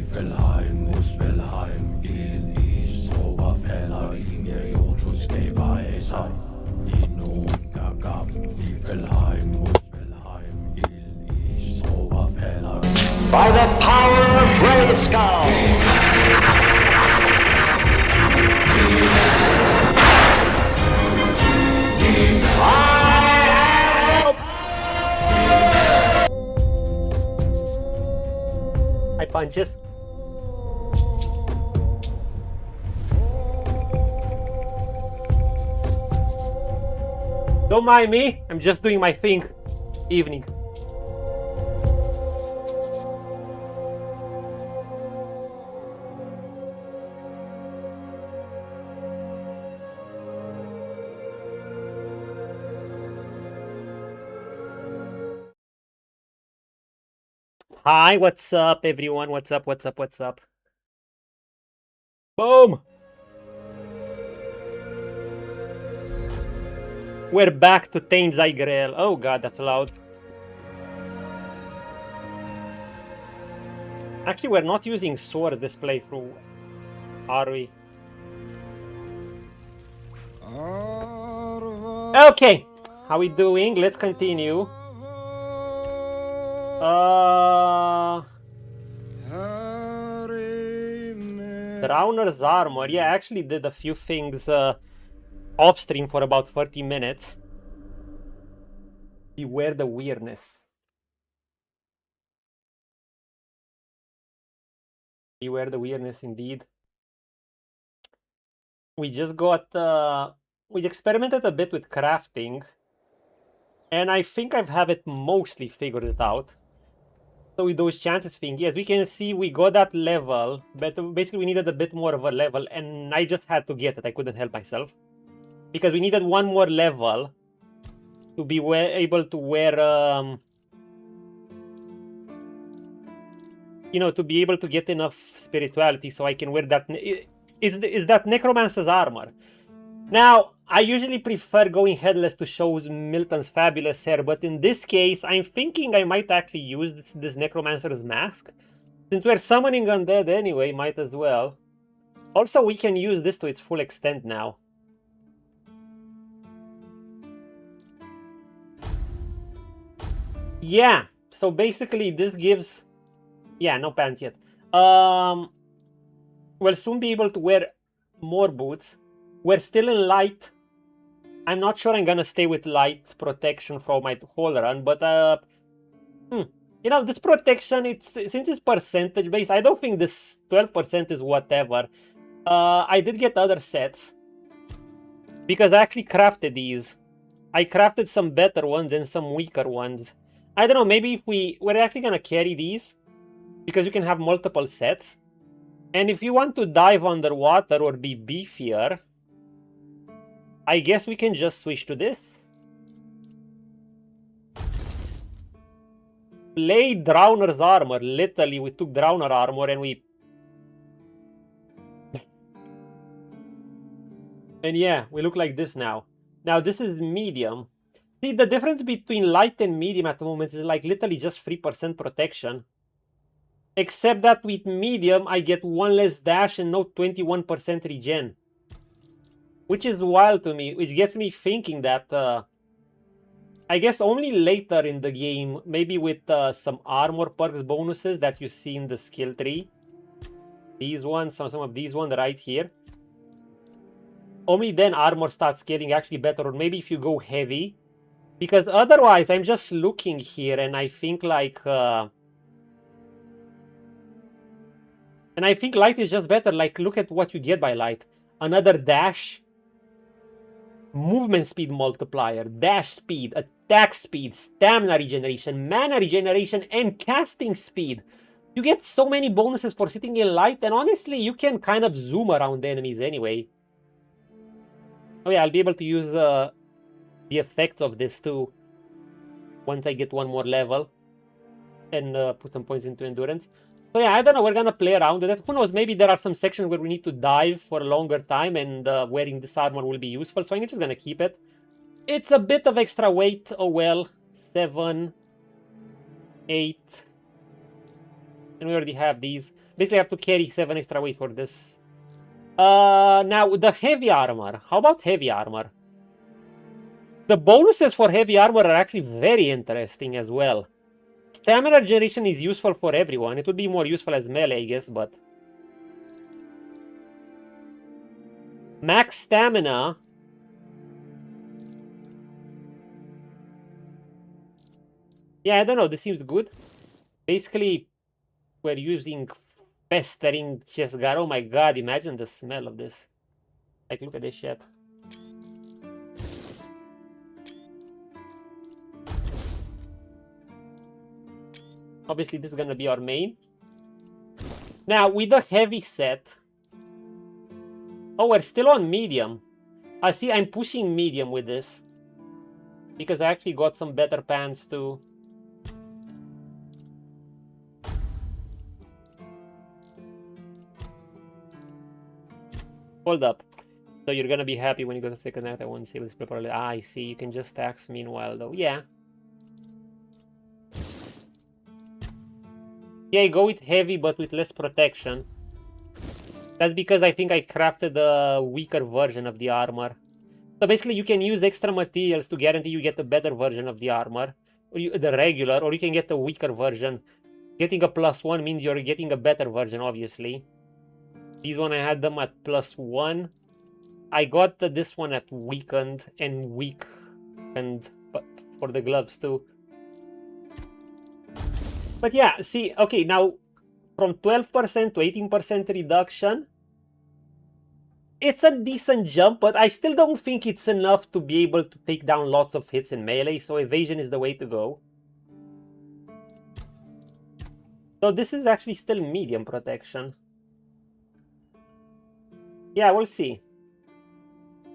Niflheim, Muspelheim, ilden i Strober falder ingen Jotus skaber af sig. I nogen gab, Niflheim, Muspelheim, ilden i Strober falder. By the power of Grayskull! I punches. Don't mind me, I'm just doing my thing. Evening. Hi, what's up, everyone? What's up? What's up? What's up? Boom! We're back to Tainted Grail. Oh god, that's loud. Actually, we're not using swords this playthrough, are we? Okay, how we doing? Let's continue. Drowner's armor. Yeah, I actually did a few things off stream for about 30 minutes. Beware the weirdness. Beware the weirdness indeed. We just got we experimented a bit with crafting, and I think I have it mostly figured it out. So with those chances thing, yes, we can see we got that level, but basically we needed a bit more of a level, and I just had to get it. I couldn't help myself. Because we needed one more level to be able to wear, you know, to be able to get enough spirituality so I can wear that. Is that Necromancer's armor? Now, I usually prefer going headless to show Milton's fabulous hair, but in this case, I'm thinking I might actually use this Necromancer's mask. Since we're summoning Undead anyway, might as well. Also, we can use this to its full extent now. Yeah, so basically this gives... Yeah, no pants yet. We'll soon be able to wear more boots. We're still in light. I'm not sure I'm gonna stay with light protection for my whole run, but you know, this protection, since it's percentage based, I don't think this 12% is whatever. I did get other sets because I actually crafted these. I crafted some better ones and some weaker ones. I don't know, maybe if we're actually gonna carry these because you can have multiple sets. And if you want to dive underwater or be beefier, I guess we can just switch to this. Play Drowner's armor. Literally, we took Drowner armor and we... and yeah, we look like this now. Now, this is medium. See, the difference between light and medium at the moment is like literally just 3% protection. Except that with medium, I get 1 less dash and no 21% regen. Which is wild to me, which gets me thinking that, I guess only later in the game, maybe with some armor perks bonuses that you see in the skill tree. These ones, some of these ones right here. Only then armor starts getting actually better, or maybe if you go heavy. Because otherwise, I'm just looking here and I think like... and I think light is just better. Like, look at what you get by light. Another dash. Movement speed multiplier, dash speed, attack speed, stamina regeneration, mana regeneration, and casting speed. You get so many bonuses for sitting in light, and honestly, you can kind of zoom around the enemies anyway. Oh yeah, I'll be able to use the effects of this too once I get one more level and put some points into endurance. So yeah, I don't know, we're gonna play around with it. Who knows, maybe there are some sections where we need to dive for a longer time and wearing this armor will be useful, so I'm just gonna keep it. It's a bit of extra weight, oh well. 7, 8, And we already have these. Basically, I have to carry 7 extra weight for this. Now, the heavy armor. How about heavy armor? The bonuses for heavy armor are actually very interesting as well. Stamina generation is useful for everyone. It would be more useful as melee, I guess, but... Max stamina... Yeah, I don't know. This seems good. Basically, we're using festering chestguard. Oh my god, imagine the smell of this. Like, look at this shit. Obviously, this is gonna be our main. Now, with the heavy set... Oh, we're still on medium. I see I'm pushing medium with this. Because I actually got some better pants too. Hold up. So you're gonna be happy when you go to second act. I won't say this properly. Ah, I see. You can just tax meanwhile though. Yeah. Yeah, go with heavy but with less protection. That's because I think I crafted a weaker version of the armor. So basically you can use extra materials to guarantee you get a better version of the armor. Or the regular, or you can get a weaker version. Getting a +1 means you're getting a better version, obviously. These one I had them at +1. I got this one at weakened and weak, and but for the gloves too. But yeah, see, okay, now from 12% to 18% reduction, it's a decent jump, but I still don't think it's enough to be able to take down lots of hits in melee, so evasion is the way to go. So this is actually still medium protection. Yeah, we'll see.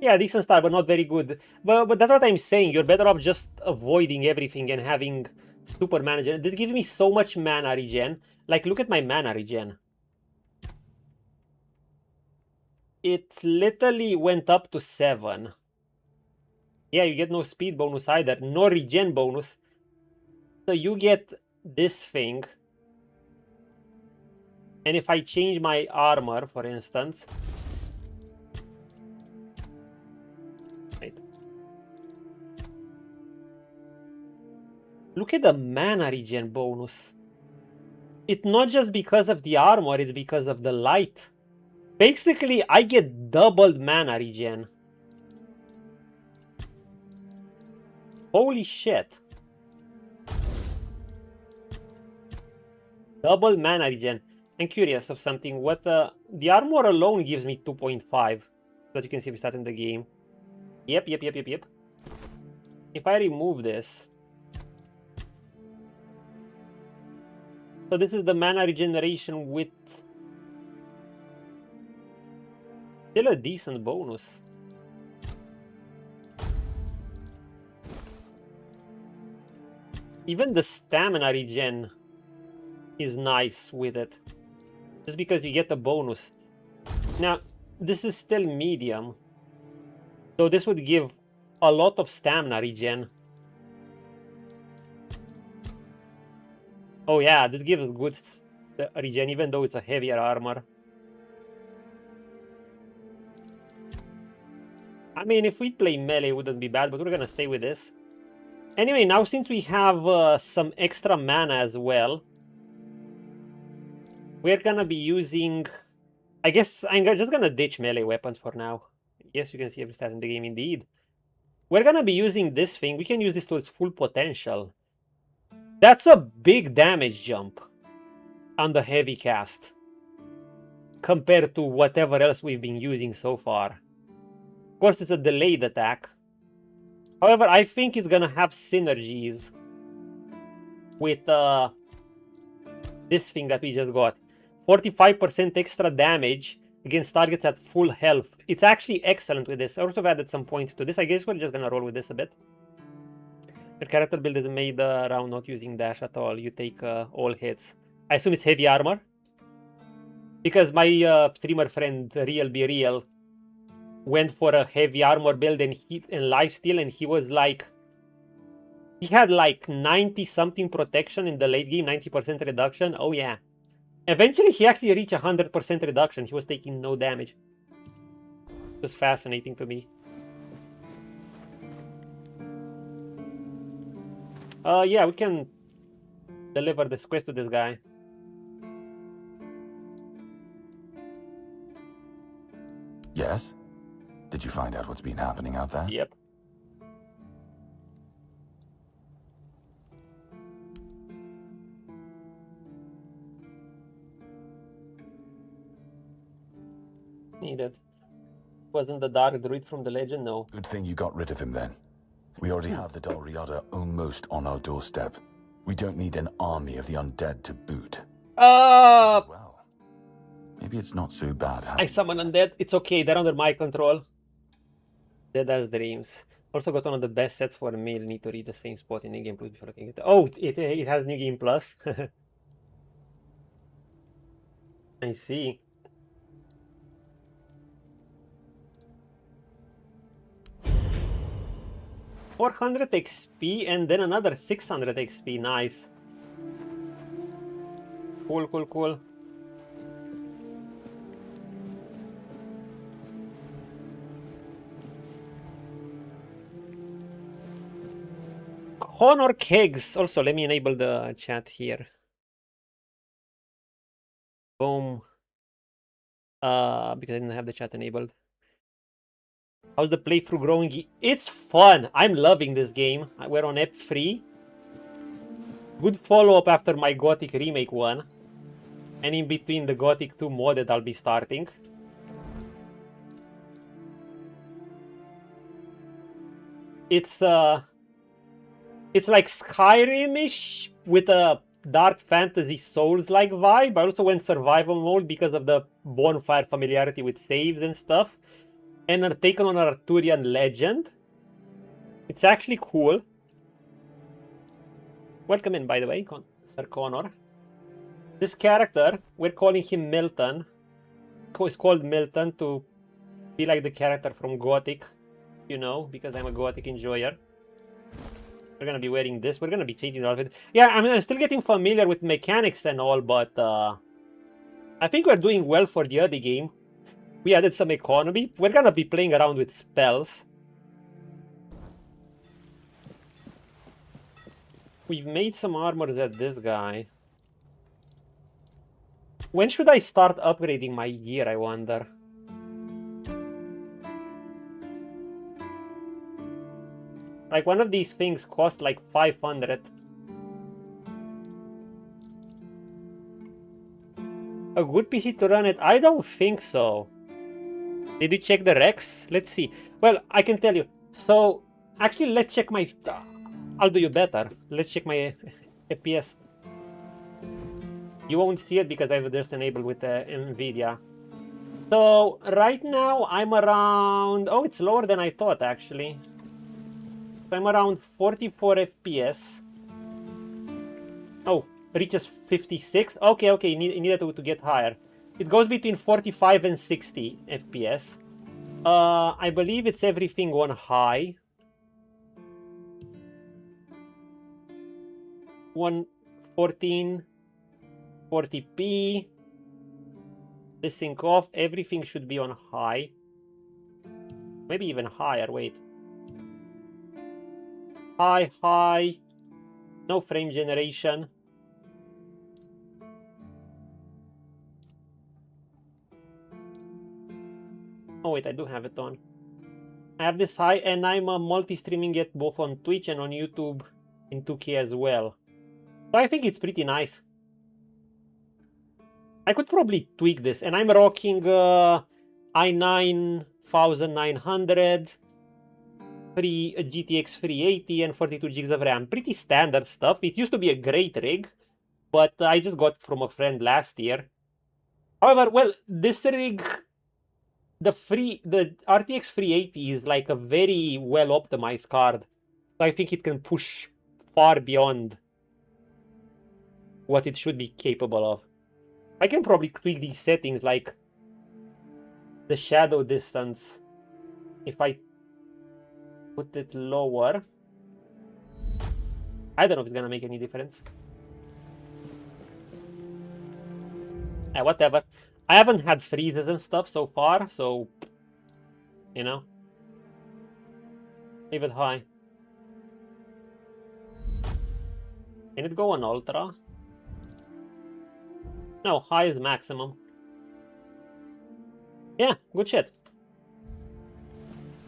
Yeah, decent start, but not very good. But that's what I'm saying. You're better off just avoiding everything and having super mana regen. This gives me so much mana regen. Like, look at my mana regen. It literally went up to 7. Yeah, you get no speed bonus either. No regen bonus. So you get this thing. And if I change my armor, for instance... Look at the mana regen bonus. It's not just because of the armor, it's because of the light. Basically, I get doubled mana regen. Holy shit. Double mana regen. I'm curious of something. What the armor alone gives me 2.5. That you can see if we start in the game. Yep. If I remove this... So this is the mana regeneration with still a decent bonus. Even the stamina regen is nice with it. Just because you get the bonus. Now, this is still medium. So this would give a lot of stamina regen. Oh yeah, this gives good regen even though it's a heavier armor. I mean, if we play melee, it wouldn't be bad, but we're gonna stay with this. Anyway, now since we have some extra mana as well, we're gonna be using... I guess I'm just gonna ditch melee weapons for now. Yes, you can see every stat in the game indeed. We're gonna be using this thing. We can use this to its full potential. That's a big damage jump on the heavy cast compared to whatever else we've been using so far. Of course, it's a delayed attack. However, I think it's gonna have synergies with this thing that we just got. 45% extra damage against targets at full health. It's actually excellent with this. I also added some points to this. I guess we're just gonna roll with this a bit. Your character build is made around not using dash at all. You take all hits. I assume it's heavy armor. Because my streamer friend, Real Be Real, went for a heavy armor build and lifesteal, and he was like... He had like 90-something protection in the late game, 90% reduction. Oh yeah. Eventually, he actually reached 100% reduction. He was taking no damage. It was fascinating to me. Yeah, we can deliver this quest to this guy. Yes? Did you find out what's been happening out there? Yep. Needed. Wasn't the Dark Druid from the legend? No. Good thing you got rid of him then. We already have the Dalriada almost on our doorstep. We don't need an army of the undead to boot. Well, maybe it's not so bad. I summon undead. It's okay. They're under my control. Dead as dreams. Also got one of the best sets for a meal. Need to read the same spot in New Game Plus before looking at it. Oh, it has New Game Plus. I see. $400 XP and then another 600 XP. Nice. Cool, cool, cool. Honor kegs. Also, let me enable the chat here. Boom. Because I didn't have the chat enabled. How's the playthrough growing? It's fun. I'm loving this game. We're on Ep 3. Good follow-up after my Gothic Remake one. And in between the Gothic 2 modded I'll be starting. It's like Skyrim-ish with a dark fantasy Souls-like vibe. I also went survival mode because of the bonfire familiarity with saves and stuff. And are taken on an Arthurian legend. It's actually cool. Welcome in, by the way, Sir Connor. This character, we're calling him Milton. He's called Milton to be like the character from Gothic, you know, because I'm a Gothic enjoyer. We're gonna be wearing this. We're gonna be changing the outfit. Yeah, I'm still getting familiar with mechanics and all, but I think we're doing well for the other game. We added some economy. We're gonna be playing around with spells. We've made some armors at this guy. When should I start upgrading my gear, I wonder? Like, one of these things cost like 500. A good PC to run it? I don't think so. Did you check the Reqs? Let's see. Well, I can tell you. So, actually, let's check my... I'll do you better. Let's check my FPS. You won't see it because I have just enabled with NVIDIA. So, right now, I'm around... Oh, it's lower than I thought, actually. So I'm around 44 FPS. Oh, reaches 56. Okay, needed to get higher. It goes between 45 and 60 FPS. I believe it's everything on high. 114, 40p. This sync off. Everything should be on high. Maybe even higher. Wait. High. No frame generation. Oh wait, I do have it on. I have this high, and I'm multi-streaming it both on Twitch and on YouTube in 2K as well. So I think it's pretty nice. I could probably tweak this, and I'm rocking i9 1900, GTX 380, and 42 gigs of RAM. Pretty standard stuff. It used to be a great rig, but I just got it from a friend last year. However, well, this rig... The RTX 380 is like a very well optimized card. So I think it can push far beyond what it should be capable of. I can probably tweak these settings, like the shadow distance. If I put it lower, I don't know if it's gonna make any difference. Whatever. I haven't had freezes and stuff so far, so you know, leave it high. Can it go on ultra? No, high is maximum. Yeah, good shit.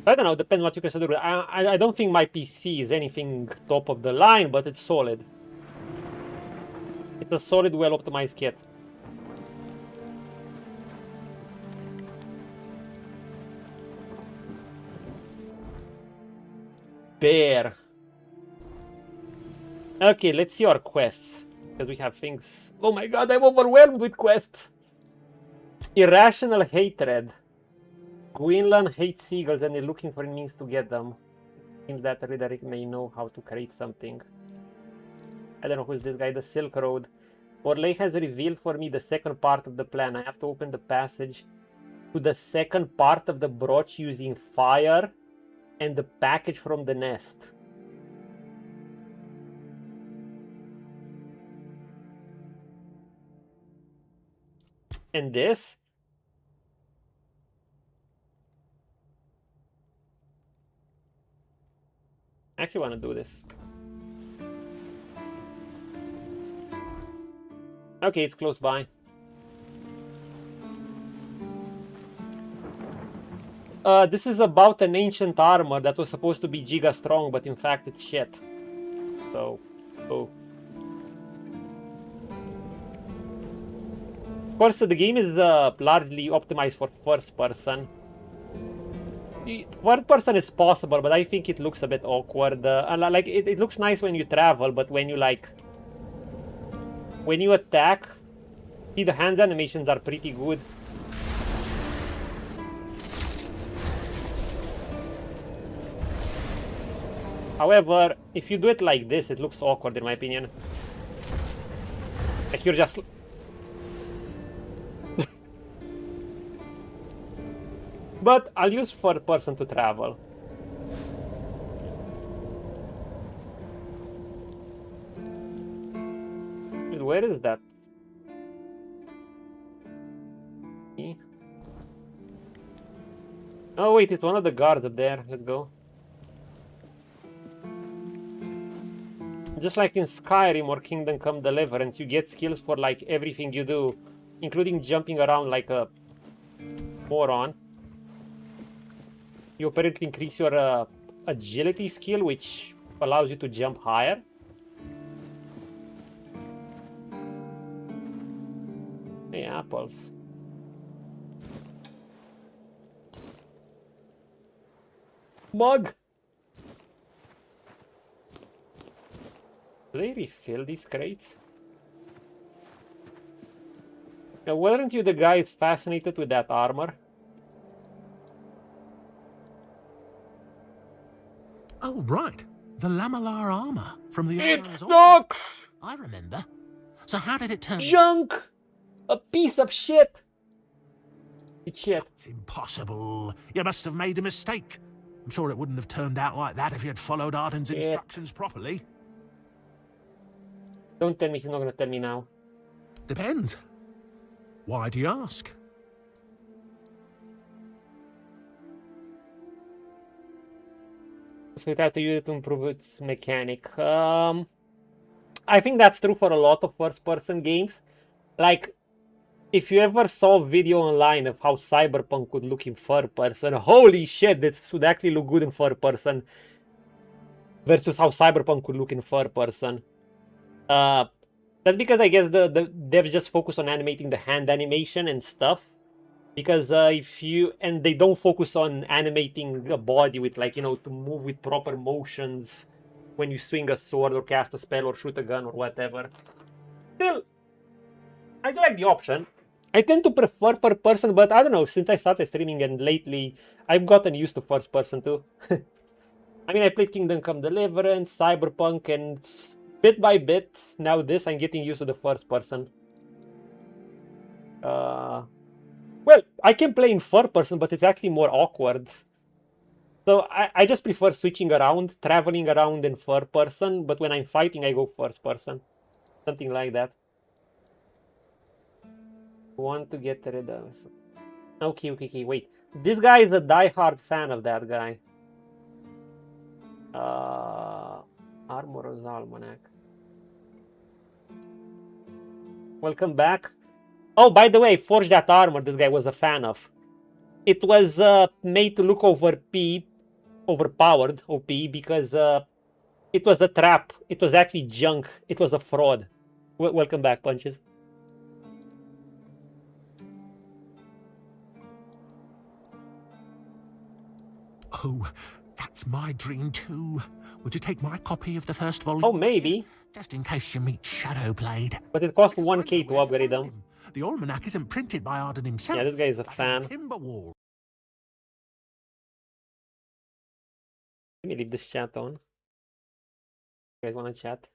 I don't know, depends what you consider. I don't think my PC is anything top of the line, but it's solid. It's a solid, well-optimized kit. Bear. Okay, let's see our quests. Because we have things... Oh my god, I'm overwhelmed with quests! Irrational hatred. Greenland hates seagulls and they're looking for a means to get them. Seems that Riderick may know how to create something. I don't know who's this guy, the Silk Road. Orley has revealed for me the second part of the plan. I have to open the passage to the second part of the brooch using fire and the package from the nest. And this? I actually want to do this. Okay, it's close by. This is about an ancient armor that was supposed to be giga strong, but in fact it's shit. So, oh. Of course, the game is largely optimized for first person. Third person is possible, but I think it looks a bit awkward. Like it looks nice when you travel, but when you when you attack, see the hands animations are pretty good. However, if you do it like this, it looks awkward in my opinion. Like you're just... But I'll use third person to travel. Where is that? Oh wait, it's one of the guards up there. Let's go. Just like in Skyrim or Kingdom Come Deliverance, you get skills for like everything you do, including jumping around like a moron. You apparently increase your agility skill, which allows you to jump higher. Hey, apples. Mug! Do they refill these crates? Now, weren't you the guy who's fascinated with that armor? Oh, right. The lamellar armor from the... It sucks! I remember. So how did it turn... Junk! A piece of shit! It's shit. It's impossible. You must have made a mistake. I'm sure it wouldn't have turned out like that if you had followed Arden's instructions properly. Don't tell me he's not gonna tell me now. Depends. Why do you ask? So it has to use it to improve its mechanic. I think that's true for a lot of first-person games. Like, if you ever saw a video online of how Cyberpunk would look in third person, holy shit, this would actually look good in third person versus how Cyberpunk could look in third person. That's because I guess the devs just focus on animating the hand animation and stuff. Because and they don't focus on animating a body with, like, you know, to move with proper motions when you swing a sword or cast a spell or shoot a gun or whatever. Still, I like the option. I tend to prefer third person, but I don't know, since I started streaming and lately, I've gotten used to first person too. I mean, I played Kingdom Come Deliverance, Cyberpunk, and bit by bit, now this, I'm getting used to the first person. Well, I can play in third person, but it's actually more awkward. So I just prefer switching around, traveling around in third person, but when I'm fighting, I go first person. Something like that. want to get rid of. Okay, wait. This guy is a die-hard fan of that guy. Armorer's Almanac. Welcome back. Oh, by the way, Forge That Armor, this guy was a fan of. It was made to look overpowered, OP, because it was a trap. It was actually junk. It was a fraud. Welcome back, Punches. Oh, that's my dream too. Would you take my copy of the first volume? Oh, maybe. Just in case you meet Shadowblade. But it costs 1k to upgrade them. The almanac isn't printed by Arden himself. Yeah, this guy is a fan. Timberwall. Let me leave this chat on. You guys want to chat?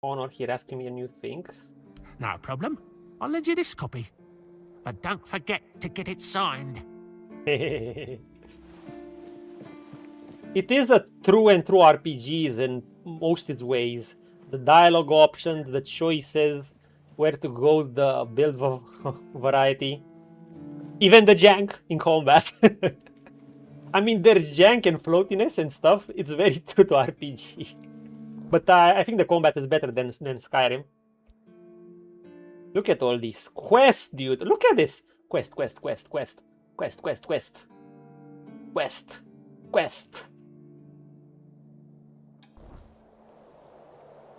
Honor here asking me new things. No problem. I'll lend you this copy. But don't forget to get it signed. It is a true and true RPGs in most its ways. The dialogue options, the choices, where to go, the build variety. Even the jank in combat. I mean, there's jank and floatiness and stuff. It's very true to RPG. But I think the combat is better than Skyrim. Look at all these quests, dude. Look at this. Quest.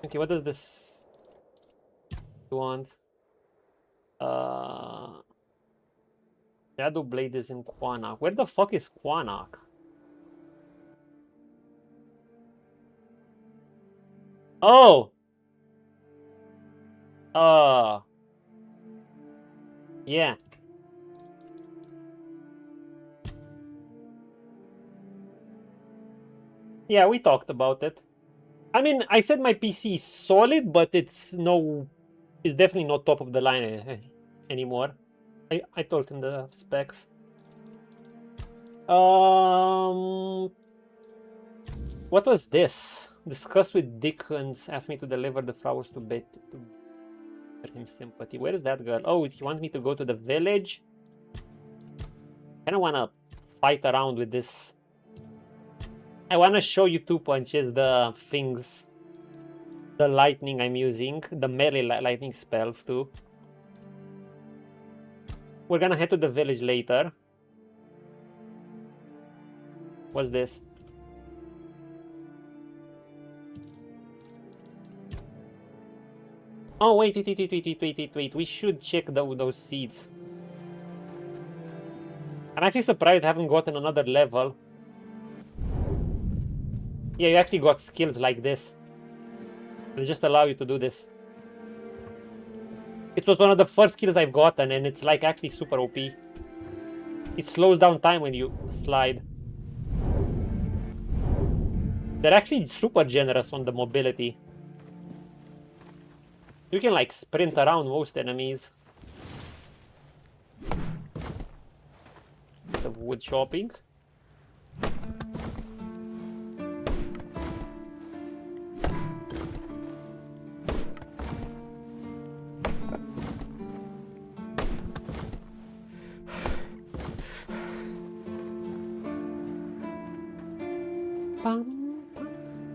Okay, what does this want? Shadow Blade is in Quanok. Where the fuck is Quanok? Oh! Yeah. Yeah, we talked about it. I mean, I said my PC is solid, but it's definitely not top of the line anymore. I told him the specs. What was this? Discuss with Dickens. Asked me to deliver the flowers to bed to give him sympathy. Where is that girl? Oh, he wants me to go to the village. I don't want to fight around with this. I want to show you 2 punches, the things, the lightning I'm using, the melee lightning spells too. We're gonna head to the village later. What's this? Oh, wait. We should check those seeds. I'm actually surprised I haven't gotten another level. Yeah, you actually got skills like this. They just allow you to do this. It was one of the first skills I've gotten, and it's like actually super OP. It slows down time when you slide. They're actually super generous on the mobility. You can like sprint around most enemies. It's a wood chopping.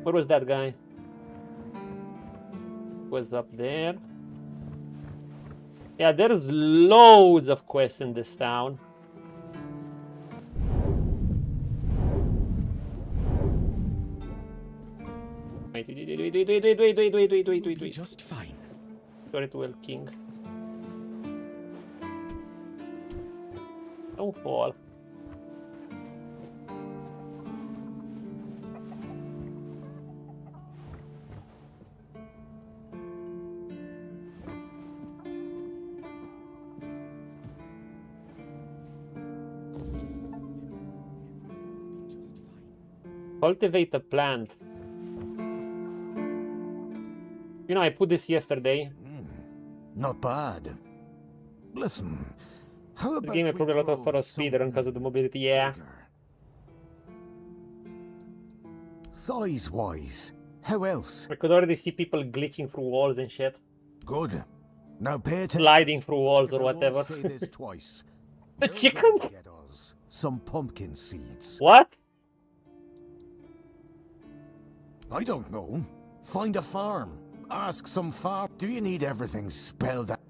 Where was that guy? Was up there. Yeah, there's loads of quests in this town. Wait. Just fine. Spiritual King. Don't fall. Cultivate a plant. You know, I put this yesterday. Not bad. Listen, how about This game I probably a lot of for a speedrun because of the mobility. Yeah. Size-wise, how else? I could already see people glitching through walls and shit. Good. Now pay attention. sliding through walls or I won't whatever. say this twice. The You're chickens? gonna get us some pumpkin seeds. What? I don't know. Find a farm. Ask some farm. Do you need everything spelled out?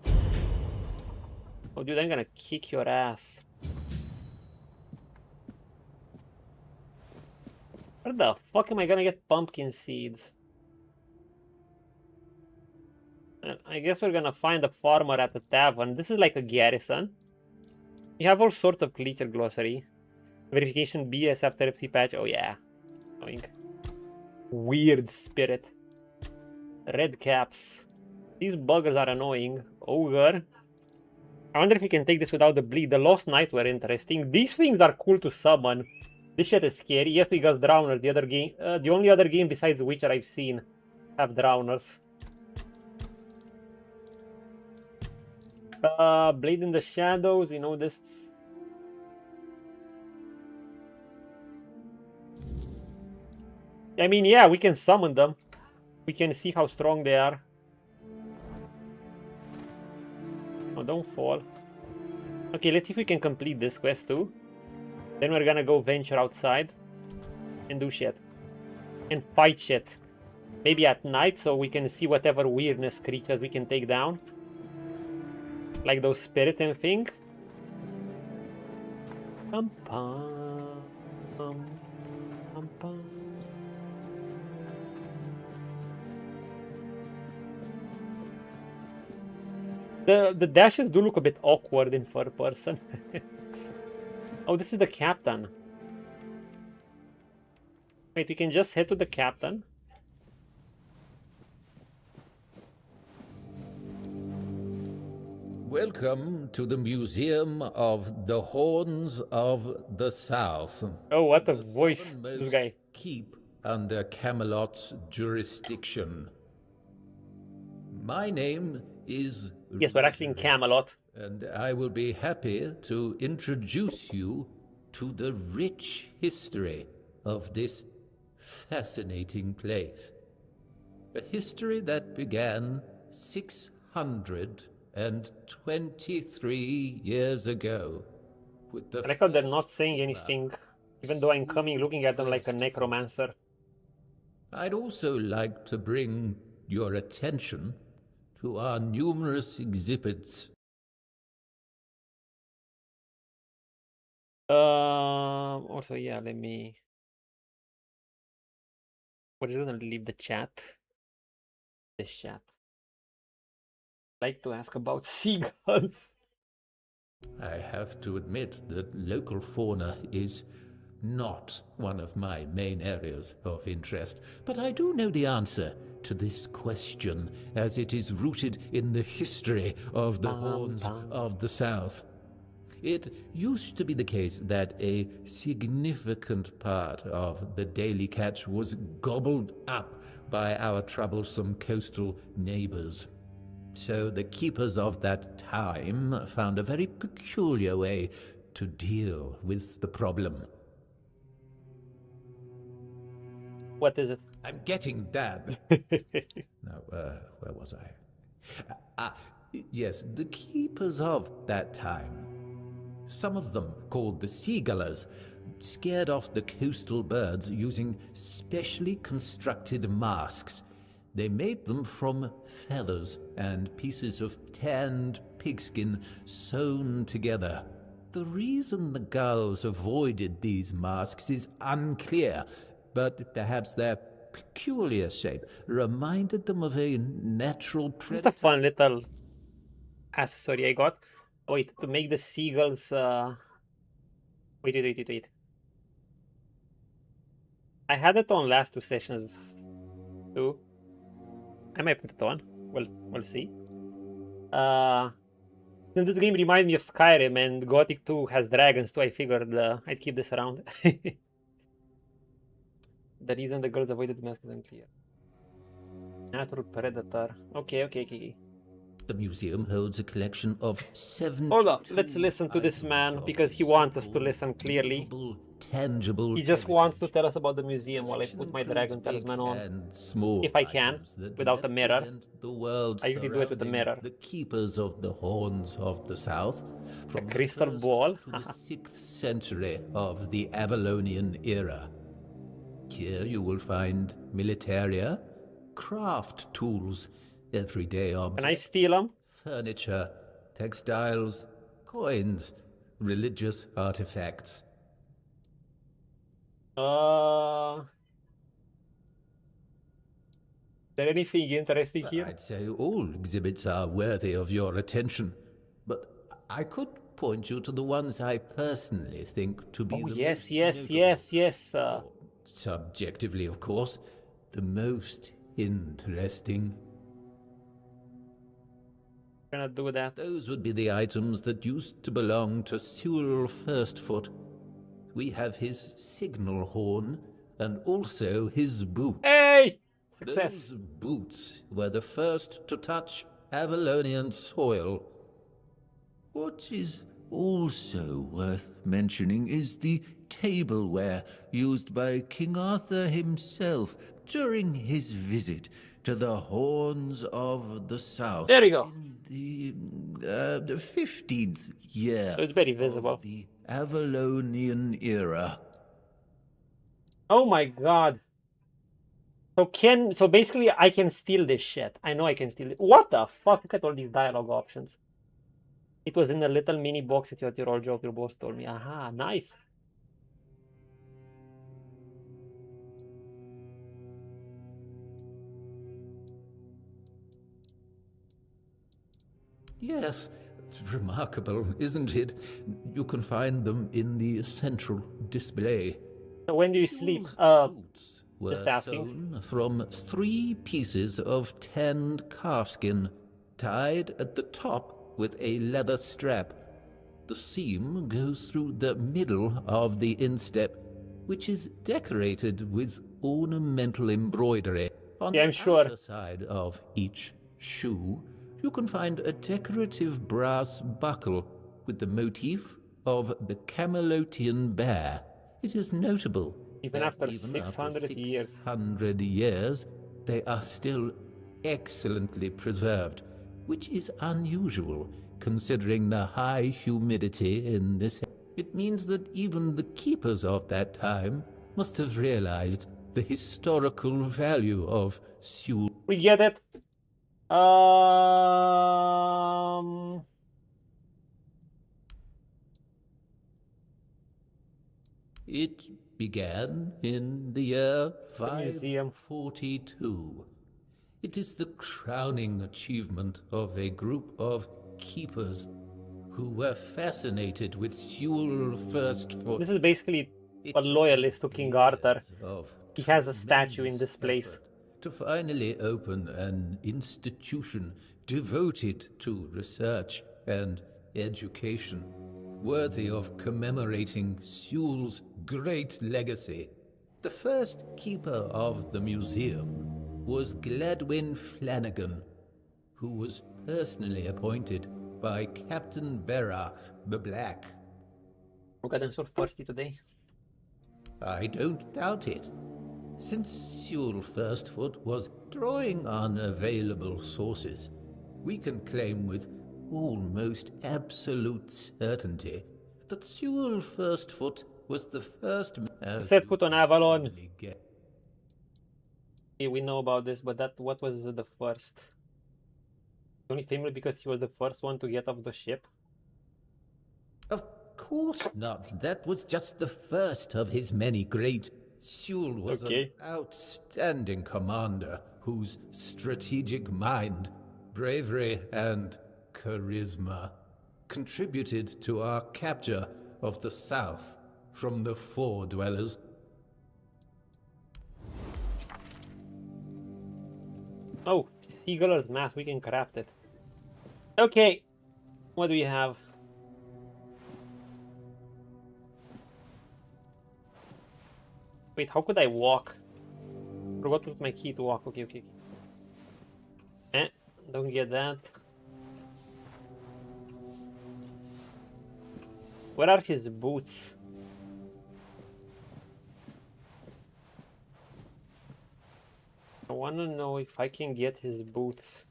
Oh, dude, I'm gonna kick your ass. Where the fuck am I gonna get pumpkin seeds? I guess we're gonna find a farmer at the tavern. This is like a garrison. You have all sorts of creature glossary. Verification BS after FT patch. Oh yeah. Annoying. Weird spirit. Red caps. These buggers are annoying. Ogre. I wonder if we can take this without the bleed. The Lost Knights were interesting. These things are cool to summon. This shit is scary. Yes, because Drowners. The other game, the only other game besides Witcher I've seen have Drowners. Blade in the Shadows. We know this. I mean, yeah, we can summon them. We can see how strong they are. Oh, don't fall. Okay, let's see if we can complete this quest too. Then we're gonna go venture outside and do shit. And fight shit. Maybe at night so we can see whatever weirdness creatures we can take down. Like those spirit and thing. Pum pum pum pum pum. The dashes do look a bit awkward in third person. Oh, this is the captain. Wait, we can just head to the captain. Welcome to the Museum of the Horns of the South. Oh, what a The voice, this southernmost guy. keep under Camelot's jurisdiction. My name is Yes, we're actually in Camelot. and I will be happy to introduce you to the rich history of this fascinating place. A history that began 623 years ago with the I reckon they're first not saying keeper. anything, even though I'm coming looking at them like a necromancer. I'd also like to bring your attention to our numerous exhibits. Also, yeah, let me. We're just gonna leave the chat. This chat. Like to ask about seagulls. I have to admit that local fauna is not one of my main areas of interest, but I do know the answer to this question, as it is rooted in the history of the Horns of the South. It used to be the case that a significant part of the daily catch was gobbled up by our troublesome coastal neighbors. So the keepers of that time found a very peculiar way to deal with the problem. What is it? I'm getting that. Now, where was I? Yes, the keepers of that time. Some of them, called the seagullers, scared off the coastal birds using specially constructed masks. They made them from feathers and pieces of tanned pigskin sewn together. The reason the gulls avoided these masks is unclear, but perhaps their peculiar shape reminded them of a natural This is predator. a fun little accessory I got. Wait, to make the seagulls. Wait. I had it on last two sessions too. I might put it on. We'll see. Since this game reminds me of Skyrim and Gothic 2 has dragons too, I figured I'd keep this around. The reason the girls avoided the mask is unclear. Natural predator. Okay. The museum holds a collection of 7. Hold on, let's listen to this man because he wants us to listen clearly. Tangible He just wants to heritage. tell us about the museum while I put my dragon talisman on. And small If I can, items that without a mirror. represent the world I usually do it with a surrounding mirror. The keepers of the horns of the south, from the crystal 1st ball. to the 6th century of the Avalonian era. Here you will find militaria, craft tools, everyday objects. Can I steal them? Furniture, textiles, coins, religious artifacts. Is there anything interesting here? I'd say all exhibits are worthy of your attention, but I could point you to the ones I personally think to be Oh, the yes, most yes, notable. yes, yes. Subjectively, of course, the most interesting. Gonna do that. Those would be the items that used to belong to Sewell Firstfoot. We have his signal horn and also his boot. Hey! Success. Those boots were the first to touch Avalonian soil. What is also worth mentioning is the tableware used by King Arthur himself during his visit to the Horns of the South. There you go. In the 15th year So it's very visible. of the Avalonian era. Oh my god. So basically I can steal this shit. I know I can steal it. What the fuck? Look at all these dialogue options. It was in the little mini box at your old job your boss told me. Aha, nice. Yes, it's remarkable, isn't it? You can find them in the central display. So when do you sleep? Boots were just asking. sewn from 3 pieces of tanned calfskin, tied at the top with a leather strap. The seam goes through the middle of the instep, which is decorated with ornamental embroidery. On Yeah, I'm the sure. outer side of each shoe, you can find a decorative brass buckle with the motif of the Camelotian bear. It is notable Even that after 600 years. 600 years, they are still excellently preserved, which is unusual considering the high humidity in this. It means that even the keepers of that time must have realized the historical value of Sewell. We get it. It began in the year museum. 542. It is the crowning achievement of a group of keepers who were fascinated with Sewell Firstfoot. This is basically a loyalist to King Arthur. He has a statue in this place. To finally open an institution devoted to research and education, worthy of commemorating Sewell's great legacy. The first keeper of the museum was Gladwin Flanagan, who was personally appointed by Captain Berach the Black. We're getting so thirsty today. I don't doubt it. Since Sewell Firstfoot was drawing on available sources, we can claim with almost absolute certainty that Sewell Firstfoot was the first man. Set foot on Avalon. Okay, we know about this, but what was the first? Only famous because he was the first one to get off the ship. Of course not. That was just the first of his many great. Sewell was an outstanding commander whose strategic mind, bravery, and charisma contributed to our capture of the South from the Four Dwellers. Oh, Seagull's mask, we can craft it. Okay, what do we have? Wait, how could I walk? Forgot to put my key to walk. Okay. Don't get that. Where are his boots? I wanna know if I can get his boots.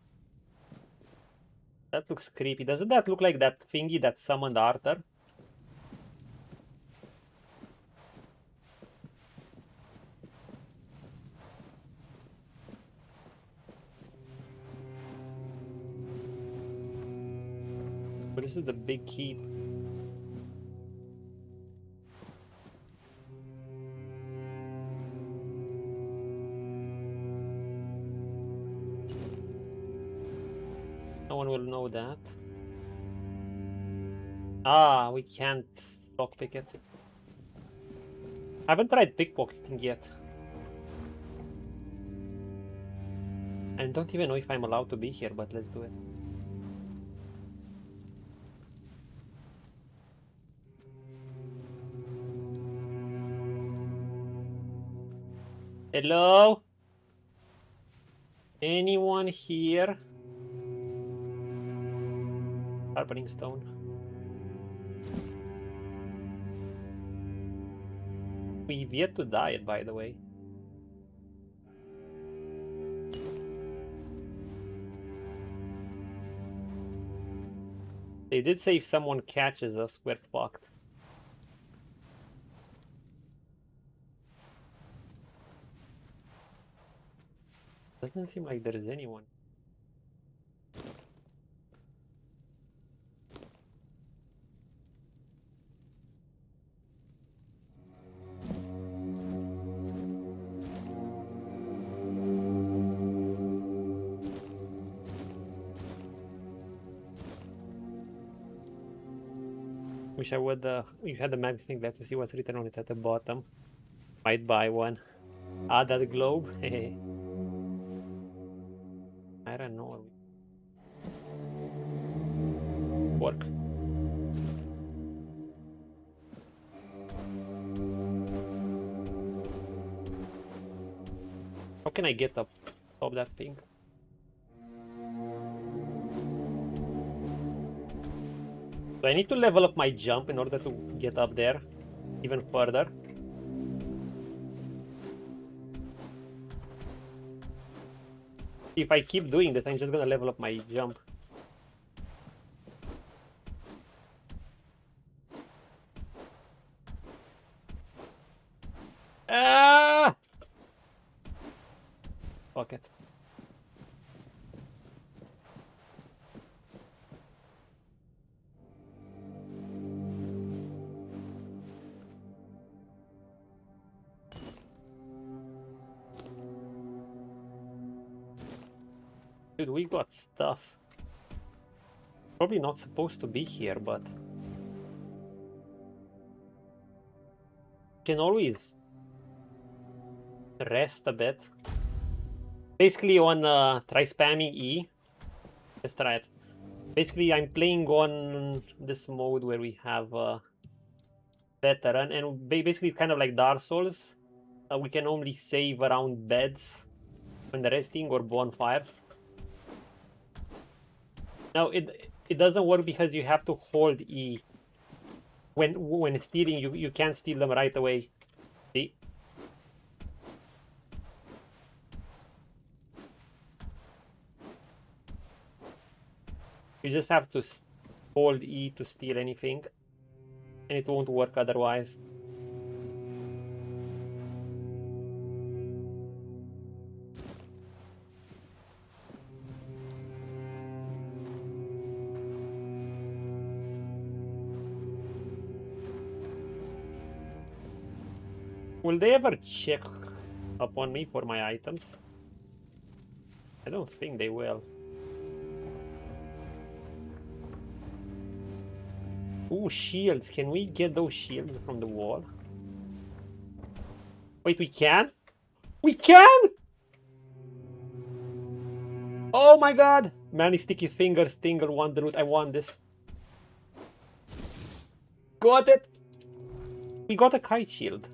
That looks creepy. Doesn't that look like that thingy that summoned Arthur? But this is the big keep. No one will know that. Ah, we can't lockpick it. I haven't tried pickpocketing yet. I don't even know if I'm allowed to be here, but let's do it. Hello? Anyone here? Sharpening stone. We've yet to die it, by the way. They did say if someone catches us, we're fucked. Doesn't seem like there is anyone. Wish I would. You had the map thing left to see what's written on it at the bottom. Might buy one. Ah, that globe. I don't know. Work. How can I get up that thing? So I need to level up my jump in order to get up there even further. If I keep doing this, I'm just gonna level up my jump. Ah! Fuck it. Dude, we got stuff. Probably not supposed to be here, but can always rest a bit. Basically on try spamming E. Let's try it. Basically I'm playing on this mode where we have veteran, and basically it's kind of like Dark Souls. We can only save around beds when resting or bonfires. Now it doesn't work because you have to hold E. When stealing, you can't steal them right away. See? You just have to hold E to steal anything, and it won't work otherwise. Will they ever check up on me for my items? I don't think they will. Ooh, shields. Can we get those shields from the wall? Wait, we can? We can? Oh my god! Many sticky fingers, tingle, want the loot. I want this. Got it! We got a kite shield.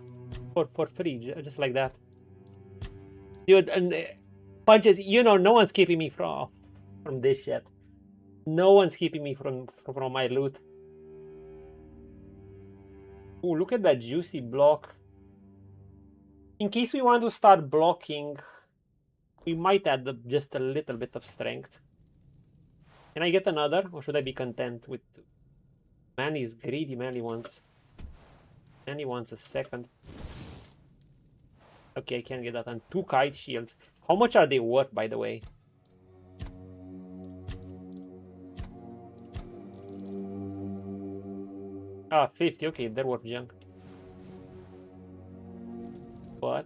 For free, just like that. Dude, and punches, you know, no one's keeping me from this shit. No one's keeping me from my loot. Ooh, look at that juicy block. In case we want to start blocking, we might add just a little bit of strength. Can I get another, or should I be content with... Man, he's greedy, man, he wants a second. Okay, I can't get that. And 2 Cait shields. How much are they worth, by the way? Ah, 50. Okay, they're worth junk. But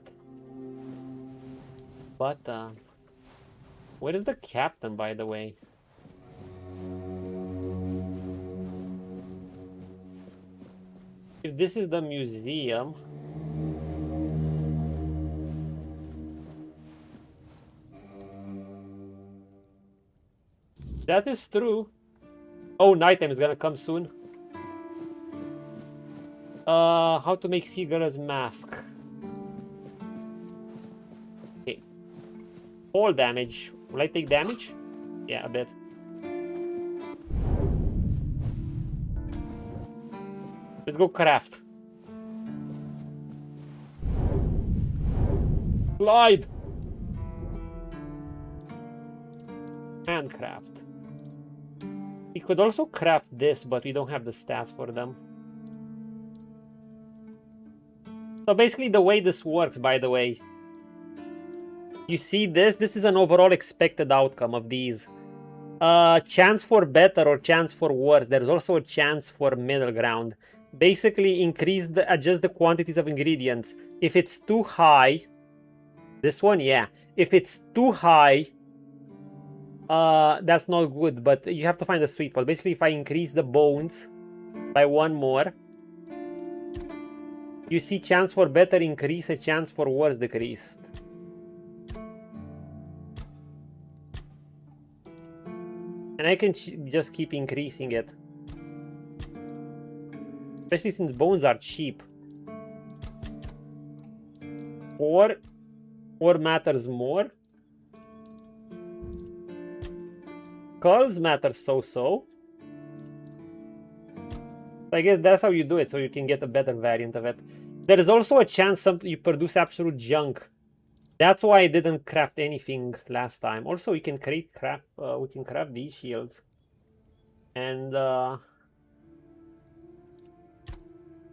where is the captain, by the way? If this is the museum, that is true. Oh, nighttime is gonna come soon. How to make Seagull's mask. Okay. All damage. Will I take damage? Yeah, a bit. Let's go craft. Slide! And craft. We could also craft this, but we don't have the stats for them. So basically the way this works, by the way, you see this? This is an overall expected outcome of these. Chance for better or chance for worse. There's also a chance for middle ground. Basically adjust the quantities of ingredients. If it's too high, this one, yeah. If it's too high, that's not good, but you have to find the sweet spot. Basically, if I increase the bones by 1 more, you see chance for better increase, a chance for worse decreased. And I can just keep increasing it. Especially since bones are cheap. Or matters more. Skulls matter so-so. I guess that's how you do it, so you can get a better variant of it. There is also a chance you produce absolute junk. That's why I didn't craft anything last time. Also, we can craft these shields. And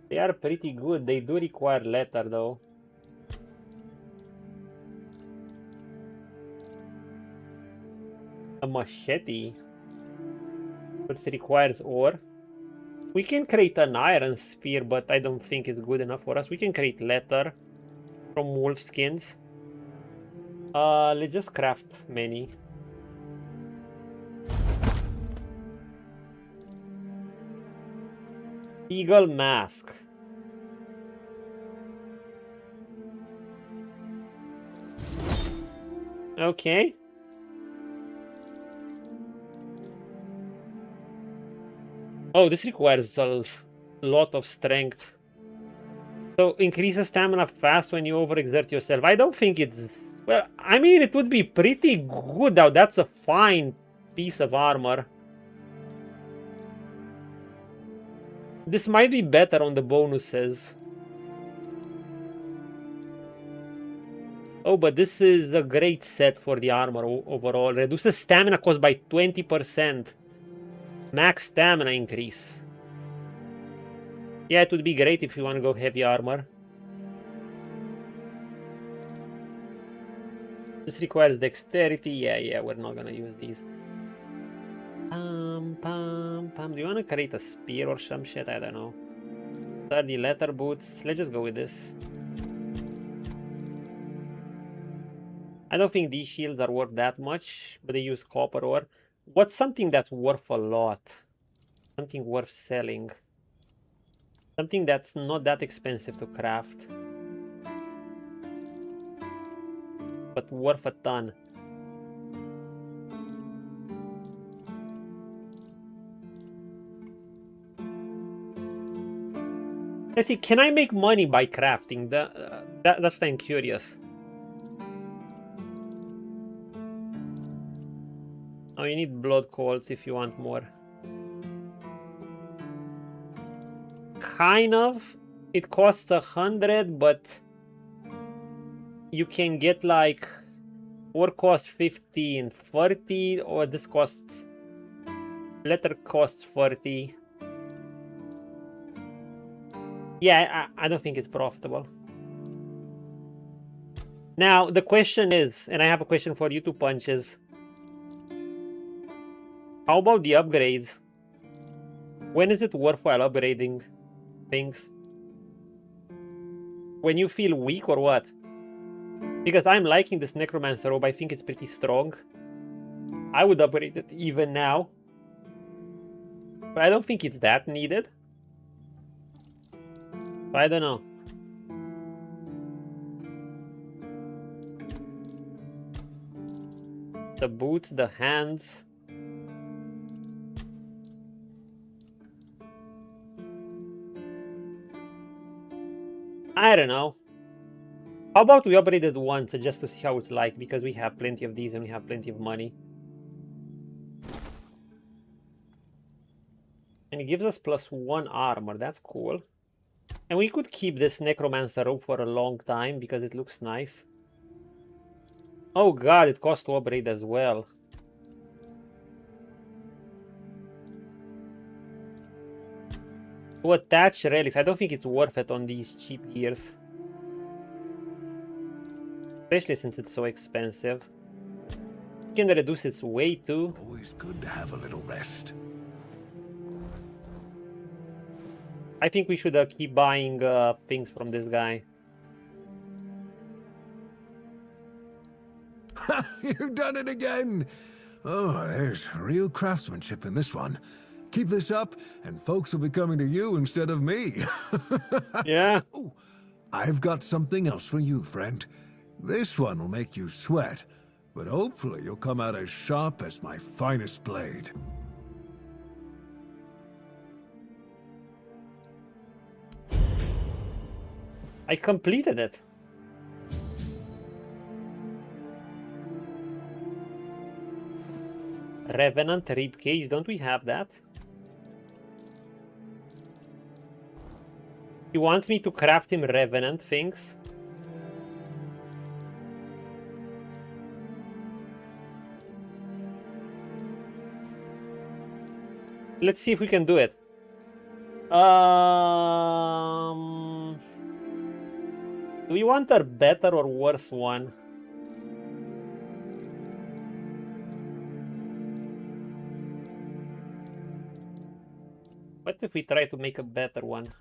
they are pretty good. They do require leather, though. A machete. But it requires ore. We can create an iron spear, but I don't think it's good enough for us. We can create leather from wolf skins. Let's just craft many. Eagle mask. Okay. Oh, this requires a lot of strength. So increases stamina fast when you overexert yourself. I don't think it's... Well, I mean, it would be pretty good now. That's a fine piece of armor. This might be better on the bonuses. Oh, but this is a great set for the armor overall. Reduces stamina cost by 20%. Max stamina increase. Yeah, it would be great if you want to go heavy armor. This requires dexterity. Yeah, we're not gonna use these. Do you want to create a spear or some shit? I don't know. 30 leather boots. Let's just go with this. I don't think these shields are worth that much, but they use copper ore. What's something that's worth a lot? Something worth selling. Something that's not that expensive to craft. But worth a ton. Let's see, can I make money by crafting? That's what I'm curious. Oh, you need blood coals if you want more. Kind of. It costs 100, but you can get like, or costs 15, 30, or this costs, letter costs 40. Yeah, I don't think it's profitable. Now, the question is, and I have a question for you two punches. How about the upgrades? When is it worthwhile upgrading things? When you feel weak or what? Because I'm liking this Necromancer robe. I think it's pretty strong. I would upgrade it even now. But I don't think it's that needed. I don't know. The boots, the hands. I don't know. How about we upgrade it once just to see how it's like, because we have plenty of these and we have plenty of money. And it gives us +1 armor, that's cool. And we could keep this Necromancer robe for a long time because it looks nice. Oh god, it costs to upgrade as well. To attach relics, I don't think it's worth it on these cheap gears. Especially since it's so expensive. You can reduce its weight too. Always good to have a little rest. I think we should keep buying things from this guy. You've done it again! Oh, there's real craftsmanship in this one. Keep this up, and folks will be coming to you instead of me. Yeah. Oh, I've got something else for you, friend. This one will make you sweat, but hopefully you'll come out as sharp as my finest blade. I completed it. Revenant ribcage, don't we have that? He wants me to craft him Revenant things. Let's see if we can do it. Do we want a better or worse one? What if we try to make a better one?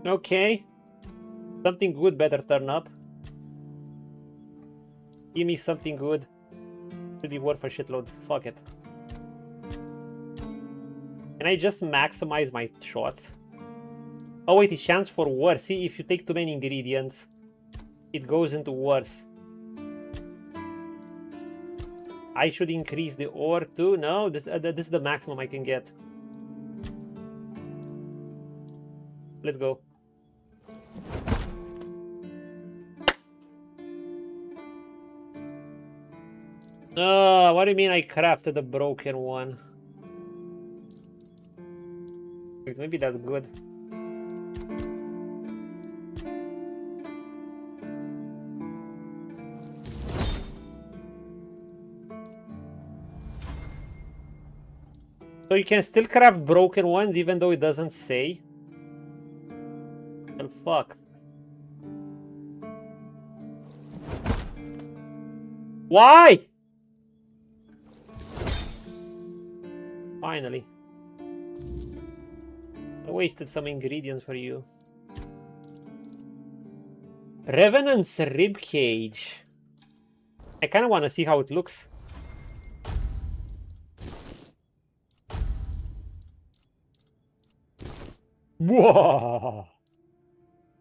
Okay. Something good better turn up. Give me something good. Should be worth a shitload. Fuck it. Can I just maximize my shots? Oh wait, it's chance for worse. See, if you take too many ingredients, it goes into worse. I should increase the ore too. No, this is the maximum I can get. Let's go. What do you mean I crafted a broken one? Wait, maybe that's good. So you can still craft broken ones even though it doesn't say? Well, fuck. Why? Finally. I wasted some ingredients for you. Revenant's ribcage. I kind of want to see how it looks. Whoa!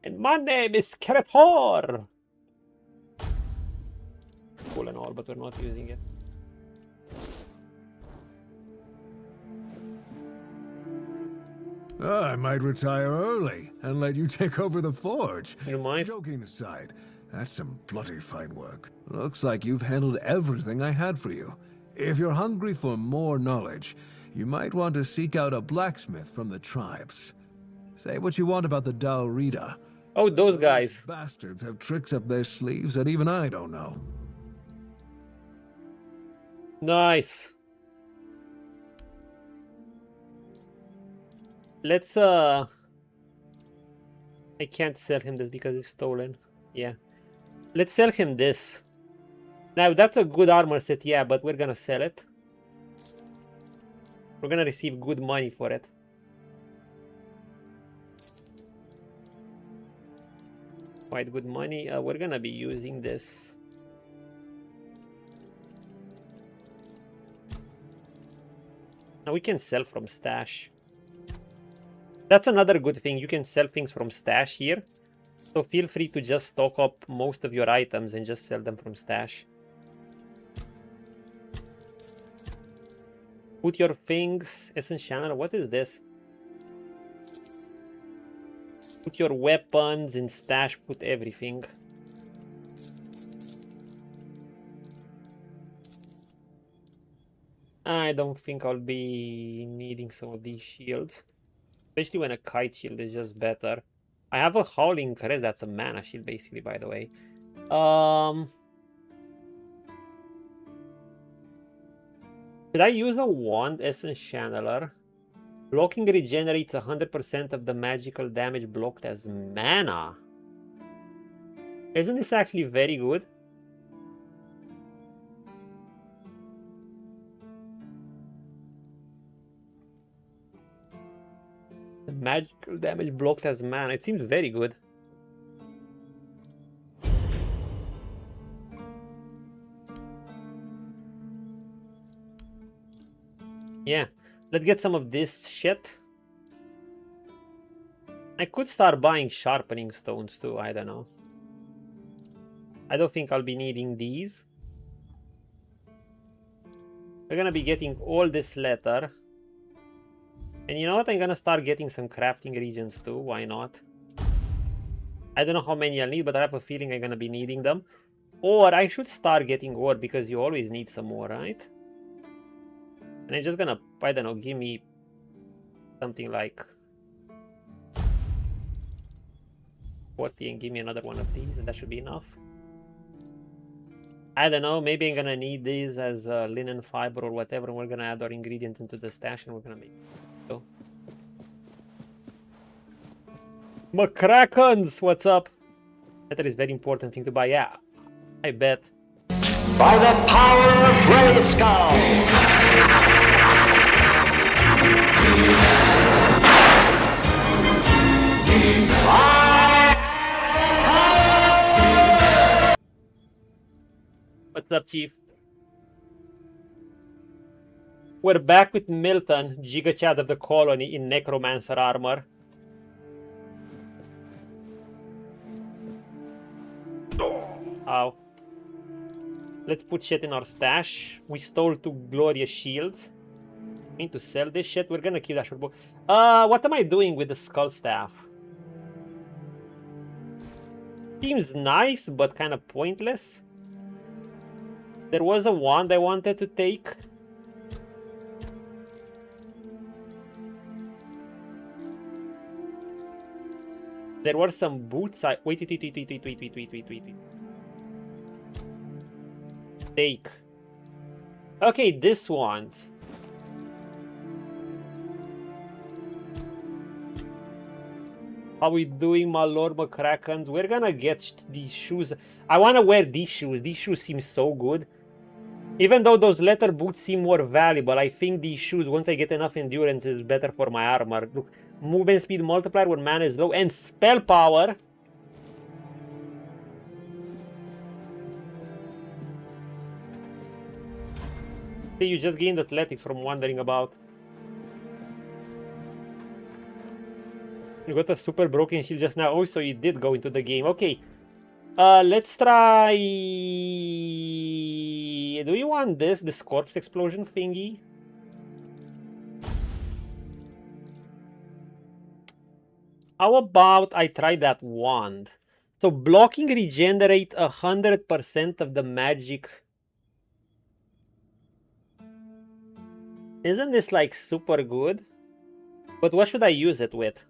And my name is Kretor. cool and all, but we're not using it. I might retire early and let you take over the forge. You mind? Joking aside, that's some bloody fine work. Looks like you've handled everything I had for you. If you're hungry for more knowledge, you might want to seek out a blacksmith from the tribes. Say what you want about the Dalrida. Oh, those guys. Bastards have tricks up their sleeves that even I don't know. Nice. Let's I can't sell him this because it's stolen. Yeah. Let's sell him this. Now that's a good armor set, yeah, but we're gonna sell it. We're gonna receive good money for it. Quite good money. We're gonna be using this. Now we can sell from stash. That's another good thing. You can sell things from stash here. So feel free to just stock up most of your items and just sell them from stash. Put your things. Essence channel. What is this? Put your weapons in stash. Put everything. I don't think I'll be needing some of these shields. Especially when a Cait shield is just better. I have a Howling Crest. That's a mana shield, basically, by the way. Did I use a wand? Essence Channeler. Blocking regenerates 100% of the magical damage blocked as mana. Isn't this actually very good? The magical damage blocked as mana. It seems very good. Yeah, let's get some of this shit. I could start buying sharpening stones too, I don't know. I don't think I'll be needing these. We're gonna be getting all this leather. And you know what? I'm gonna start getting some crafting regions too, why not? I don't know how many I'll need, but I have a feeling I'm gonna be needing them. Or I should start getting ore, because you always need some more, right? And I'm just gonna, I don't know, give me something like 40 and give me another one of these, and that should be enough. I don't know, maybe I'm gonna need these as linen fiber or whatever, and we're gonna add our ingredients into the stash and we're gonna make so. McCrackens, what's up? That is very important thing to buy, yeah, I bet. By the power of Grayskull! What's up, Chief? We're back with Milton, Giga Chad of the Colony, in Necromancer armor. Ow. Let's put shit in our stash. We stole 2 glorious shields. We need to sell this shit. We're gonna keep that short bow. What am I doing with the skull staff? Seems nice, but kind of pointless. There was a wand I wanted to take. There were some boots I... Wait. Take. Okay, this one's. How we doing, my Lord McCrackens? We're gonna get these shoes. I wanna wear these shoes. These shoes seem so good. Even though those leather boots seem more valuable, I think these shoes, once I get enough endurance, is better for my armor. Look, movement speed multiplier when mana is low, and spell power. See, you just gained athletics from wandering about. You got a super broken shield just now. Oh, so you did go into the game. Okay. Let's try... Do we want this corpse explosion thingy? How about I try that wand? So blocking regenerate 100% of the magic. Isn't this like super good? But what should I use it with?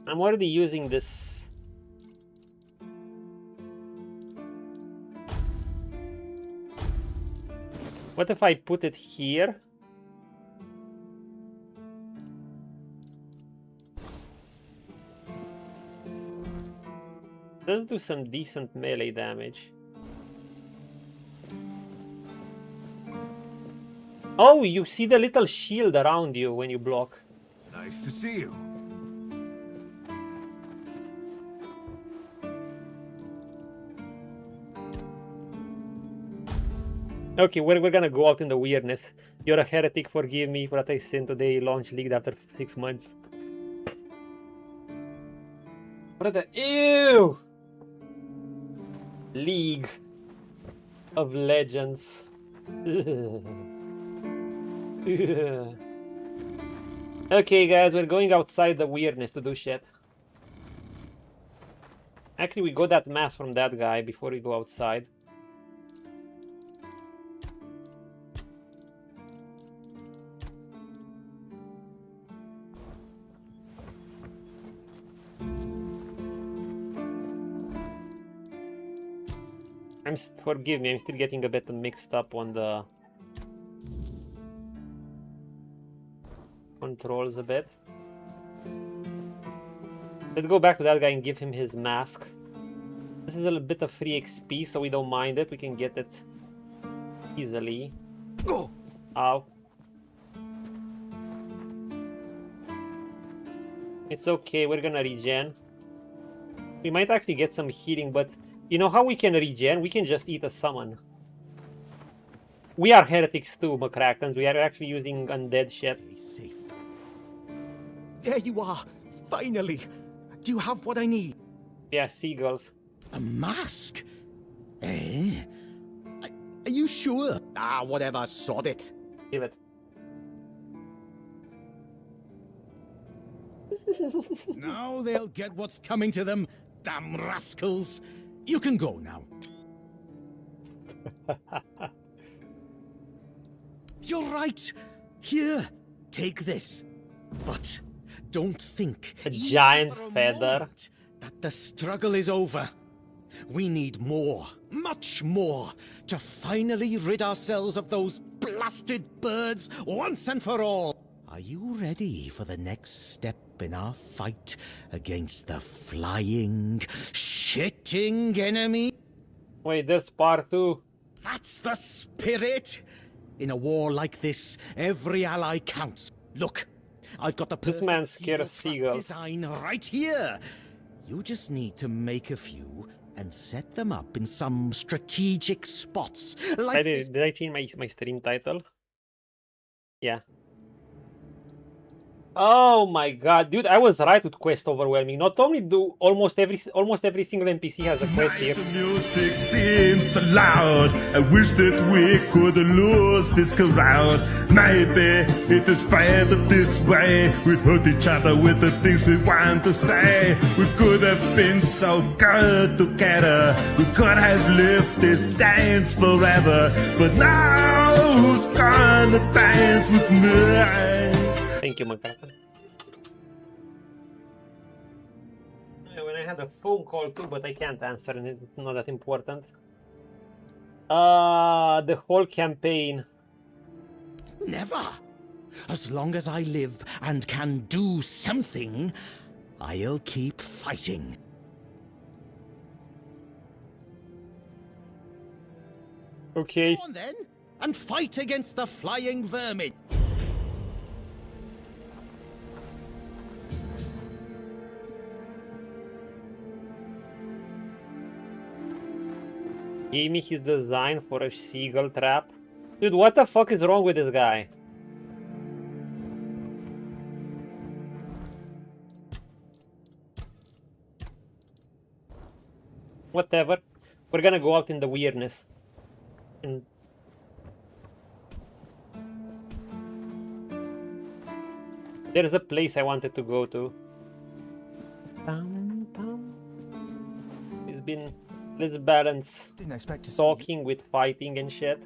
I'm already using this. What if I put it here? Does do some decent melee damage. Oh, you see the little shield around you when you block. Nice to see you. Okay, we're gonna go out in the weirdness. You're a heretic, forgive me for that I sinned today. Launch League after 6 months. What the... Ew! League of Legends. Okay, guys, we're going outside the weirdness to do shit. Actually, we got that mask from that guy before we go outside. Forgive me, I'm still getting a bit mixed up on the controls a bit. Let's go back to that guy and give him his mask. This is a little bit of free XP, so we don't mind it. We can get it easily. Go. Ow. It's okay, we're gonna regen. We might actually get some healing, but you know how we can regen? We can just eat a summon. We are heretics too, McCrackens. We are actually using undead shit. Safe. There you are! Finally! Do you have what I need? Yeah, seagulls. A mask? Eh? Are you sure? Ah, whatever, sod it. Give it. Now they'll get what's coming to them, damn rascals. You can go now. You're right. Here, take this. But don't think A giant even for a feather. moment that the struggle is over. We need more, much more, to finally rid ourselves of those blasted birds once and for all. Are you ready for the next step in our fight against the flying, shitting enemy? Wait, there's part 2. That's the spirit! In a war like this, every ally counts. Look, I've got the This man's perfect scared of seagull trap seagulls. design right here. You just need to make a few and set them up in some strategic spots. Like this. Did I change my stream title? Yeah. Oh my god, dude, I was right with quest overwhelming. Not only do almost every single NPC has a quest here. The music seems so loud. I wish that we could lose this crowd. Maybe it is better this way. We'd hurt each other with the things we want to say. We could have been so good together. We could have lived this dance forever. But now who's gonna dance with me? Thank you, McCracken. When I had a phone call too, but I can't answer, and it's not that important. The whole campaign. Never. As long as I live and can do something, I'll keep fighting. Okay. Go on then, and fight against the flying vermin. Gave me his design for a seagull trap. Dude, what the fuck is wrong with this guy? whatever. We're gonna go out in the weirdness. And there's a place I wanted to go to. It's been, let's balance Didn't expect to see talking with fighting and shit.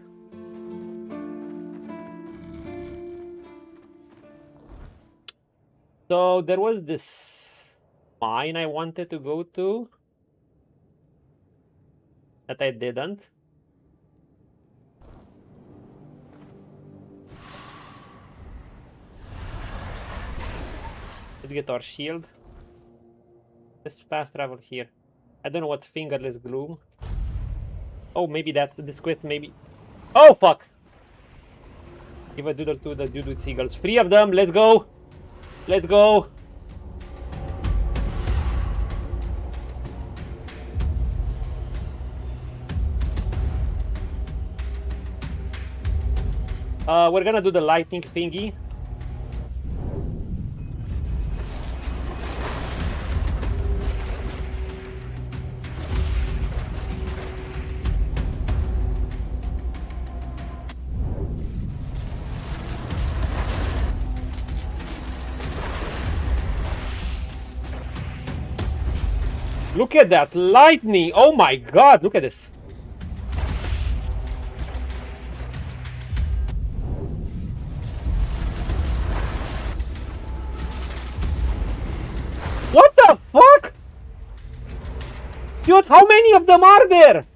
So there was this mine I wanted to go to that I didn't. Let's get our shield. Let's fast travel here. I don't know what's Fingerless Gloom. Oh, maybe that's this quest, maybe. Oh, fuck! Give a doodle to the dude with seagulls. 3 of them, let's go! Let's go! We're gonna do the lightning thingy. Look at that lightning! Oh my god, look at this. What the fuck? Dude, how many of them are there?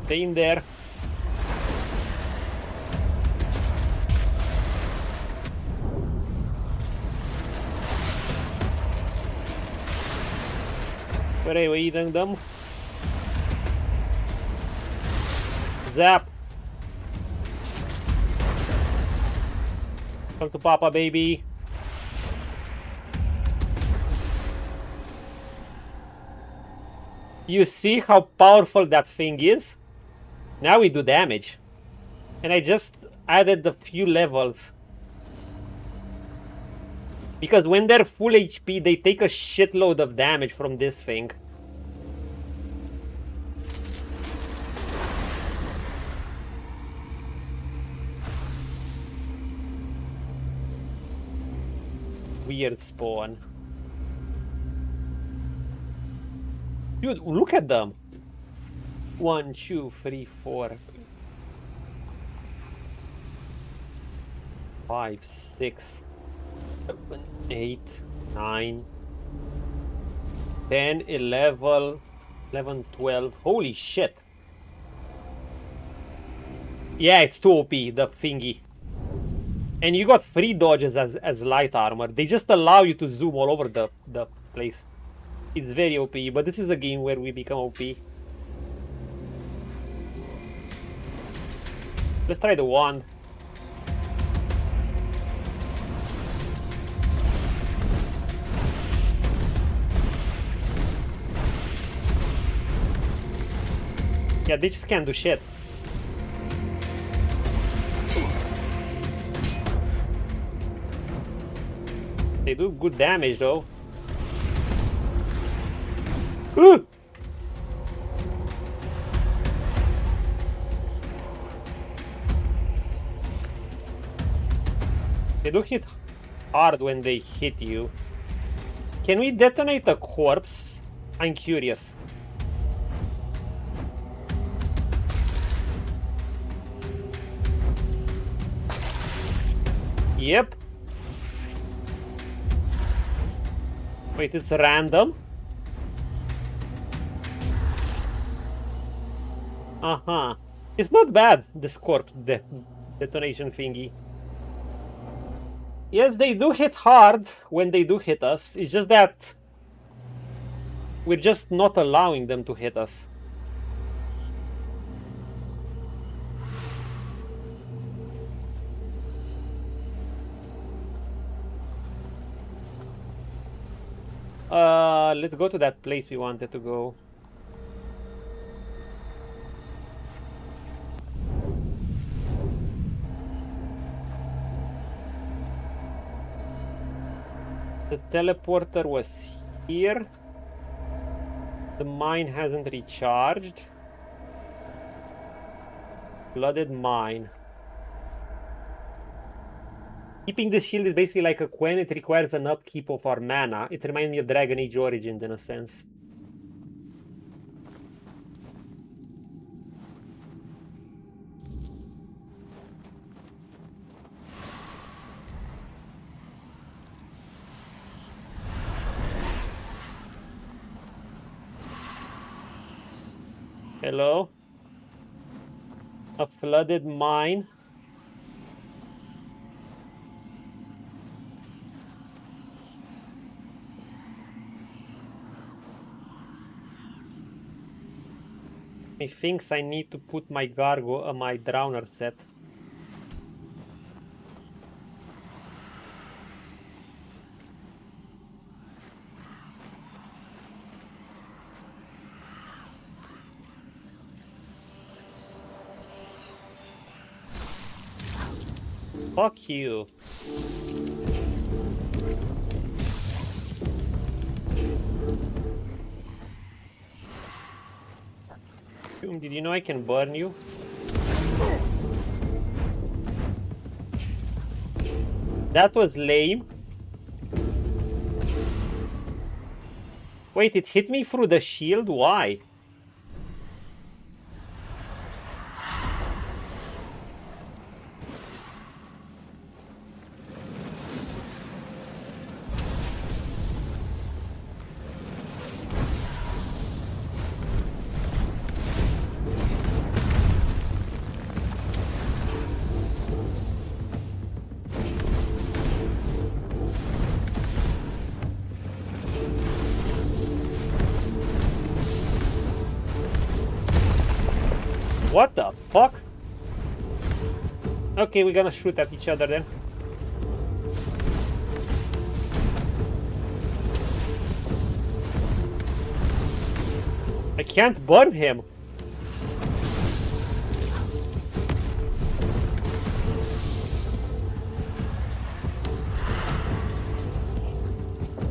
Stay in there. Where are we eating them? Zap. Come to Papa, baby. You see how powerful that thing is? Now we do damage. And I just added a few levels. Because when they're full HP, they take a shitload of damage from this thing. Wyrdspawn. Dude, look at them. 1, 2, 3, 4, 5, 6, 7, 8, 9, 10, 11, 12. Holy shit. Yeah, it's too OP, the thingy. And you got 3 dodges as light armor. They just allow you to zoom all over the place. It's very OP, but this is a game where we become OP. Let's try the wand. Yeah, they just can't do shit. They do good damage though. Ooh! They do hit hard when they hit you. Can we detonate a corpse? I'm curious. Yep. Wait, it's random? Uh-huh. It's not bad, this corpse detonation thingy. Yes, they do hit hard when they do hit us. It's just that we're just not allowing them to hit us. Let's go to that place we wanted to go. The teleporter was here. The mine hasn't recharged. Flooded mine. Keeping the shield is basically like a Quen. It requires an upkeep of our mana. It reminds me of Dragon Age Origins in a sense. Hello? A flooded mine. He thinks I need to put my Gargo on my Drowner set. Fuck you. Did you know I can burn you? That was lame. Wait, it hit me through the shield? Why? What the fuck? Okay, we're gonna shoot at each other then. I can't burn him.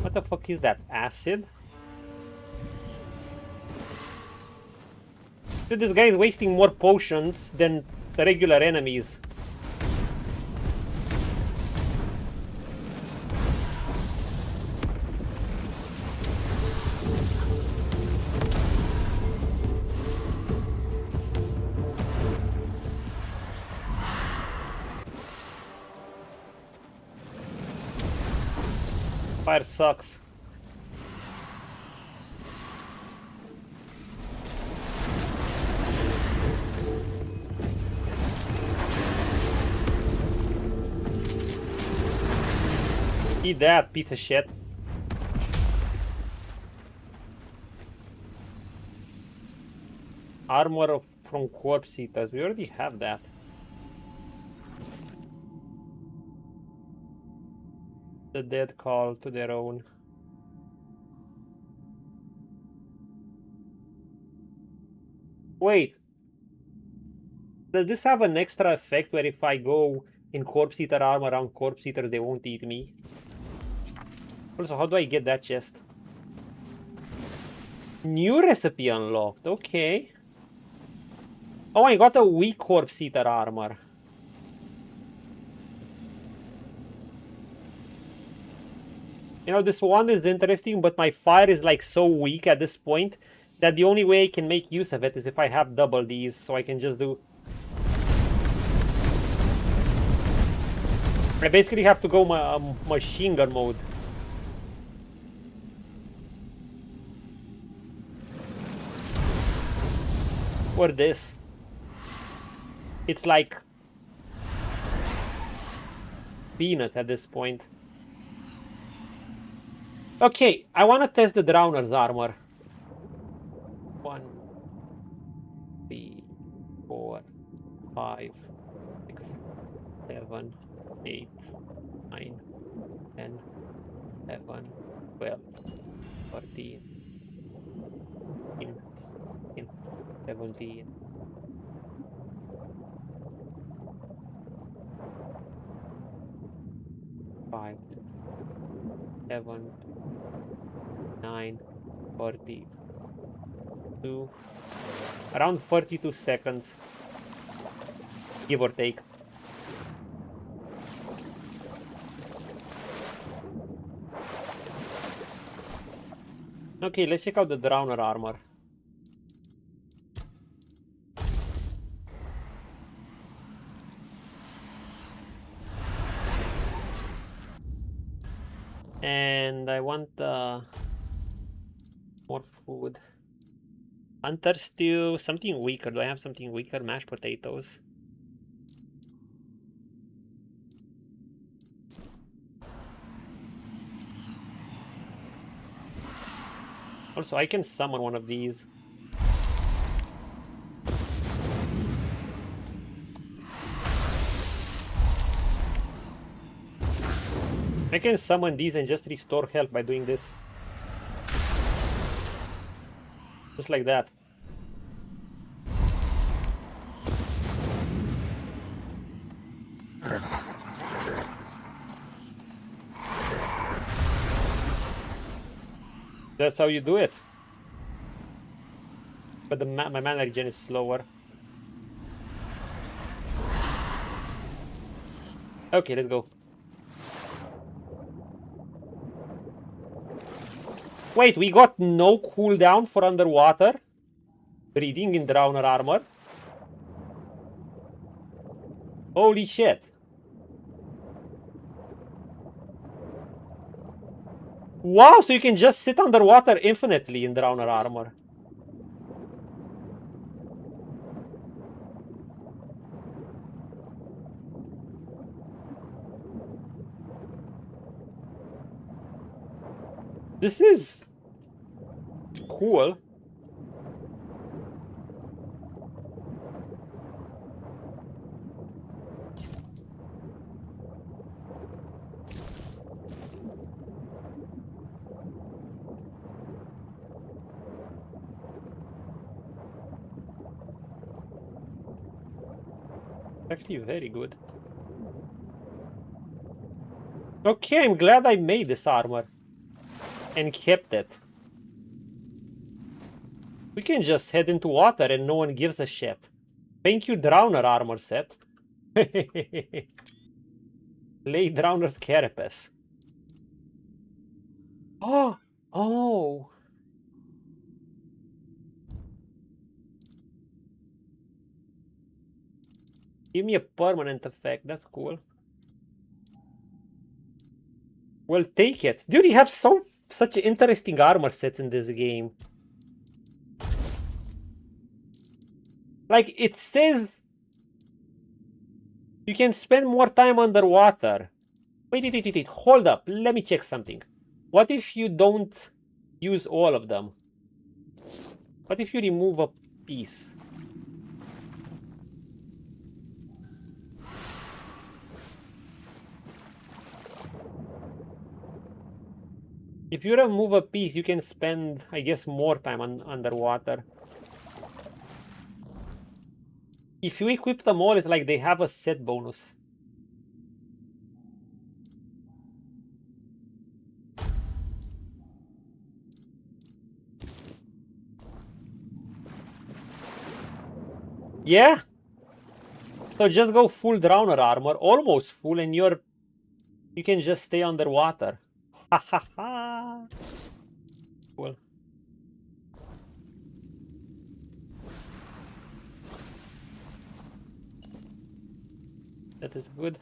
What the fuck is that? Acid? Dude, this guy is wasting more potions than the regular enemies. Fire sucks. Eat that, piece of shit. Armor from Corpse Eaters. We already have that. The dead call to their own. Wait. Does this have an extra effect where if I go in Corpse Eater armor around Corpse Eaters, they won't eat me? Also, how do I get that chest? New recipe unlocked. Okay. Oh, I got a weak Corpse Eater armor. You know, this one is interesting, but my fire is like so weak at this point that the only way I can make use of it is if I have double these, so I can just do... I basically have to go machine gun mode. Or this. It's like peanut at this point. Okay, I want to test the Drowner's armor. 1, 3, 4, 5, 6, 7, 8, 9, 10, 11, 12, 13, 15, 16, 17. Five. 7, 9, 42. Around 42 seconds. Give or take. Okay, let's check out the Drowner armor. And I want more food. Hunter stew, something weaker. Do I have something weaker? Mashed potatoes. Also, I can summon one of these. I can summon these and just restore health by doing this. Just like that. That's how you do it. But the my mana regen is slower. Okay, let's go. Wait, we got no cooldown for underwater? Breathing in Drowner armor? Holy shit. Wow, so you can just sit underwater infinitely in Drowner armor. This is cool. Actually very good. Okay, I'm glad I made this armor and kept it. We can just head into water and no one gives a shit. Thank you, Drowner armor set. Lay Drowner's carapace. Oh! Oh! Give me a permanent effect, that's cool. Well, take it. Dude, you have such interesting armor sets in this game. Like, it says you can spend more time underwater. Wait, hold up. Let me check something. What if you don't use all of them? What if you remove a piece? If you remove a piece, you can spend, I guess, more time underwater. If you equip them all, it's like they have a set bonus. Yeah. So just go full Drowner armor, almost full, and you can just stay underwater. Ha ha ha. Cool. That is good.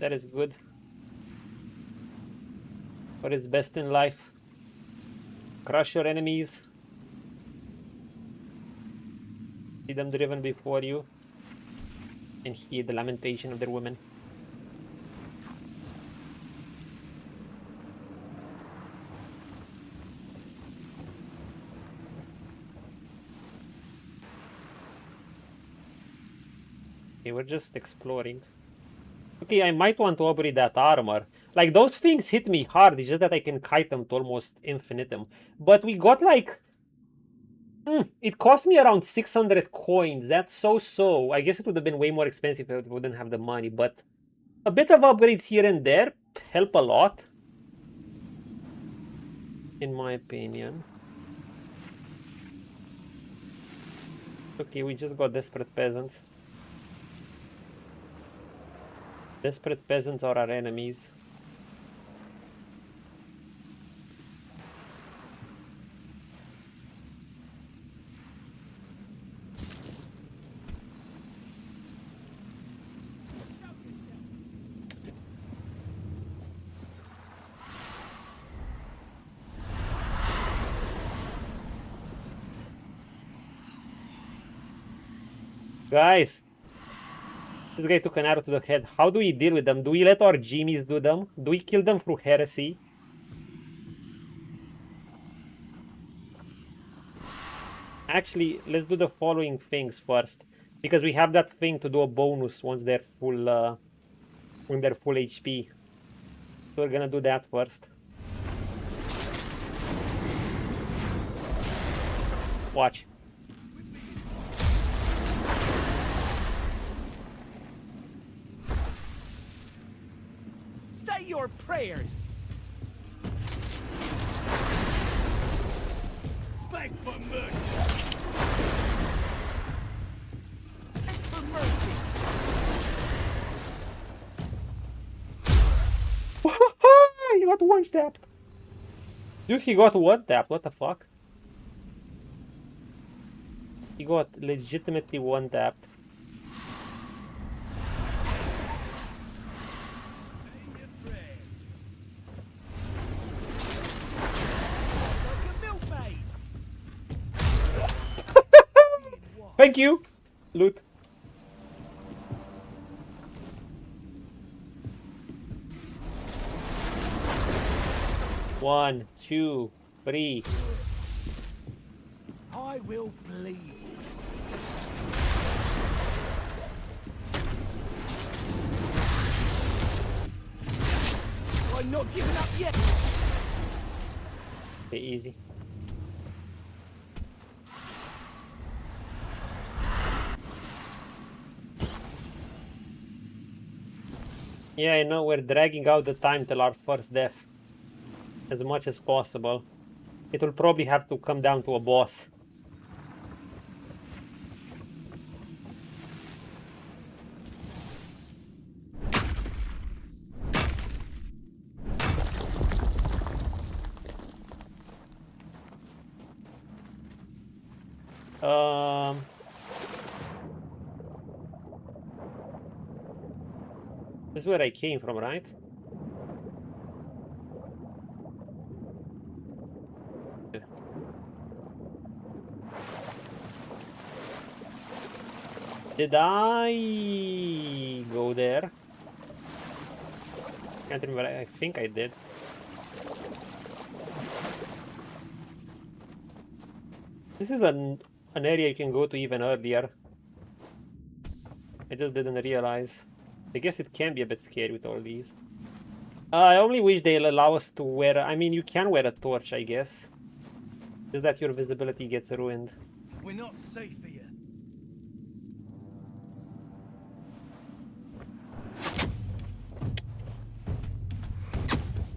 That is good. What is best in life? Crush your enemies. See them driven before you. And hear the lamentation of their women. Okay, we're just exploring. Okay, I might want to upgrade that armor. Like, those things hit me hard. It's just that I can kite them to almost infinitum. But we got, like, It cost me around 600 coins. That's so. I guess it would have been way more expensive if I wouldn't have the money, but a bit of upgrades here and there help a lot, in my opinion. Okay, we just got Desperate Peasants. Desperate Peasants are our enemies. Guys, this guy took an arrow to the head. How do we deal with them? Do we let our Jimmys do them? Do we kill them through heresy? Actually, let's do the following things first, because we have that thing to do a bonus once they're full, when they're full HP. So we're gonna do that first. Watch. Say your prayers. Beg for mercy. Beg for mercy. He got one tapped. Dude, he got one tapped. What the fuck? He got legitimately one tapped. Thank you! Loot. One, two, three. I will bleed. I'm not giving up yet. Okay, easy. Yeah, I know, we're dragging out the time till our first death as much as possible. It will probably have to come down to a boss. This is where I came from, right? Did I go there? Can't remember. I think I did. This is an area you can go to even earlier. I just didn't realize. I guess it can be a bit scary with all these. I only wish they'll allow us to wear... I mean, you can wear a torch, I guess. Just that your visibility gets ruined. We're not safe here.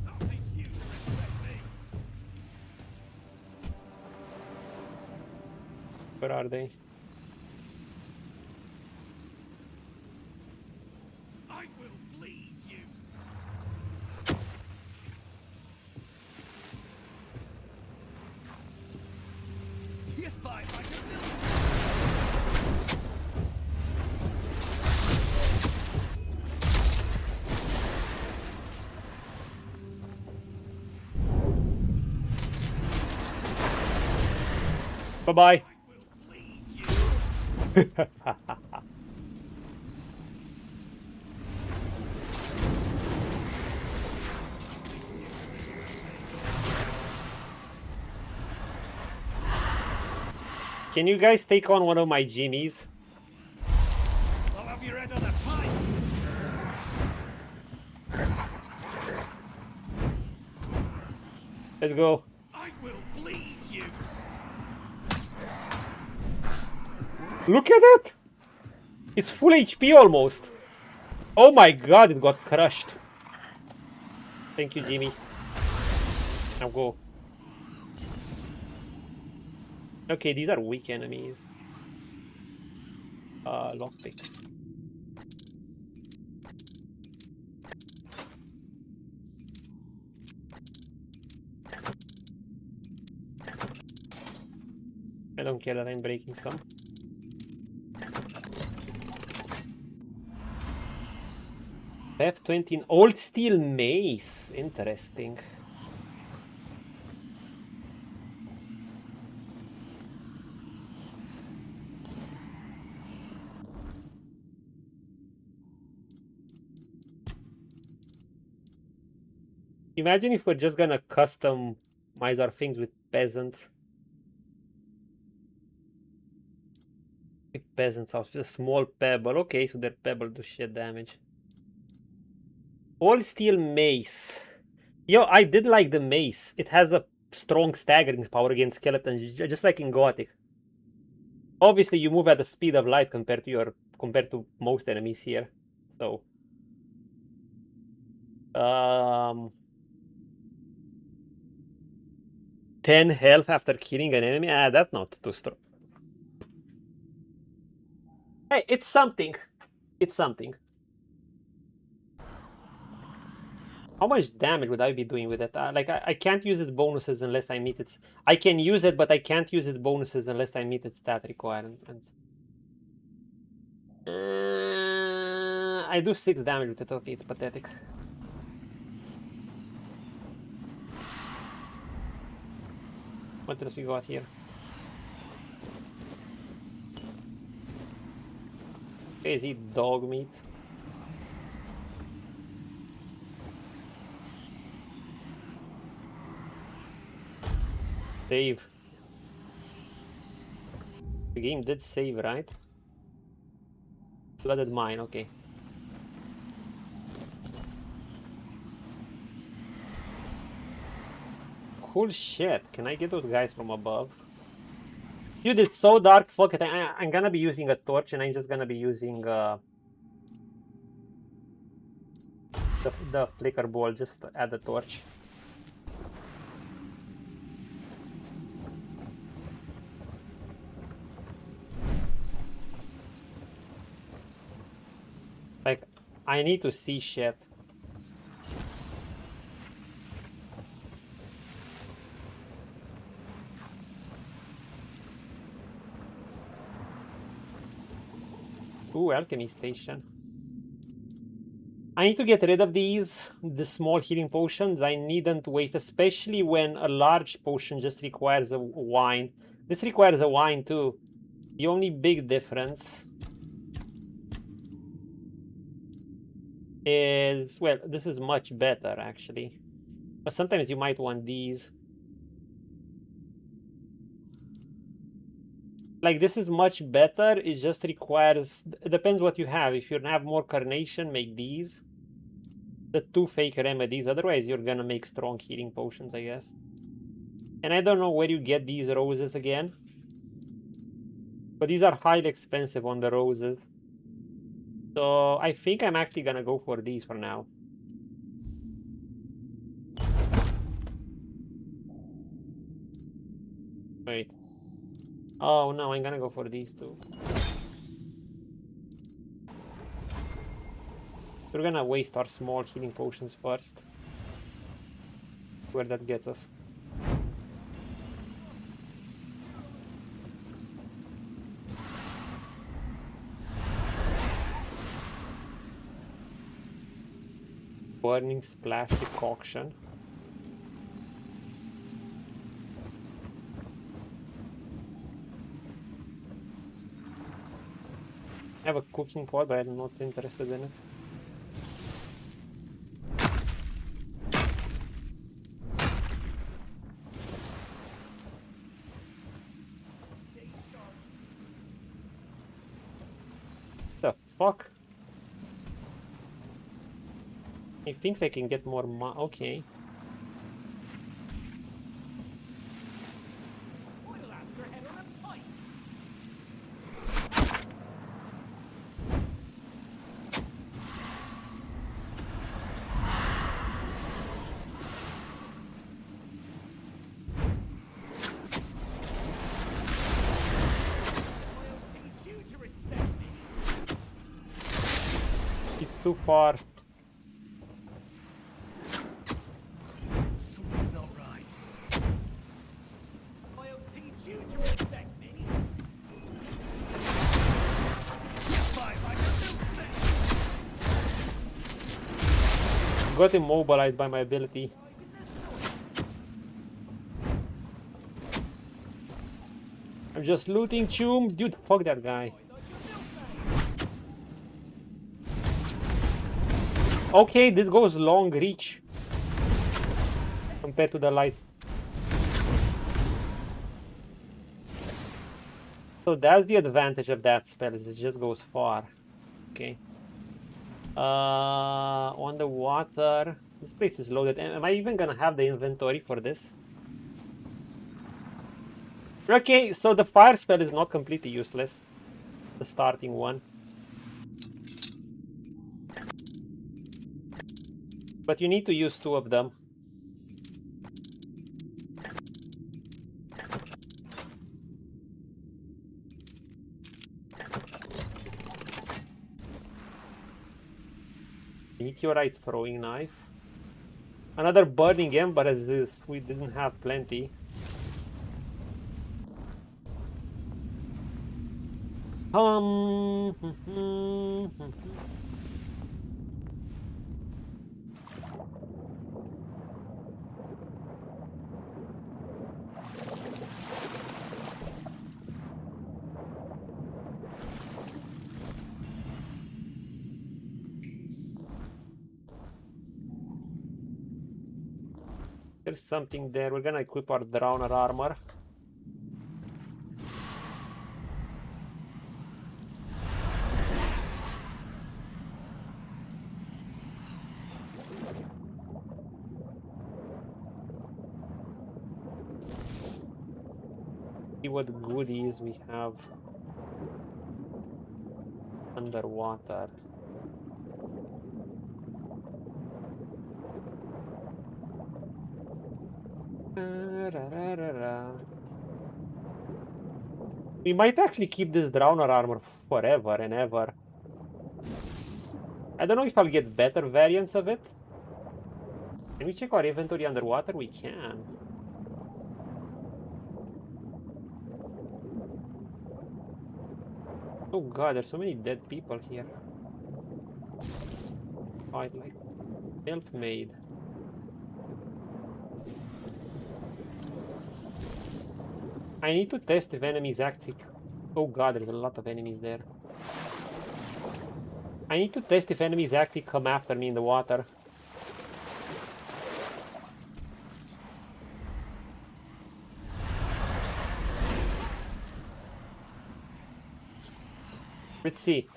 I'll teach you to respect me. Where are they? I will bleed you. You fight like a villain. Bye-bye. I will bleed you. Can you guys take on one of my Jimmies? I'll have your head on a pike. Let's go. I will bleed you. Look at it! It's full HP almost. Oh my god, it got crushed. Thank you, Jimmy. Now go. Okay, these are weak enemies. Lockpick. I don't care that I'm breaking some. F20 in old steel mace. Interesting. Imagine if we're just gonna customize our things with peasants. With peasants house, a small pebble. Okay, so their pebble do shit damage. All steel mace. Yo, I did like the mace. It has a strong staggering power against skeletons, just like in Gothic. Obviously, you move at the speed of light compared to most enemies here. So, 10 health after killing an enemy. Ah, that's not too strong. Hey, it's something. It's something. How much damage would I be doing with it? Like, I can't use its bonuses unless I meet its... I can use it, but I can't use its bonuses unless I meet its stat requirements. I do 6 damage with it. Okay, it's pathetic. What else we got here? Crazy dog meat. Save. The game did save, right? Flooded mine, okay. Cool shit. Can I get those guys from above? Dude, it's so dark. Fuck it. I'm gonna be using a torch and I'm just gonna be using the flicker ball just to add the torch. Like, I need to see shit. Ooh, alchemy station. I need to get rid of the small healing potions. I need them to waste, especially when a large potion just requires a wine. This requires a wine too. The only big difference is, well, this is much better actually. But sometimes you might want these. Like, this is much better. It just requires, it depends what you have. If you have more carnation, make these. The 2 fake remedies. Otherwise, you're gonna make strong healing potions, I guess. And I don't know where you get these roses again. But these are highly expensive on the roses. So I think I'm actually gonna go for these for now. Wait. Oh no, I'm gonna go for these two. We're gonna waste our small healing potions first. Where that gets us. Burning Splash Decoction. I have a cooking pot, but I'm not interested in it. The fuck? He thinks I can get more okay. Too far. Something's not right. I'll teach you to respect me. Fight like a milkman. Got immobilized by my ability. I'm just looting Choom. Dude, fuck that guy. Okay, this goes long reach compared to the light. So that's the advantage of that spell, is it just goes far. Okay. On the water, this place is loaded. Am I even gonna have the inventory for this? Okay, so the fire spell is not completely useless. The starting one. But you need to use 2 of them. Meteorite throwing knife. Another burning ember, as this we didn't have plenty. There's something there. We're gonna equip our Drowner armor. See what goodies we have underwater. We might actually keep this Drowner armor forever and ever. I don't know if I'll get better variants of it. Can we check our inventory underwater? We can. Oh god, there's so many dead people here. Fight like self-made. I need to test if enemies actually... Oh god, there's a lot of enemies there. I need to test if enemies actually come after me in the water. Let's see.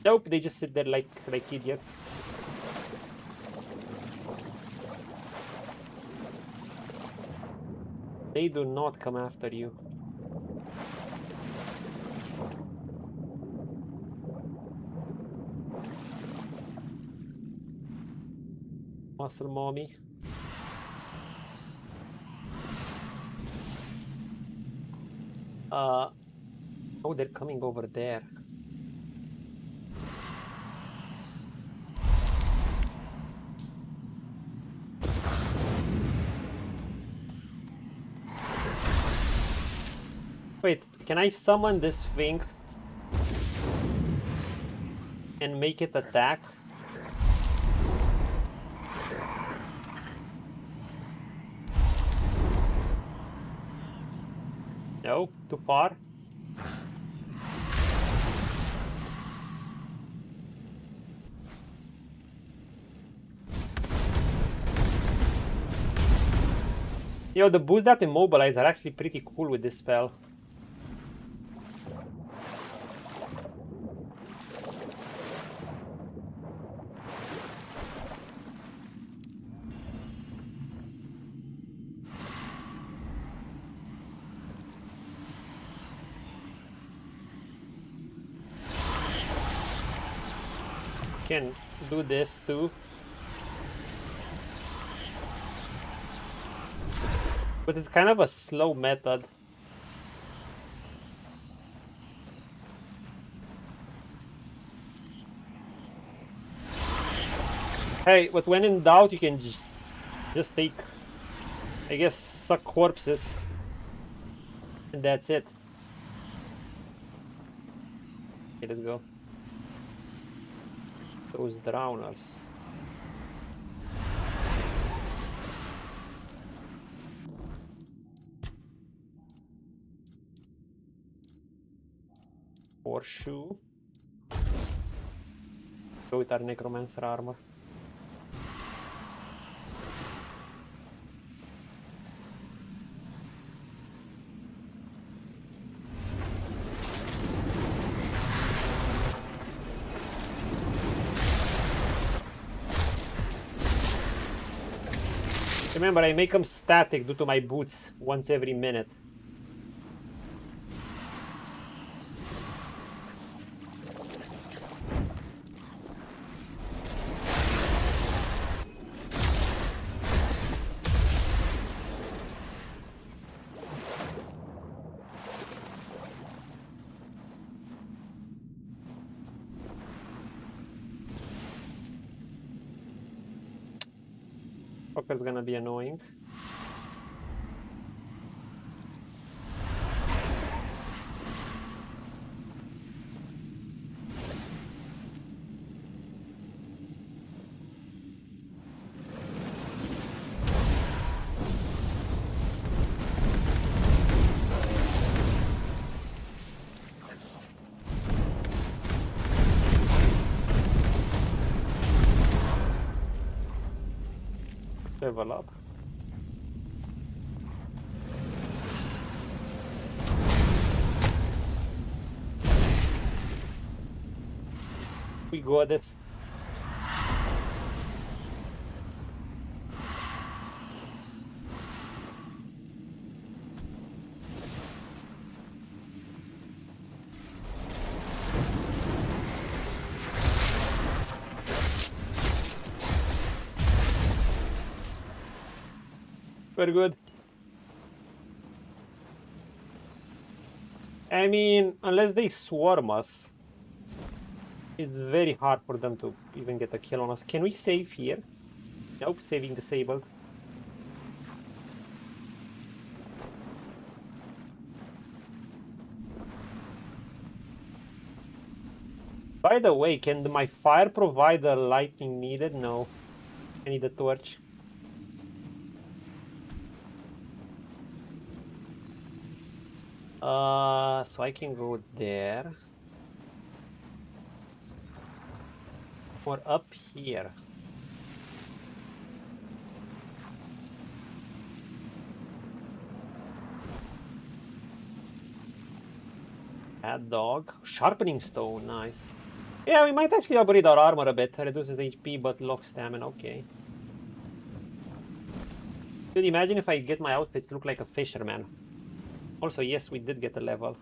Nope, they just sit there like idiots. They do not come after you. Muscle mommy. Oh, they're coming over there. Wait, can I summon this thing and make it attack? No, too far. You know, the boosts that immobilize are actually pretty cool with this spell. Can do this too. But it's kind of a slow method. Hey, but when in doubt, you can just take, I guess, suck corpses, and that's it. Okay, let's go. Those drowners. Horseshoe. Go with our necromancer armor. Remember, I make them static due to my boots once every minute. Fucker's gonna be annoying. Level up. We got this. Very good. I mean, unless they swarm us, it's very hard for them to even get a kill on us. Can we save here? Nope, saving disabled. By the way, can my fire provide the lightning needed? No. I need a torch. So I can go there. Or up here. Bad dog. Sharpening stone, nice. Yeah, we might actually upgrade our armor a bit. Reduces HP but locks stamina, okay. Dude, imagine if I get my outfits to look like a fisherman. Also, yes, we did get a level.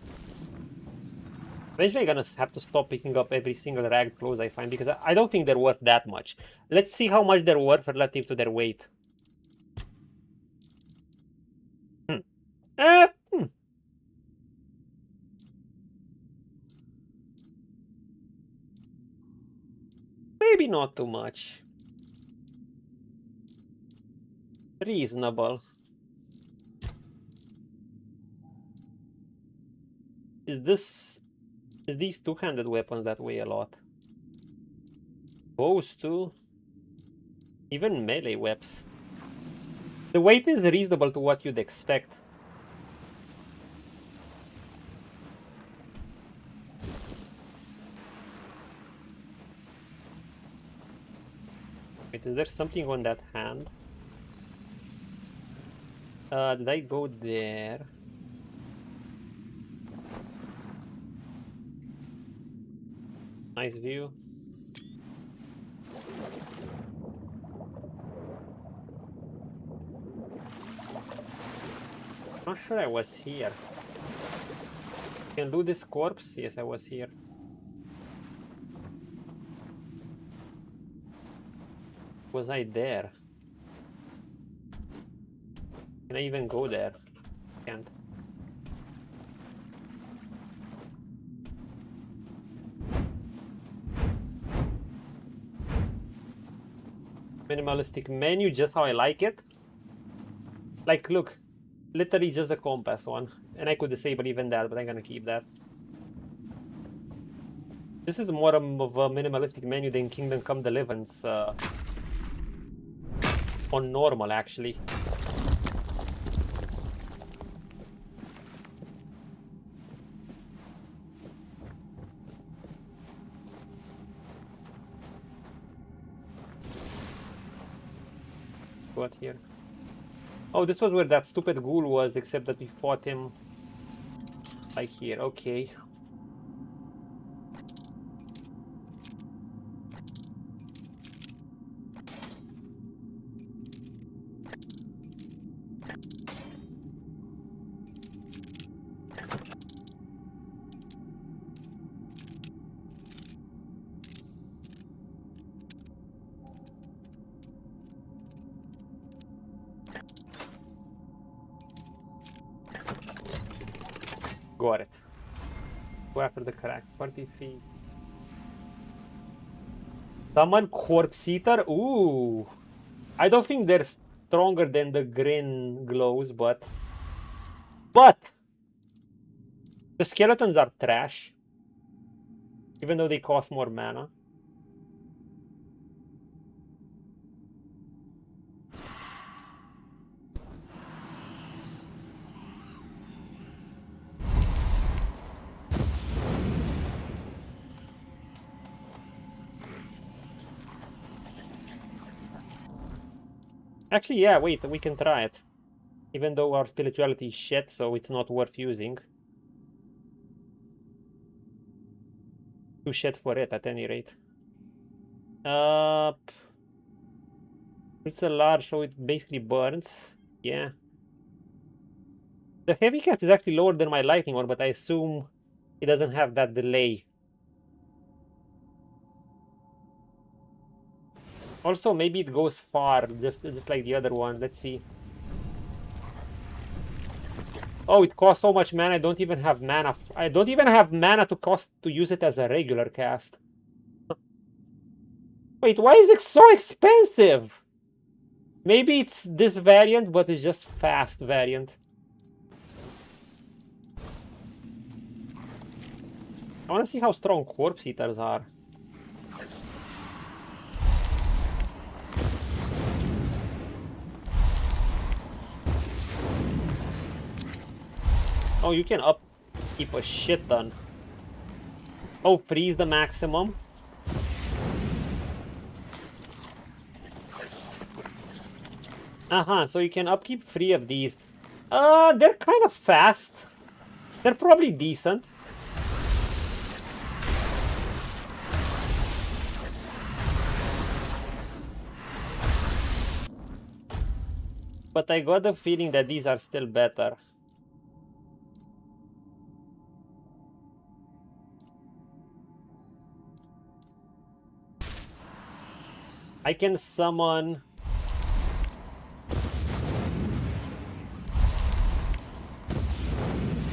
Eventually, I'm gonna have to stop picking up every single ragged clothes I find because I don't think they're worth that much. Let's see how much they're worth relative to their weight. Maybe not too much. Reasonable. Is these two-handed weapons that weigh a lot? Bows too. Even melee weapons. The weight is reasonable to what you'd expect. Wait, is there something on that hand? Did I go there? Nice view. Not sure I was here. Can do this corpse? Yes, I was here. Was I there? Can I even go there? Can't. Minimalistic menu, just how I like it. Like, look, literally just the compass one. And I could disable even that, but I'm gonna keep that. This is more of a minimalistic menu than Kingdom Come Deliverance on normal, actually. What here? Oh, this was where that stupid ghoul was, except that we fought him like here. Okay. Got it. Go after the crack. 40 feet. Summon Corpse Eater? Ooh. I don't think they're stronger than the Green Glows, but the skeletons are trash. Even though they cost more mana. Actually, yeah, wait, we can try it. Even though our spirituality is shit, so it's not worth using. Too shit for it, at any rate. It's a large, so it basically burns. Yeah. The heavy cast is actually lower than my lightning one, but I assume it doesn't have that delay. Also, maybe it goes far, just like the other one. Let's see. Oh, it costs so much mana. I don't even have mana. I don't even have mana to use it as a regular cast. Wait, why is it so expensive? Maybe it's this variant, but it's just fast variant. I want to see how strong Corpse Eaters are. Oh, you can keep a shit ton. Oh, freeze the maximum. So you can upkeep 3 of these. They're kind of fast. They're probably decent. But I got the feeling that these are still better. I can summon...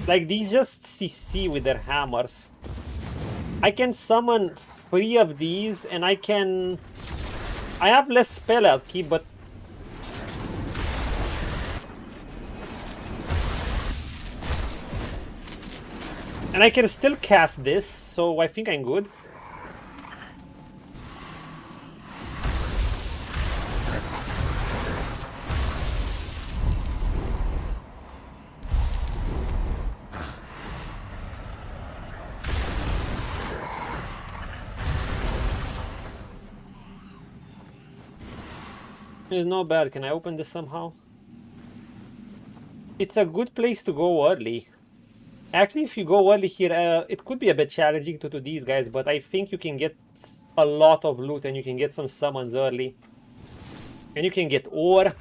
Like, these just CC with their hammers. I can summon 3 of these, and I can... I have less spell upkeep, but... And I can still cast this, so I think I'm good. It's not bad. Can I open this somehow? It's a good place to go early. Actually, if you go early here, it could be a bit challenging to do these guys, but I think you can get a lot of loot and you can get some summons early. And you can get ore.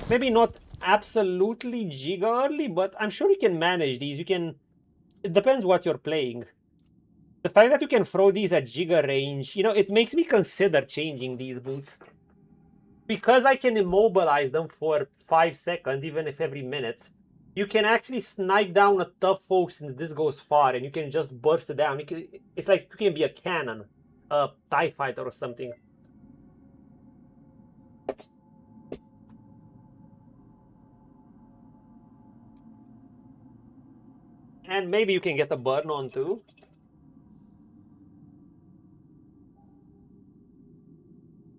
Maybe not absolutely giga early, but I'm sure you can manage these. You can... It depends what you're playing. The fact that you can throw these at giga range, you know, it makes me consider changing these boots. because I can immobilize them for 5 seconds, even if every minute, you can actually snipe down a tough foe since this goes far, and you can just burst it down. It's like you can be a cannon, a TIE fighter or something. And maybe you can get a burn on too.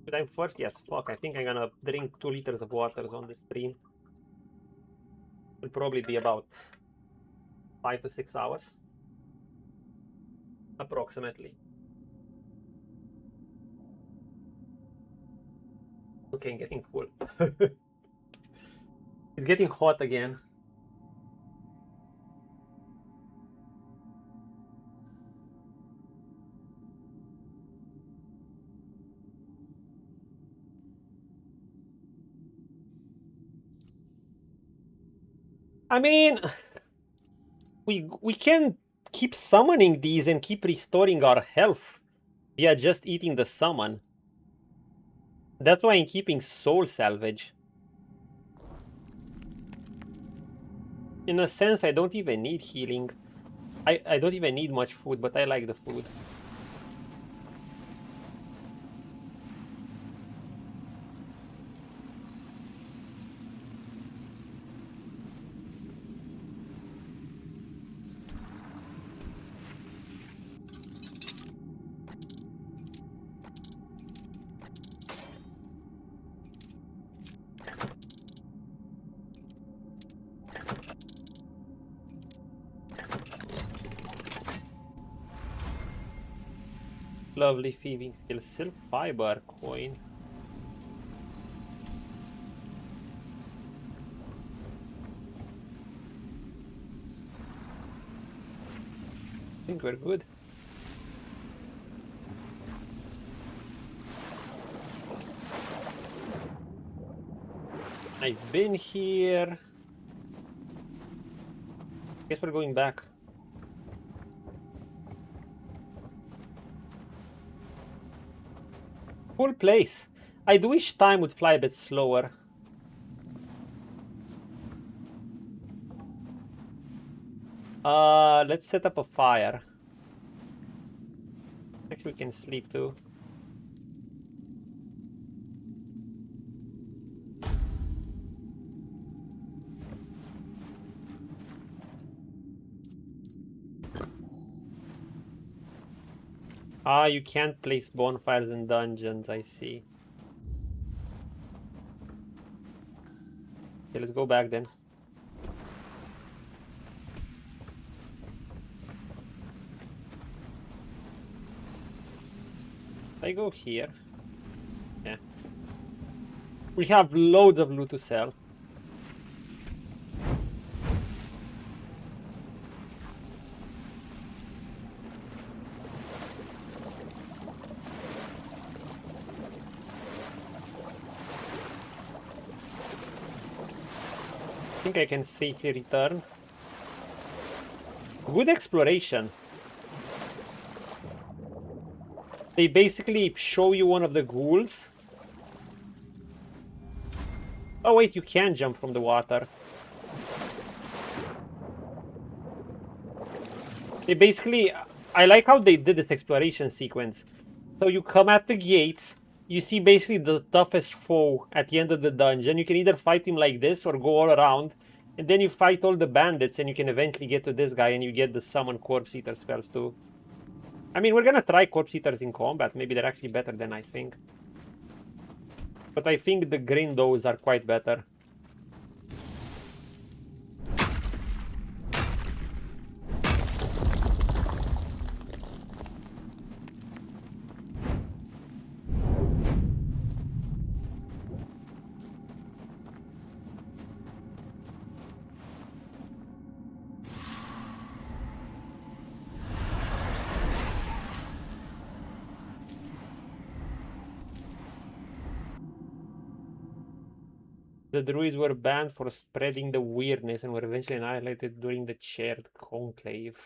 But I'm thirsty as fuck. I think I'm gonna drink 2 liters of water on the stream. It'll probably be about 5 to 6 hours. Approximately. Okay, I'm getting full. It's getting hot again. I mean, we can keep summoning these and keep restoring our health via just eating the summon. That's why I'm keeping Soul Salvage. In a sense, I don't even need healing. I don't even need much food, but I like the food. Lovely thieving skill. Silk fiber coin. I think we're good. I've been here. Guess we're going back. Cool place. I do wish time would fly a bit slower. Let's set up a fire. Actually, we can sleep too. Ah, you can't place bonfires in dungeons, I see. Okay, let's go back then. I go here. Yeah. We have loads of loot to sell. I think I can safely return. Good exploration. They basically show you one of the ghouls. Oh wait, you can jump from the water. They basically... I like how they did this exploration sequence. So you come at the gates, you see basically the toughest foe at the end of the dungeon. You can either fight him like this or go all around. And then you fight all the bandits and you can eventually get to this guy and you get the summon Corpse Eater spells too. I mean, we're gonna try Corpse Eaters in combat. Maybe they're actually better than I think. But I think the Grindos are quite better. The druids were banned for spreading the weirdness and were eventually annihilated during the shared conclave.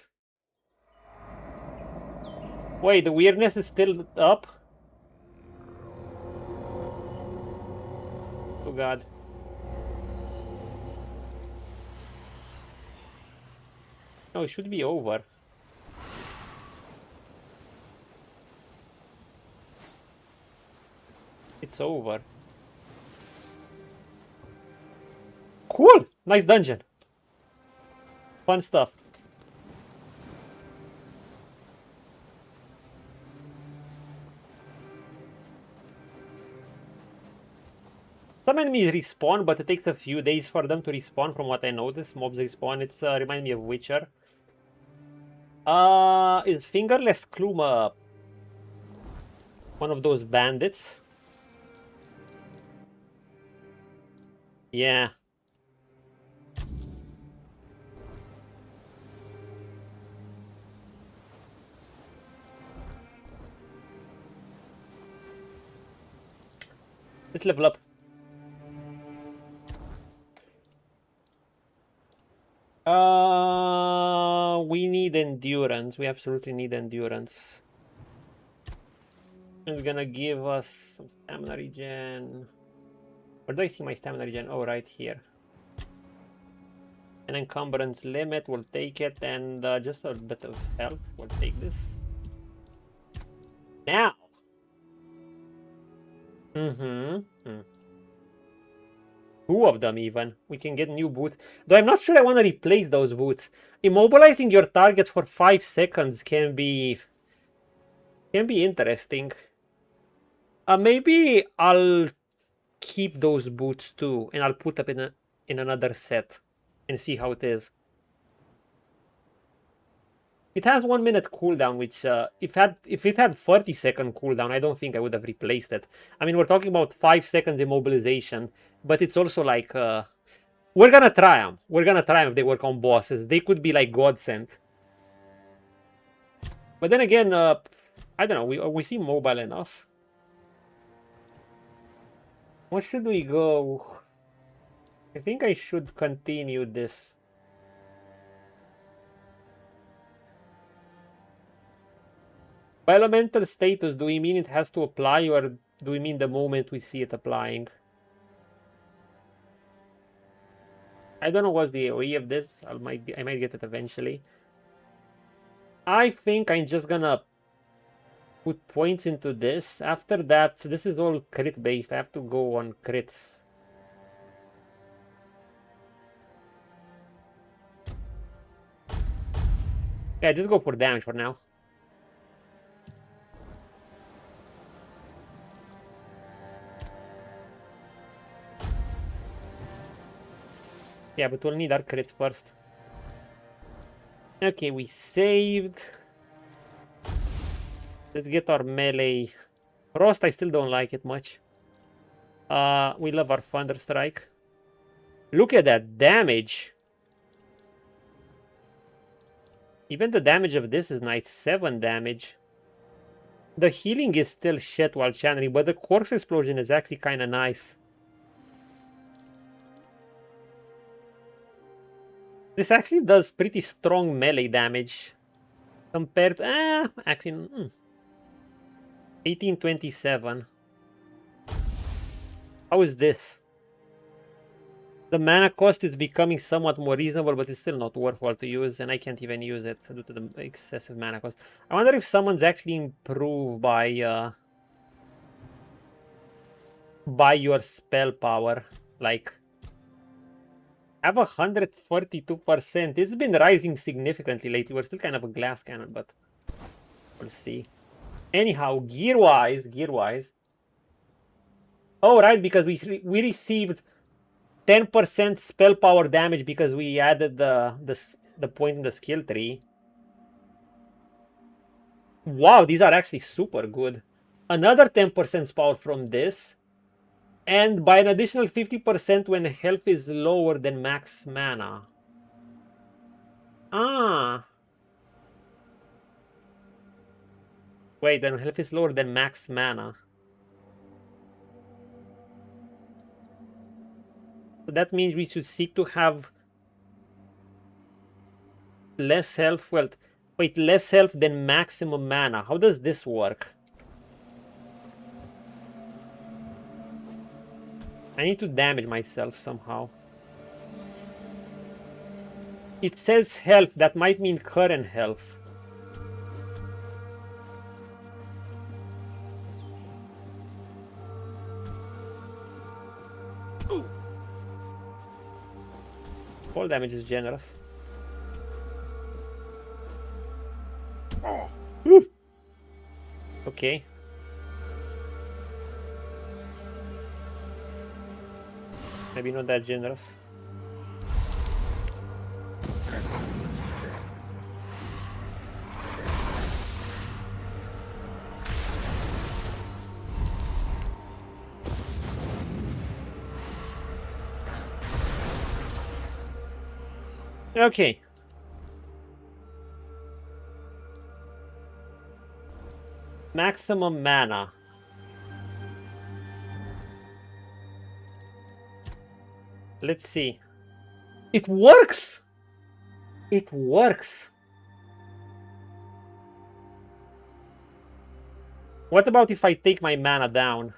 Wait, the weirdness is still up? Oh god. No, it should be over. It's over. Cool! Nice dungeon. Fun stuff. Some enemies respawn, but it takes a few days for them to respawn from what I noticed. Mobs respawn. It's remind me of Witcher. Is Fingerless Kluma one of those bandits? Yeah. Let's level up. We need endurance. We absolutely need endurance. It's gonna give us some stamina regen. Where do I see my stamina regen? Oh, right here. An encumbrance limit, we'll take it, and just a bit of health, we'll take this. Now! Two of them even. We can get new boots. Though I'm not sure I want to replace those boots. Immobilizing your targets for 5 seconds can be interesting. Maybe I'll keep those boots too, and I'll put them in another set and see how it is. It has 1 minute cooldown, which if it had 30-second cooldown, I don't think I would have replaced it. I mean, we're talking about 5 seconds immobilization, but it's also like we're gonna try them. We're gonna try them if they work on bosses. They could be like godsend. But then again, I don't know. We seem mobile enough. What should we go? I think I should continue this. By elemental status, do we mean it has to apply, or do we mean the moment we see it applying? I don't know what's the AoE of this. I might get it eventually. I think I'm just gonna put points into this. After that, this is all crit based. I have to go on crits. Yeah, just go for damage for now. Yeah, but we'll need our crits first. Okay, we saved. Let's get our melee. Frost, I still don't like it much. We love our Thunder Strike. Look at that damage. Even the damage of this is nice. 7 damage. The healing is still shit while channeling, but the Corpse Explosion is actually kind of nice. This actually does pretty strong melee damage compared to actually 1827. How is this? The mana cost is becoming somewhat more reasonable, but it's still not worthwhile to use, and I can't even use it due to the excessive mana cost. I wonder if someone's actually improved by your spell power. Like, I have 142%. It's been rising significantly lately. We're still kind of a glass cannon, but we'll see. Anyhow, gear-wise. Oh, right, because we received 10% spell power damage because we added the point in the skill tree. Wow, these are actually super good. Another 10% power from this. And by an additional 50% when health is lower than max mana. Wait, then health is lower than max mana. So that means we should seek to have less health. Well, wait, less health than maximum mana. How does this work? I need to damage myself somehow. It says health, that might mean current health. Fall damage is generous. Woo. Okay. Maybe not that generous. Okay. Maximum mana. Let's see. It works! It works! What about if I take my mana down?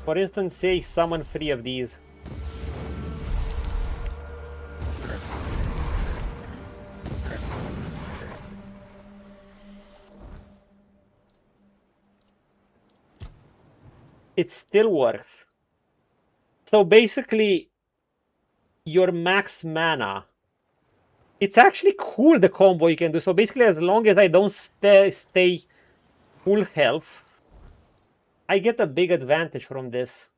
For instance, say summon 3 of these. It still works. So basically, your max mana. It's actually cool, the combo you can do. So basically, as long as I don't stay full health, I get a big advantage from this.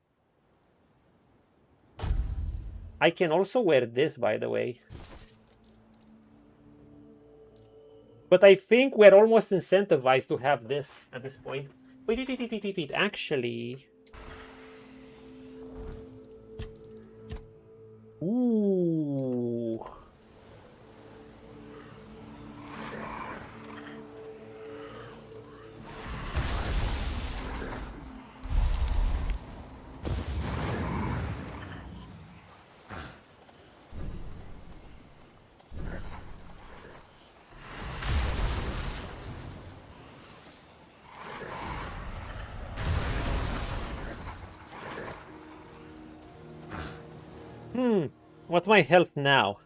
I can also wear this, by the way. But I think we're almost incentivized to have this at this point. Wait, actually... Ooh. What's my health now?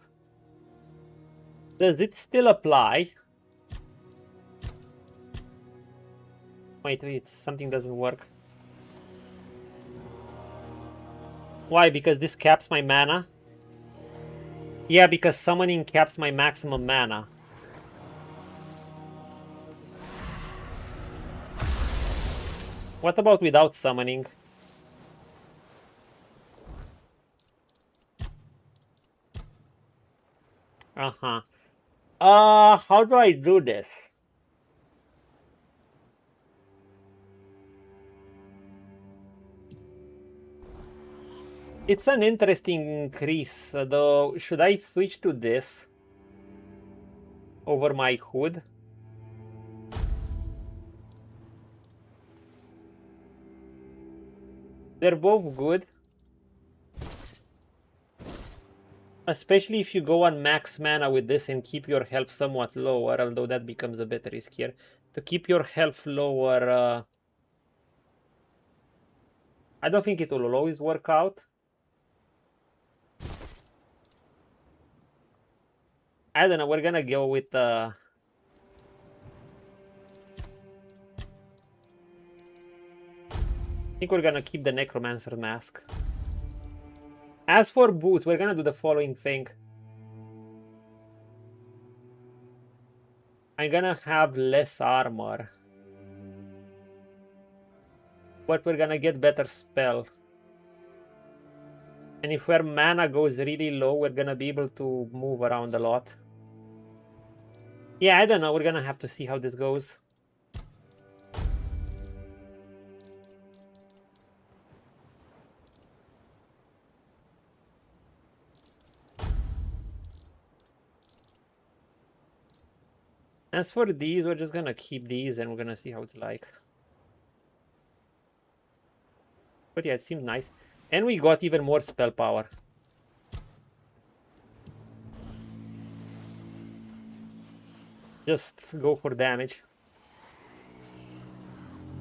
Does it still apply? Wait, something doesn't work. Why? Because this caps my mana? Yeah, because summoning caps my maximum mana. What about without summoning? How do I do this? It's an interesting increase, though. Should I switch to this over my hood? They're both good. Especially if you go on max mana with this and keep your health somewhat lower, although that becomes a bit riskier. To keep your health lower, I don't think it will always work out. I don't know, we're gonna go with... I think we're gonna keep the Necromancer mask. As for boots, we're gonna do the following thing. I'm gonna have less armor, but we're gonna get better spell. And if our mana goes really low, we're gonna be able to move around a lot. Yeah, I don't know, we're gonna have to see how this goes. As for these, we're just gonna keep these and we're gonna see how it's like. But yeah, it seemed nice. And we got even more spell power. Just go for damage.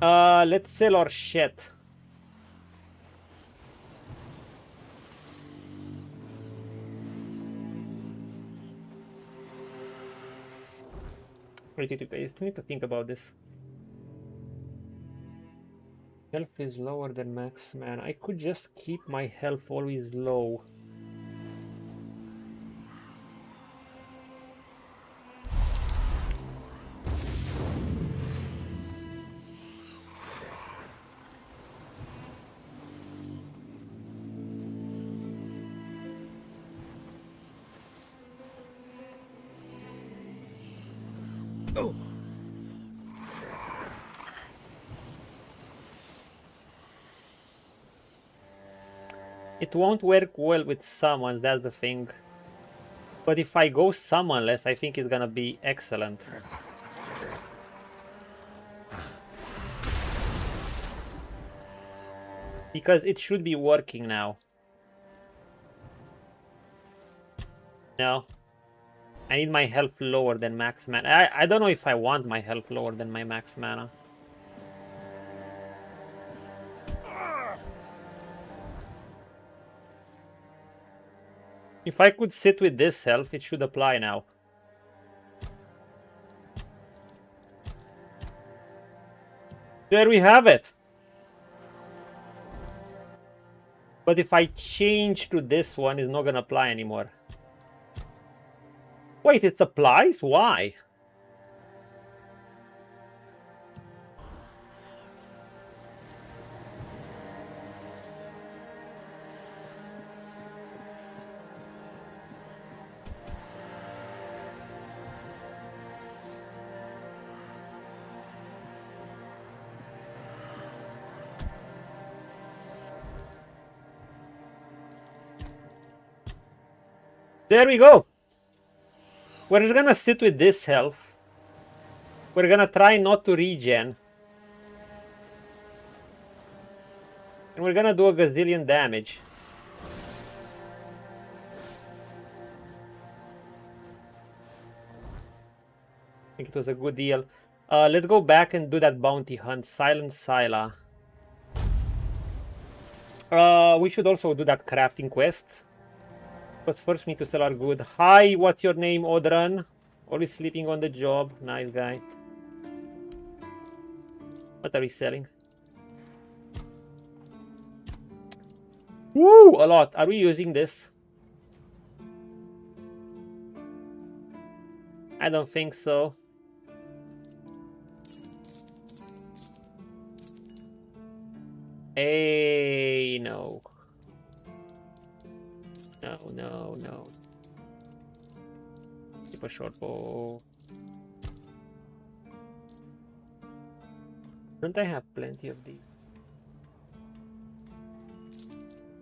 Let's sell our shit. Wait, I still need to think about this. Health is lower than max, man. I could just keep my health always low. It won't work well with summons, that's the thing. But if I go summonless, I think it's gonna be excellent. Because it should be working now. No. I need my health lower than max mana. I don't know if I want my health lower than my max mana. If I could sit with this health, it should apply now. There we have it. But if I change to this one, it's not gonna apply anymore. Wait, it applies? Why? There we go. We're just gonna sit with this health. We're gonna try not to regen. And we're gonna do a gazillion damage. I think it was a good deal. Let's go back and do that bounty hunt. Silent Sila. We should also do that crafting quest. But first we need to sell our good. Hi, what's your name, Odran? Always sleeping on the job. Nice guy. What are we selling? Woo! A lot. Are we using this? I don't think so. Hey, no. No. Keep a short bow. Don't I have plenty of these?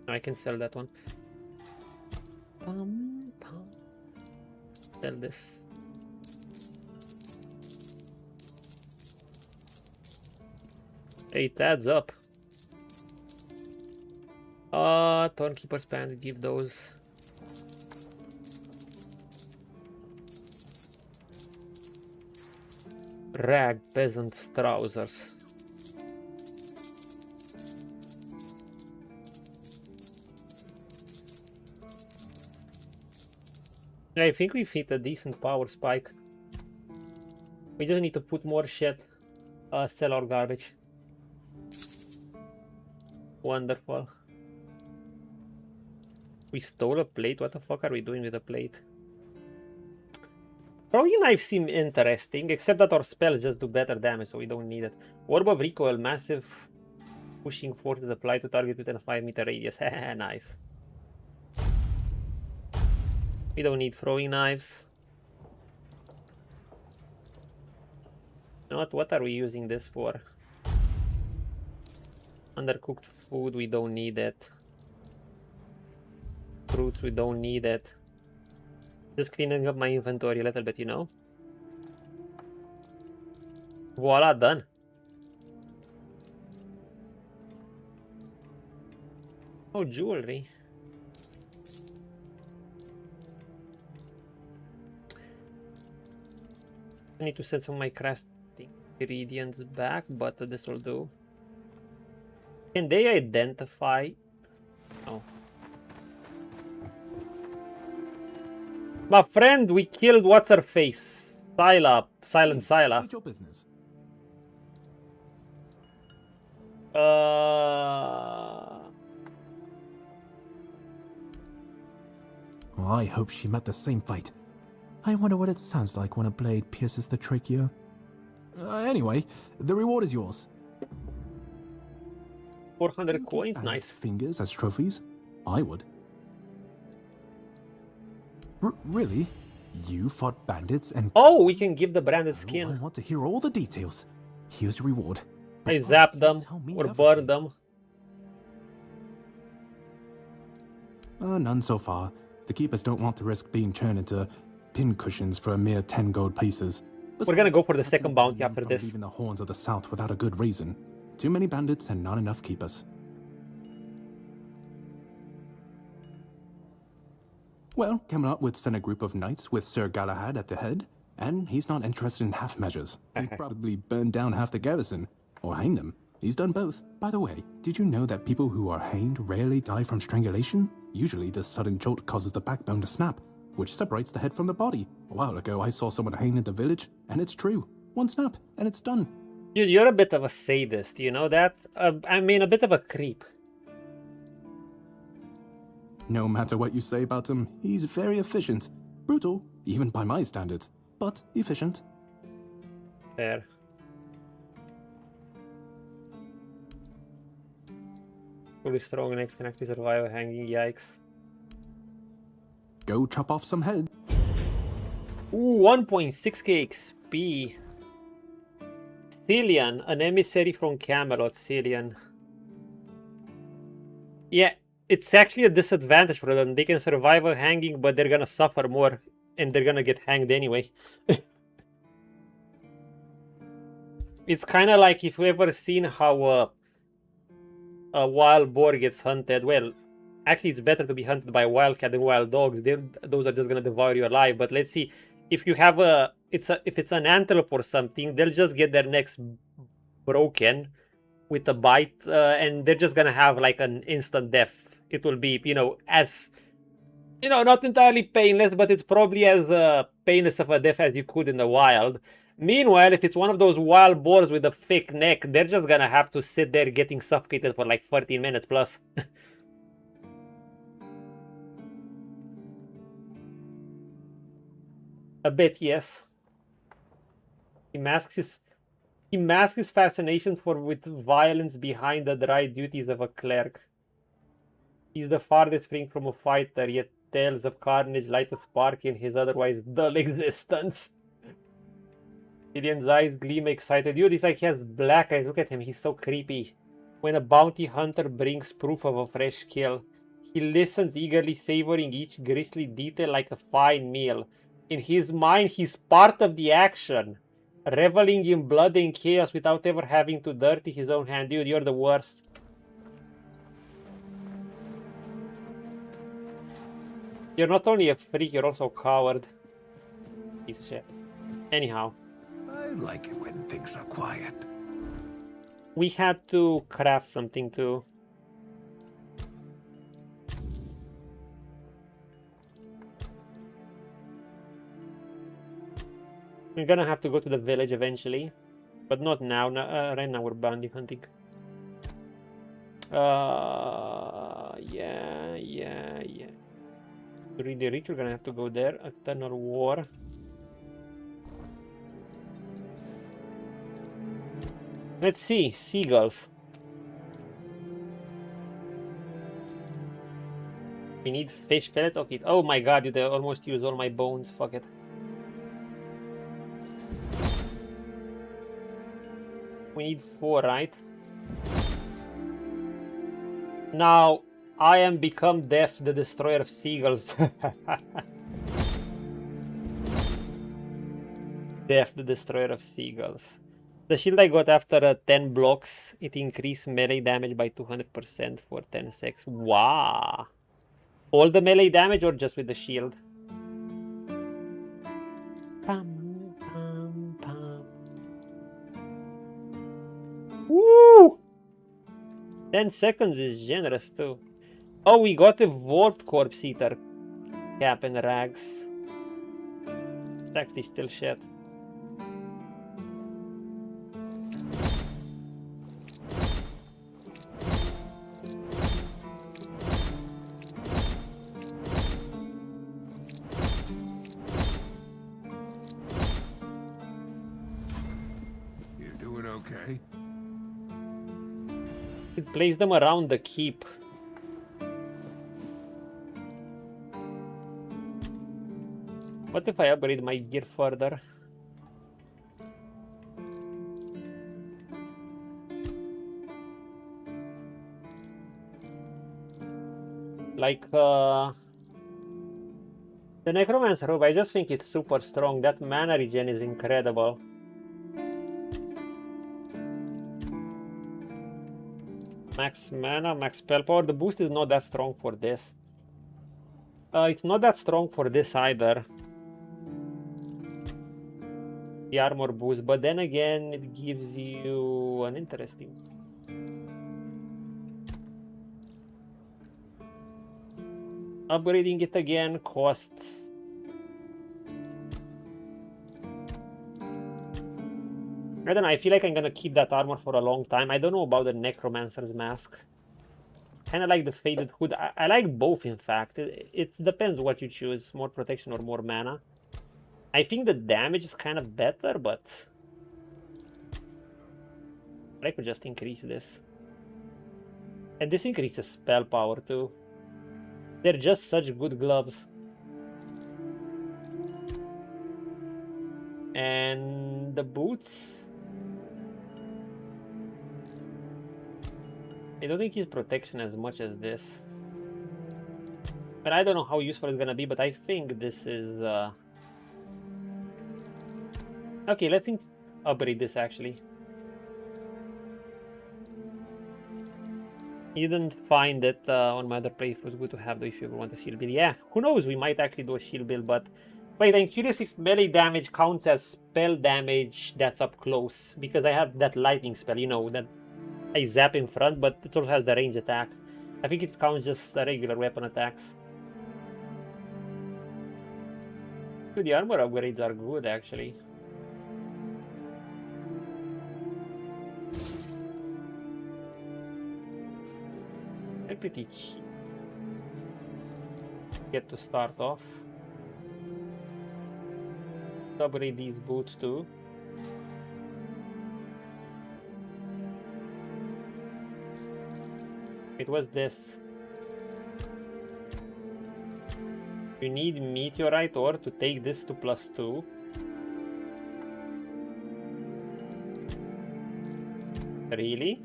No, I can sell that one. Sell this. It adds up. Thornkeeper's Pants, give those. Rag peasant's trousers. I think we fit a decent power spike. We just need to put more shit. Sell our garbage. Wonderful. We stole a plate? What the fuck are we doing with a plate? Throwing knives seem interesting, except that our spells just do better damage, so we don't need it. Orb of Recoil, massive pushing force is applied to target within a 5-meter radius. Nice. We don't need throwing knives. What are we using this for? Undercooked food, we don't need it. Fruits, we don't need it. Just cleaning up my inventory a little bit, you know? Voila, done. Oh, jewelry. I need to send some of my crafting ingredients back, but this will do. Can they identify? Oh. My friend, we killed what's her face. Silent Syla. State your business. Well, I hope she met the same fate. I wonder what it sounds like when a blade pierces the trachea. Anyway, the reward is yours. 400 coins, nice. Fingers as trophies? I would. Really? You fought bandits and... Oh, we can give the branded I skin. want to hear all the details. Here's your reward. I zap them or burn them. None so far. The keepers don't want to risk being turned into pincushions for a mere 10 gold pieces. We're gonna go for the second bounty after this. Leaving the horns of the south without a good reason. Too many bandits and not enough keepers. Well, Camelot send a group of knights with Sir Galahad at the head, and he's not interested in half measures. He'd probably burn down half the garrison, or hang them. He's done both. By the way, did you know that people who are hanged rarely die from strangulation? Usually the sudden jolt causes the backbone to snap, which separates the head from the body. A while ago I saw someone hanged in the village, and it's true. One snap, and it's done. Dude, you're a bit of a sadist, you know that? I mean, a bit of a creep. No matter what you say about him, he's very efficient. Brutal, even by my standards, but efficient. Fair. Fully strong next can actually survive hanging, yikes. Go chop off some head. Ooh, 1.6k XP. Cillian, an emissary from Camelot, Cillian. Yeah, it's actually a disadvantage for them. They can survive a hanging, but they're gonna suffer more, and they're gonna get hanged anyway. It's kind of like if you've ever seen how a wild boar gets hunted. Well, actually, it's better to be hunted by a wildcat than wild dogs. Those are just gonna devour you alive. But let's see, if you have if it's an antelope or something, they'll just get their necks broken with a bite, and they're just gonna have like an instant death. It will be, as not entirely painless, but it's probably as painless of a death as you could in the wild. Meanwhile, if it's one of those wild boars with a thick neck, they're just gonna have to sit there getting suffocated for like 13 minutes plus. A bit, yes. He masks his fascination with violence behind the dry duties of a cleric. He's the farthest spring from a fighter, yet tales of carnage light a spark in his otherwise dull existence. Gideon's eyes gleam excited. Dude, it's like he has black eyes. Look at him, he's so creepy. When a bounty hunter brings proof of a fresh kill, he listens eagerly, savoring each grisly detail like a fine meal. In his mind, he's part of the action, reveling in blood and chaos without ever having to dirty his own hand. Dude, you're the worst. You're not only a freak, you're also a coward. Piece of shit. Anyhow. I like it when things are quiet. We had to craft something too. We're gonna have to go to the village eventually, but not now. Right now we're bounty hunting. Yeah. To read the rich, we're gonna have to go there. Eternal War. Let's see, seagulls. We need fish pellet. Okay. Oh my god, dude, I almost used all my bones. Fuck it. We need 4, right? Now, I am become Death, the destroyer of seagulls. Death, the destroyer of seagulls. The shield I got after 10 blocks, it increased melee damage by 200% for 10 seconds. Wow. All the melee damage or just with the shield? Pam, pam, pam. Woo! 10 seconds is generous too. Oh, we got a Vault Corpse Eater cap and rags. It's actually still shit. Okay. It places them around the keep. What if I upgrade my gear further? Like, the Necromancer robe, I just think it's super strong. That mana regen is incredible. Max mana, max spell power. The boost is not that strong for this. It's not that strong for this either. The armor boost, but then again, it gives you an interesting. Upgrading it again costs. I don't know, I feel like I'm gonna keep that armor for a long time. I don't know about the Necromancer's mask. Kinda like the Faded Hood. I like both, in fact. It depends what you choose, more protection or more mana. I think the damage is kind of better, but I could just increase this. And this increases spell power too. They're just such good gloves. And the boots, I don't think he's protection as much as this. But I don't know how useful it's gonna be, but I think this is okay, let's upgrade this actually. You didn't find it on my other playthrough. It's good to have though if you ever want a shield build. Yeah, who knows, we might actually do a shield build, but wait, I'm curious if melee damage counts as spell damage that's up close, because I have that lightning spell, you know, that I zap in front, but it also has the range attack. I think it counts just the regular weapon attacks. Dude, the armor upgrades are good actually. They're pretty cheap. Get to start off. Upgrade these boots too. It was this. You need Meteorite ore to take this to +2. Really?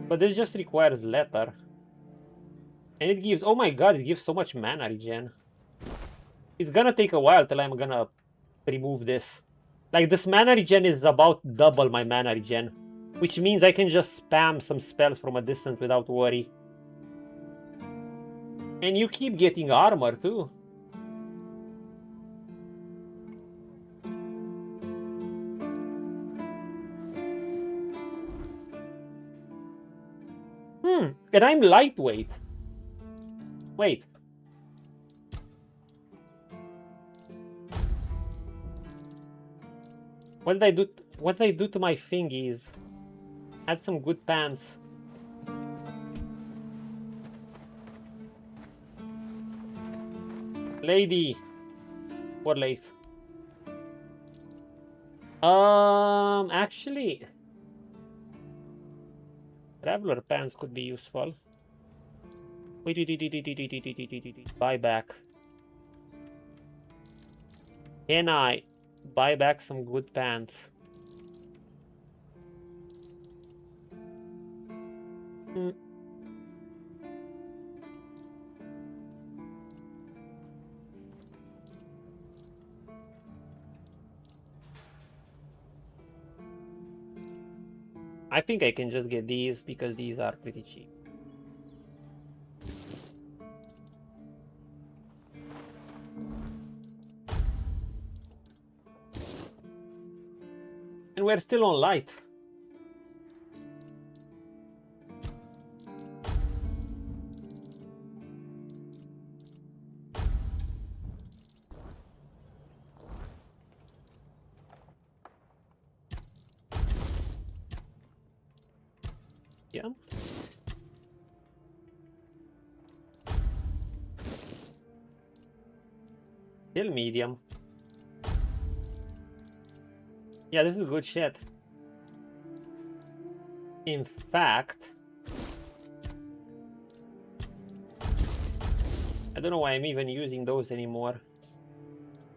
But this just requires leather. And it gives, oh my god, it gives so much mana regen. It's gonna take a while till I'm gonna remove this. Like, this mana regen is about double my mana regen, which means I can just spam some spells from a distance without worry. And you keep getting armor too. And I'm lightweight. Wait. What did I do to my thingies? Had some good pants. Lady. What life? Actually, Traveler pants could be useful. Wait. Buy back. Can I buy back some good pants? I think I can just get these because these are pretty cheap. And we're still on light. Yeah. Still medium. Yeah, this is good shit. In fact, I don't know why I'm even using those anymore.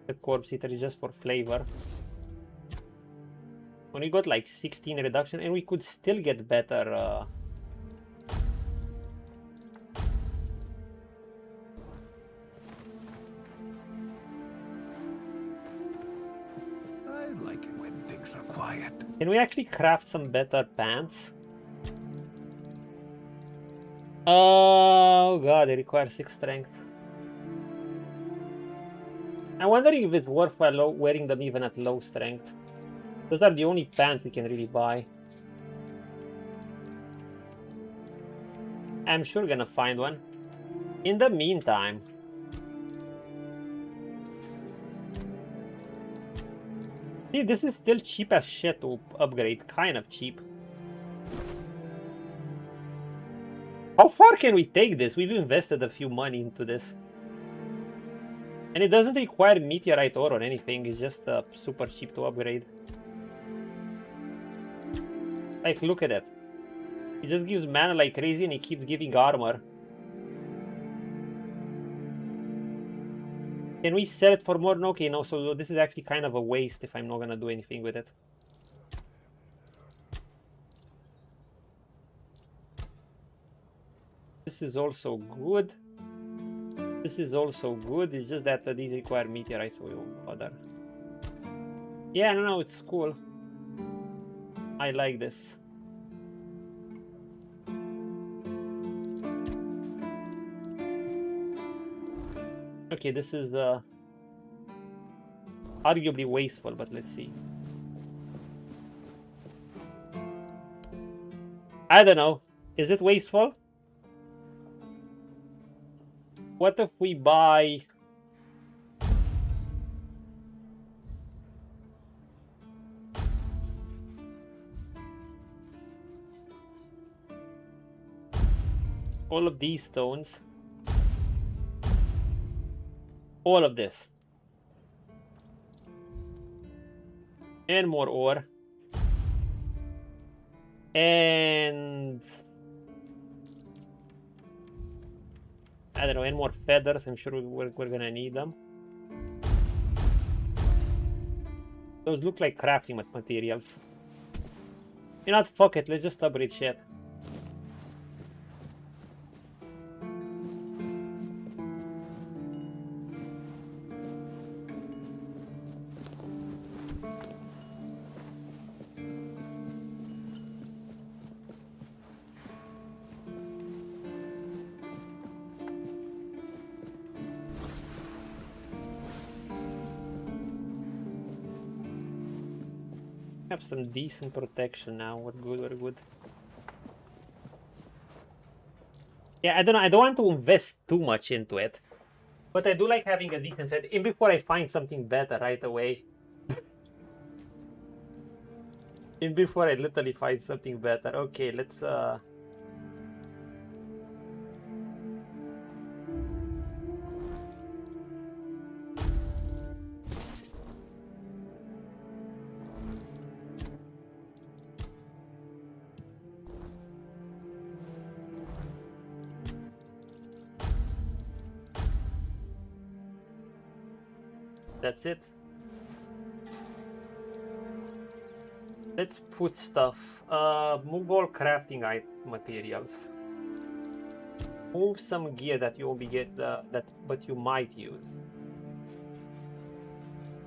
The corpse eater is just for flavor. When we got like 16 reduction, and we could still get better. I like it when things are quiet. Can we actually craft some better pants? Oh god, they require 6 strength. I'm wondering if it's worthwhile wearing them even at low strength. Those are the only pants we can really buy. I'm sure gonna find one. In the meantime, see, this is still cheap as shit to upgrade. Kind of cheap. How far can we take this? We've invested a few money into this. And it doesn't require meteorite ore or anything. It's just super cheap to upgrade. Like, look at it. It just gives mana like crazy and it keeps giving armor. Can we sell it for more? No, okay, no, so this is actually kind of a waste if I'm not gonna do anything with it. This is also good. This is also good. It's just that these require meteorites, so we won't bother. Yeah, no, it's cool. I like this. Okay, this is arguably wasteful, but let's see. I don't know. Is it wasteful? What if we buy... all of these stones? All of this. And more ore. And... I don't know, and more feathers. I'm sure we're gonna need them. Those look like crafting materials. You know what, fuck it, let's just upgrade shit. Have some decent protection now. We're good, we're good. Yeah, I don't want to invest too much into it. But I do like having a decent set. And before I find something better right away. And before I literally find something better. Okay, let's that's it. Let's put stuff. Move all crafting materials. Move some gear that you only get but you might use.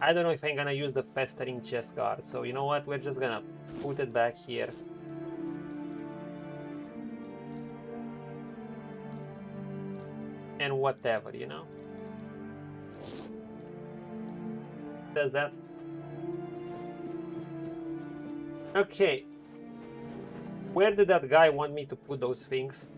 I don't know if I'm gonna use the festering chest guard, so you know what? We're just gonna put it back here. And whatever, you know. Does that. Okay. Where did that guy want me to put those things?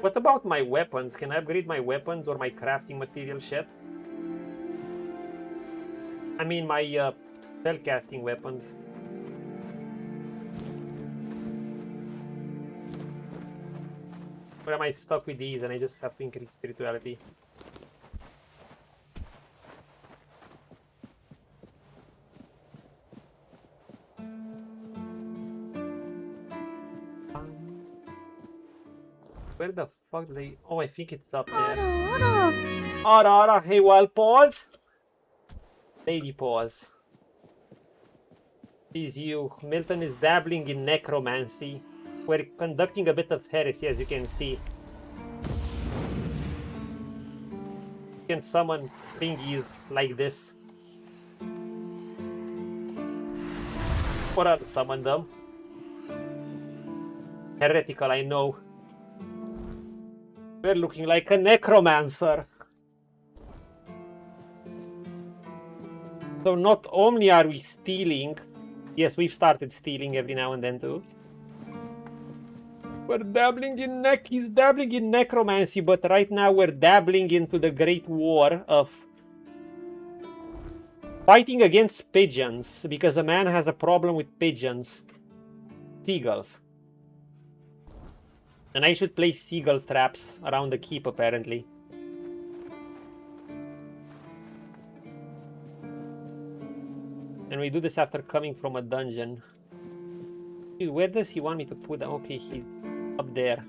What about my weapons? Can I upgrade my weapons or my crafting material shit? I mean my spellcasting weapons. Or am I stuck with these and I just have to increase spirituality? Where the fuck did they... Oh, I think it's up there. Ara, hey, well, pause. Lady pause. Is you. Milton is dabbling in necromancy. We're conducting a bit of heresy, as you can see. You can summon thingies like this. Or I'll summon them. Heretical, I know. We're looking like a necromancer. So not only are we stealing, yes, we've started stealing every now and then too. We're dabbling in he's dabbling in necromancy, but right now we're dabbling into the great war of fighting against pigeons, because a man has a problem with pigeons. Seagulls. And I should place seagull traps around the keep, apparently. And we do this after coming from a dungeon. Dude, where does he want me to put them? Okay, he's up there.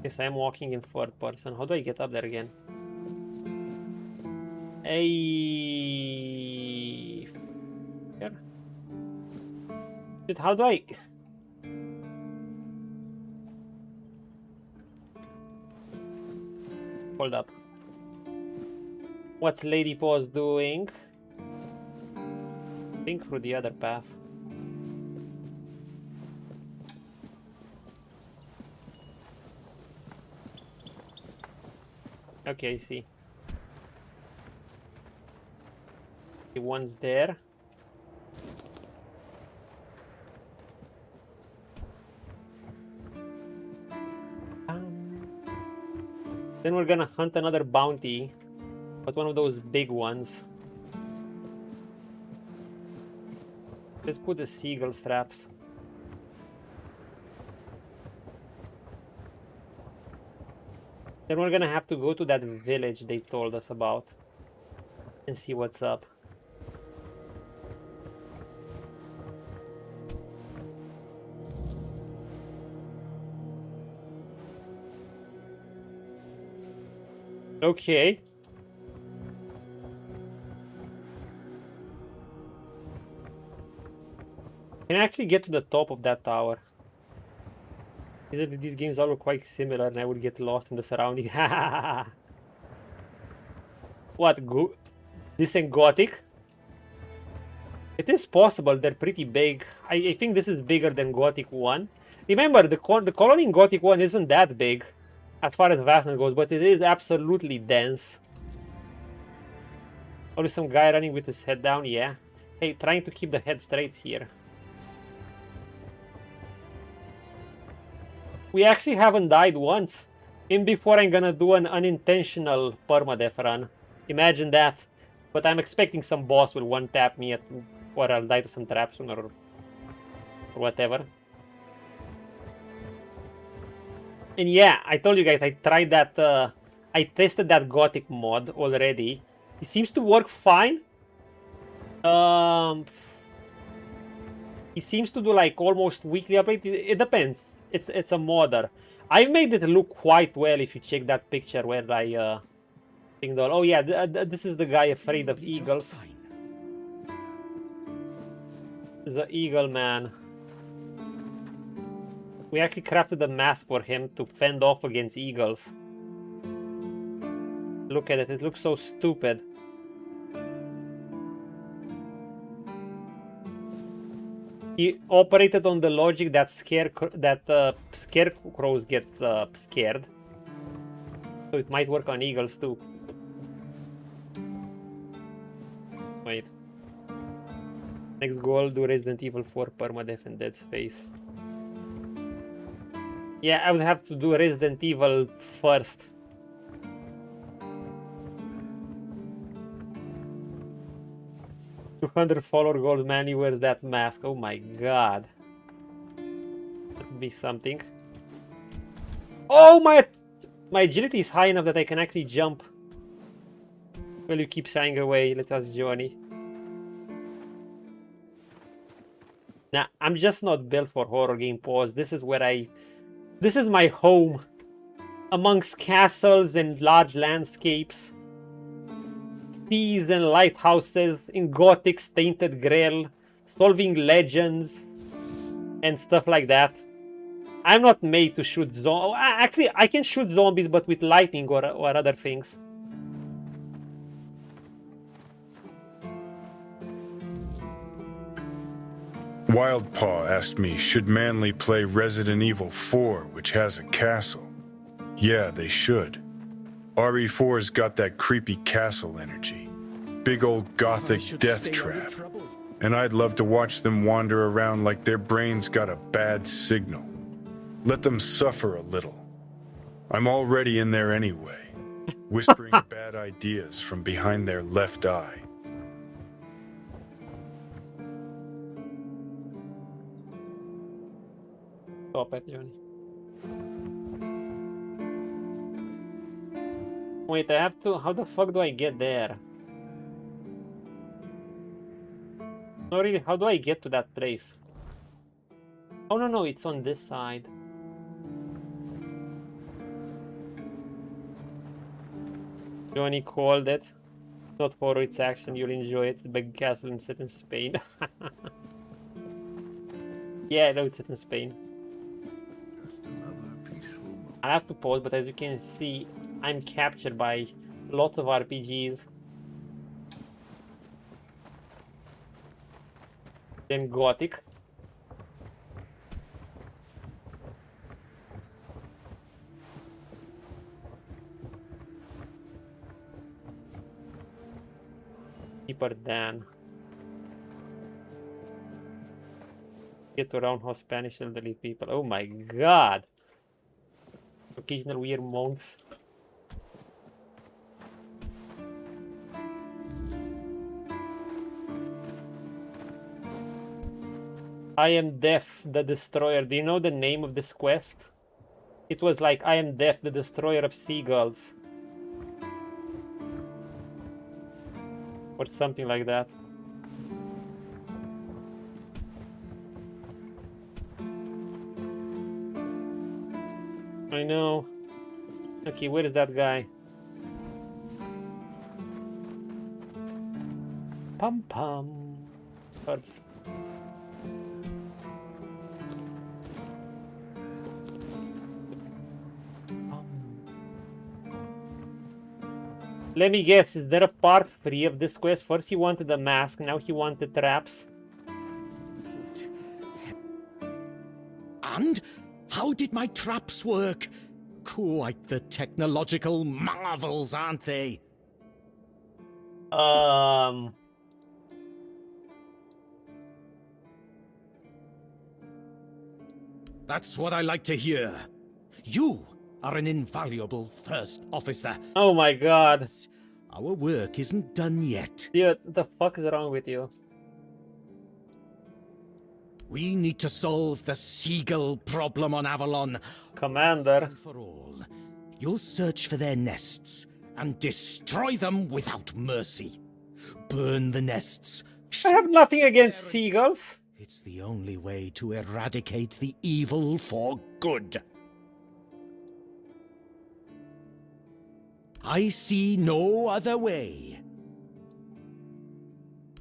Yes, I am walking in third person. How do I get up there again? Hey. Here. Dude, how do I... Hold up. What's Lady Paws doing? Think through the other path. Okay, I see. The one's there. Then we're gonna hunt another bounty, but one of those big ones. Let's put the seagull traps. Then we're gonna have to go to that village they told us about and see what's up. Okay. Can I actually get to the top of that tower? Is it that these games all look quite similar and I would get lost in the surroundings? What? This ain't Gothic? It is possible, they're pretty big. I think this is bigger than Gothic 1. Remember, the colony in Gothic 1 isn't that big as far as vastness goes, but it is absolutely dense. Always some guy running with his head down, yeah. Hey, trying to keep the head straight here. We actually haven't died once. In before I'm gonna do an unintentional permadeath run. Imagine that. But I'm expecting some boss will one-tap me or I'll die to some traps or whatever. And yeah, I told you guys, I tried that, I tested that Gothic mod already. It seems to work fine. He seems to do like almost weekly update. It depends. It's a modder. I made it look quite well if you check that picture where I think, oh yeah, this is the guy afraid of eagles. This is the eagle man. We actually crafted a mask for him to fend off against eagles. Look at it, it looks so stupid. He operated on the logic that scarecrows get scared. So it might work on eagles too. Wait. Next goal, do Resident Evil 4 permadeath and Dead Space. Yeah, I would have to do Resident Evil first. 200 follower gold man, he wears that mask. Oh my god. That would be something. Oh my agility is high enough that I can actually jump. Well, you keep shying away. Let us journey. Nah, I'm just not built for horror game pause. This is my home. Amongst castles and large landscapes. Seas and lighthouses, in Gothic's Tainted Grail, solving legends and stuff like that. I'm not made to shoot zombies. Actually, I can shoot zombies, but with lightning or other things. Wildpaw asked me, should Manly play Resident Evil 4, which has a castle? Yeah, they should. RE4's got that creepy castle energy. Big old gothic death trap. And I'd love to watch them wander around like their brains got a bad signal. Let them suffer a little. I'm already in there anyway, whispering bad ideas from behind their left eye. Stop it, Johnny. Wait, I have to... How the fuck do I get there? No, really, how do I get to that place? Oh, no, it's on this side. Johnny called it. Not horror, it's action, you'll enjoy it. Big castle and set in Spain. Yeah, I know it's set in Spain. I have to pause, but as you can see, I'm captured by lots of RPGs. Then Gothic. Deeper than. Get around how Spanish elderly people. Oh my god! Occasional weird monks. I am Death, the Destroyer. Do you know the name of this quest? It was like, I am Death, the Destroyer of Seagulls. Or something like that. I know. Okay, where is that guy? Pum pum. Herbs. Let me guess, is there a part 3 of this quest? First he wanted a mask, now he wanted traps. And how did my traps work? Quite the technological marvels, aren't they? That's what I like to hear. You are an invaluable first officer. Oh my god. Our work isn't done yet. Dude, what the fuck is wrong with you? We need to solve the seagull problem on Avalon. Commander. Once and for all. You'll search for their nests and destroy them without mercy. Burn the nests. I have nothing against seagulls. It's the only way to eradicate the evil for good. I see no other way.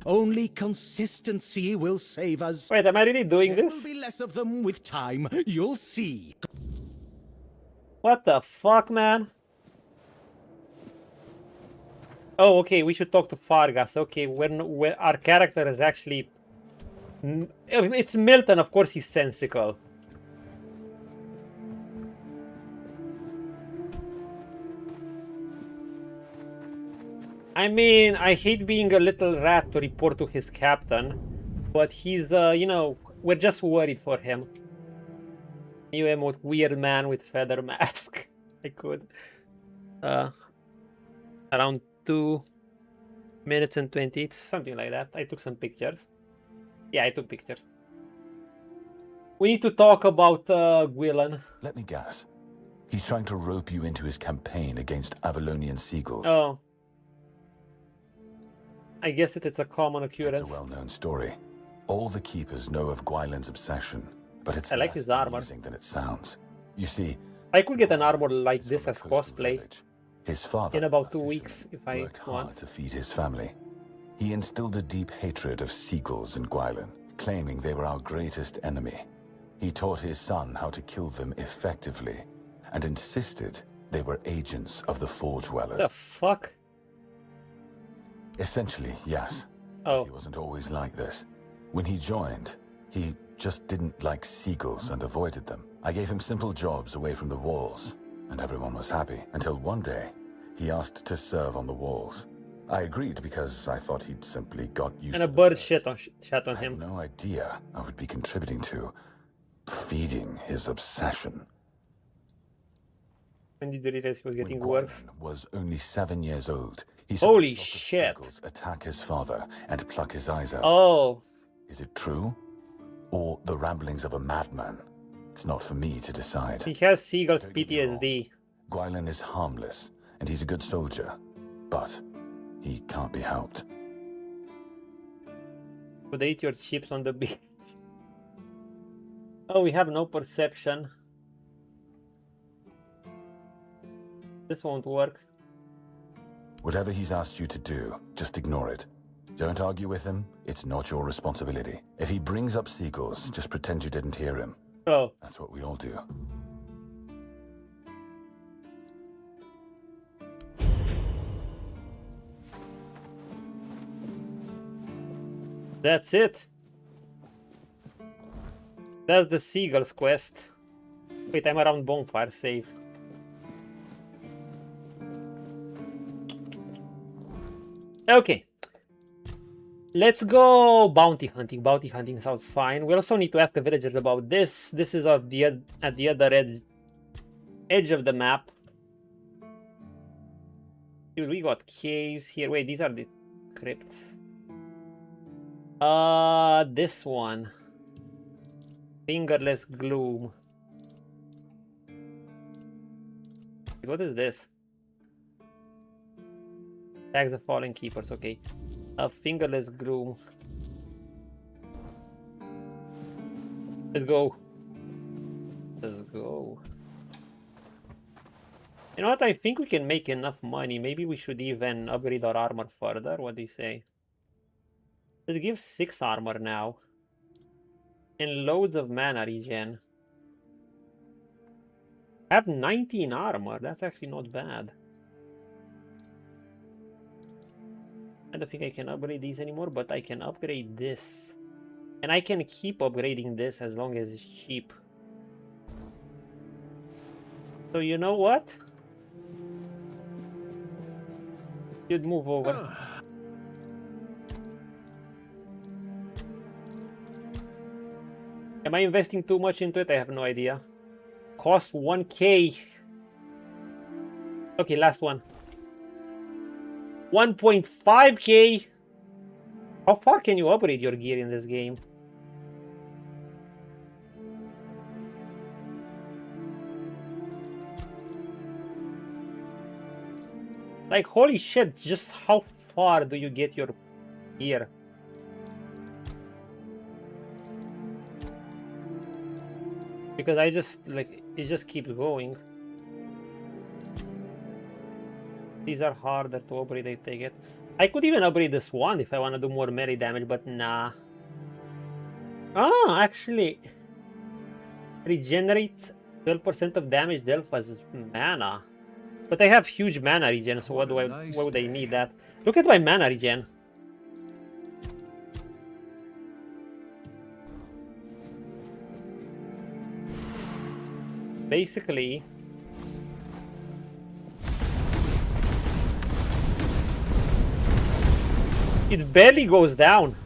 Only consistency will save us. Wait, am I really doing this? There will be less of them with time. You'll see. What the fuck, man? Oh, okay, we should talk to Fargas. Okay, when our character is actually... It's Milton, of course he's sensical. I mean, I hate being a little rat to report to his captain, but he's, you know, we're just worried for him. New emote, weird man with feather mask. I could. Around 2. minutes and 20. It's something like that. I took some pictures. Yeah, I took pictures. We need to talk about Gwilyn. Let me guess. He's trying to rope you into his campaign against Avalonian seagulls. Oh. I guess it's a common occurrence. It's a well-known story. All the keepers know of Gwylyn's obsession, but it's I like less his armor. amusing than it sounds. You see, I could get an armor like this as coastal cosplay village. His father, in about a 2 fisherman, weeks if I worked want. hard to feed his family. He instilled a deep hatred of seagulls in Gwylyn, claiming they were our greatest enemy. He taught his son how to kill them effectively, and insisted they were agents of the Four Dwellers. The fuck? Essentially, yes. Oh. But he wasn't always like this. When he joined, he just didn't like seagulls and avoided them. I gave him simple jobs away from the walls, and everyone was happy, until one day, he asked to serve on the walls. I agreed because I thought he'd simply got used And to a the bird birds. shit on I him. had no idea I would be contributing to feeding his obsession. When did you realize he was getting When worse? Gwylyn was only 7 years old, he saw Holy a flock of shit. seagulls attack his father and pluck his eyes out. Oh. Is it true? Or the ramblings of a madman? It's not for me to decide. He has seagulls Don't get me wrong. PTSD. Gwylyn is harmless, and he's a good soldier. But he can't be helped. Would they eat your chips on the beach? Oh, we have no perception. This won't work. Whatever he's asked you to do, just ignore it. Don't argue with him. It's not your responsibility. If he brings up seagulls, just pretend you didn't hear him. Oh. That's what we all do. That's it. That's the Seagulls quest. Wait, I'm around bonfire, save. Okay. Let's go bounty hunting. Bounty hunting sounds fine. We also need to ask the villagers about this. This is at the other edge of the map. Dude, we got caves here. Wait, these are the crypts. This one. Fingerless gloom. What is this? Tag the fallen keepers, okay. A fingerless gloom. Let's go. Let's go. You know what? I think we can make enough money. Maybe we should even upgrade our armor further. What do you say? Let's give 6 armor now. And loads of mana regen. I have 19 armor. That's actually not bad. I don't think I can upgrade these anymore, but I can upgrade this. And I can keep upgrading this as long as it's cheap. So you know what? You'd move over. Am I investing too much into it? I have no idea. Cost 1k. Okay, last one. 1.5k. How far can you upgrade your gear in this game? Like, holy shit, just how far do you get your gear? Because I just, like, it just keeps going. These are harder to upgrade, I take it. I could even upgrade this one if I want to do more melee damage, but nah. Ah, actually. Regenerate 12% of damage dealt as mana. But I have huge mana regen, so why would I need that? Look at my mana regen. Basically, it barely goes down.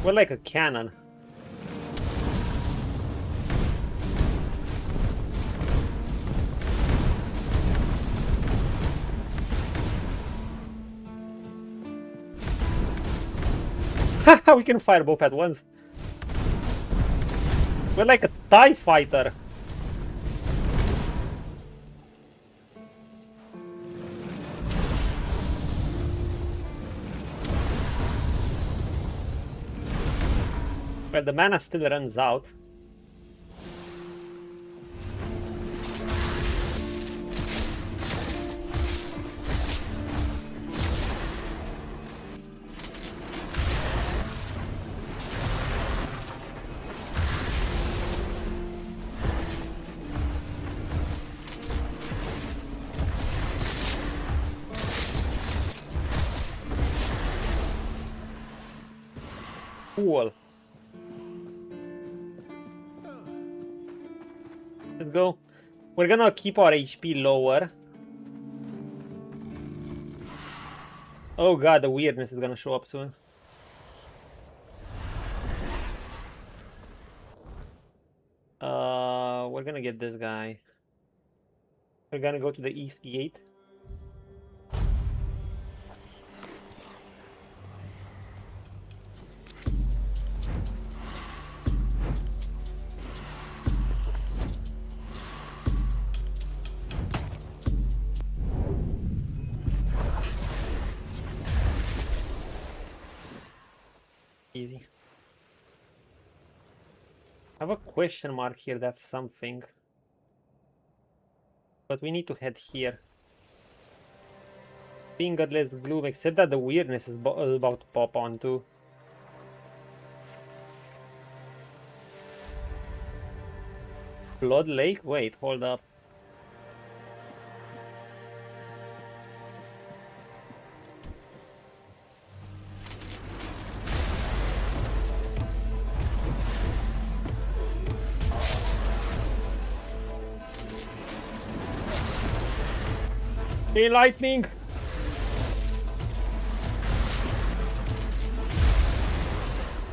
We're like a cannon. We can fire both at once. We're like a TIE fighter. Well, the mana still runs out. Cool. Let's go. We're gonna keep our HP lower. Oh god, the weirdness is gonna show up soon. We're gonna get this guy. We're gonna go to the east gate. Easy. I have a question mark here, that's something. But we need to head here. Fingerless gloom, except that the weirdness is about to pop on too. Blood Lake? Wait, hold up. Hey, lightning!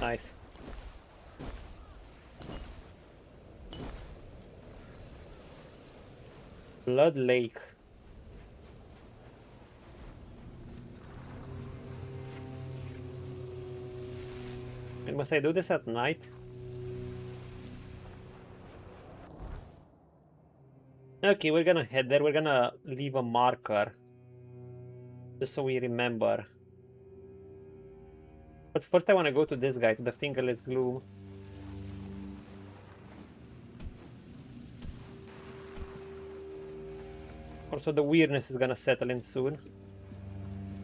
Nice. Blood Lake. And must I do this at night? Okay, we're gonna head there. We're gonna leave a marker. Just so we remember. But first I wanna go to this guy, to the Fingerless Gloom. Also, the weirdness is gonna settle in soon.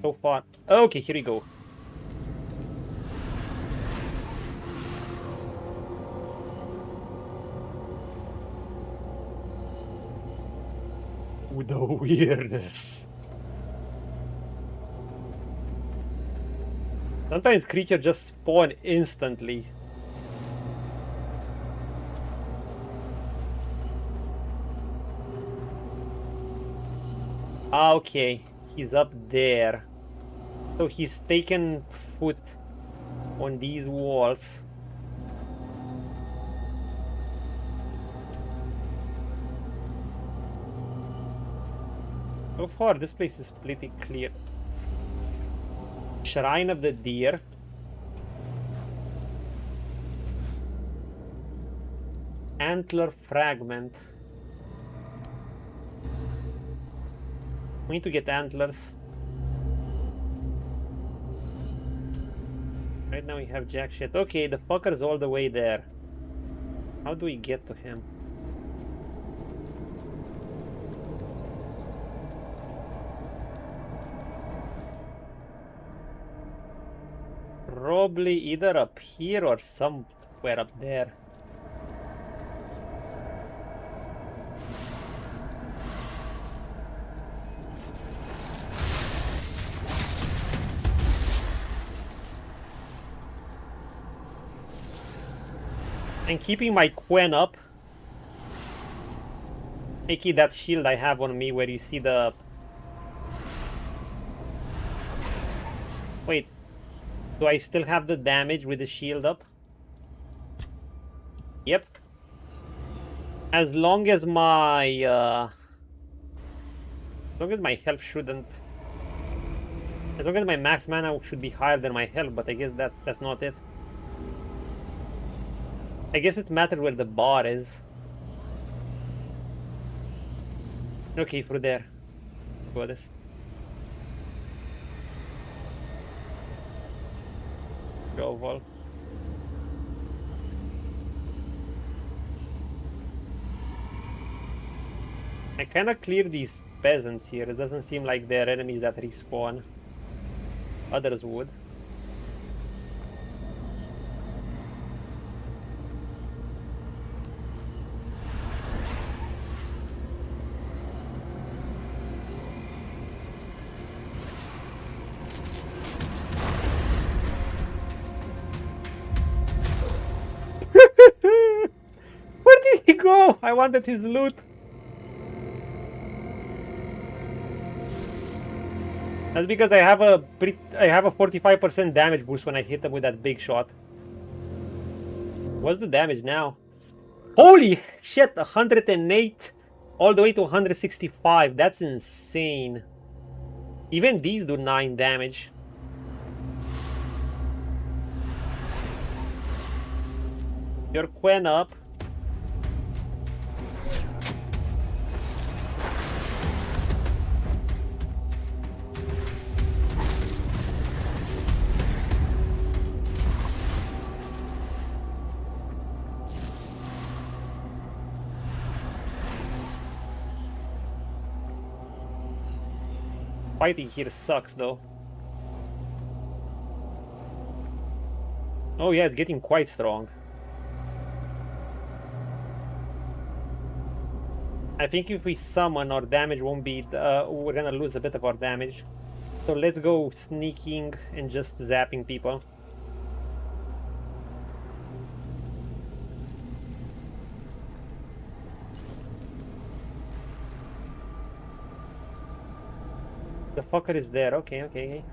So far. Okay, here we go. With the weirdness. Sometimes creatures just spawn instantly. Ah, okay, he's up there. So he's taken foot on these walls. So far, this place is pretty clear. Shrine of the Deer. Antler Fragment. We need to get antlers. Right now we have jack shit. Okay, the fucker's all the way there. How do we get to him? Probably either up here or somewhere up there. And keeping my Quen up. Aka that shield I have on me where you see the... Wait. Do I still have the damage with the shield up? Yep. As long as my health shouldn't. As long as my max mana should be higher than my health, but I guess that's not it. I guess it matters where the bar is. Okay, through there. Got this. Go, Vol. I kinda clear these peasants here. It doesn't seem like they're enemies that respawn. Others would. Where did he go? I wanted his loot. That's because I have a 45% damage boost when I hit him with that big shot. What's the damage now? Holy shit, 108 all the way to 165. That's insane. Even these do 9 damage. Your Quen up. Fighting here sucks though. Oh yeah, it's getting quite strong. I think if we summon, our damage won't be... we're gonna lose a bit of our damage. So let's go sneaking and just zapping people. The fucker is there. Okay, okay.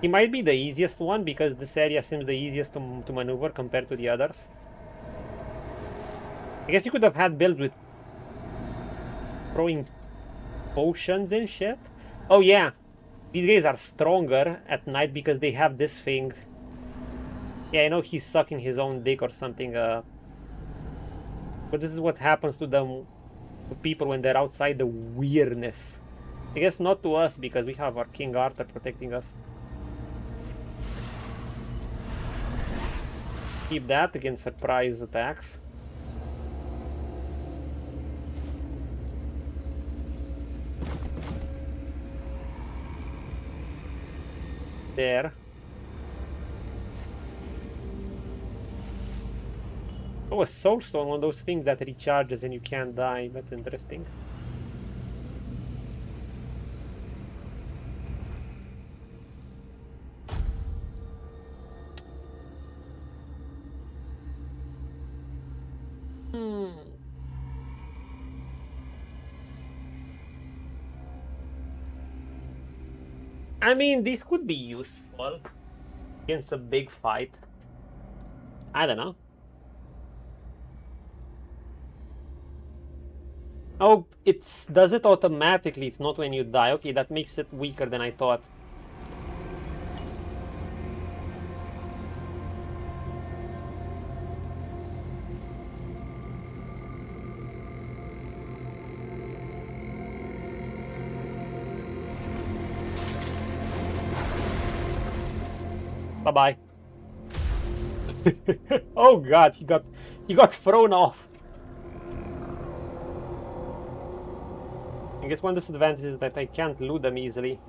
He might be the easiest one because this area seems the easiest to maneuver compared to the others. I guess you could have had builds with throwing potions and shit. Oh yeah, these guys are stronger at night because they have this thing. Yeah, I know he's sucking his own dick or something. But this is what happens to them, to people when they're outside the weirdness. I guess not to us because we have our King Arthur protecting us. Keep that against surprise attacks. There. Oh, a soulstone, one of those things that recharges and you can't die. That's interesting. I mean, this could be useful against a big fight. I don't know. Oh, does it automatically. It's not when you die. Okay, that makes it weaker than I thought. Bye-bye. Oh god, he got thrown off. I guess one disadvantage is that I can't loot them easily.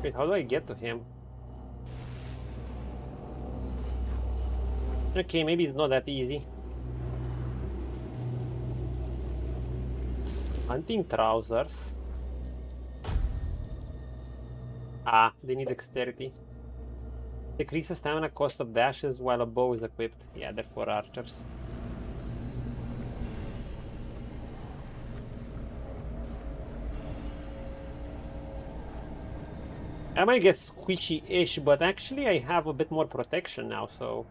Wait, how do I get to him? Okay, maybe it's not that easy. Hunting trousers. Ah, they need dexterity. Decreases stamina cost of dashes while a bow is equipped. Yeah, they're for archers. I might get squishy-ish, but actually I have a bit more protection now, so...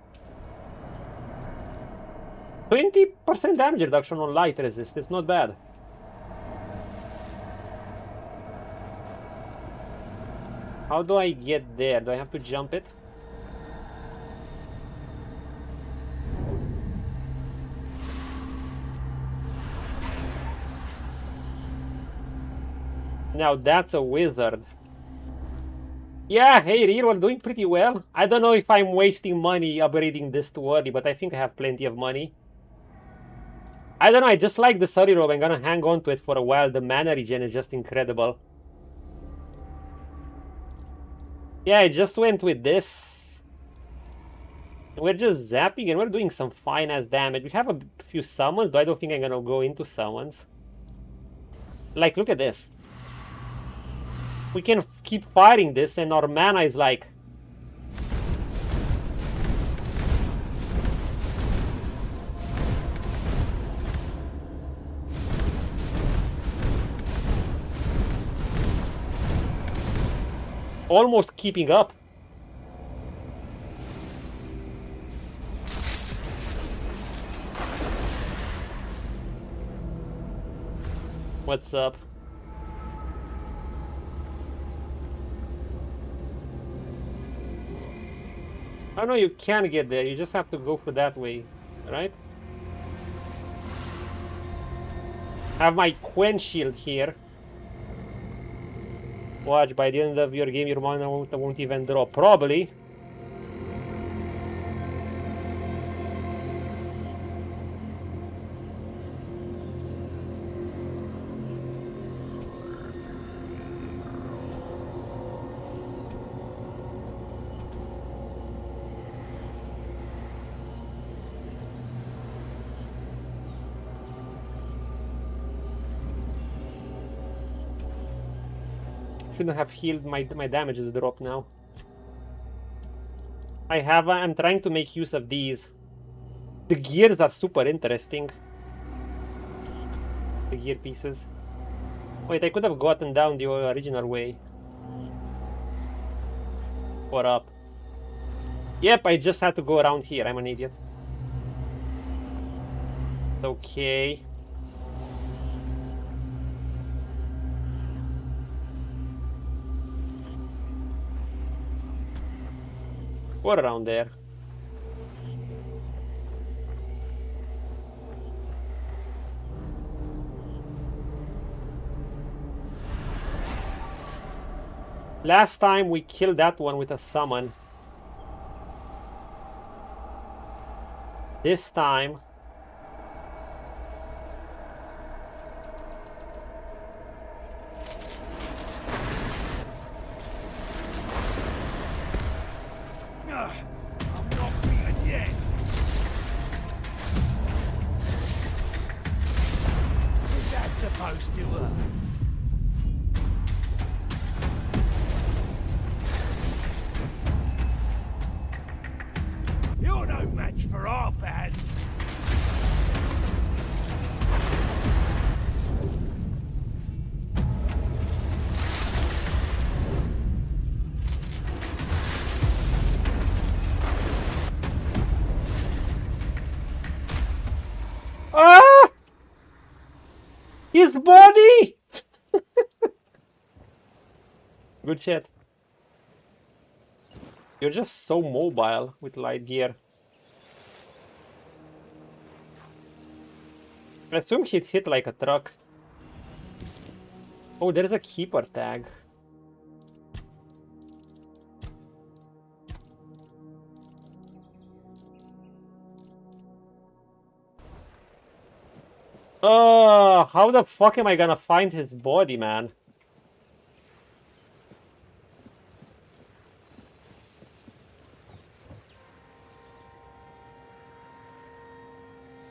20% damage reduction on light resist, it's not bad. How do I get there? Do I have to jump it? Now that's a wizard. Yeah, hey Real, we're doing pretty well. I don't know if I'm wasting money upgrading this too early, but I think I have plenty of money. I don't know, I just like the Suri robe. I'm gonna hang on to it for a while. The mana regen is just incredible. Yeah, I just went with this. We're just zapping and we're doing some fine-ass damage. We have a few summons, but I don't think I'm gonna go into summons. Like, look at this. We can keep fighting this and our mana is like... almost keeping up. What's up? I know you can get there, you just have to go for that way, right? I have my Quen shield here. Watch, by the end of your game, your mana won't even drop. Probably. Shouldn't have healed. My damage is dropped now. I'm trying to make use of these. The gears are super interesting. The gear pieces. Wait, I could have gotten down the original way. Or up. Yep, I just had to go around here. I'm an idiot. Okay. Or around there. Last time we killed that one with a summon. This time... You're no match for our fans. Ah! His body! Good shit. You're just so mobile with light gear. I assume he'd hit like a truck. Oh, there's a keeper tag. How the fuck am I gonna find his body, man?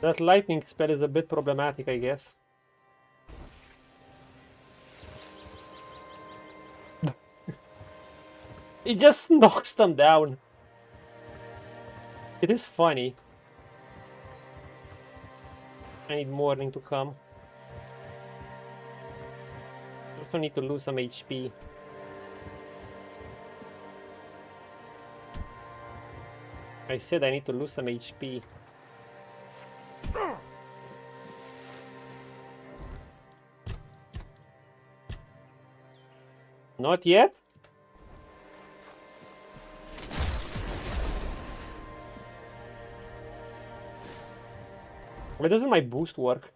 That lightning spell is a bit problematic, I guess. It just knocks them down. It is funny. I need morning to come. I also need to lose some HP. I said I need to lose some HP. Not yet? Why doesn't my boost work?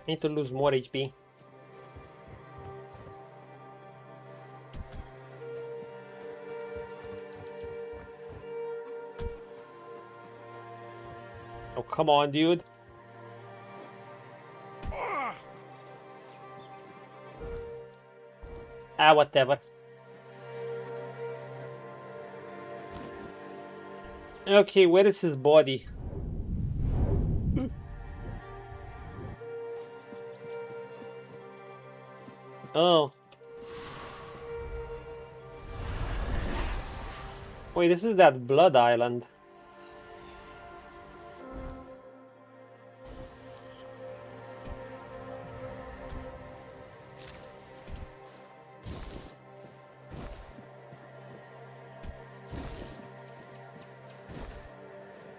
I need to lose more HP. Oh, come on, dude. Ah, whatever. Okay, where is his body? Oh. Wait, this is that blood island.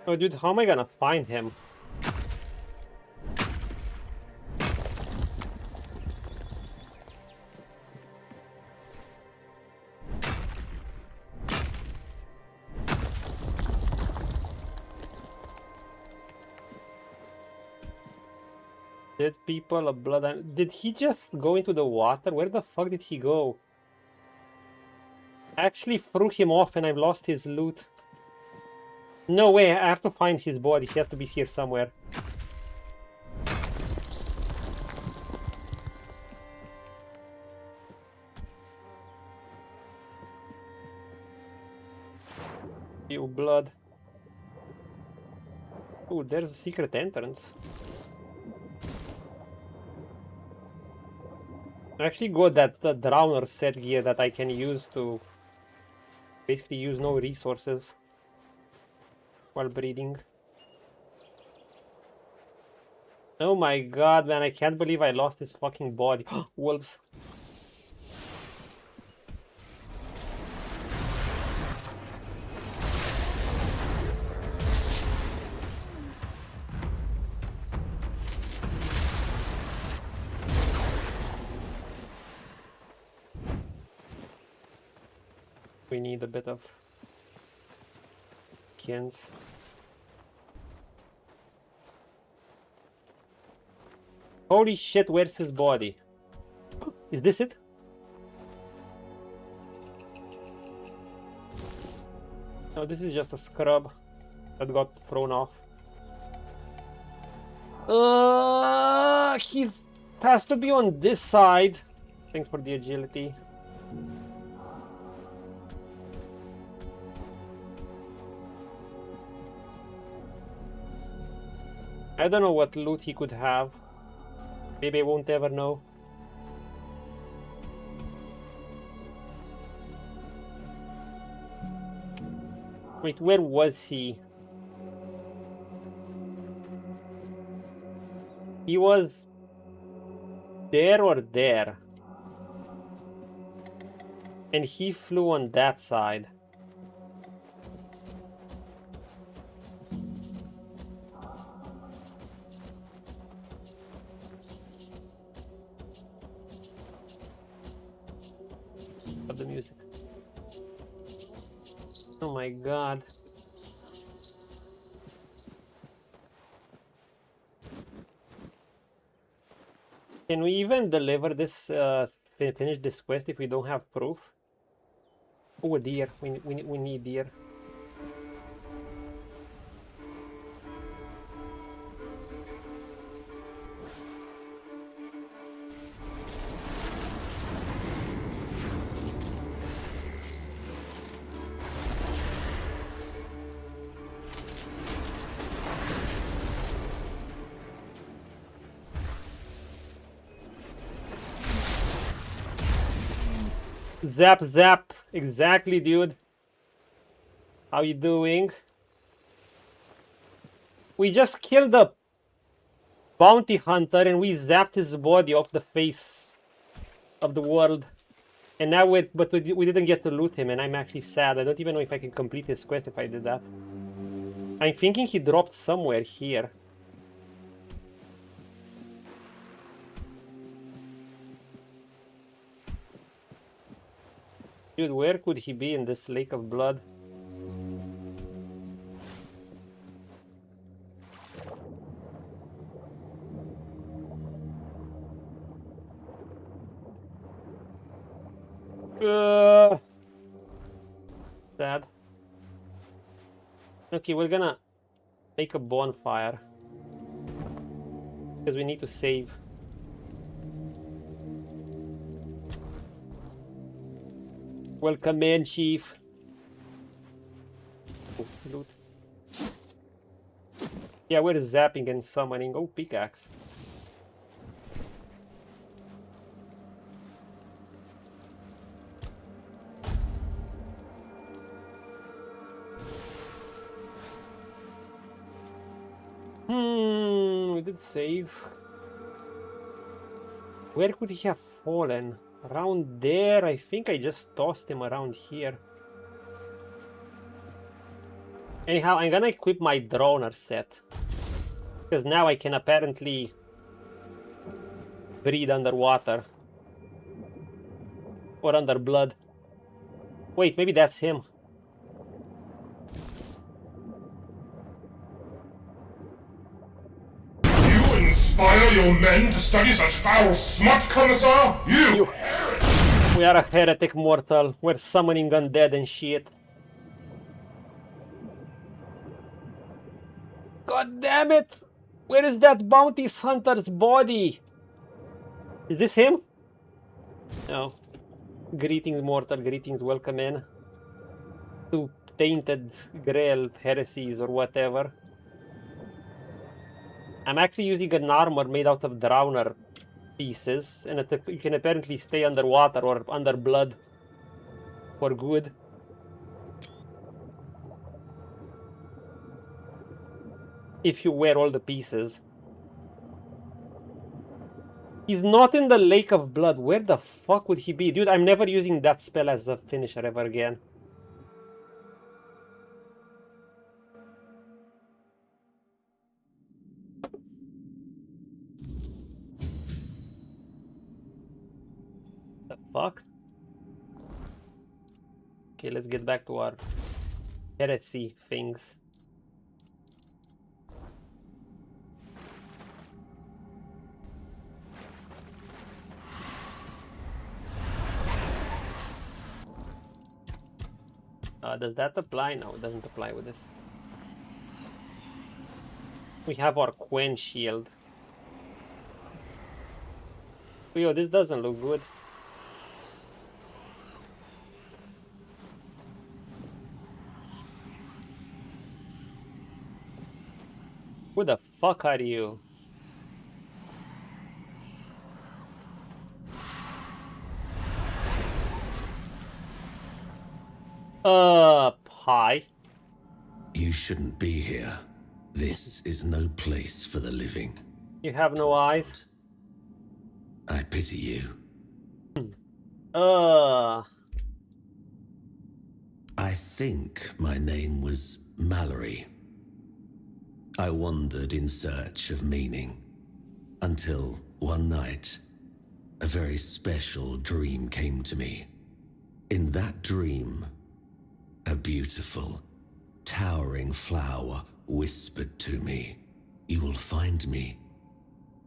Oh, dude, how am I gonna find him? Dead people, a blood... Did he just go into the water? Where the fuck did he go? I actually threw him off and I've lost his loot. No way, I have to find his body. He has to be here somewhere. Ew, blood. Oh, there's a secret entrance. I actually got that Drowner set gear that I can use to basically use no resources while breeding. Oh my god, man, I can't believe I lost his fucking body. Wolves. We need a bit of kins. Holy shit, where's his body? Is this it? No, this is just a scrub that got thrown off. He's has to be on this side. Thanks for the agility. I don't know what loot he could have. Maybe I won't ever know. Wait, where was he? He was there or there. And he flew on that side. The music. Oh my god. Can we even deliver this, finish this quest if we don't have proof? Oh, a deer. We need deer. Zap, zap. Exactly, dude. How you doing? We just killed a bounty hunter and we zapped his body off the face of the world. And now we didn't get to loot him, and I'm actually sad. I don't even know if I can complete his quest if I did that. I'm thinking he dropped somewhere here. Dude, where could he be in this lake of blood? Sad. Okay, we're gonna make a bonfire because we need to save. Welcome in, Chief. Oh, loot. Yeah, we're zapping and summoning. Oh, pickaxe. We did save. Where could he have fallen? Around there? I think I just tossed him around here. Anyhow, I'm gonna equip my droner set. Because now I can apparently breathe underwater. Or under blood. Wait, maybe that's him. Inspire your men to study such foul smut, Commissar? You heretic! We are a heretic, mortal. We're summoning undead and shit. God damn it! Where is that bounty hunter's body? Is this him? No. Greetings, mortal. Greetings. Welcome in to Tainted Grail heresies or whatever. I'm actually using an armor made out of drowner pieces, and you can apparently stay underwater or under blood for good. If you wear all the pieces. He's not in the Lake of Blood. Where the fuck would he be? Dude, I'm never using that spell as a finisher ever again. The fuck? Okay, let's get back to our heresy things. Does that apply? No, it doesn't apply with this. We have our Quen shield. Yo, this doesn't look good. Who the fuck are you? Hi. You shouldn't be here. This is no place for the living. You have no eyes? I pity you. I think my name was Mallory. I wandered in search of meaning, until one night, a very special dream came to me. In that dream, a beautiful, towering flower whispered to me, "You will find me,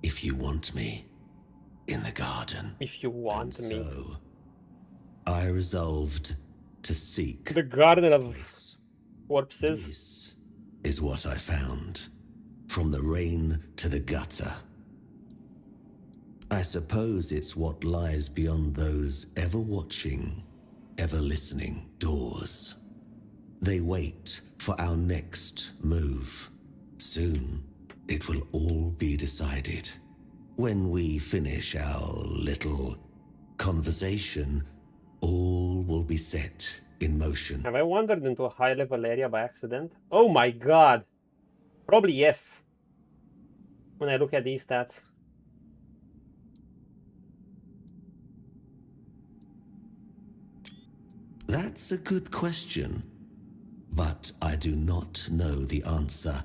if you want me, in the garden." If you want me. So, I resolved to seek the garden of corpses. This is what I found, from the rain to the gutter. I suppose it's what lies beyond those ever watching, ever listening doors. They wait for our next move. Soon, it will all be decided. When we finish our little conversation, all will be set in motion. Have I wandered into a high-level area by accident? Oh my god! Probably yes. When I look at these stats. That's a good question, but I do not know the answer.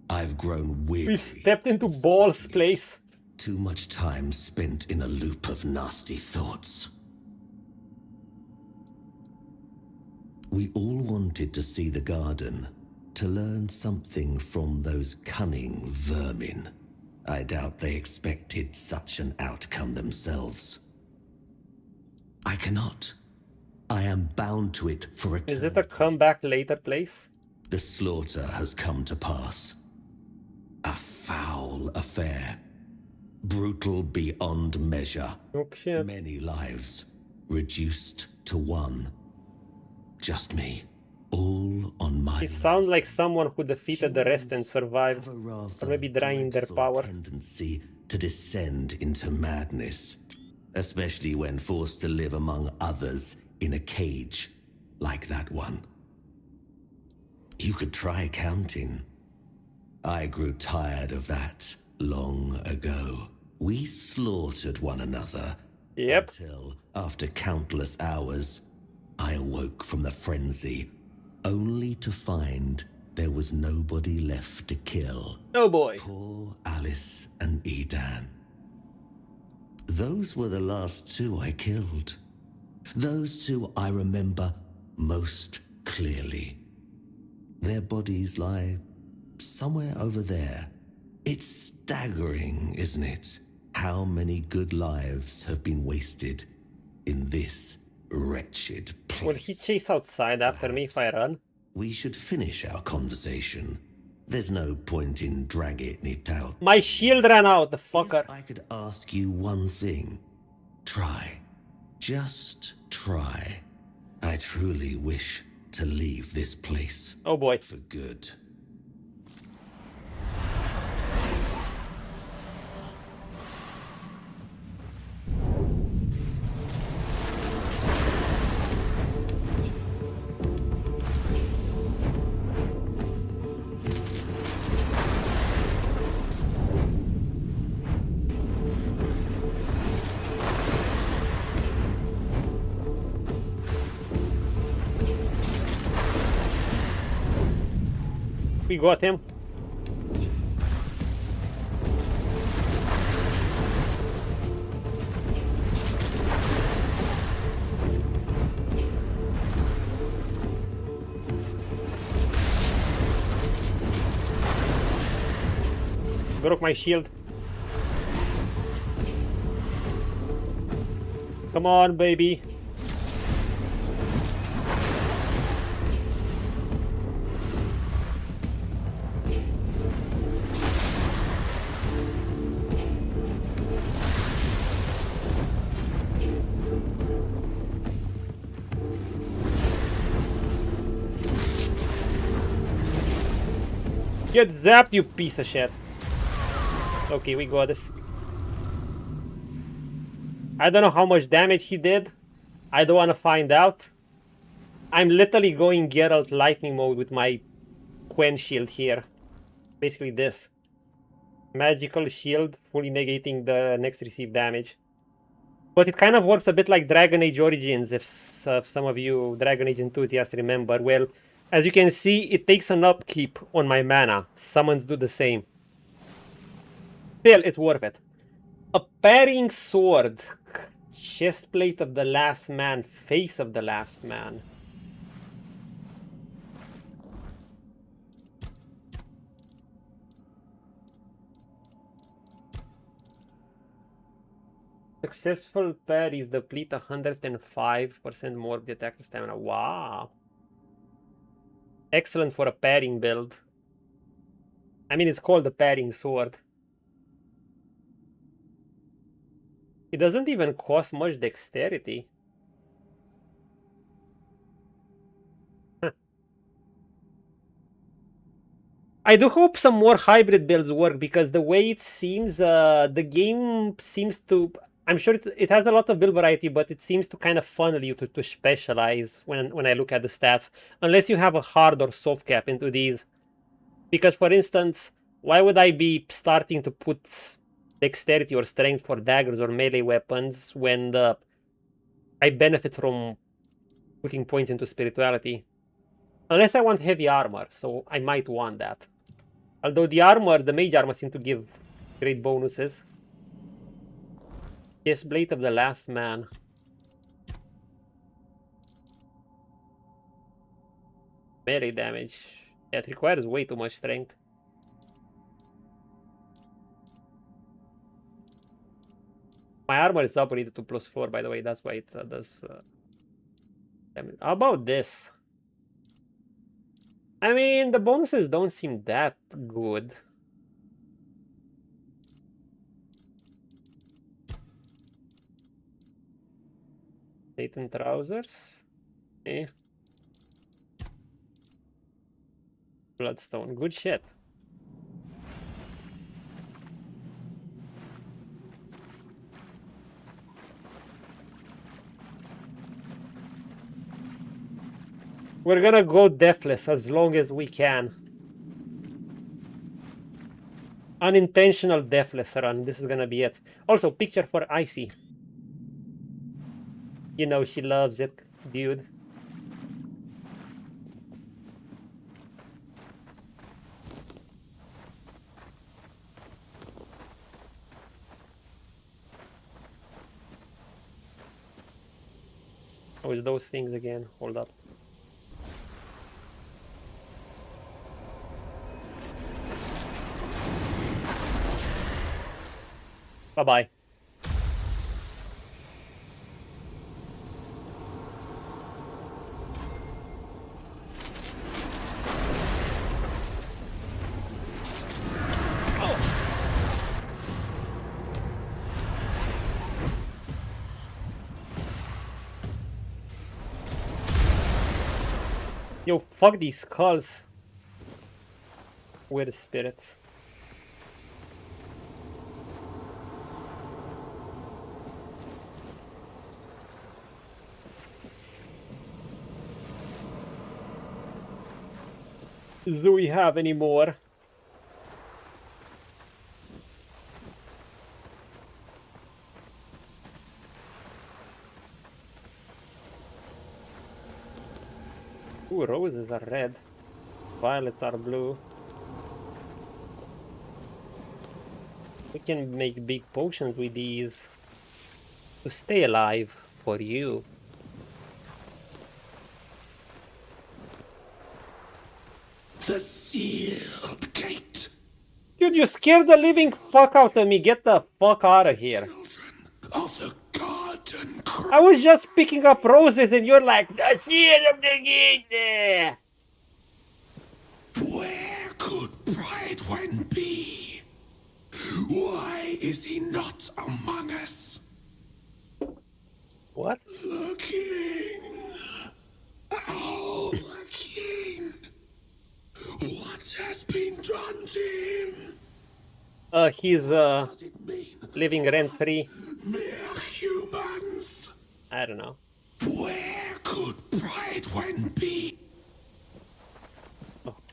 I've grown weary. We've stepped into Ball's place. Too much time spent in a loop of nasty thoughts. We all wanted to see the garden, to learn something from those cunning vermin. I doubt they expected such an outcome themselves. I cannot. I am bound to it for eternity. Is it a comeback later place? The slaughter has come to pass. A foul affair. Brutal beyond measure. Oh shit. Many lives reduced to one. Just me. All on my It sounds like someone who defeated the rest and survived. Or maybe draining their power. Tendency to descend into madness. Especially when forced to live among others in a cage like that one. You could try counting. I grew tired of that long ago. We slaughtered one another. Yep. Until, after countless hours, I awoke from the frenzy, only to find there was nobody left to kill. Oh boy. Poor Alice and Edan. Those were the last two I killed. Those two I remember most clearly. Their bodies lie somewhere over there. It's staggering, isn't it? How many good lives have been wasted in this wretched place. Will he chase outside after me if I run? We should finish our conversation. There's no point in dragging it out. My shield ran out, the fucker. If I could ask you one thing. Try. Just try. I truly wish to leave this place. Oh boy. For good. We got him. Broke my shield. Come on, baby. Get zapped, you piece of shit. Okay, we got this. I don't know how much damage he did. I don't want to find out. I'm literally going Geralt lightning mode with my Quen shield here. Basically this. Magical shield, fully negating the next received damage. But it kind of works a bit like Dragon Age Origins, if some of you Dragon Age enthusiasts remember. Well, as you can see, it takes an upkeep on my mana. Summons do the same. Still, it's worth it. A parrying sword. Chestplate of the last man. Face of the last man. Successful parries deplete 105% more of the attacker stamina. Wow. Excellent for a parrying build. I mean, it's called a parrying sword. It doesn't even cost much dexterity. Huh. I do hope some more hybrid builds work, because the way it seems, the game seems to... I'm sure it has a lot of build variety, but it seems to kind of funnel you to specialize when I look at the stats. Unless you have a hard or soft cap into these. Because, for instance, why would I be starting to put dexterity or strength for daggers or melee weapons when I benefit from putting points into spirituality? Unless I want heavy armor, so I might want that. Although the mage armor seems to give great bonuses. Yes, Blade of the Last Man. Melee damage. Yeah, it requires way too much strength. My armor is upgraded to +4, by the way. That's why it does damage. How about this? I mean, the bonuses don't seem that good. Satan trousers. Eh. Bloodstone. Good shit. We're gonna go deathless as long as we can. Unintentional deathless run. This is gonna be it. Also, picture for Icy. You know she loves it, dude. Oh, it's those things again. Hold up. Bye-bye. Yo, fuck these skulls. Weird spirits. Do we have any more? Ooh, roses are red. Violets are blue. We can make big potions with these to stay alive for you. The sealed gate. Dude, you scared the living fuck out of me. Get the fuck out of here. Of the garden. I was just picking up roses and you're like, the seal of the gate. Where could Bridewine be? Why is he not among us? What? The king. Oh, the king. What has been done to him? He's living rent-free. Mere humans. I don't know. Where could Bridewine be?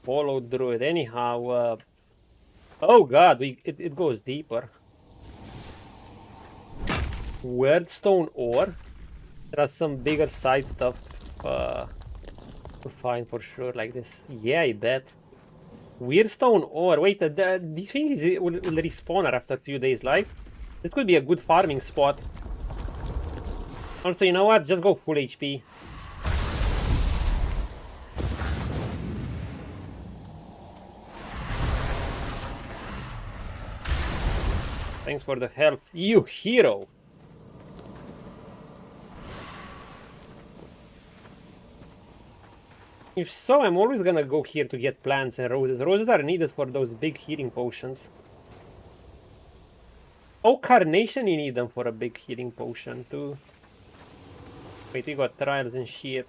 Follow druid. Anyhow, oh god, it goes deeper. Wyrdstone ore. There are some bigger side stuff to find for sure, like this. Yeah, I bet. Wyrdstone ore. Wait, these things will respawn after a few days, like. This could be a good farming spot. Also, you know what? Just go full HP. Thanks for the help, you hero! If so, I'm always gonna go here to get plants and roses. Roses are needed for those big healing potions. Oh, Carnation, you need them for a big healing potion too. Wait, we got trials and shit.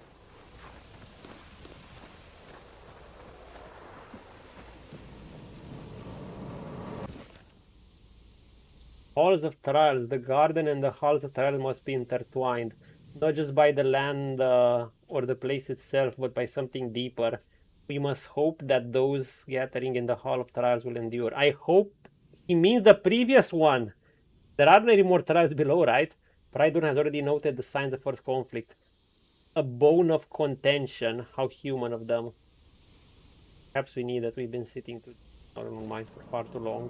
Halls of Trials. The garden and the Halls of Trials must be intertwined. Not just by the land or the place itself, but by something deeper. We must hope that those gathering in the Hall of Trials will endure. I hope he means the previous one. There aren't any more trials below, right? Prydon has already noted the signs of first conflict. A bone of contention. How human of them. Perhaps we need that. We've been sitting to our own minds for far too long.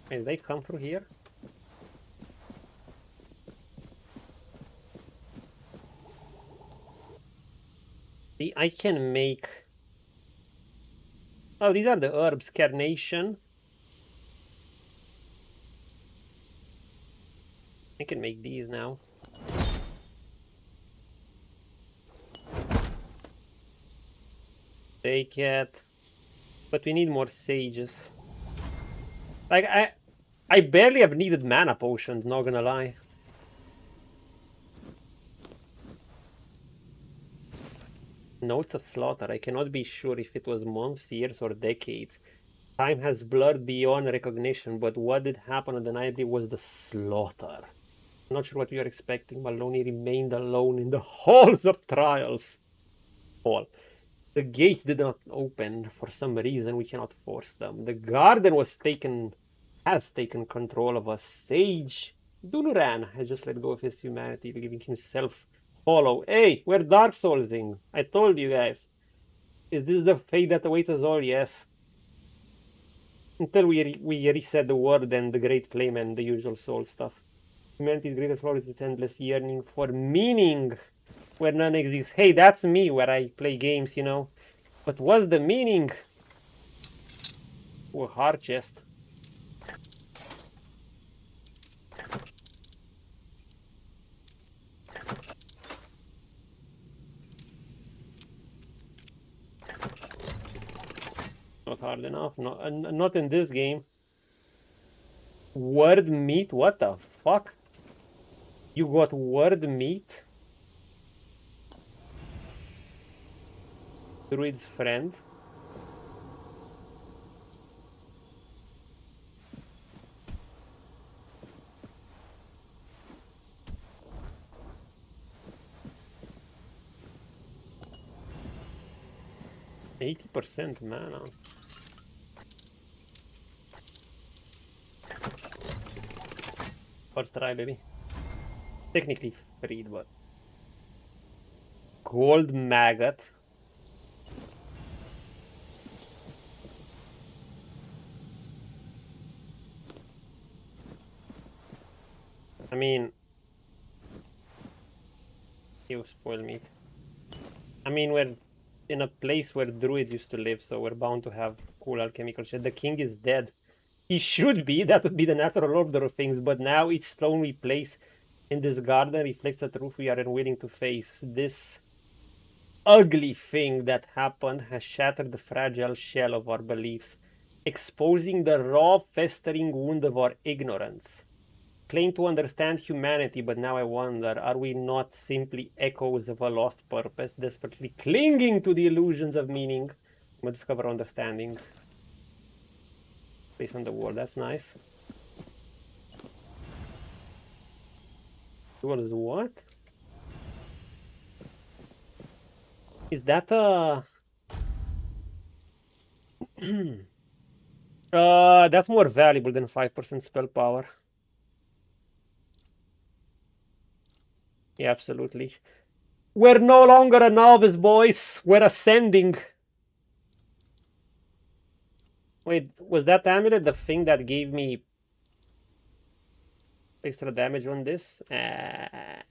Did they come through here? See, I can make... Oh, these are the herbs. Carnation. I can make these now. Take it. But we need more sages. Like, I barely have needed mana potions, not gonna lie. Notes of slaughter. I cannot be sure if it was months, years, or decades. Time has blurred beyond recognition, but what did happen on the night was the slaughter. I'm not sure what we were expecting. Maloney remained alone in the halls of trials. The gates did not open. For some reason, we cannot force them. The garden has taken control of us. Sage Dunuran has just let go of his humanity, leaving himself hollow. Hey, we're Dark Soulsing. I told you guys. Is this the fate that awaits us all? Yes. Until we reset the world and the Great Flame and the usual soul stuff. Humanity's greatest flaw is its endless yearning for meaning where none exists. Hey, that's me where I play games, you know. But what's the meaning? Oh, a heart chest. Not hard enough. Not in this game. Word meat? What the fuck? You got word meat? Druid's friend. %, mana. First try, baby. Technically freed, but gold maggot. I mean, you spoil meat. I mean, we're in a place where druids used to live, so we're bound to have cool alchemical shit. The king is dead. He should be. That would be the natural order of things. But now each stone we place in this garden reflects the truth we are unwilling to face. This ugly thing that happened has shattered the fragile shell of our beliefs, exposing the raw, festering wound of our ignorance. Claim to understand humanity, but now I wonder, are we not simply echoes of a lost purpose, desperately clinging to the illusions of meaning? We'll discover understanding. Place on the wall, that's nice. What is what? Is that a... that's more valuable than 5% spell power. Yeah, absolutely. We're no longer a novice, boys. We're ascending. Wait, was that amulet the thing that gave me extra damage on this? How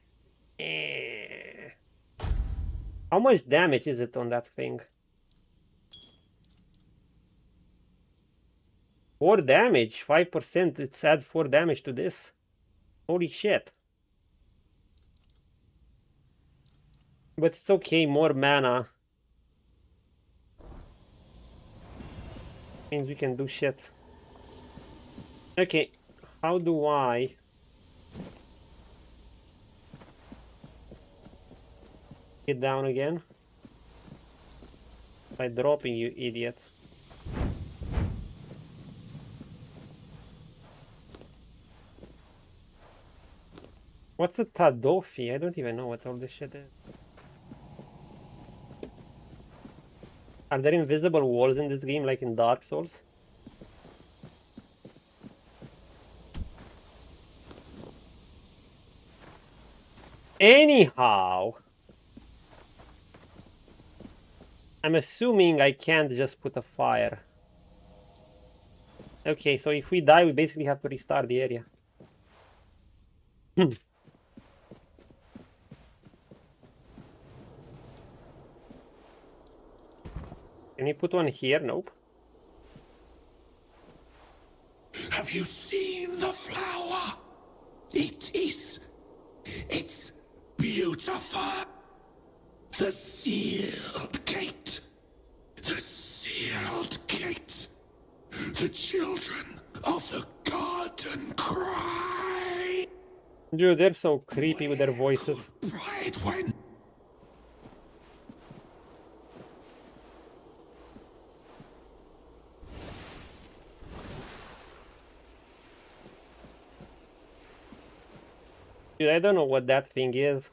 much damage is it on that thing? 4 damage, 5%. It's add 4 damage to this. Holy shit. But it's okay, more mana. Means we can do shit. Okay, how do I... get down again? By dropping, you idiot. What's a Tadofi? I don't even know what all this shit is. Are there invisible walls in this game like in Dark Souls? Anyhow, I'm assuming I can't just put a fire. Okay, so if we die, we basically have to restart the area. Can we put one here? Nope. Have you seen the flower? It's beautiful. The sealed gate. The sealed gate. The children of the garden cry. Dude, they're so creepy with their voices. Pride when Dude, I don't know what that thing is.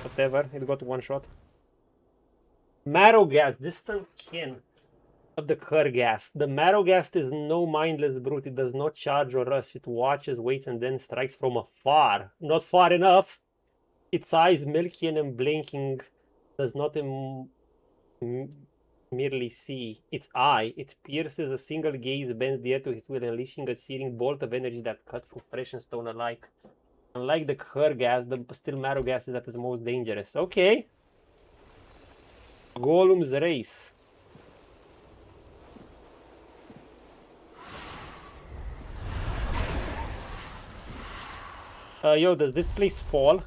Whatever, it got one shot. Marrow gas, distant kin of the Kurghast. The marrow gas is no mindless brute. It does not charge or rush. It watches, waits, and then strikes from afar. Not far enough. Its eyes, milky and unblinking, does not merely see. Its eye, it pierces a single gaze, bends the air to his will, unleashing a searing bolt of energy that cuts through flesh and stone alike. Unlike the Kurghast, the still marrow gas is at its most dangerous. Okay. Golem's race. Yo, does this place fall?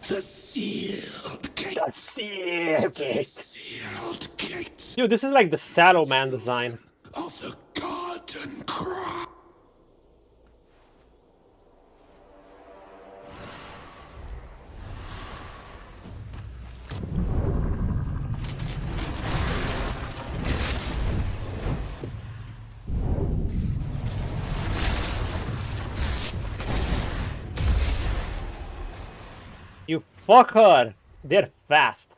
the sealed gate. The sealed gate. Sealed gate Dude, this is like the Sallow Man design. of the garden cry. You fucker! They're fast.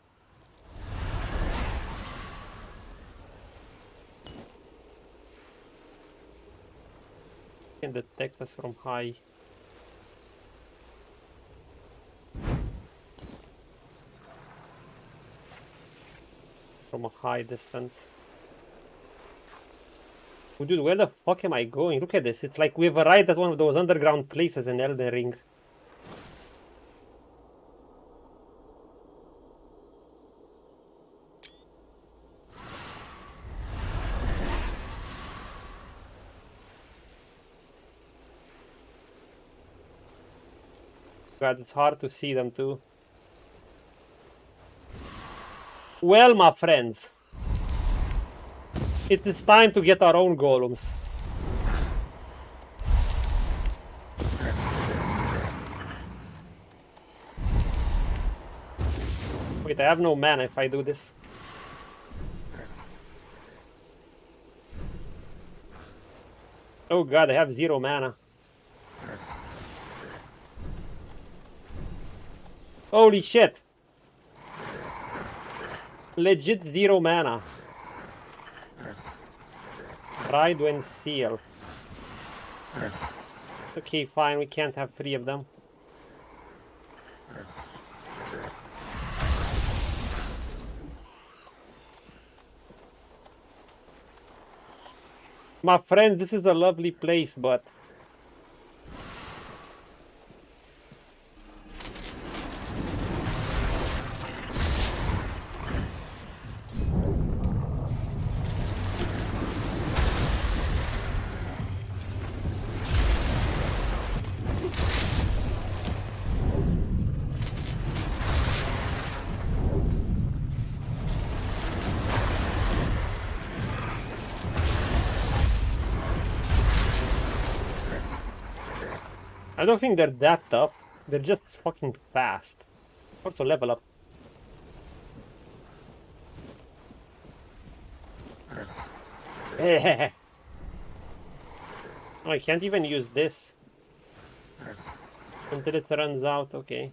Can detect us from high. From a high distance. Oh, dude, where the fuck am I going? Look at this. It's like we've arrived at one of those underground places in Elden Ring. God, it's hard to see them too. Well, my friends, it is time to get our own golems. Wait, I have no mana if I do this. Oh god, I have 0 mana. Holy shit! Legit 0 mana. Ride when seal. Okay, fine, we can't have 3 of them. My friend, this is a lovely place, but I don't think they're that tough. They're just fucking fast. Also level up. Oh, I can't even use this until it runs out. Okay.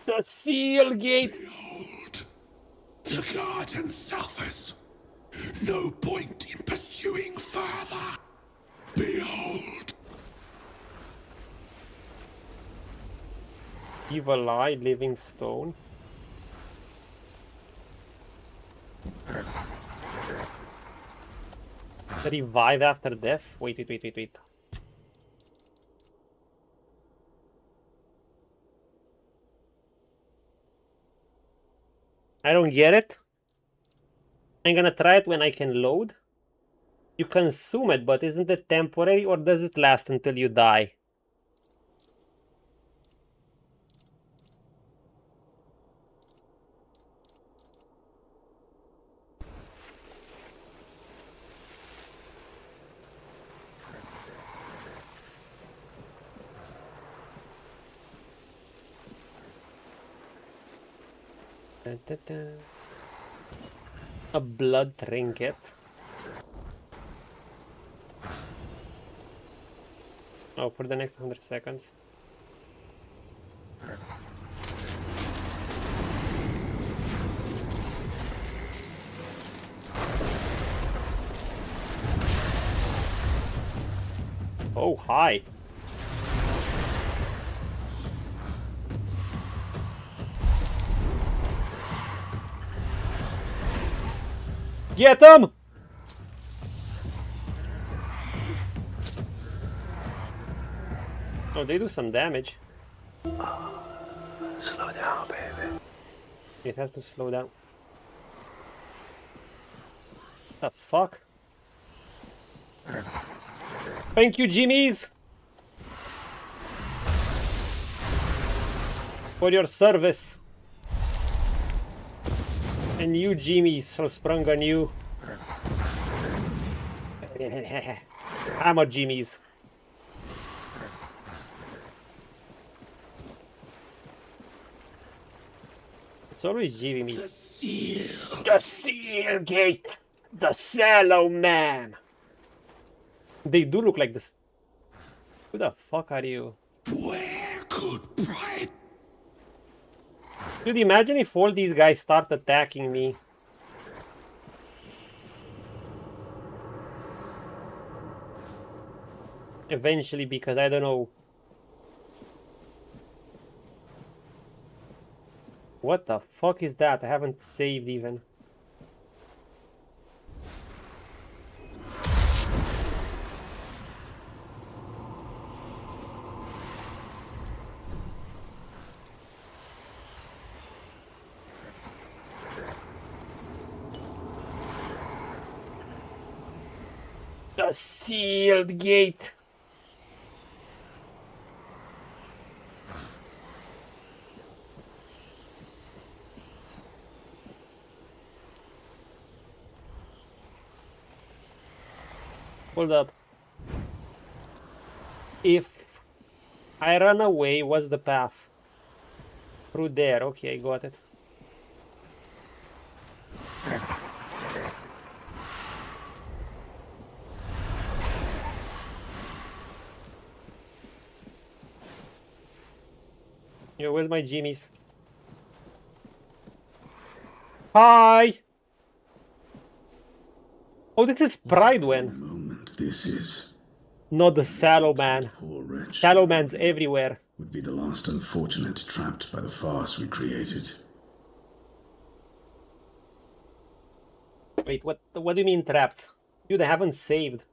The seal gate. Behold, the garden suffers. No point in pursuing further. Behold. Evil Eye, Living Stone. Revive after death? Wait. I don't get it. I'm gonna try it when I can load. You consume it, but isn't it temporary or does it last until you die? A blood trinket. Oh, for the next 100 seconds. Oh, hi. Get them! Oh, they do some damage. Slow down, baby. It has to slow down. The fuck? Thank you, Jimmies! For your service. And you, Jimmies, shall sprung on you. I'm a Jimmies. It's always Jimmy. The seal. The seal gate. The Sallow Man. They do look like this. Who the fuck are you? Where could pride? Dude, imagine if all these guys start attacking me. Eventually, because I don't know. What the fuck is that? I haven't saved even. The sealed gate. Hold up. If I run away, what's the path? Through there. Okay, I got it. Yo, where's my Jimmies? Hi! Oh, this is Pridewen. Moment this is. Not the Sallow Man. Poor wretch. Sallow Man's everywhere. Would be the last unfortunate trapped by the farce we created. Wait, what do you mean trapped? Dude, I haven't saved.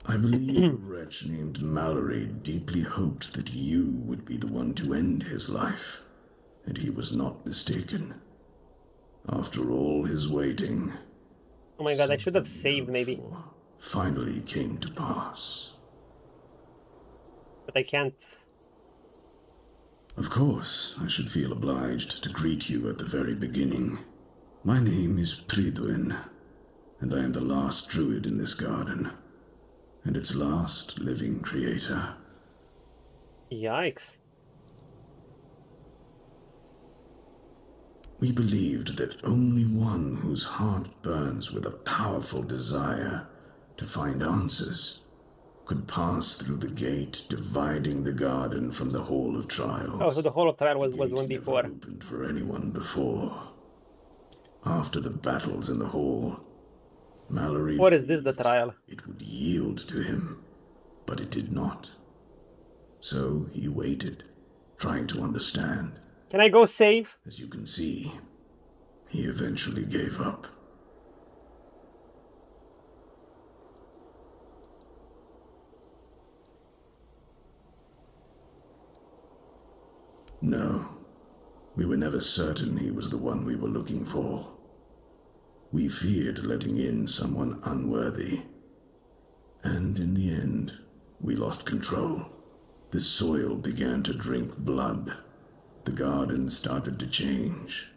I believe a wretch named Mallory deeply hoped that you would be the one to end his life, and he was not mistaken. After all his waiting... Oh my god, I should have saved maybe. Finally came to pass. But I can't... Of course, I should feel obliged to greet you at the very beginning. My name is Pridewen, and I am the last druid in this garden. and its last living creator. Yikes. We believed that only one whose heart burns with a powerful desire to find answers could pass through the gate dividing the garden from the Hall of Trials. Oh, so the Hall of Trials was one before. Opened for anyone before. After the battles in the hall, Mallory... Or is this the trial? It would yield to him, but it did not. So he waited, trying to understand. Can I go save? As you can see, he eventually gave up. No, we were never certain he was the one we were looking for. We feared letting in someone unworthy. And in the end, we lost control. The soil began to drink blood. The garden started to change.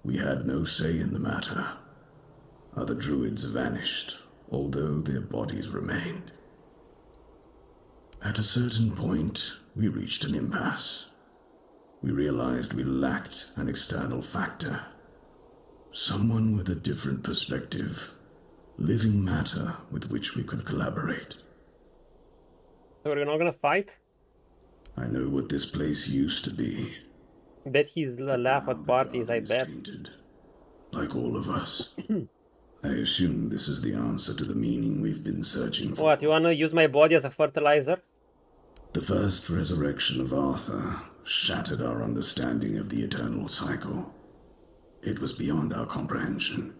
We had no say in the matter. Other druids vanished, although their bodies remained. At a certain point, we reached an impasse. We realized we lacked an external factor. Someone with a different perspective. Living matter with which we could collaborate. So we're not gonna fight? I know what this place used to be. Bet he's laugh at parties, I bet. Tainted, like all of us. I assume this is the answer to the meaning we've been searching for. What, you wanna use my body as a fertilizer? The first resurrection of Arthur shattered our understanding of the eternal cycle. It was beyond our comprehension.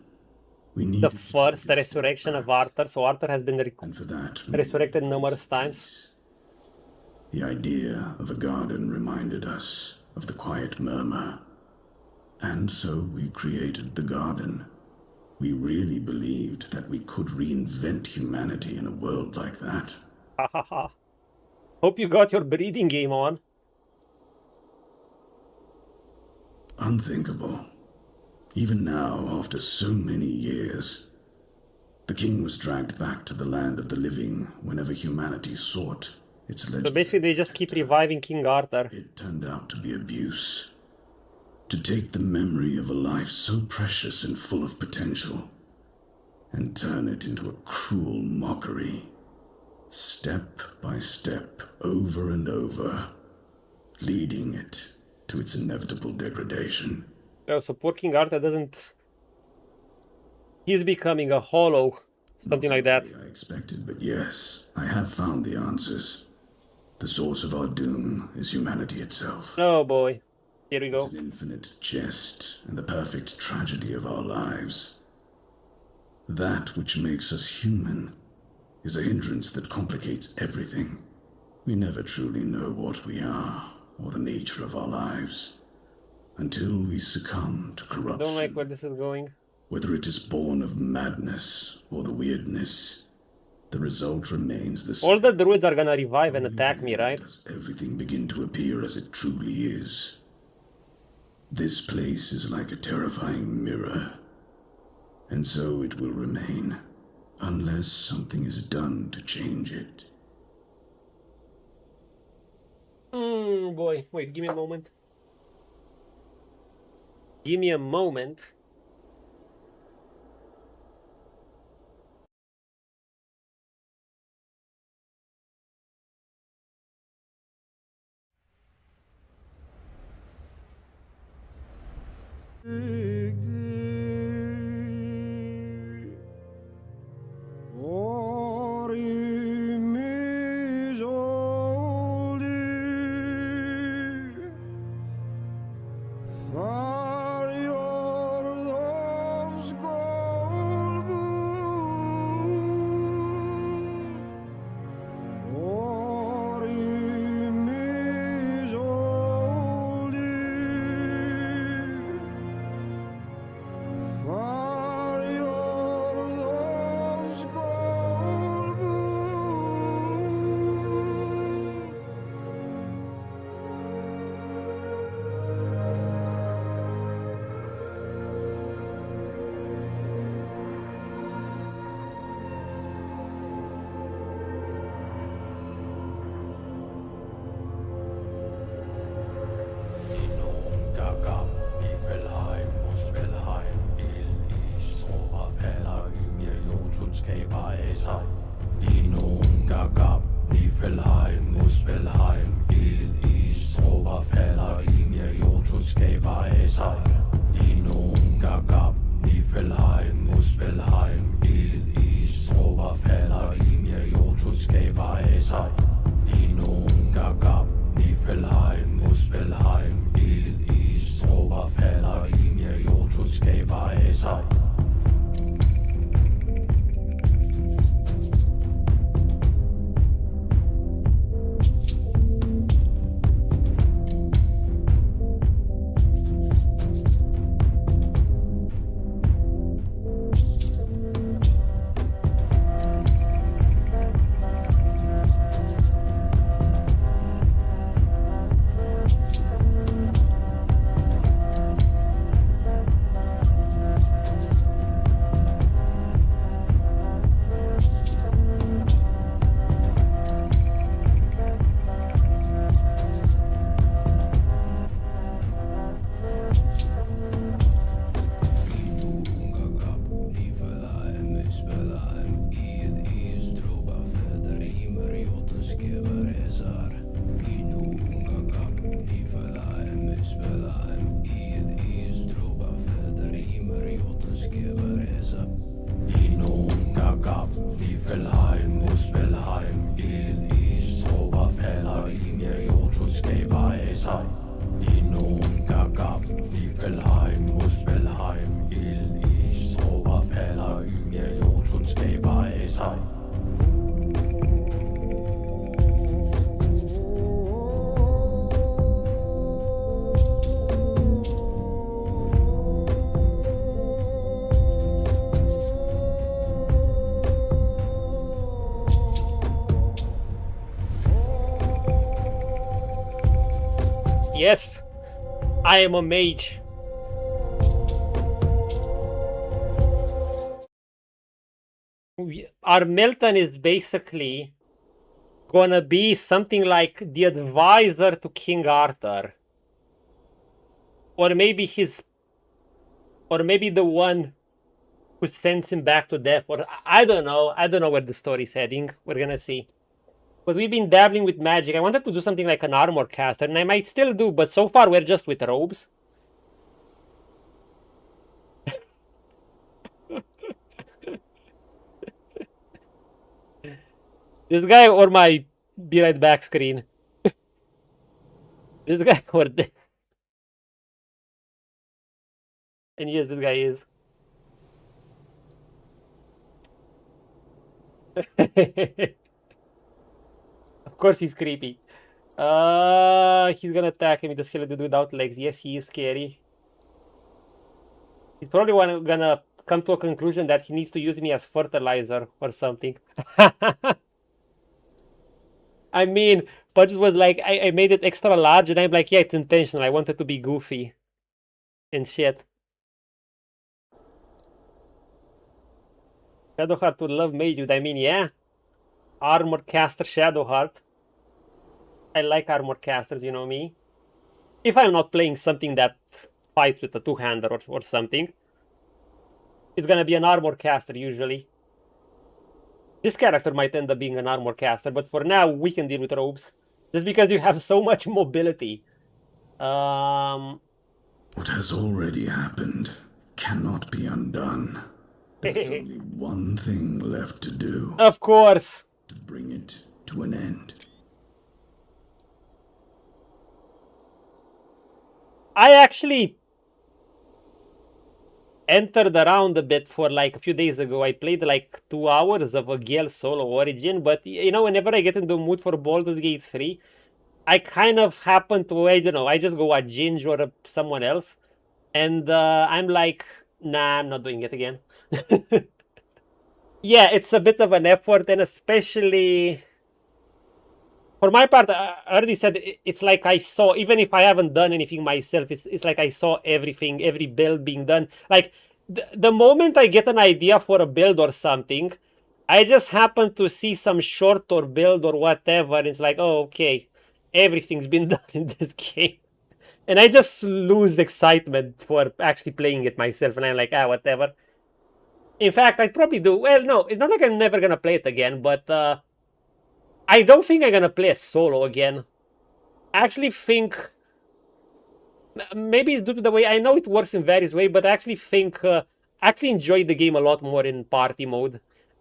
We needed the first resurrection of Arthur, so Arthur has been and for that, resurrected numerous times. The idea of a garden reminded us of the quiet murmur. And so we created the garden. We really believed that we could reinvent humanity in a world like that. Ha ha ha. Hope you got your breeding game on. Unthinkable. Even now, after so many years, the king was dragged back to the land of the living whenever humanity sought its legend. So basically they just keep reviving King Arthur. It turned out to be abuse. To take the memory of a life so precious and full of potential and turn it into a cruel mockery. Step by step, over and over, leading it to its inevitable degradation. Oh, so poor King Arthur doesn't... He's becoming a hollow. Something like that. I expected, but yes, I have found the answers. The source of our doom is humanity itself. Oh boy. Here we go. It's an infinite jest and the perfect tragedy of our lives. That which makes us human is a hindrance that complicates everything. We never truly know what we are or the nature of our lives until we succumb to corruption. I don't like where this is going. Whether it is born of madness or the weirdness, the result remains the same. All the druids are gonna revive and attack me, right? Does everything begin to appear as it truly is? This place is like a terrifying mirror, and so it will remain, unless something is done to change it. Boy, wait, give me a moment. Give me a moment. sig. Dinoen gab, Niflheim, Muspelheim, ild, is, tråber falder, ingen jordskudskaber af sig. Dinoen gab, Niflheim, Muspelheim, ild, is, tråber falder, ingen jordskudskaber af sig. Dinoen gab, Niflheim, Muspelheim, ild, is, tråber falder, ingen jordskudskaber af sig. Yes, I am a mage. Our Milton is basically gonna be something like the advisor to King Arthur. Or maybe the one who sends him back to death. Or I don't know. I don't know where the story's heading. We're gonna see. But we've been dabbling with magic. I wanted to do something like an armor caster, and I might still do, but so far we're just with robes. This guy or my be right back screen. This guy or this. And yes, this guy is. Of course he's creepy. He's gonna attack him with the skeleton without legs. Yes, he is scary. He's probably gonna come to a conclusion that he needs to use me as fertilizer or something. I mean, Pudge was like, I made it extra large, and I'm like, yeah, it's intentional. I wanted to be goofy and shit. Shadowheart would love Mage. I mean, yeah. Armor caster Shadowheart. I like armor casters, you know me. If I'm not playing something that fights with a two-hander or something, it's gonna be an armor caster usually. This character might end up being an armor caster, but for now we can deal with robes. Just because you have so much mobility. What has already happened cannot be undone. There's only one thing left to do. Of course. To bring it to an end. I actually entered around a bit for like a few days ago. I played like 2 hours of a Gale solo origin, but you know, whenever I get into the mood for Baldur's Gate 3, I kind of happen to, I don't know, I just go watch Ginge or someone else, and I'm like, nah, I'm not doing it again. Yeah, it's a bit of an effort, and especially for my part, I already said it's like I saw, even if I haven't done anything myself, it's like I saw everything, every build being done. Like the moment I get an idea for a build or something, I just happen to see some short or build or whatever, and it's like, oh, okay, everything's been done in this game. And I just lose excitement for actually playing it myself, and I'm like, ah, whatever. In fact, I'd probably do... Well, no, it's not like I'm never gonna play it again, but I don't think I'm gonna play a solo again. I actually think... Maybe it's due to the way... I know it works in various ways, but I actually think... I actually enjoyed the game a lot more in party mode.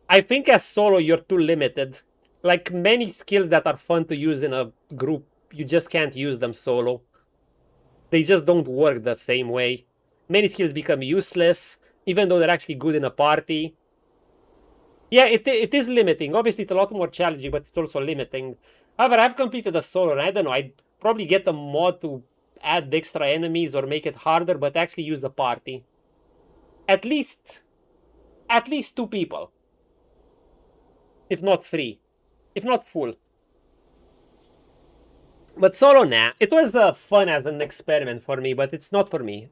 I think as solo, you're too limited. Like, many skills that are fun to use in a group, you just can't use them solo. They just don't work the same way. Many skills become useless, even though they're actually good in a party. Yeah, it is limiting. Obviously, it's a lot more challenging, but it's also limiting. However, I've completed a solo, and I don't know, I'd probably get a mod to add extra enemies or make it harder, but actually use a party. At least 2 people. If not 3. If not full. But solo, nah. It was fun as an experiment for me, but it's not for me.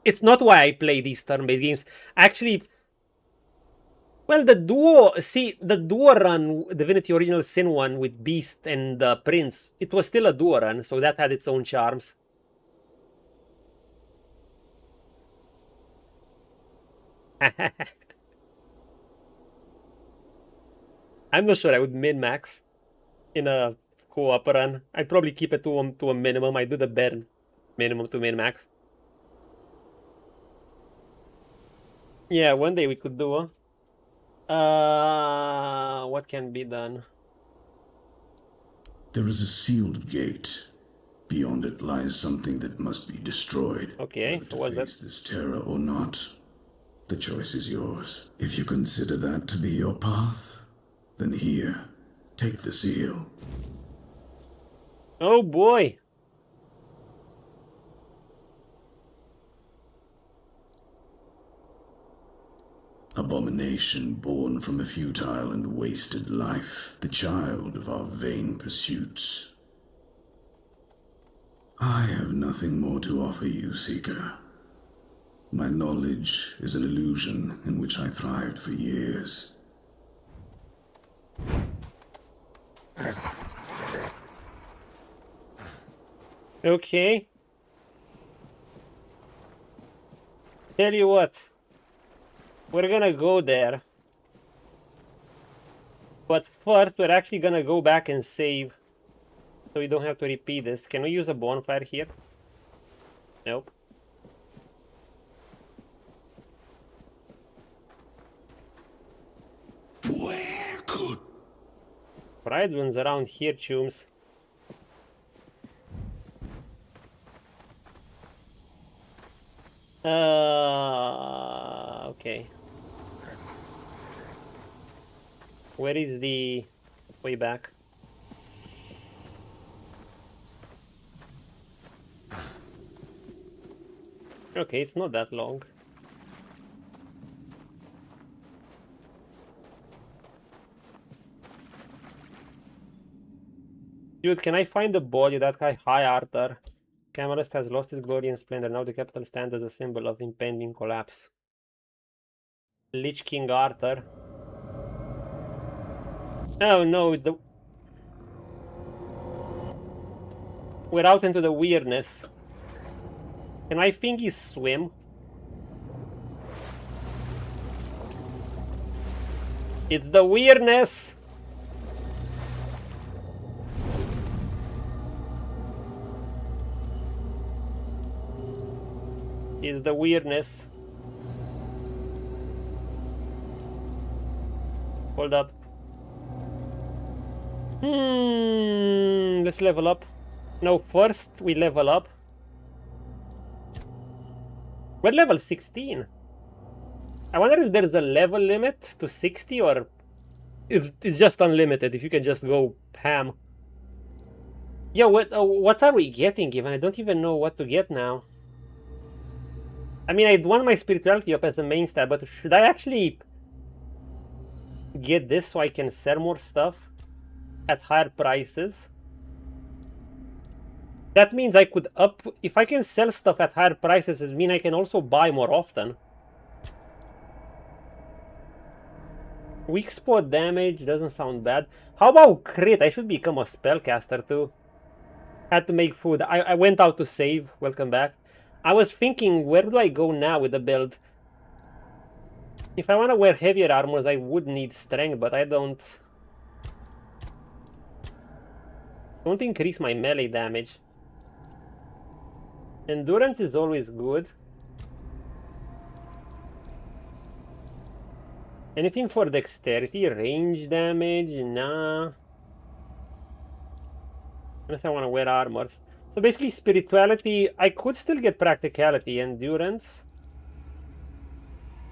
It's not why I play these turn-based games. Actually, well, the duo run, Divinity Original Sin one with Beast and Prince, it was still a duo run, so that had its own charms. I'm not sure I would min-max in a co-op run. I'd probably keep it to a minimum. I do the bare minimum to min-max. Yeah, one day we could do what can be done? There is a sealed gate. Beyond it lies something that must be destroyed. Okay, so what's that? This terror or not, the choice is yours. If you consider that to be your path, then here, take the seal. Oh boy. Abomination born from a futile and wasted life, the child of our vain pursuits. I have nothing more to offer you, Seeker. My knowledge is an illusion in which I thrived for years. Okay. Tell you what. We're gonna go there. But first, we're actually gonna go back and save. So we don't have to repeat this. Can we use a bonfire here? Nope. Where could... Pride one's around here, chooms. Okay. Where is the way back? Okay, it's not that long. Dude, can I find the body of that guy? Hi, Arthur. Camelist has lost his glory and splendor. Now the capital stands as a symbol of impending collapse. Lich King Arthur. Oh no, it's the... We're out into the weirdness. Can I thingy swim? It's the weirdness! It's the weirdness. Hold up. Let's level up. No, first we level up. We're level 16. I wonder if there's a level limit to 60 or if it's just unlimited, if you can just go ham. Yeah, what are we getting even? I don't even know what to get now. I mean, I'd want my spirituality up as a main stat, but should I actually get this so I can sell more stuff at higher prices? That means I could up... If I can sell stuff at higher prices, it means I can also buy more often. Weak spot damage doesn't sound bad. How about crit? I should become a spellcaster too. Had to make food. I went out to save. Welcome back. I was thinking, where do I go now with the build? If I want to wear heavier armors, I would need strength, but I don't increase my melee damage. Endurance is always good. Anything for dexterity, range damage, nah. Unless I want to wear armors. So basically spirituality, I could still get practicality, endurance.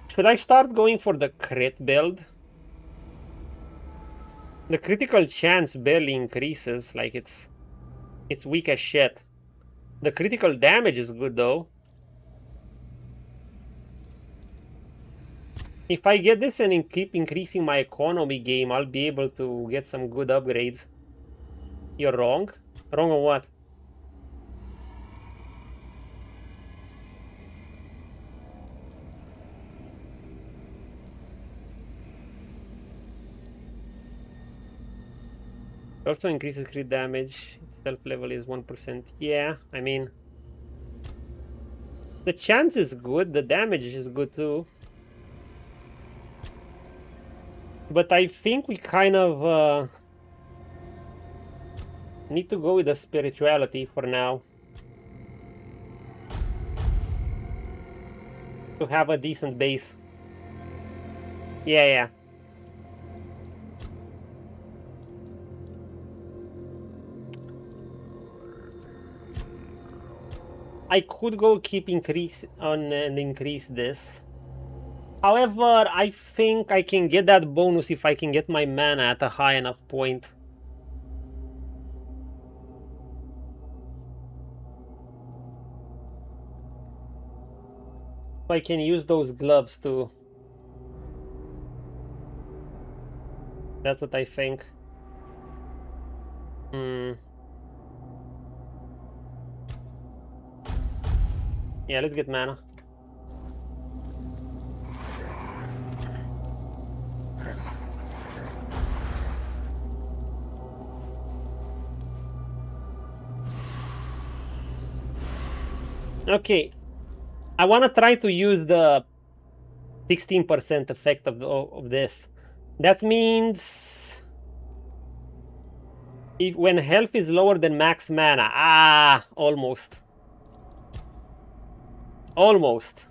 Should I start going for the crit build? The critical chance barely increases, like it's weak as shit. The critical damage is good though. If I get this and keep increasing my economy game, I'll be able to get some good upgrades. You're wrong? Wrong on what? Also increases crit damage. Self level is 1%. Yeah, I mean, the chance is good, the damage is good too. But I think we kind of need to go with the spirituality for now. To have a decent base. Yeah. I could go keep increase on and increase this. However, I think I can get that bonus if I can get my mana at a high enough point. So I can use those gloves too. That's what I think. Yeah, let's get mana. Okay, I want to try to use the 16% effect of this. That means if when health is lower than max mana. Almost. Almost.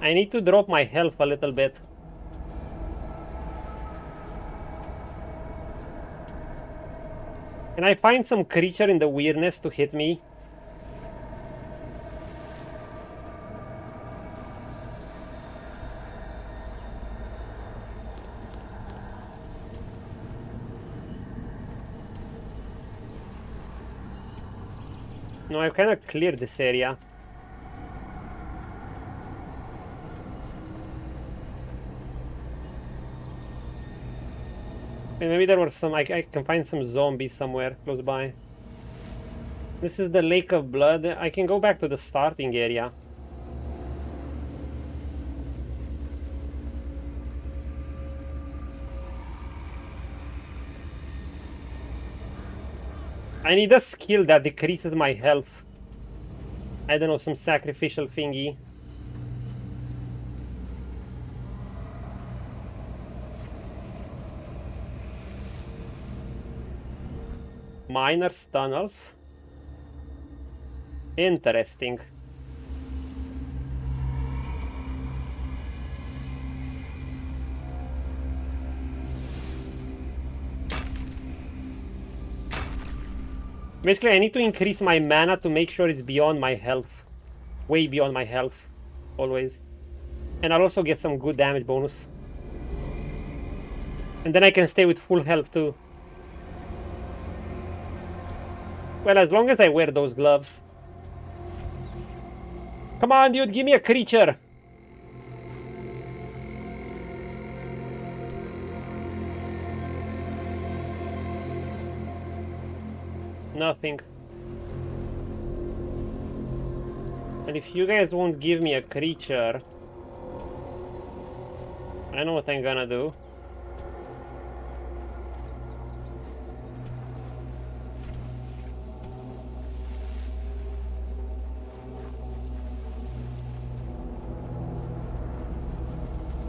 I need to drop my health a little bit. Can I find some creature in the weirdness to hit me? No, I kind of cleared this area. Maybe there were some, I can find some zombies somewhere close by. This is the Lake of Blood. I can go back to the starting area. I need a skill that decreases my health. I don't know, some sacrificial thingy. Miner's tunnels. Interesting. Basically, I need to increase my mana to make sure it's beyond my health. Way beyond my health. Always. And I'll also get some good damage bonus. And then I can stay with full health too. Well, as long as I wear those gloves. Come on, dude, give me a creature. Nothing. And if you guys won't give me a creature, I know what I'm gonna do.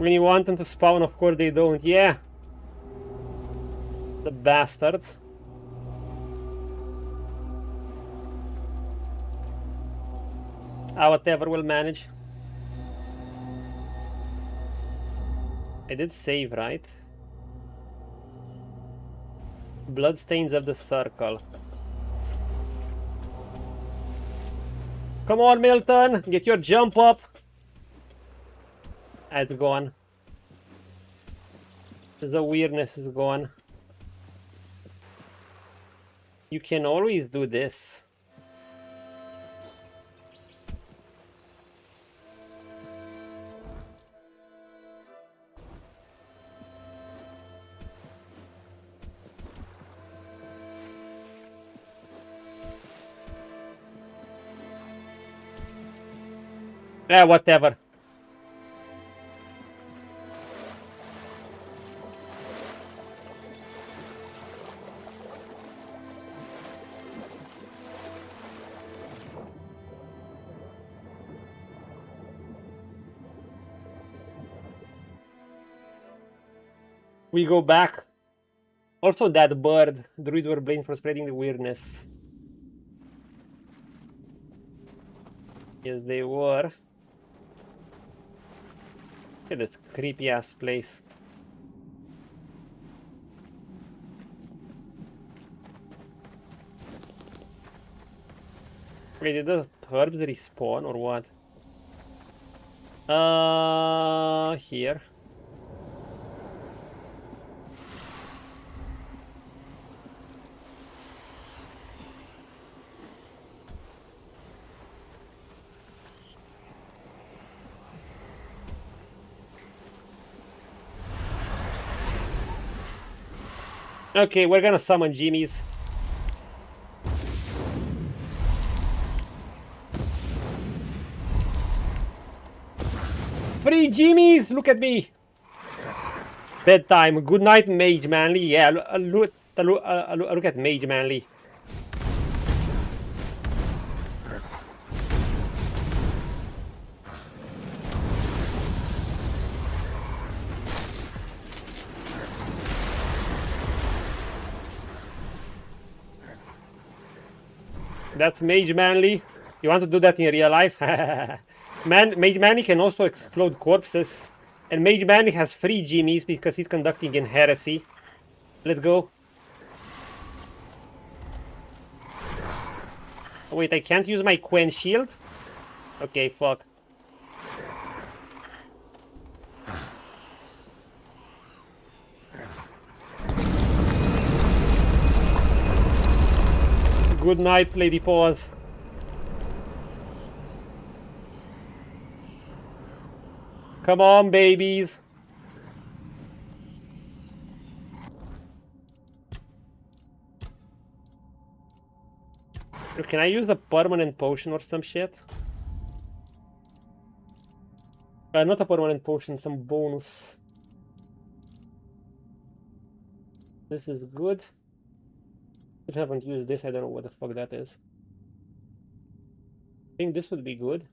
When you want them to spawn, of course they don't. Yeah. The bastards. Ah, whatever, we'll manage. I did save, right? Bloodstains of the circle. Come on, Milton! Get your jump up! It's gone. The weirdness is gone. You can always do this. Yeah, whatever. We go back. Also, that bird. Druids were blamed for spreading the weirdness. Yes, they were. Look at this creepy ass place. Wait, did the herbs respawn or what? Here. Okay, we're gonna summon Jimmies. Free Jimmies! Look at me! Bedtime. Good night, Mage Manly. Yeah, look at Mage Manly. That's Mage Manly. You want to do that in real life? Mage Manly can also explode corpses. And Mage Manly has 3 Jimmies because he's conducting an heresy. Let's go. Oh, wait, I can't use my Quen shield? Okay, fuck. Good night, Lady Paws. Come on, babies. Can I use a permanent potion or some shit? Not a permanent potion, some bonus. This is good. I haven't used this, I don't know what the fuck that is. I think this would be good.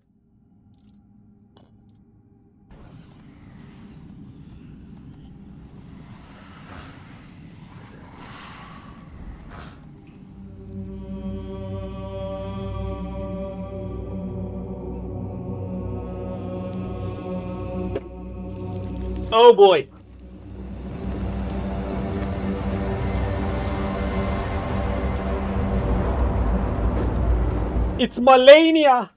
Oh boy! It's Malenia!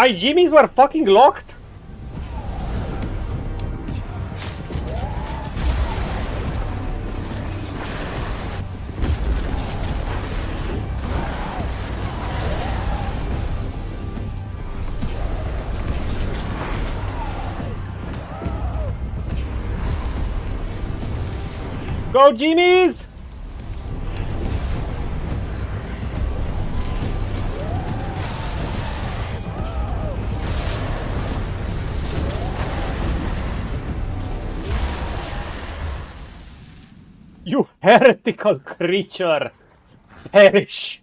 My jimmies were fucking locked. Go, jimmies! You heretical creature! Perish!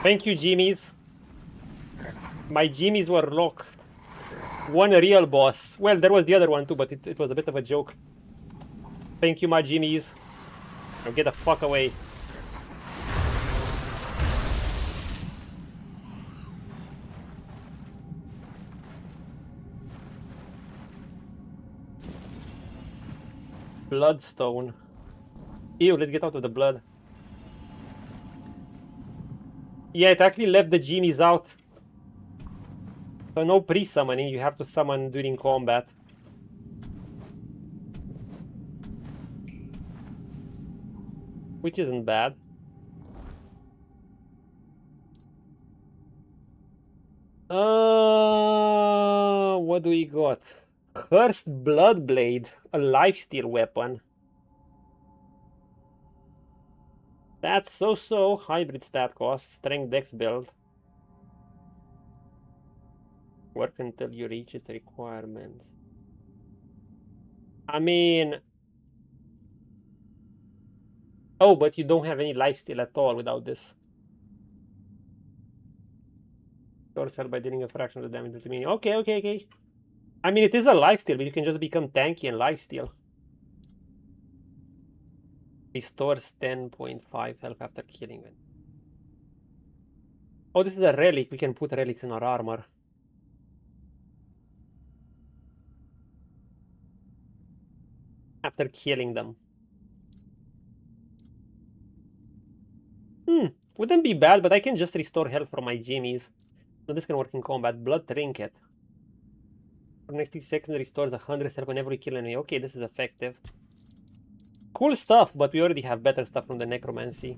Thank you, jimmies. My jimmies were locked. One real boss. Well, there was the other one too, but it was a bit of a joke. Thank you, my jimmies. Now get the fuck away. Bloodstone. Ew, let's get out of the blood. Yeah, it actually left the genies out. So no pre-summoning, you have to summon during combat. Which isn't bad. What do we got? Cursed Bloodblade, a lifesteal weapon. That's so-so. Hybrid stat cost, strength dex build. Work until you reach its requirements. I mean... Oh, but you don't have any lifesteal at all without this. Yourself by dealing a fraction of the damage to me. Okay. I mean, it is a lifesteal, but you can just become tanky and lifesteal. Restores 10.5 health after killing it. Oh, this is a relic. We can put relics in our armor. After killing them. Wouldn't be bad, but I can just restore health from my jimmies. So this can work in combat. Blood Trinket. For next 6 seconds, restores 100 health whenever we kill an enemy. Okay, this is effective. Cool stuff, but we already have better stuff from the necromancy.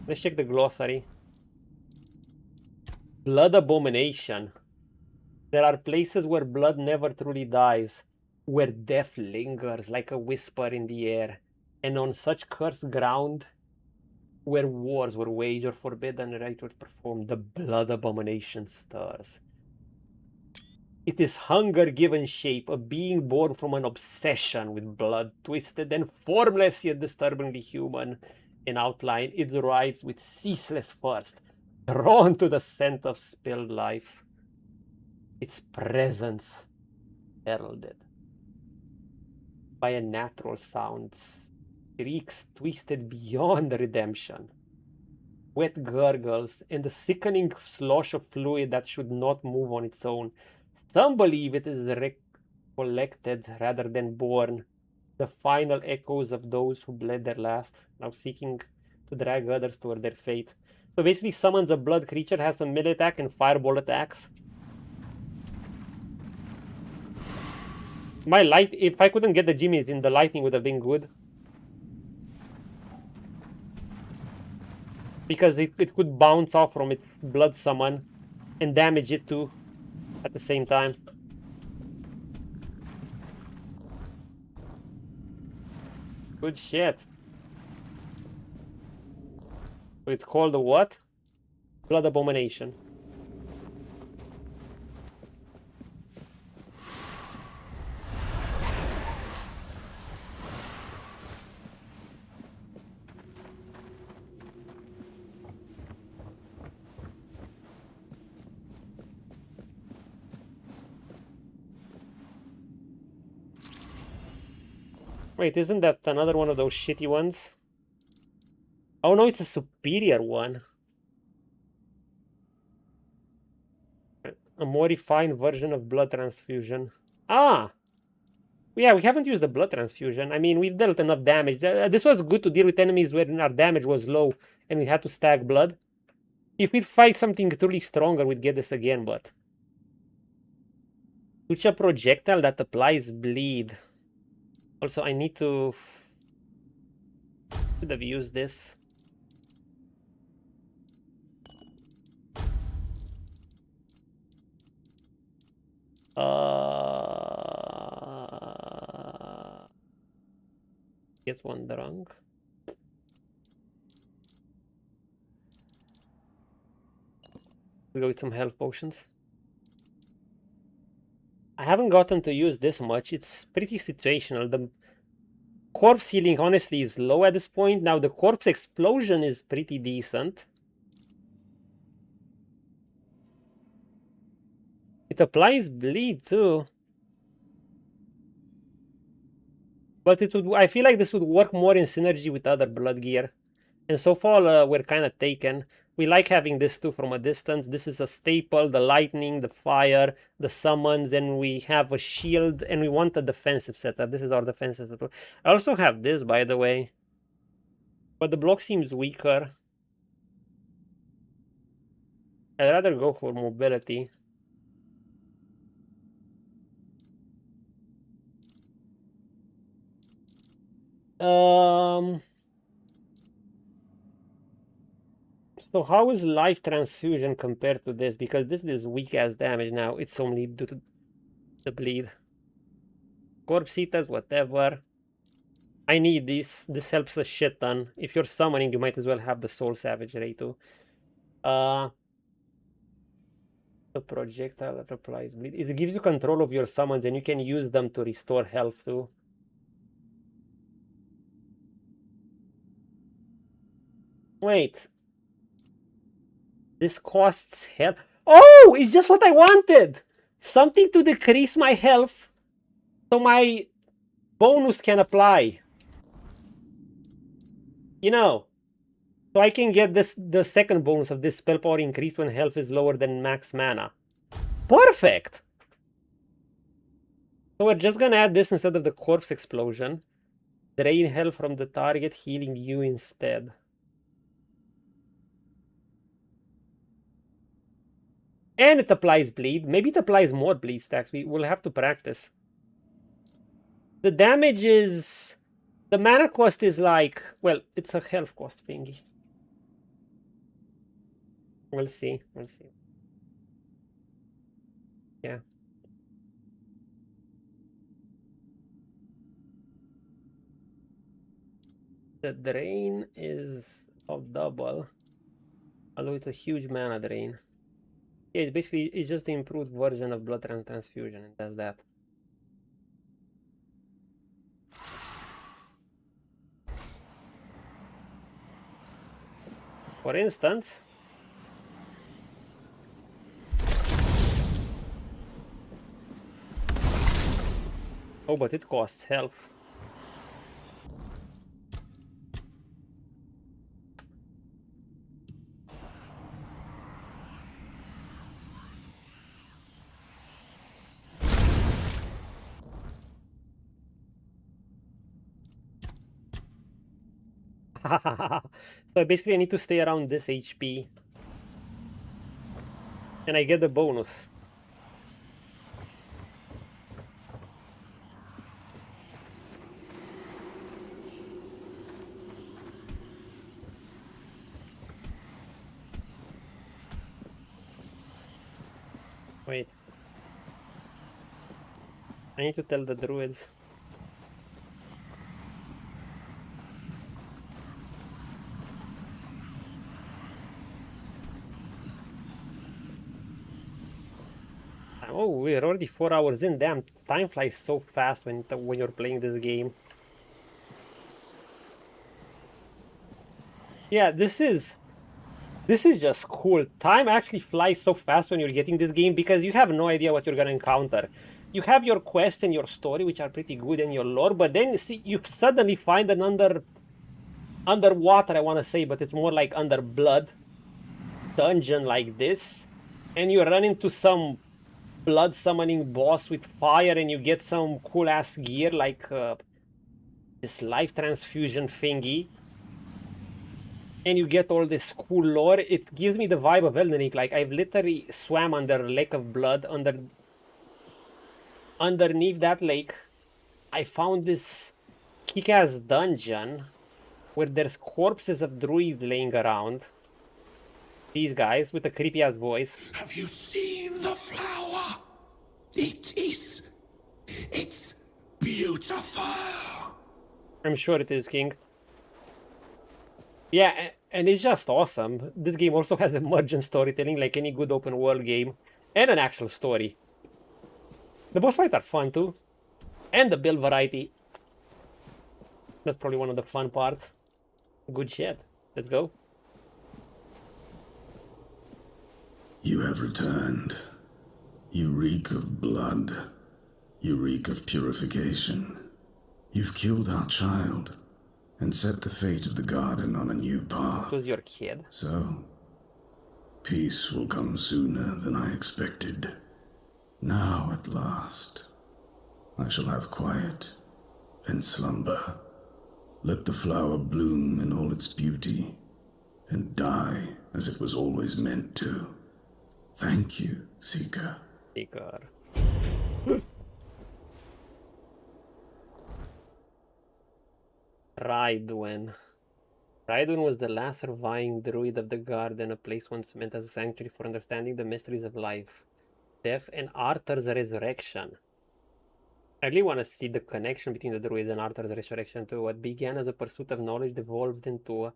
Let's check the glossary. Blood Abomination. There are places where blood never truly dies, where death lingers like a whisper in the air, and on such cursed ground, where wars were waged or forbidden rituals performed, the Blood Abomination stirs. It is hunger given shape, a being born from an obsession with blood, twisted and formless yet disturbingly human. In outline, it rides with ceaseless thirst, drawn to the scent of spilled life. Its presence heralded by a natural sound, shrieks twisted beyond redemption, wet gurgles, and the sickening slosh of fluid that should not move on its own. Some believe it is recollected rather than born, the final echoes of those who bled their last, now seeking to drag others toward their fate. So basically summons a blood creature, has some melee attack and fireball attacks. My light, if I couldn't get the jimmies in, the lightning would have been good. Because it could bounce off from its blood summon and damage it too at the same time. Good shit. So it's called a what? Blood Abomination. Wait, isn't that another one of those shitty ones? Oh no, it's a superior one. A more refined version of blood transfusion. Ah! Yeah, we haven't used the blood transfusion. I mean, we've dealt enough damage. This was good to deal with enemies where our damage was low and we had to stack blood. If we'd fight something truly stronger, we'd get this again, but... Switch a projectile that applies bleed. Also, I need to... Should have used this. Gets one drunk. Let's go with some health potions. I haven't gotten to use this much. It's pretty situational. The corpse healing honestly is low at this point. Now the corpse explosion is pretty decent. It applies bleed too. But it would, I feel like this would work more in synergy with other blood gear. And so far we're kind of taken. We like having this too from a distance. This is a staple, the lightning, the fire, the summons, and we have a shield, and we want a defensive setup. This is our defensive setup. I also have this, by the way. But the block seems weaker. I'd rather go for mobility. So how is life transfusion compared to this? Because this is weak ass damage now. It's only due to the bleed. Corpse eaters, whatever. I need this. This helps a shit ton. If you're summoning, you might as well have the Soul Savage Ray too. The projectile that applies bleed. It gives you control of your summons and you can use them to restore health too. Wait. This costs health. Oh, it's just what I wanted. Something to decrease my health so my bonus can apply. You know, so I can get this, the second bonus of this spell power increased when health is lower than max mana. Perfect. So we're just gonna add this instead of the corpse explosion. Drain health from the target, healing you instead. And it applies bleed. Maybe it applies more bleed stacks. We will have to practice. The damage is... The mana cost is like... Well, it's a health cost thingy. We'll see. We'll see. Yeah. The drain is of double. Although it's a huge mana drain. Yeah, it's just the improved version of blood transfusion. It does that. For instance, oh, but it costs health. So basically I need to stay around this HP. And I get the bonus. Wait. I need to tell the druids. Oh, we're already 4 hours in. Damn, time flies so fast when you're playing this game. Yeah, this is just cool. Time actually flies so fast when you're getting this game because you have no idea what you're gonna encounter. You have your quest and your story, which are pretty good, in your lore, but then you suddenly find an underwater, I want to say, but it's more like under blood dungeon like this, and you run into some blood summoning boss with fire, and you get some cool ass gear like this life transfusion thingy, and you get all this cool lore. It gives me the vibe of Elden Ring. Like, I've literally swam under a lake of blood. Underneath that lake, I found this kick-ass dungeon where there's corpses of druids laying around. These guys with a creepy-ass voice. Have you seen the flower? It's beautiful. I'm sure it is, King. Yeah, and it's just awesome. This game also has emergent storytelling like any good open world game, and an actual story. The boss fights are fun too, and the build variety. That's probably one of the fun parts. Good shit. Let's go. You have returned. You reek of blood. You reek of purification. You've killed our child and set the fate of the garden on a new path. Who's your kid? So, peace will come sooner than I expected. Now, at last, I shall have quiet and slumber. Let the flower bloom in all its beauty and die as it was always meant to. Thank you, Seeker. Seeker. Raidwen. Raidwen was the last surviving druid of the garden, a place once meant as a sanctuary for understanding the mysteries of life, death, and Arthur's resurrection. I really want to see the connection between the druids and Arthur's resurrection too. What began as a pursuit of knowledge evolved into a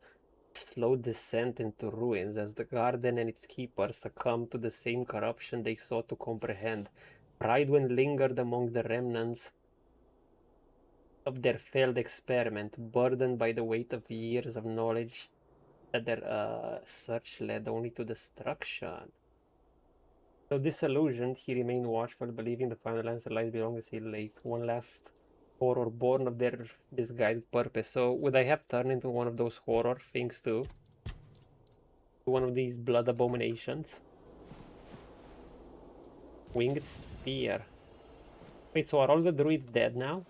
slow descent into ruins as the garden and its keepers succumbed to the same corruption they sought to comprehend. Raidwen lingered among the remnants of their failed experiment, burdened by the weight of years of knowledge that their search led only to destruction. Though disillusioned, he remained watchful, believing the final answer lies beyond as he lay. One last horror born of their misguided purpose. So would I have turned into one of those horror things too? One of these blood abominations? Winged spear. Wait, so are all the druids dead now?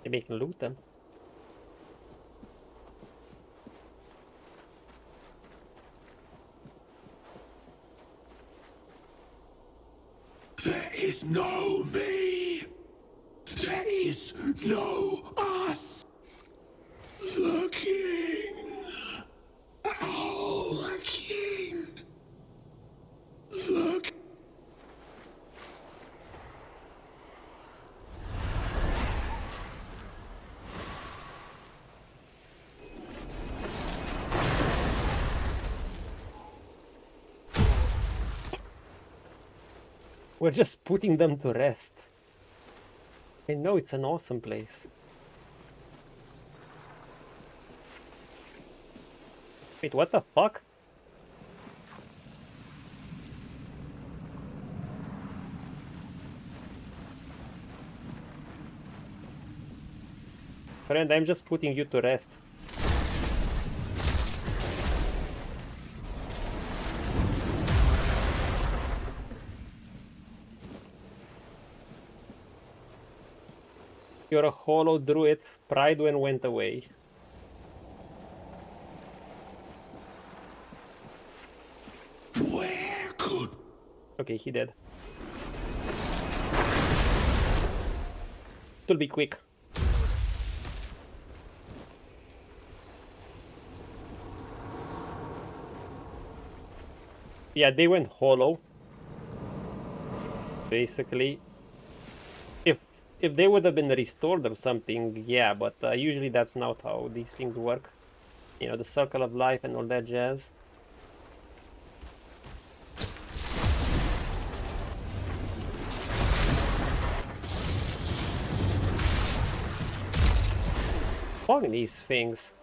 Maybe I can loot them. There is no me. There is no us. The king. Oh, the king. The king. We're just putting them to rest. I know it's an awesome place. Wait, what the fuck? Friend, I'm just putting you to rest. You're a hollow druid. Raidwen went away. Where could... Okay, he dead. It'll be quick. Yeah, they went hollow. Basically. If they would have been restored or something, yeah, but usually that's not how these things work. You know, the circle of life and all that jazz. Fuck these things.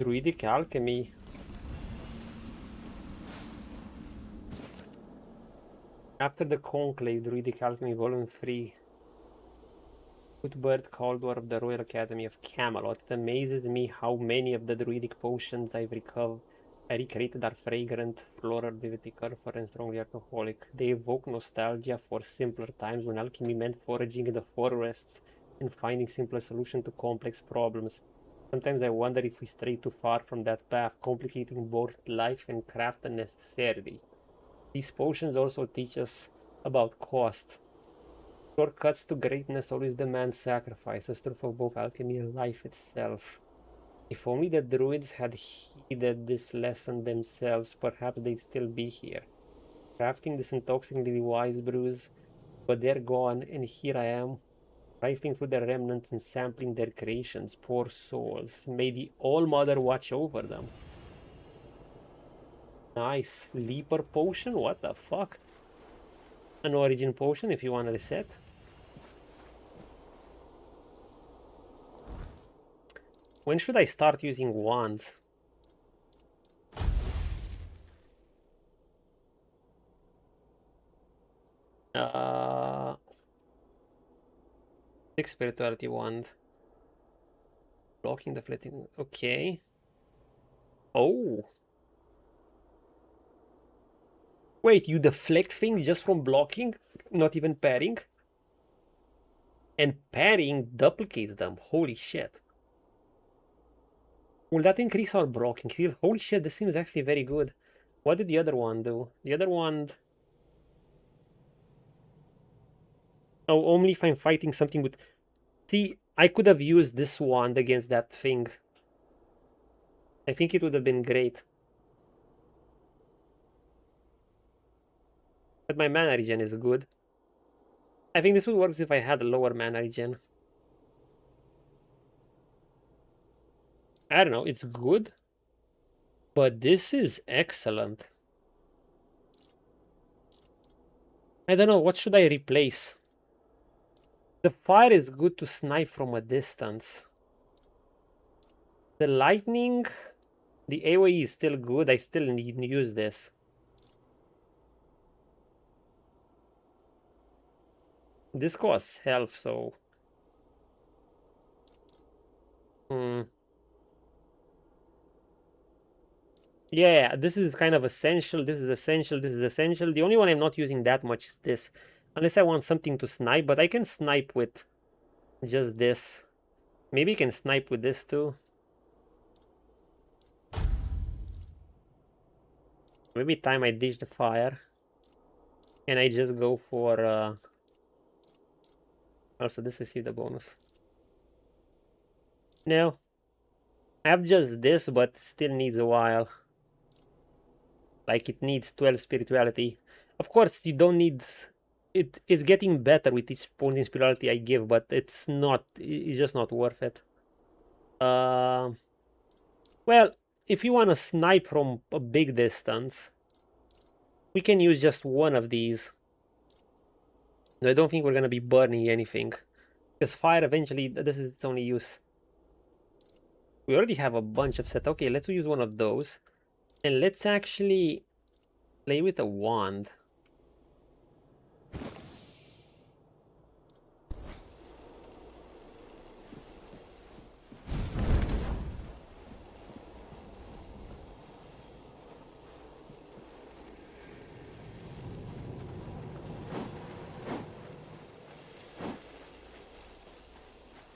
Druidic alchemy. After the Conclave, Druidic Alchemy Volume 3. Footbird Caldor of the Royal Academy of Camelot. It amazes me how many of the druidic potions I recreated are fragrant, floral, viticultural, and strongly alcoholic. They evoke nostalgia for simpler times when alchemy meant foraging in the forests and finding simpler solutions to complex problems. Sometimes I wonder if we stray too far from that path, complicating both life and craft unnecessarily. These potions also teach us about cost. Shortcuts to greatness always demand sacrifices, true for both alchemy and life itself. If only the druids had heeded this lesson themselves, perhaps they'd still be here, crafting this intoxicatingly wise brews, but they're gone, and here I am, rifling through their remnants and sampling their creations. Poor souls. May the All-Mother watch over them. Nice. Leaper potion? What the fuck? An origin potion if you want to reset. When should I start using wands? Six spirituality wand. Blocking, deflecting. Okay. Oh. Wait, you deflect things just from blocking? Not even parrying? And parrying duplicates them. Holy shit. Will that increase our blocking skill? Holy shit, this seems actually very good. What did the other one do? The other one... Oh, only if I'm fighting something with... See, I could have used this wand against that thing. I think it would have been great. But my mana regen is good. I think this would work if I had a lower mana regen. I don't know, it's good. But this is excellent. I don't know, what should I replace? The fire is good to snipe from a distance. The lightning, the AoE is still good. I still need to use this. This costs health, so... Yeah, this is kind of essential. This is essential. This is essential. The only one I'm not using that much is this. Unless I want something to snipe, but I can snipe with just this. Maybe I can snipe with this too. Maybe time I ditch the fire. And I just go for... Also, this is the bonus. No. I have just this, but still needs a while. Like, it needs 12 spirituality. Of course, you don't need... It is getting better with each point in spirituality I give, but it's not... It's just not worth it. Well, if you want to snipe from a big distance, we can use just one of these. I don't think we're going to be burning anything. Because fire eventually, this is its only use. We already have a bunch of set. Okay, let's use one of those. And let's actually play with a wand.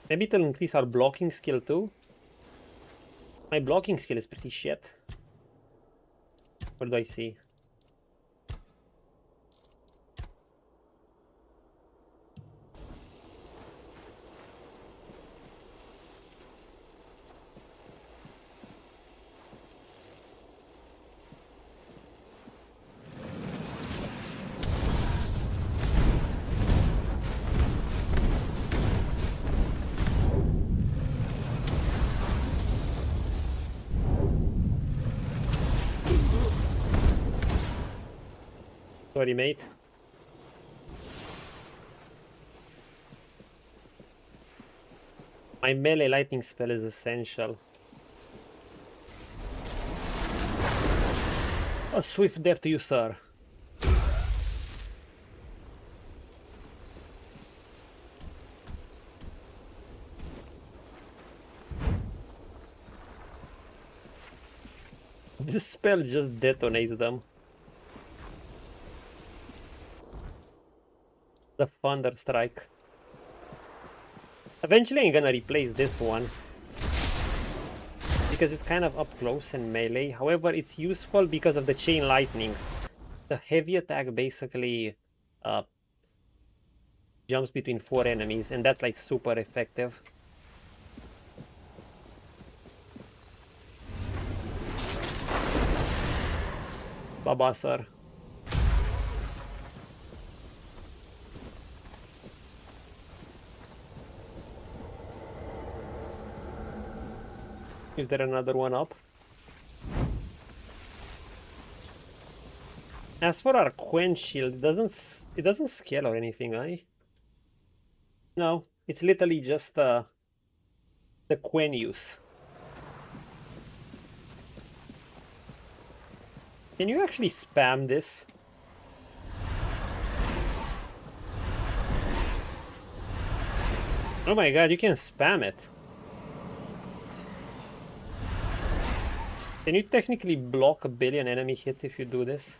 Maybe it'll increase our blocking skill too. My blocking skill is pretty shit. What do I see? Sorry, mate. My melee lightning spell is essential. A swift death to you, sir. This spell just detonates them. The Thunder Strike. Eventually I'm gonna replace this one, because it's kind of up close and melee. However, it's useful because of the Chain Lightning. The heavy attack basically jumps between 4 enemies, and that's like super effective. Baba sir. Is there another one up? As for our Quench shield, it doesn't scale or anything, right? No, it's literally just the Quen use. Can you actually spam this? Oh my god, you can spam it. Can you technically block 1 billion enemy hits if you do this?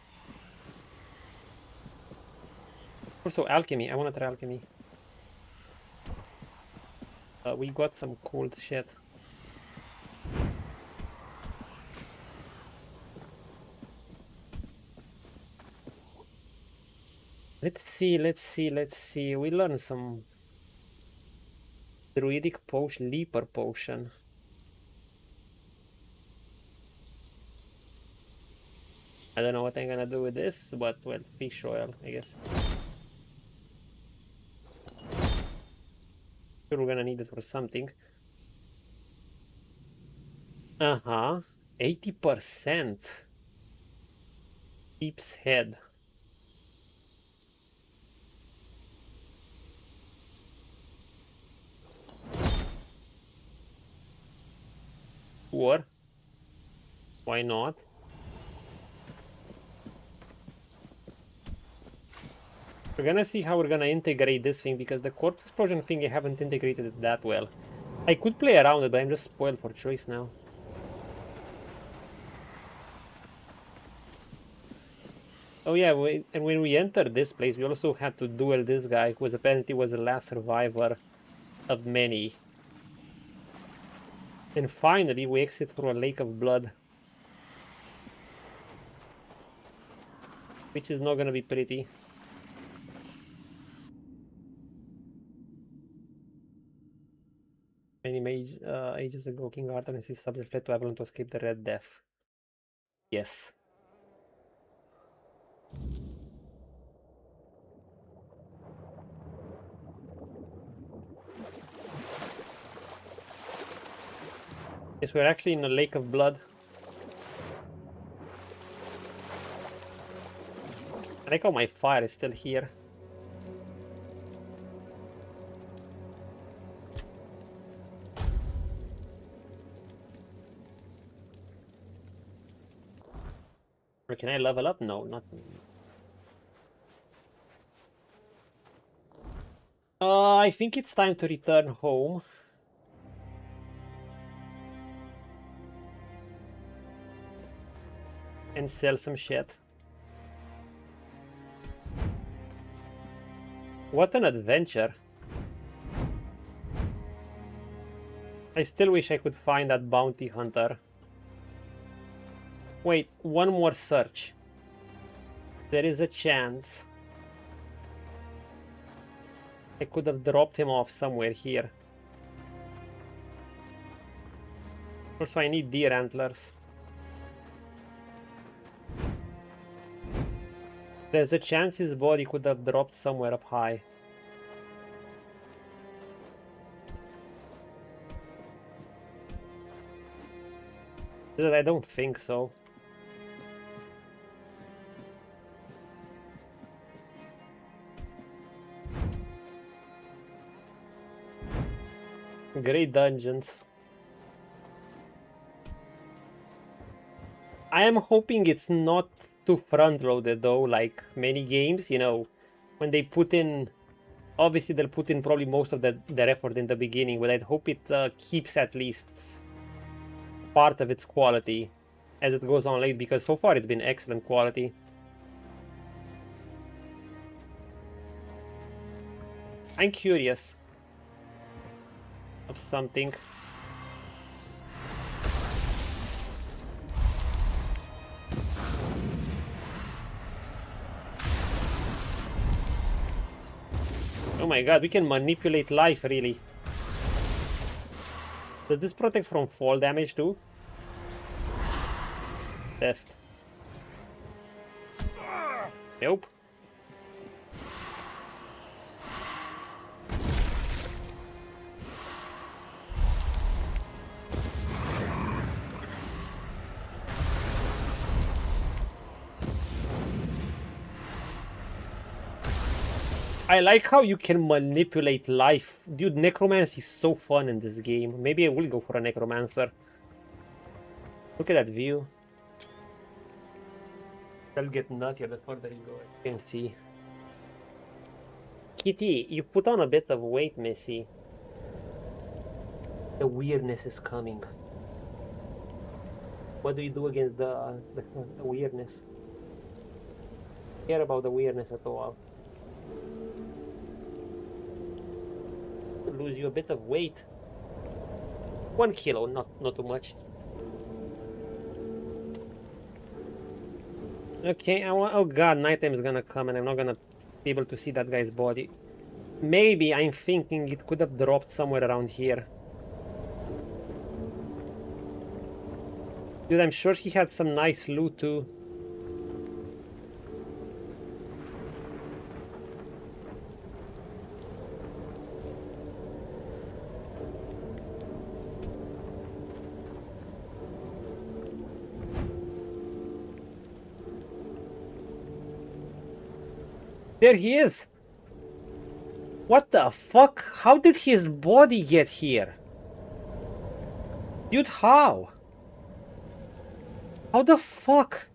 Also, alchemy. I want to try alchemy. We got some cool shit. Let's see. We learned some druidic potion, leaper potion. I don't know what I'm gonna do with this, but well, fish oil, I guess. Sure, we're gonna need it for something. 80%. Keeps head. Or why not? We're gonna see how we're gonna integrate this thing, because the corpse explosion thing I haven't integrated it that well. I could play around it, but I'm just spoiled for choice now. Oh yeah, and when we entered this place, we also had to duel this guy, who apparently was the last survivor of many. And finally, we exit through a lake of blood, which is not gonna be pretty. Many mage ages ago, King Arthur and his subject fled to Avalon to escape the Red Death. Yes. Yes, we're actually in a lake of blood. I like how my fire is still here. Or can I level up? No, not. I think it's time to return home. And sell some shit. What an adventure. I still wish I could find that bounty hunter. Wait, one more search. There is a chance I could have dropped him off somewhere here. Also, I need deer antlers. There's a chance his body could have dropped somewhere up high. I don't think so. Great dungeons. I am hoping it's not too front-loaded though, like many games, you know, when they put in, obviously they'll put in probably most of their effort in the beginning, but I'd hope it keeps at least part of its quality as it goes on late, because so far it's been excellent quality. I'm curious of something. Oh my god, we can manipulate life, really. Does this protect from fall damage too? Test. Nope. I like how you can manipulate life. Dude, Necromancy is so fun in this game. Maybe I will go for a Necromancer. Look at that view. I'll get nuttier the further you go. I can see. Kitty, you put on a bit of weight, Missy. The weirdness is coming. What do you do against the weirdness? Care about the weirdness at all. Lose you a bit of weight. 1 kilo, not too much. Okay, oh god, nighttime is gonna come and I'm not gonna be able to see that guy's body. Maybe I'm thinking it could have dropped somewhere around here. Dude, I'm sure he had some nice loot too. There he is! What the fuck? How did his body get here? Dude, how? How the fuck?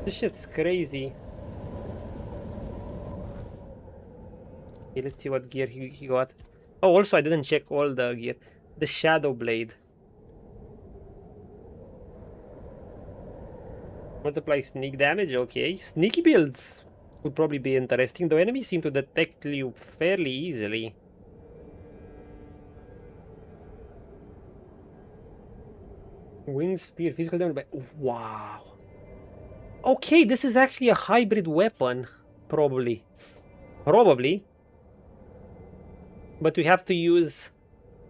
This shit's crazy. Okay, let's see what gear he got. Oh, also I didn't check all the gear. The Shadow Blade. Multiply sneak damage, okay. Sneaky builds would probably be interesting, though enemies seem to detect you fairly easily. Wing Spear, physical damage by... Wow. Okay, this is actually a hybrid weapon. Probably. Probably. But we have to use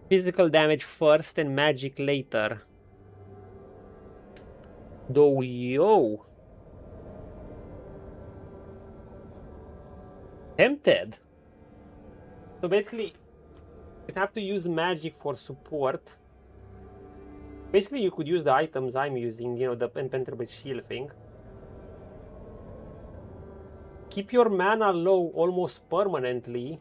physical damage first and magic later. Though, yo. Tempted. So basically, you have to use magic for support. Basically, you could use the items I'm using, you know, the impenetrable shield thing. Keep your mana low almost permanently.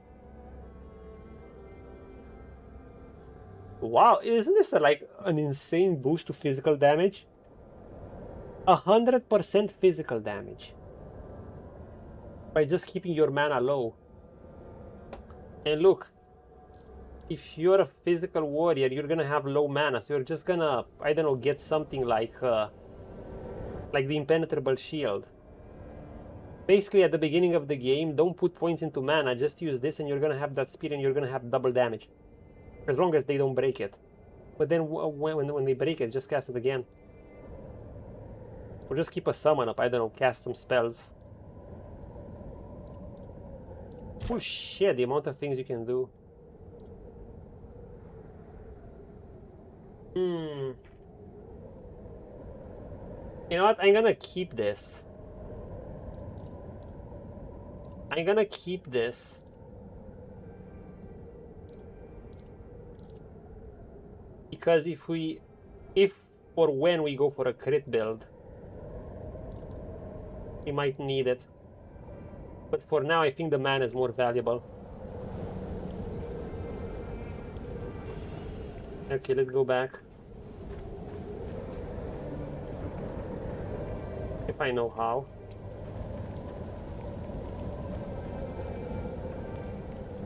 Wow, isn't this like an insane boost to physical damage? 100% physical damage by just keeping your mana low. And look, if you're a physical warrior, you're gonna have low mana, so you're just gonna, I don't know, get something like the impenetrable shield. Basically, at the beginning of the game, don't put points into mana, just use this and you're gonna have that speed and you're gonna have double damage. As long as they don't break it. But then when they break it, just cast it again. Or just keep a summon up, I don't know, cast some spells. Oh shit, the amount of things you can do. You know what, I'm gonna keep this. I'm gonna keep this. Because if or when we go for a crit build, we might need it. But for now, I think the mana is more valuable. Okay, let's go back. If I know how.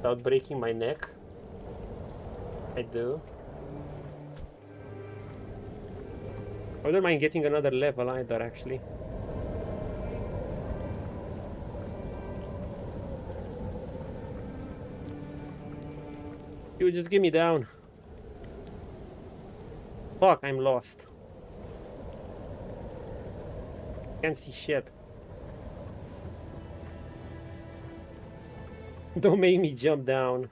without breaking my neck. I do. I wouldn't mind getting another level either, actually. You just get me down. Fuck, I'm lost. Can't see shit. Don't make me jump down.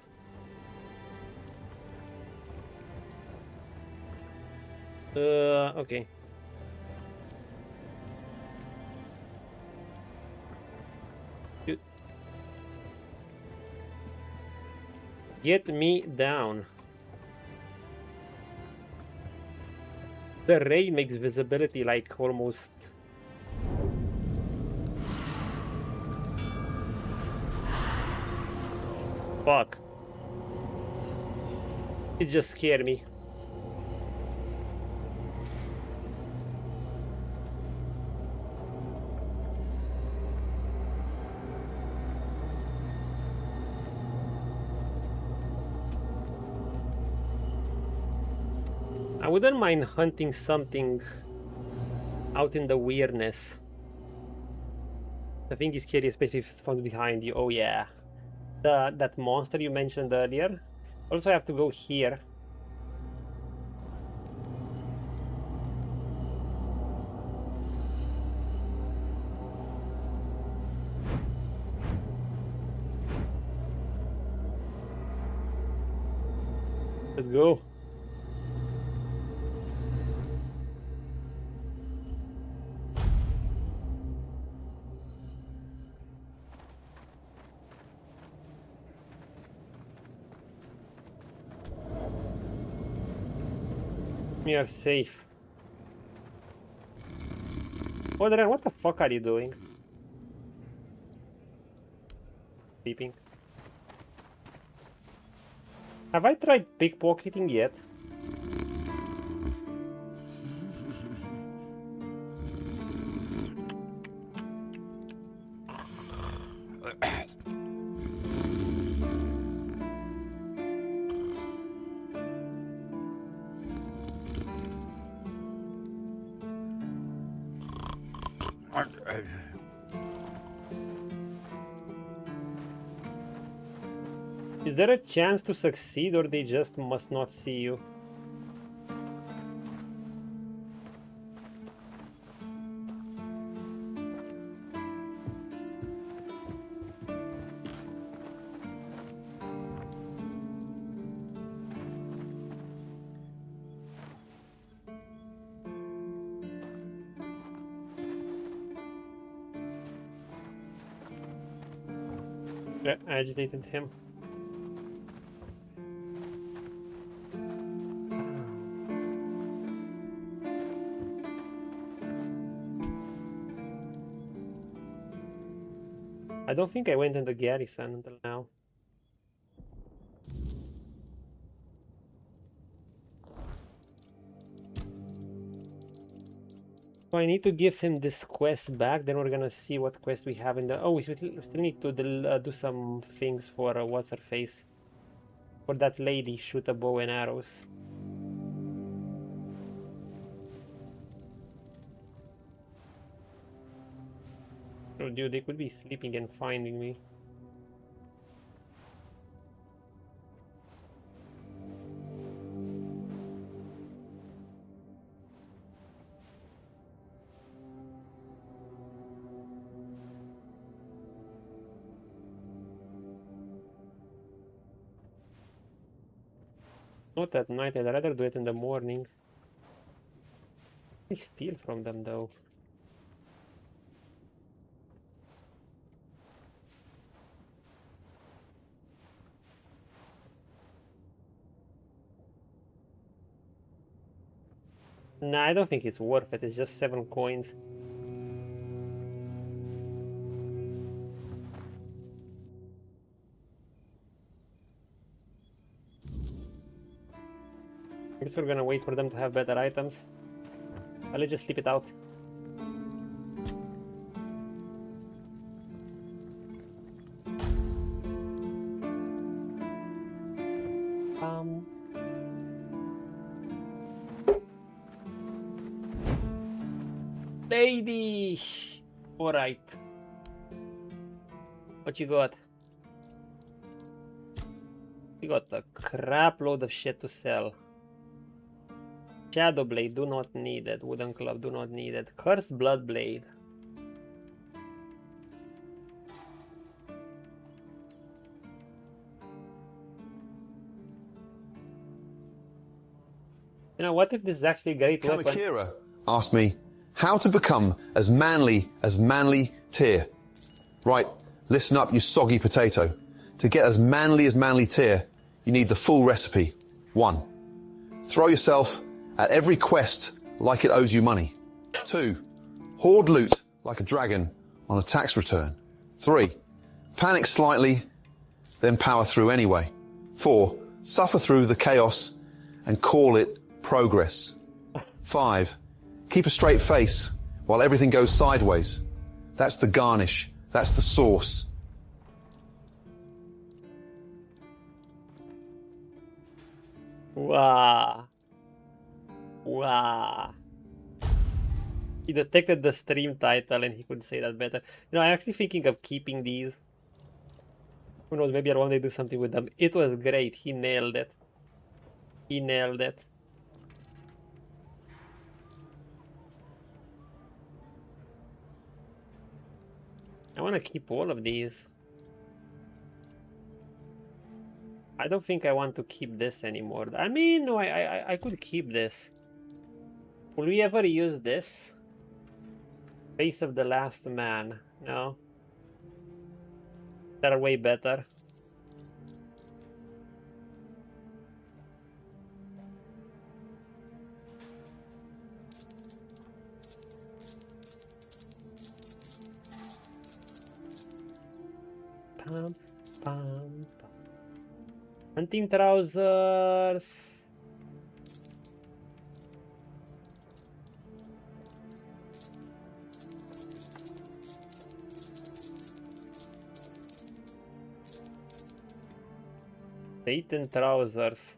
Okay. Get me down. The ray makes visibility like almost... Fuck. It just scared me. I wouldn't mind hunting something out in the weirdness. I think it's scary, especially if it's found behind you. Oh yeah. That monster you mentioned earlier. Also, I have to go here. Let's go. We are safe. Odren, what the fuck are you doing? Sleeping. Have I tried pickpocketing yet? Is there a chance to succeed, or they just must not see you? I agitated him. I don't think I went in the Garrison until now. So I need to give him this quest back, then we're gonna see what quest we have in the... Oh, we still need to do some things for what's her face. For that lady, shoot a bow and arrows. Oh dude, they could be sleeping and finding me. Not at night, I'd rather do it in the morning. I steal from them though. Nah, I don't think it's worth it. It's just 7 coins. I guess we're gonna wait for them to have better items. I'll just sleep it out. Lady! Alright. What you got? You got a crap load of shit to sell. Shadow Blade, do not need it. Wooden Club, do not need it. Cursed Blood Blade. You know, what if this is actually a great weapon? Kamakira asked me how to become as manly tier. Right, listen up, you soggy potato. To get as manly tier, you need the full recipe. 1. Throw yourself at every quest like it owes you money. 2. Hoard loot like a dragon on a tax return. 3. Panic slightly, then power through anyway. 4. Suffer through the chaos and call it progress. 5. Keep a straight face while everything goes sideways. That's the garnish. That's the sauce. Wow. Wow. He detected the stream title and he could say that better. You know, I'm actually thinking of keeping these. Who knows, maybe I want to do something with them. It was great. He nailed it. He nailed it. I want to keep all of these. I don't think I want to keep this anymore. I mean, no, I could keep this. Will we ever use this? Face of the Last Man. No. That are way better. Pam, pam, pam. Hunting trousers. Tainted trousers.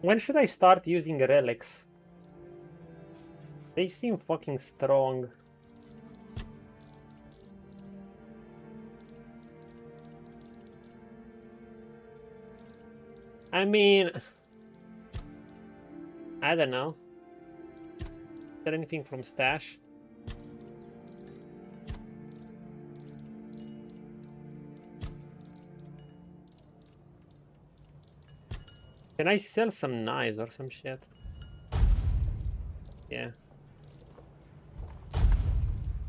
When should I start using relics? They seem fucking strong. I mean, I don't know. Is there anything from stash? Can I sell some knives or some shit? Yeah.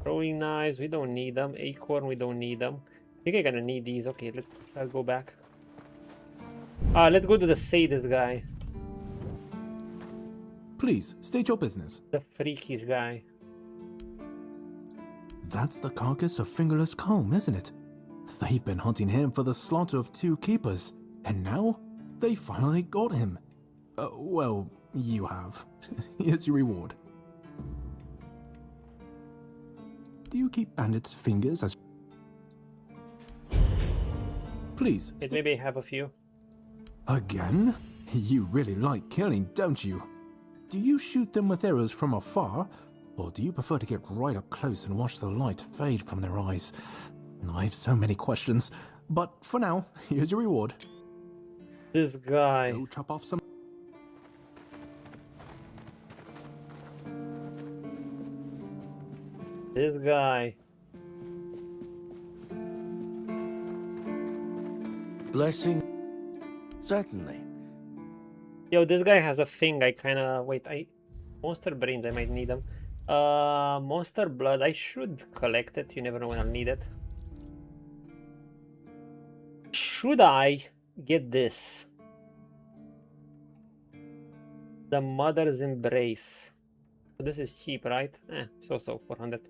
Throwing knives, we don't need them. Acorn, we don't need them. I think I'm gonna need these. Okay, let's go back. Let's go to the sadist guy. Please, state your business. The freakish guy. That's the carcass of Fingerless Colm, isn't it? They've been hunting him for the slaughter of 2 keepers, and now they finally got him. Well, you have. Here's your reward. Do you keep bandits' fingers as... Please. Maybe I have a few. Again? You really like killing, don't you? Do you shoot them with arrows from afar, or do you prefer to get right up close and watch the light fade from their eyes? I have so many questions, but for now, here's your reward. This guy. Go chop off some... This guy. Blessing? Certainly. Yo, this guy has a thing. I kinda... Wait, Monster Brains, I might need them. Monster Blood, I should collect it. You never know when I'll need it. Should I get this? The Mother's Embrace. So this is cheap, right? So 400.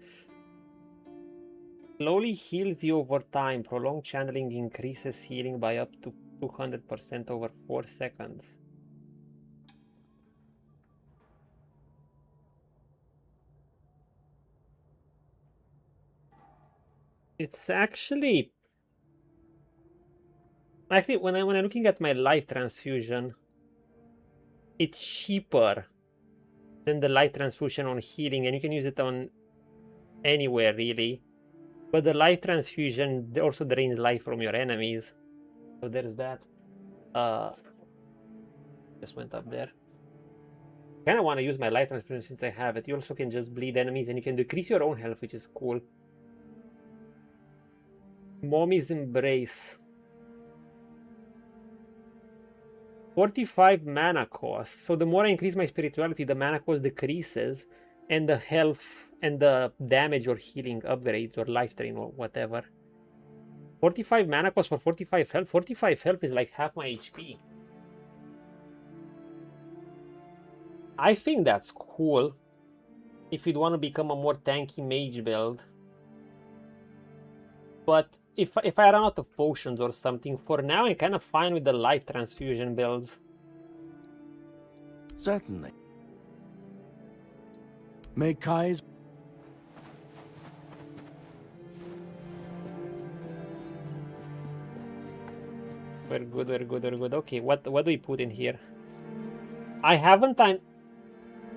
Slowly heals you over time. Prolonged channeling increases healing by up to 200% over 4 seconds. It's actually when I'm looking at my life transfusion, it's cheaper than the life transfusion on healing, and you can use it on anywhere really. But the life transfusion also drains life from your enemies, so there's that. Just went up there. Kind of want to use my life transfusion since I have it. You also can just bleed enemies, and you can decrease your own health, which is cool. Mommy's Embrace. 45 mana cost. So the more I increase my spirituality, the mana cost decreases, and the health and the damage or healing upgrades or life drain or whatever. 45 mana cost for 45 health. 45 health is like half my HP. I think that's cool if you'd want to become a more tanky mage build. But if I run out of potions or something, for now I'm kind of fine with the life transfusion builds. Certainly. May Kai's... We're good, we're good, we're good. Okay, what do we put in here? I haven't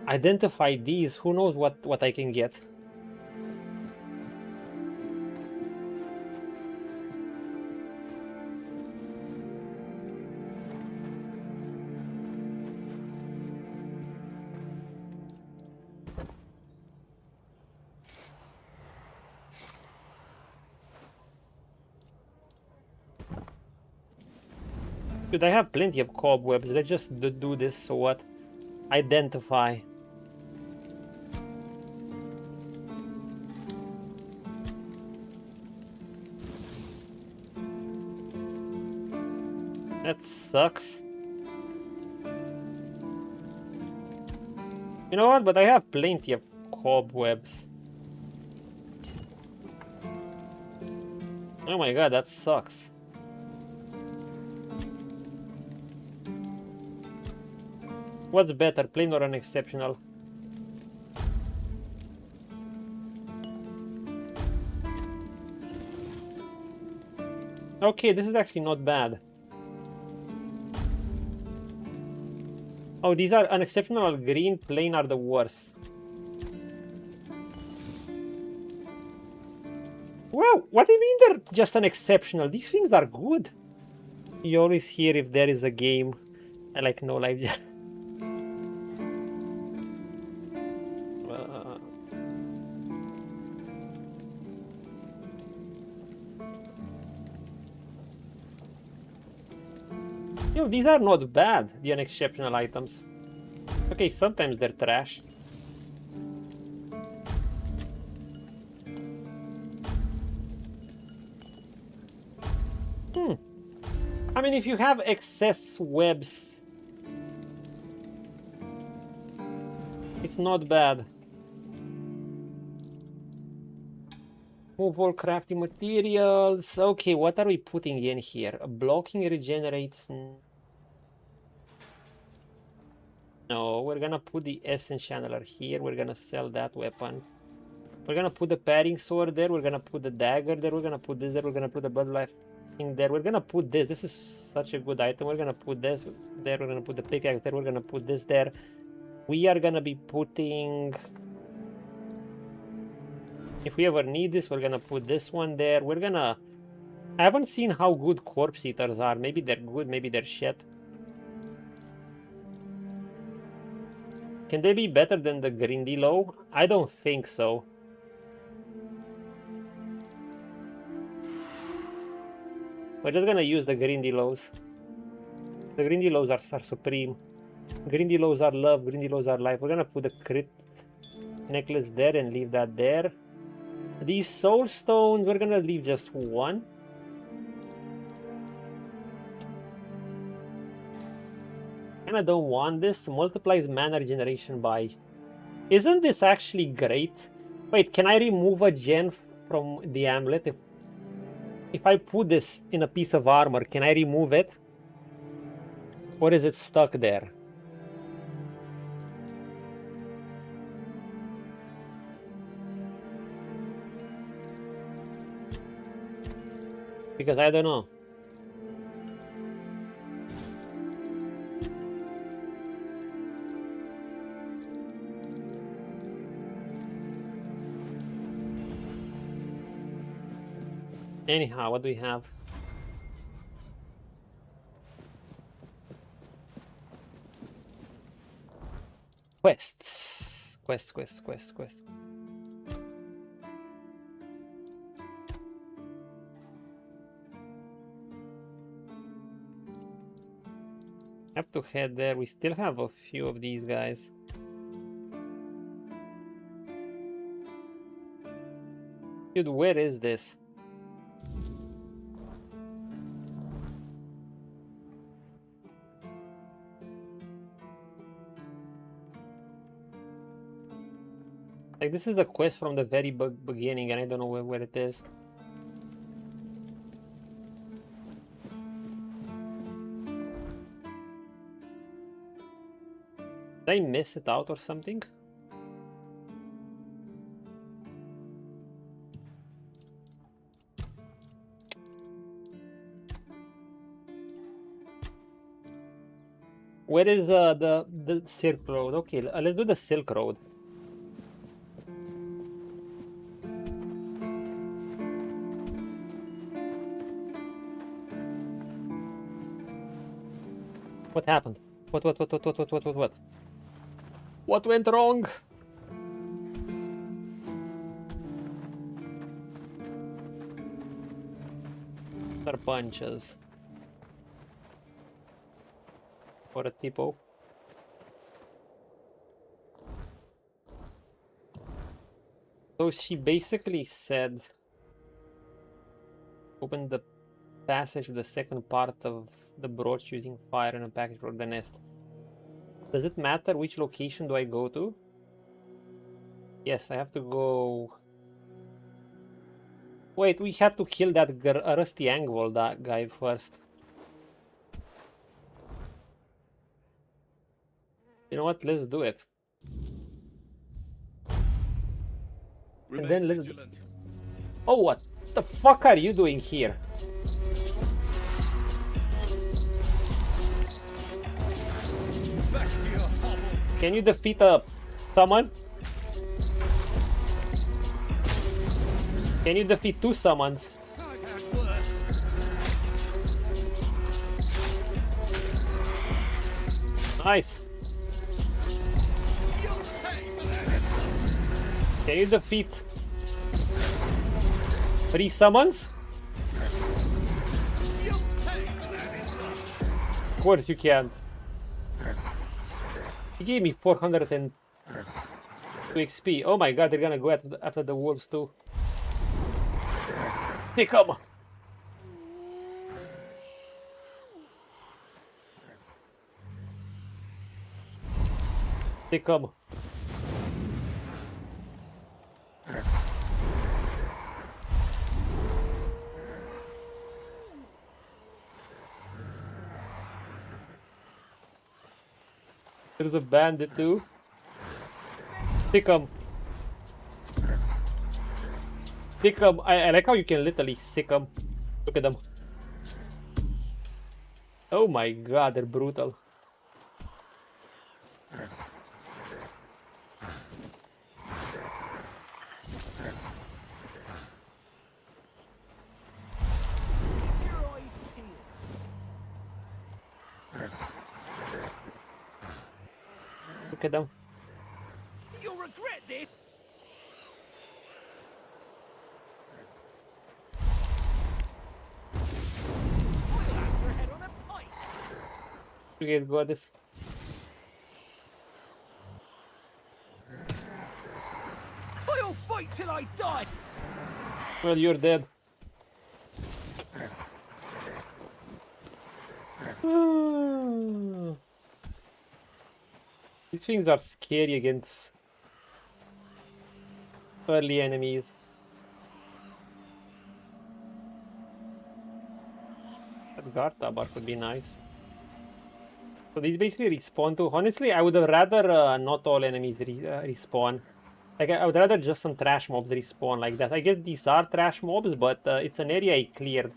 identified these. Who knows what I can get? Dude, I have plenty of cobwebs. Let's just do this. So what? Identify. That sucks. You know what? But I have plenty of cobwebs. Oh my god, that sucks. What's better, plain or unexceptional? Okay, this is actually not bad. Oh, these are unexceptional green, plain are the worst. Wow, what do you mean they're just unexceptional? These things are good. You always hear if there is a game. I like no life. Yo, these are not bad, the unexceptional items. Okay, sometimes they're trash. I mean, if you have excess webs, it's not bad. Move all crafting materials. Okay, what are we putting in here? Blocking regenerates. No, we're gonna put the Essence Channeler here. We're gonna sell that weapon. We're gonna put the padding sword there. We're gonna put the dagger there. We're gonna put this there. We're gonna put the bloodlife thing there. We're gonna put this. This is such a good item. We're gonna put this there. We're gonna put the pickaxe there. We're gonna put this there. We are gonna be putting... If we ever need this, we're gonna put this one there. We're gonna... I haven't seen how good corpse eaters are. Maybe they're good, maybe they're shit. Can they be better than the Grindylow? I don't think so. We're just gonna use the Grindylows. The Grindylows are supreme. Grindylows are love, Grindylows are life. We're gonna put the crit necklace there and leave that there. These soul stones, we're gonna leave just one. And I don't want this. Multiplies mana regeneration by... Isn't this actually great? Wait, can I remove a gen from the amulet? If I put this in a piece of armor, can I remove it? Or is it stuck there? Because I don't know. Anyhow, what do we have? Quests. Quest. Have to head there. We still have a few of these guys. Dude, where is this? Like, this is a quest from the very beginning, and I don't know where it is. Did I miss it out or something? Where is the Silk Road? Okay, let's do the Silk Road. What happened? What? What went wrong? There are bunches. For a tipo. So she basically said, open the passage to the second part of the brooch using fire and a package for the nest. Does it matter which location do I go to? Yes, I have to go... Wait, we had to kill that Rusty Angwol, that guy first. You know what? Let's do it. And then let's... Oh, what the fuck are you doing here? Can you defeat a summon? Can you defeat two summons? Nice. Can you defeat 3 summons? Of course you can't. He gave me 402 XP. Oh my god, they're gonna go after the wolves too. Take 'em! Take 'em! There's a bandit too. Pick 'em. Pick 'em. I like how you can literally sick 'em. Look at them. Oh my god, they're brutal. Look at them. You'll regret this. You guys got this. I'll fight till I die. Well, you're dead. These things are scary against early enemies. That guard bar could be nice. So these basically respawn too. Honestly, I would have rather not all enemies respawn. Like, I would rather just some trash mobs respawn like that. I guess these are trash mobs, but it's an area I cleared.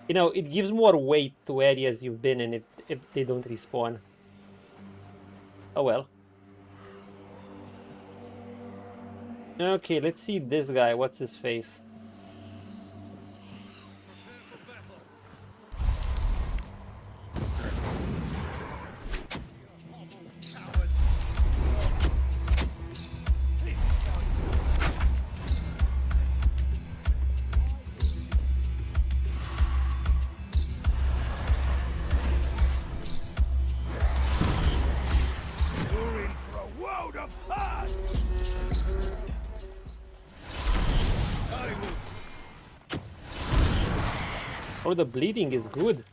You know, it gives more weight to areas you've been in if they don't respawn. Oh well. Okay, let's see this guy. What's his face? Oh, the bleeding is good.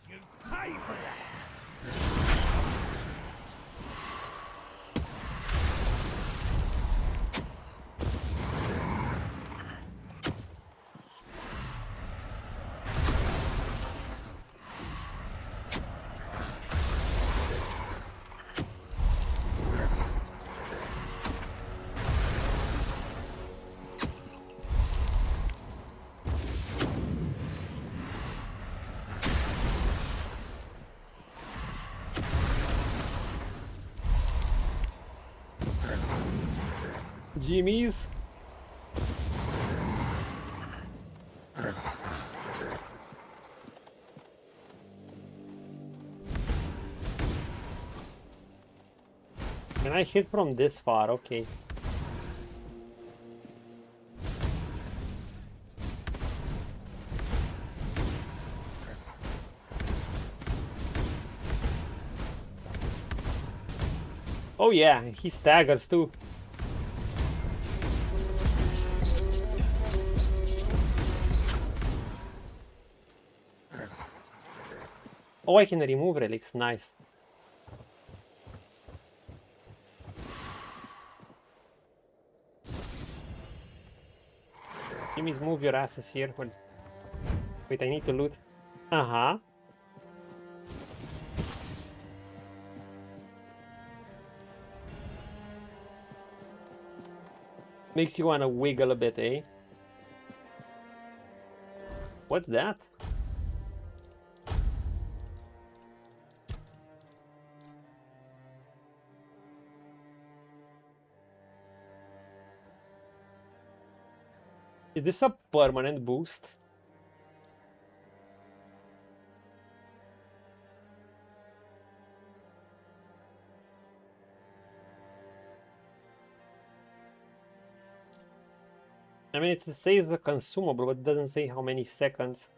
Jimmy's. Can I hit from this far? Okay. Oh yeah, he staggers too. Oh, I can remove relics. Nice. Jimmy's, move your asses here. Wait, I need to loot. Uh-huh. Makes you wanna wiggle a bit, eh? What's that? Is this a permanent boost? I mean, it says the consumable, but it doesn't say how many seconds.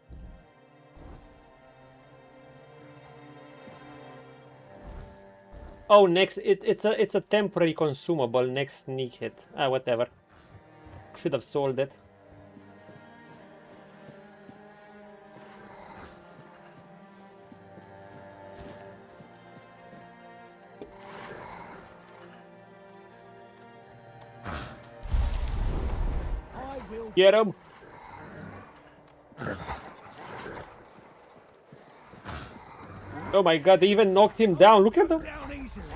Oh, next it's a temporary consumable next sneak hit. Ah, whatever. Should have sold it. Get him! Oh my god, they even knocked him down. Look at them!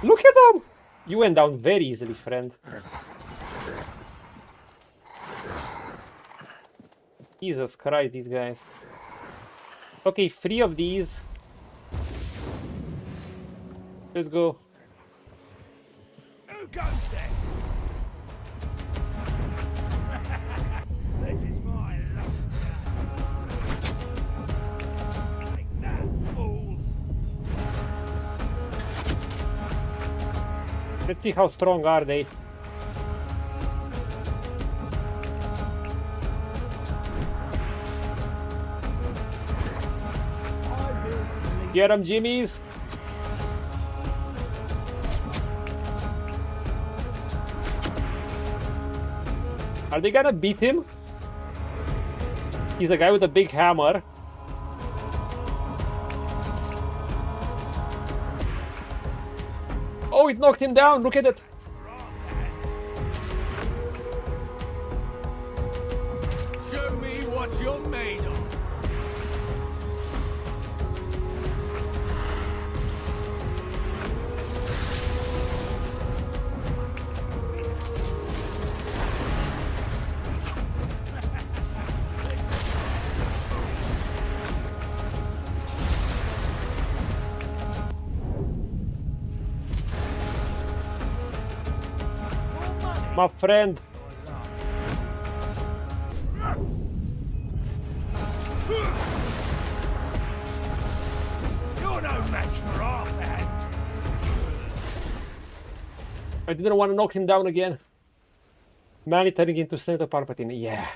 Look at them! You went down very easily, friend. Jesus Christ, these guys. Okay, 3 of these. Let's go. Who goes there? This is my luck. Take that, fool. Let's see how strong are they. Get him, Jimmy's. Are they gonna beat him? He's a guy with a big hammer. Oh, it knocked him down. Look at it. Show me what you're made of. My friend. You're no match for our hand. I didn't want to knock him down again. Manly turning into Senator Palpatine. Yeah.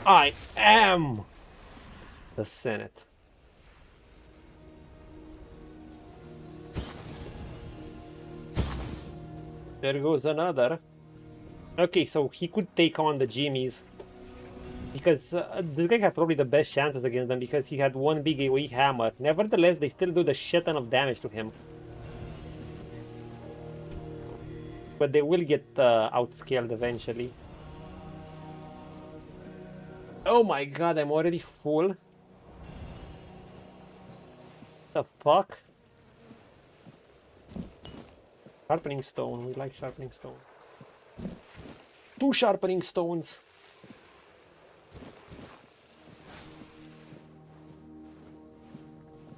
I am the Senate. There goes another. Okay, so he could take on the Jimmies. Because this guy had probably the best chances against them because he had one big AoE hammer. Nevertheless, they still do the shit ton of damage to him. But they will get outscaled eventually. Oh my god, I'm already full. The fuck? Sharpening stone, we like sharpening stone. 2 sharpening stones.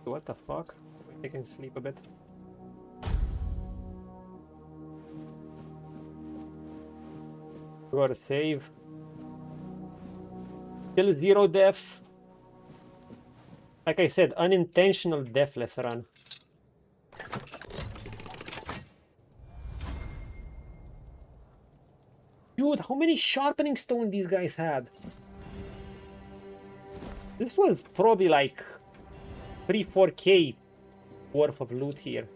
What the fuck? I can sleep a bit. Gotta save. Still 0 deaths. Like I said, unintentional deathless run. Dude, how many sharpening stone these guys had? This was probably like 3-4k worth of loot here.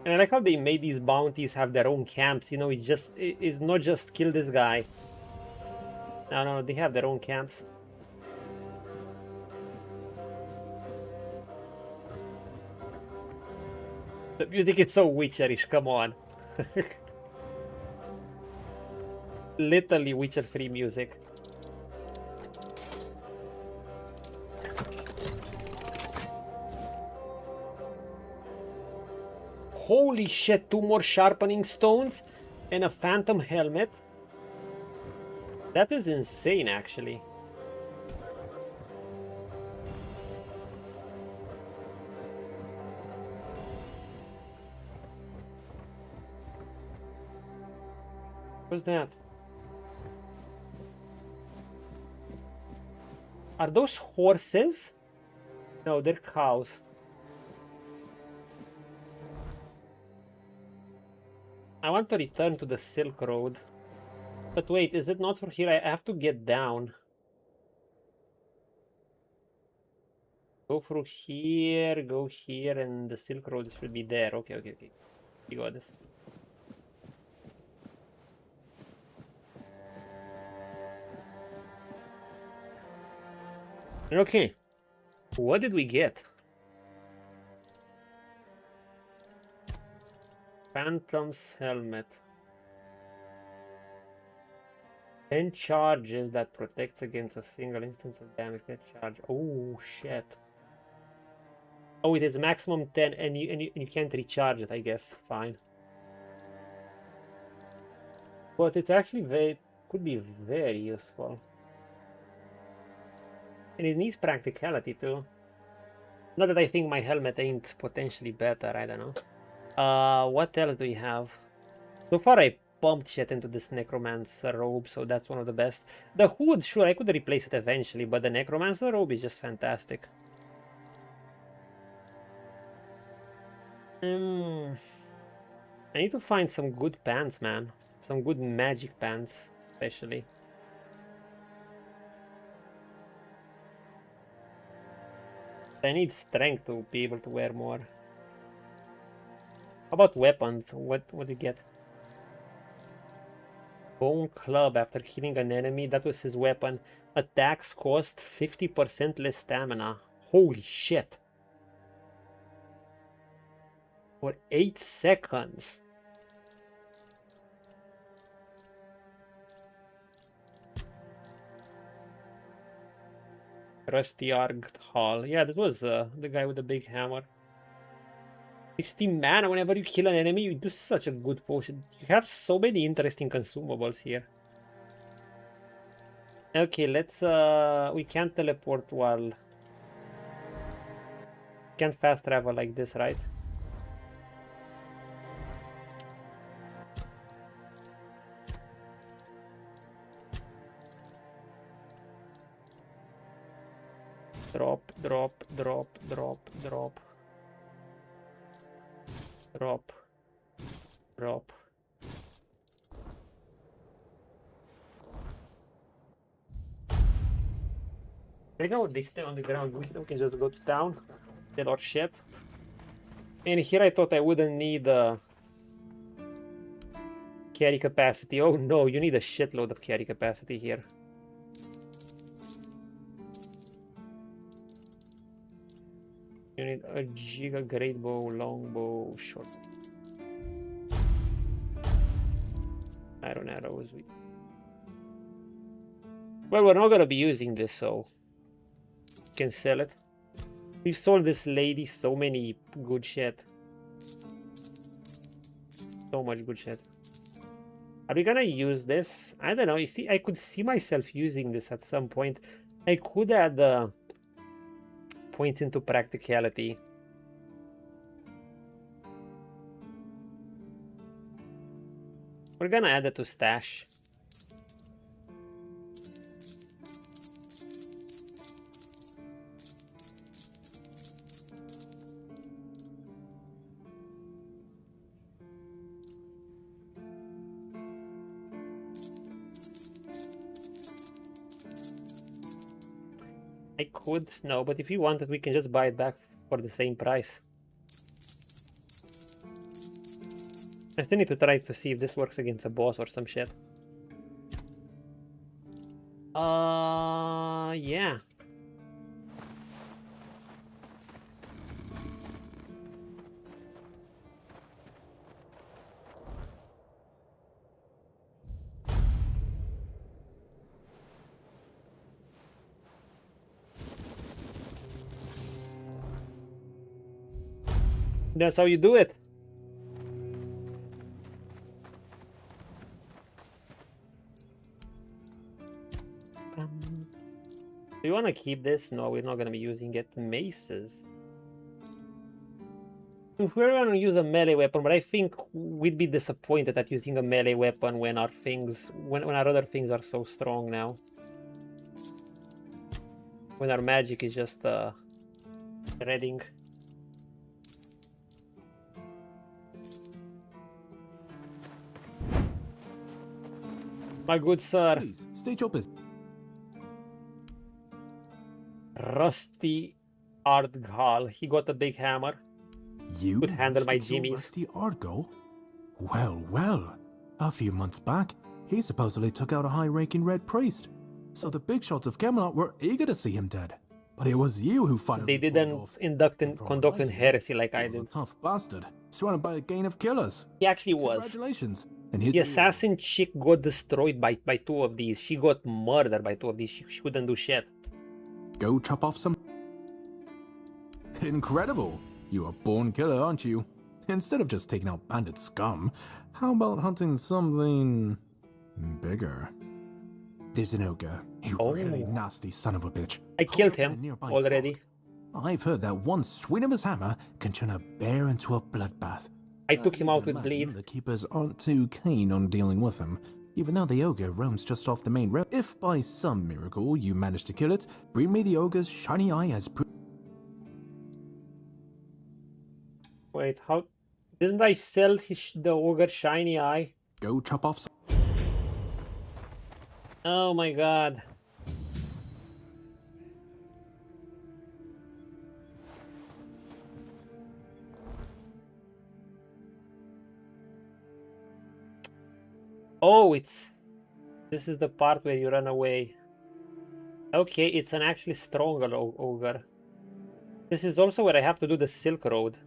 And I like how they made these bounties have their own camps, you know, it's not just kill this guy. No, they have their own camps. The music is so Witcherish, come on. Literally Witcher 3 music. Holy shit, 2 more sharpening stones and a phantom helmet. That is insane, actually. What's that? Are those horses? No, they're cows. I want to return to the Silk Road. But wait, is it not for here? I have to get down. Go through here, go here, and the Silk Road should be there. Okay. You got this. Okay, what did we get? Phantom's helmet. 10 charges that protects against a single instance of damage per charge. Oh shit. Oh, it is maximum 10 and you can't recharge it, I guess. Fine. But it's actually could be very useful. And it needs practicality too. Not that I think my helmet ain't potentially better, I don't know. What else do we have? So far I pumped shit into this Necromancer robe, so that's one of the best. The hood, sure, I could replace it eventually, but the Necromancer robe is just fantastic. I need to find some good pants, man. Some good magic pants, especially. I need strength to be able to wear more. How about weapons? What do you get? Bone Club after killing an enemy. That was his weapon. Attacks cost 50% less stamina. Holy shit. For 8 seconds. Rusty Argandhal. Yeah, that was the guy with the big hammer. 60 mana whenever you kill an enemy. You do such a good potion. You have so many interesting consumables here. Okay, let's we can't teleport while can't fast travel like this, right? Drop, drop, drop, drop, drop. Drop. Drop. I know they stay on the ground. We can just go to town, sell our shit. And here I thought I wouldn't need carry capacity. Oh no, you need a shitload of carry capacity here. You need a giga great bow, long bow, short. Iron arrows. Well, we're not gonna be using this, so can sell it. We've sold this lady so many good shit. So much good shit. Are we gonna use this? I don't know. You see, I could see myself using this at some point. I could add points into practicality. We're gonna add it to stash. I could, no, but if you want it, we can just buy it back for the same price. I still need to try to see if this works against a boss or some shit. Yeah. That's how you do it. Do you want to keep this? No, we're not going to be using it. Maces. If we're going to use a melee weapon, but I think we'd be disappointed at using a melee weapon when our things, when our other things are so strong now. When our magic is just reading. My good sir. Please, state your business. Rusty Argandhal. He got a big hammer. You could handle my jimmies. Rusty Argandhal? Well, well. A few months back, he supposedly took out a high-ranking red priest. So the big shots of Camelot were eager to see him dead. But it was you who finally... They didn't conduct in heresy like I did. A tough bastard, surrounded by a gang of killers. He actually was. Congratulations. And the assassin chick got destroyed by two of these. She got murdered by two of these. She couldn't do shit. Go chop off some... Incredible. You're a born killer, aren't you? Instead of just taking out bandit scum, how about hunting something... bigger? There's an ogre. You really nasty son of a bitch. I killed him already. I've heard that one swing of his hammer can turn a bear into a bloodbath. I took him out with bleed. The keepers aren't too keen on dealing with him, even though the ogre roams just off the main road. If by some miracle you manage to kill it, bring me the ogre's shiny eye as proof. Wait, how... Didn't I sell the ogre's shiny eye? Go chop off some... Oh my god. Oh, this is the part where you run away. Okay, it's an actually stronger ogre. This is also where I have to do the Silk Road.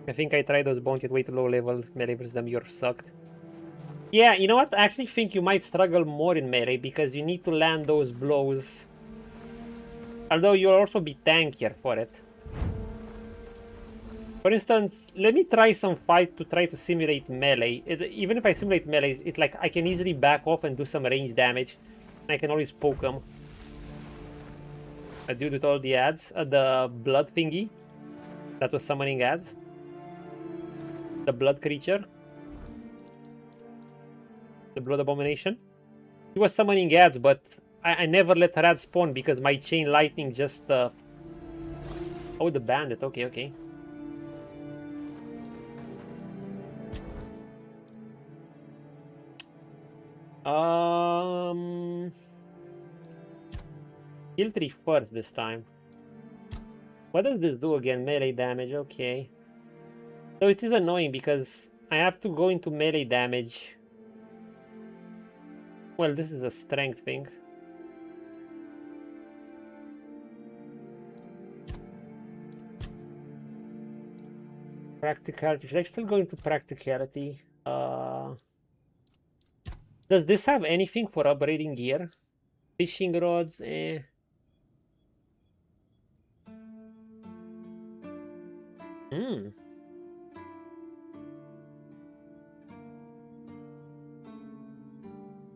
I think I tried those bounty at way too low level. Melee versus them, you're sucked. Yeah, you know what? I actually think you might struggle more in melee because you need to land those blows. Although you'll also be tankier for it. For instance, let me try some fight to try to simulate melee. Even if I simulate melee, it's like I can easily back off and do some range damage. I can always poke them. A dude with all the ads. The blood thingy. That was summoning ads. The blood creature. The blood abomination. He was summoning ads, but I never let rad spawn because my chain lightning just... Oh, the bandit. Okay, okay. Kill 3 first this time. What does this do again? Melee damage, okay. So it is annoying because I have to go into melee damage. Well, this is a strength thing. Practicality. Should I still go into practicality? Does this have anything for upgrading gear? Fishing rods, eh.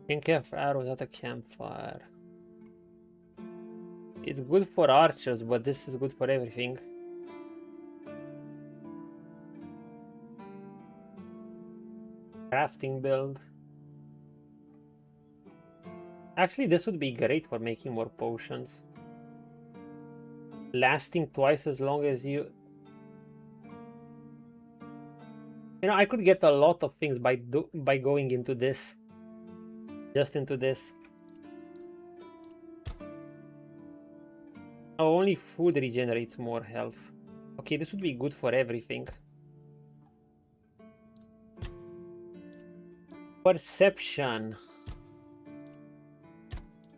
Think of arrows at a campfire. It's good for archers, but this is good for everything. Crafting build. Actually, this would be great for making more potions. Lasting twice as long as you... You know, I could get a lot of things by going into this. Just into this. Oh, only food regenerates more health. Okay, this would be good for everything. Perception.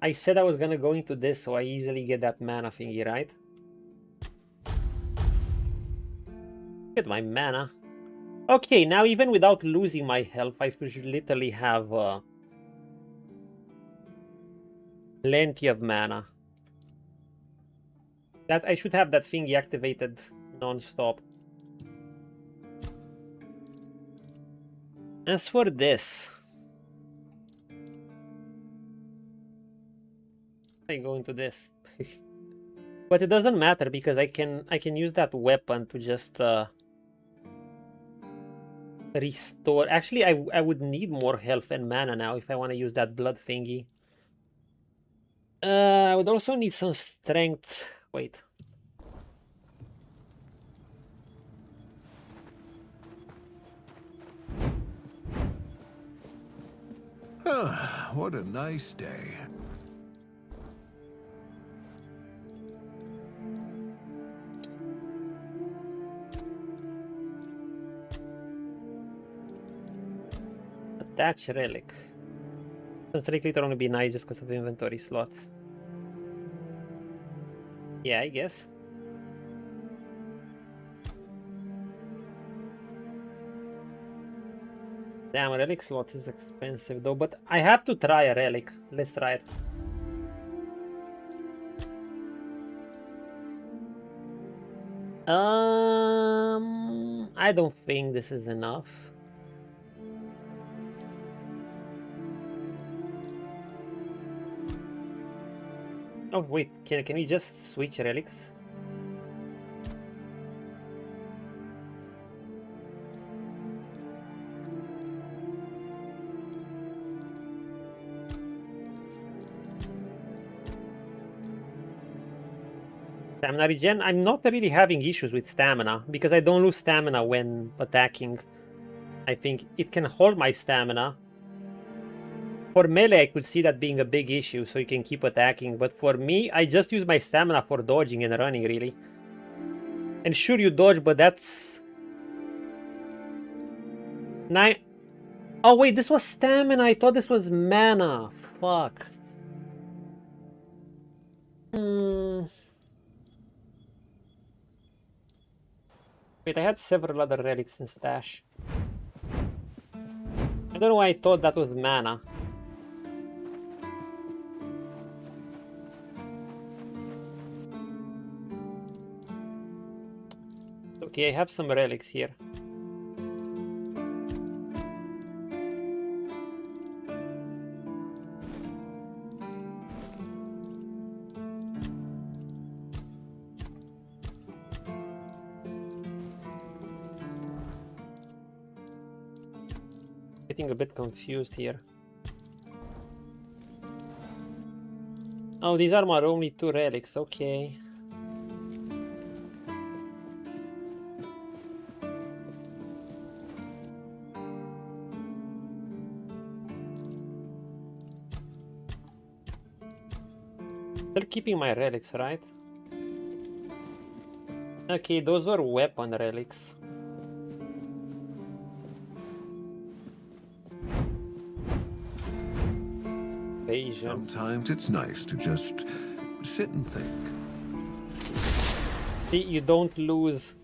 I said I was gonna go into this, so I easily get that mana thingy, right? Get my mana. Okay, now even without losing my health, I should literally have plenty of mana. That I should have that thingy activated non-stop. As for this, I go into this. But it doesn't matter because I can use that weapon to just restore. Actually, I would need more health and mana now if I want to use that blood thingy. I would also need some strength. Wait. What a nice day. Attach relic. Some strictly later on would be nice just because of inventory slots. Yeah, I guess. Damn, a relic slot is expensive though, but I have to try a relic. Let's try it. I don't think this is enough. Oh wait, can we just switch relics? Stamina regen? I'm not really having issues with stamina because I don't lose stamina when attacking. I think it can hold my stamina. For melee, I could see that being a big issue, so you can keep attacking. But for me, I just use my stamina for dodging and running, really. And sure, you dodge, but that's... 9... Oh, wait, this was stamina. I thought this was mana. Fuck. Wait, I had several other relics in stash. I don't know why I thought that was mana. Okay, I have some relics here. Getting a bit confused here. Oh, these are my only 2 relics, okay. Still keeping my relics, right? Okay, those are weapon relics. Sometimes it's nice to just sit and think. See, you don't lose.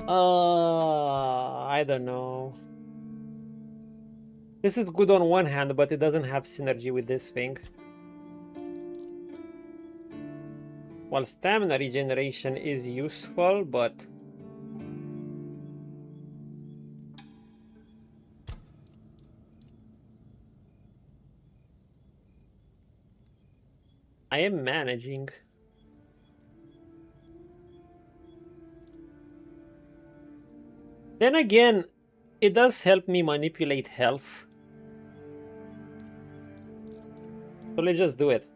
I don't know. This is good on one hand, but it doesn't have synergy with this thing. While stamina regeneration is useful, but I am managing. Then again, it does help me manipulate health. So let's just do it.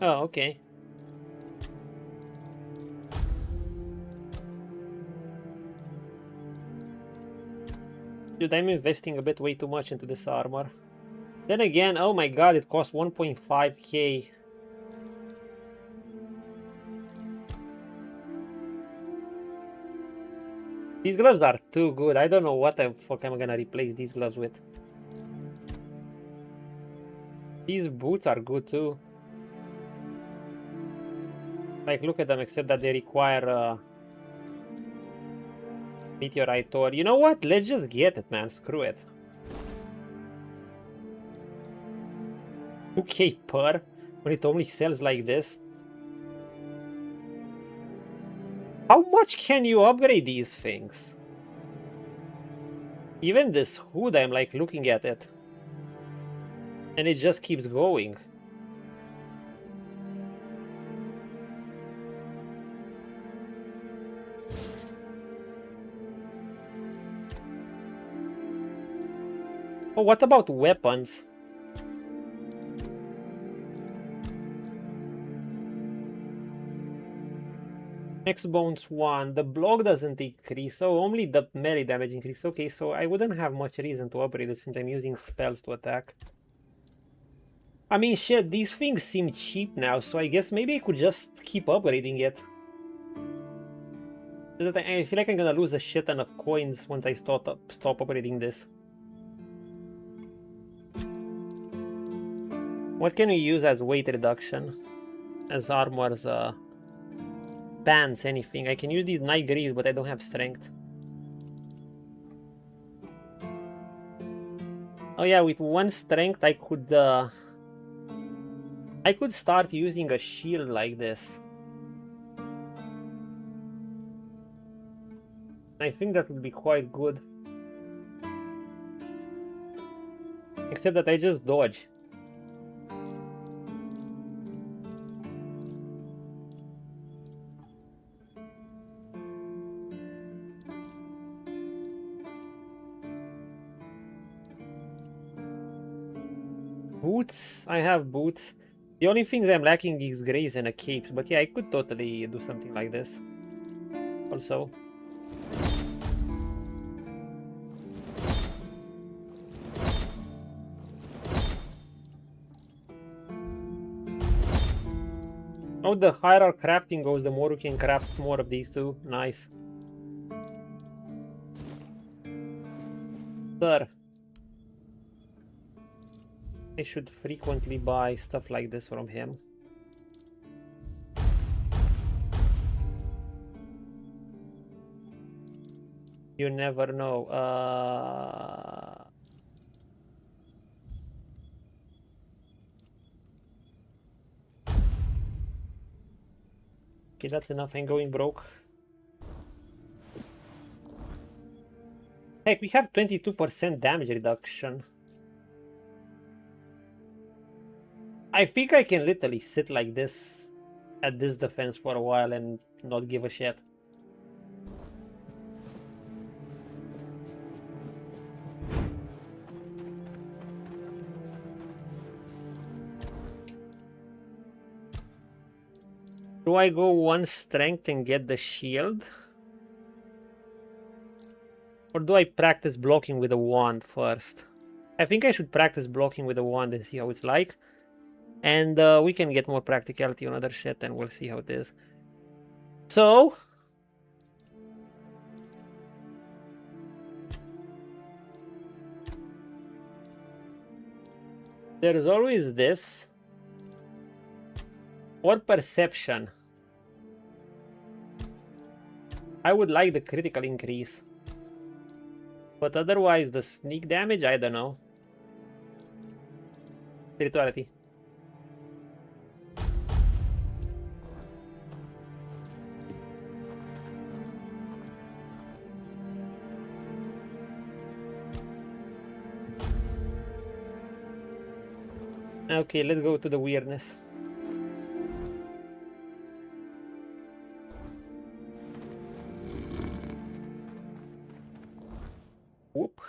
Oh, okay. Dude, I'm investing a bit way too much into this armor. Then again, oh my god, it costs 1.5k. These gloves are too good. I don't know what the fuck I'm gonna replace these gloves with. These boots are good too. Like, look at them, except that they require meteorite ore. You know what? Let's just get it, man. Screw it. 2k per when it only sells like this. How much can you upgrade these things? Even this hood, I'm like looking at it, and it just keeps going. Oh, what about weapons? Next bones 1. The block doesn't increase, so only the melee damage increase. Okay, so I wouldn't have much reason to upgrade it since I'm using spells to attack. I mean, shit, these things seem cheap now, so I guess maybe I could just keep upgrading it. I feel like I'm gonna lose a shit ton of coins once I stop upgrading this. What can we use as weight reduction? As armors, pants, anything. I can use these night greaves, but I don't have strength. Oh yeah, with 1 strength I could start using a shield like this. I think that would be quite good. Except that I just dodge. Boots, I have boots. The only things I'm lacking is graves and a cape, but yeah, I could totally do something like this. Also. Oh, the higher our crafting goes, the more we can craft more of these too. Nice. Sir. I should frequently buy stuff like this from him. You never know. Okay, that's enough. I'm going broke. Heck, we have 22% damage reduction. I think I can literally sit like this at this defense for a while and not give a shit. Do I go 1 strength and get the shield? Or do I practice blocking with a wand first? I think I should practice blocking with a wand and see how it's like. And we can get more practicality on other shit and we'll see how it is. So... there is always this. Or perception. I would like the critical increase. But otherwise the sneak damage, I don't know. Spirituality. Okay, let's go to the weirdness. Whoop.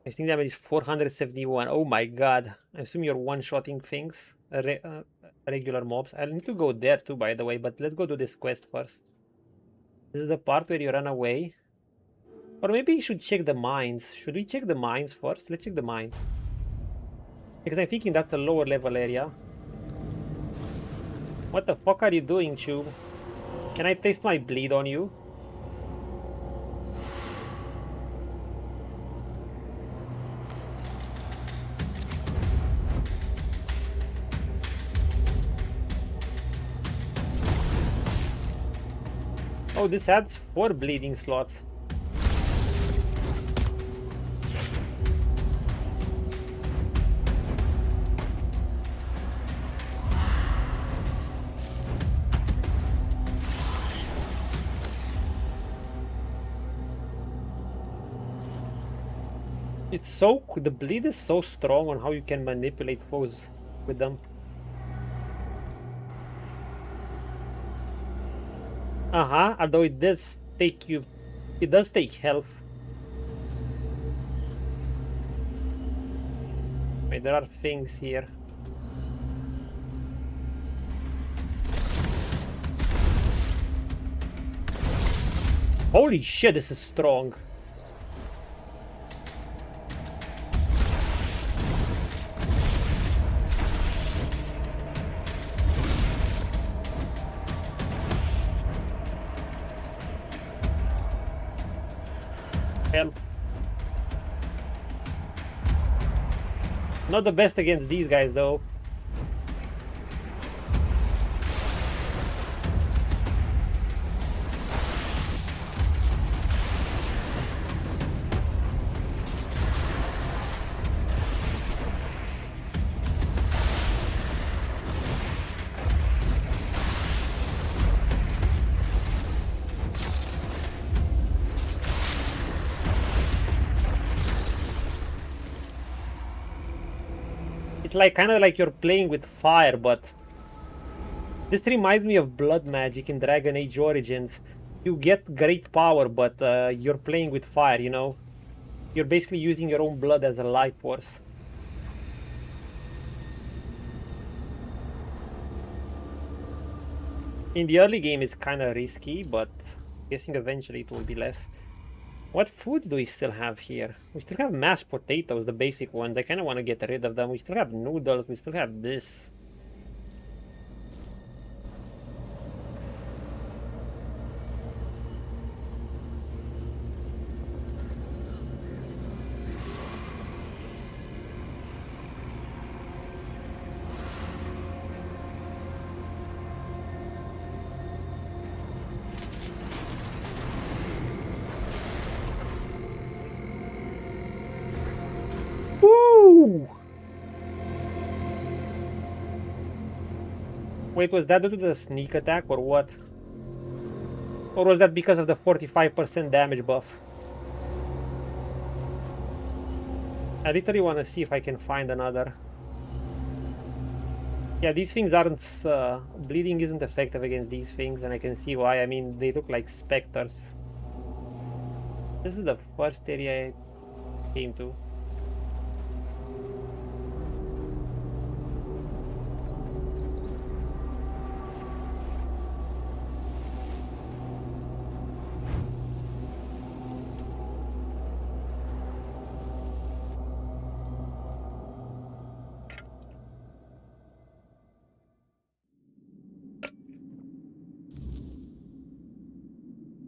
I think damage is 471. Oh my god. I assume you're one-shotting things. Regular mobs. I'll need to go there too, by the way, but let's go do this quest first. This is the part where you run away. Or maybe you should check the mines. Should we check the mines first? Let's check the mines. Because I'm thinking that's a lower level area. What the fuck are you doing, Tube? Can I taste my bleed on you? Oh, this adds 4 bleeding slots. It's so... the bleed is so strong on how you can manipulate foes with them. Although it does take you... it does take health. Wait, there are things here. Holy shit, this is strong. Health. Not the best against these guys though. It's like kind of like you're playing with fire, but this reminds me of blood magic in Dragon Age Origins. You get great power, but you're playing with fire, you know? You're basically using your own blood as a life force. In the early game it's kind of risky, but I'm guessing eventually it will be less. What foods do we still have here? We still have mashed potatoes, the basic ones. I kind of want to get rid of them. We still have noodles. We still have this. Wait, was that due to the sneak attack or what? Or was that because of the 45% damage buff? I literally want to see if I can find another. Yeah, these things aren't... bleeding isn't effective against these things, and I can see why. I mean, they look like specters. This is the first area I came to.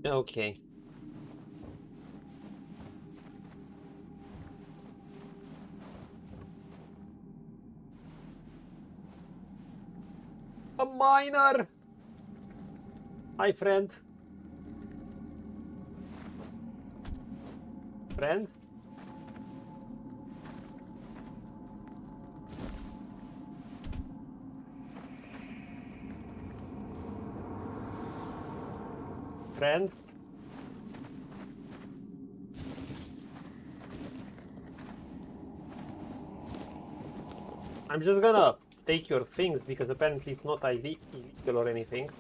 Okay. A miner! Hi, friend. Friend? Friend? I'm just gonna take your things because apparently it's not illegal or anything.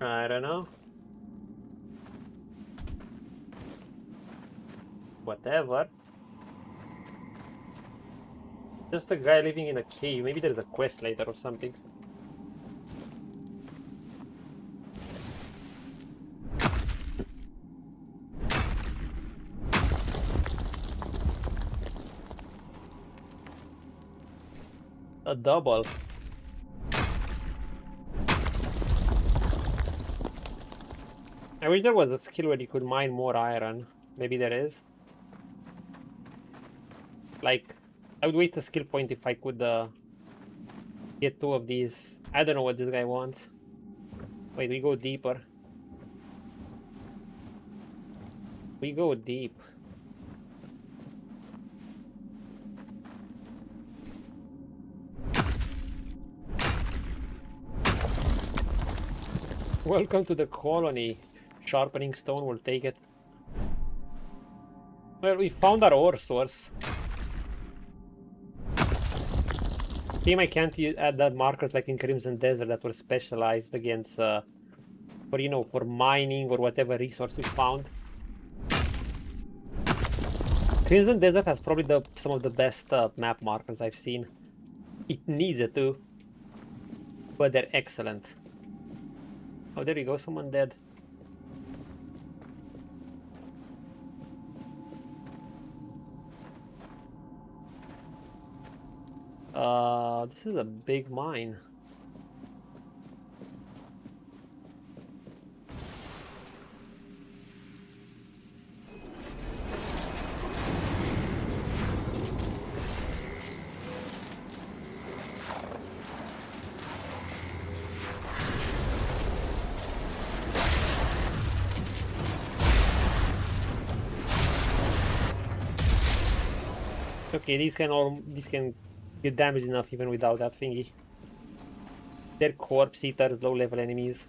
I don't know. Whatever. Just a guy living in a cave. Maybe there's a quest later or something. A double. I wish there was a skill where you could mine more iron. Maybe there is. Like, I would waste a skill point if I could get 2 of these. I don't know what this guy wants. Wait, we go deeper. We go deep. Welcome to the colony. Sharpening stone, we'll take it. Well, we found our ore source. Shame I can't add that markers like in Crimson Desert that were specialized against, for, you know, for mining or whatever resource we found. Crimson Desert has probably some of the best map markers I've seen. It needs it too, but they're excellent. Oh, there you go, someone dead. This is a big mine. Okay, these can get damage enough even without that thingy. They're corpse eaters, low level enemies.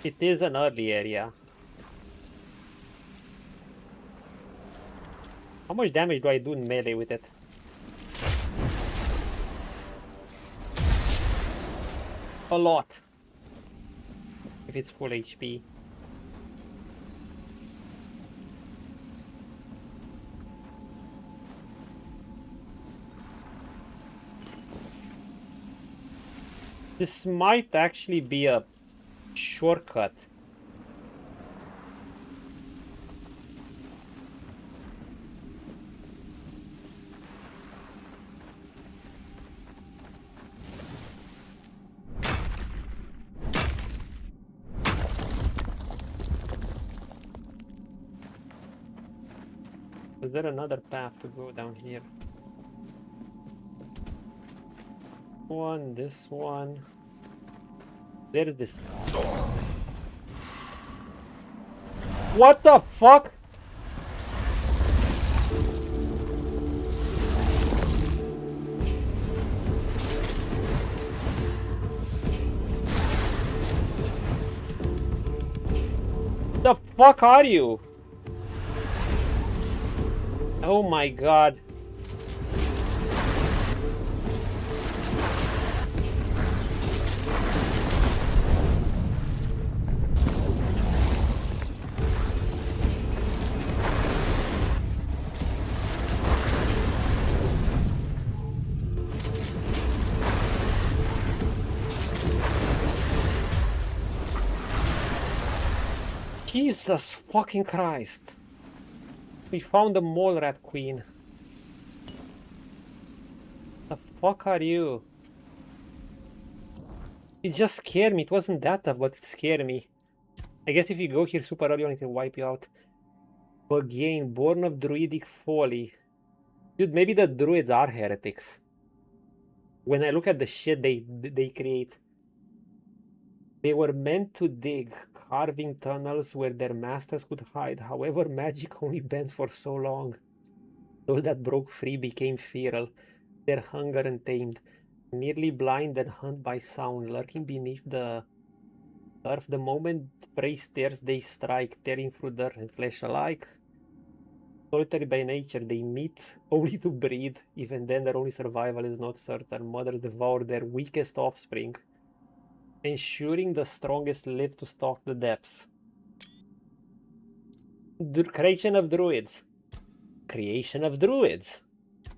It is an early area. How much damage do I do in melee with it? A lot. If it's full HP. This might actually be a shortcut. Is there another path to go down here? One, this one. There's this guy. What the fuck? The fuck are you? Oh my god. Jesus fucking Christ. We found the mole rat queen. The fuck are you? It just scared me. It wasn't that tough, but it scared me. I guess if you go here super early on, it will wipe you out. Again, born of druidic folly. Dude, maybe the druids are heretics. When I look at the shit they create. They were meant to dig, carving tunnels where their masters could hide. However, magic only bends for so long. Those that broke free became feral, their hunger untamed, nearly blind and hunt by sound, lurking beneath the earth. The moment prey stares, they strike, tearing through dirt and flesh alike. Solitary by nature, they meet only to breed. Even then, their only survival is not certain. Mothers devour their weakest offspring, ensuring the strongest live to stalk the depths. Creation of druids. Creation of druids.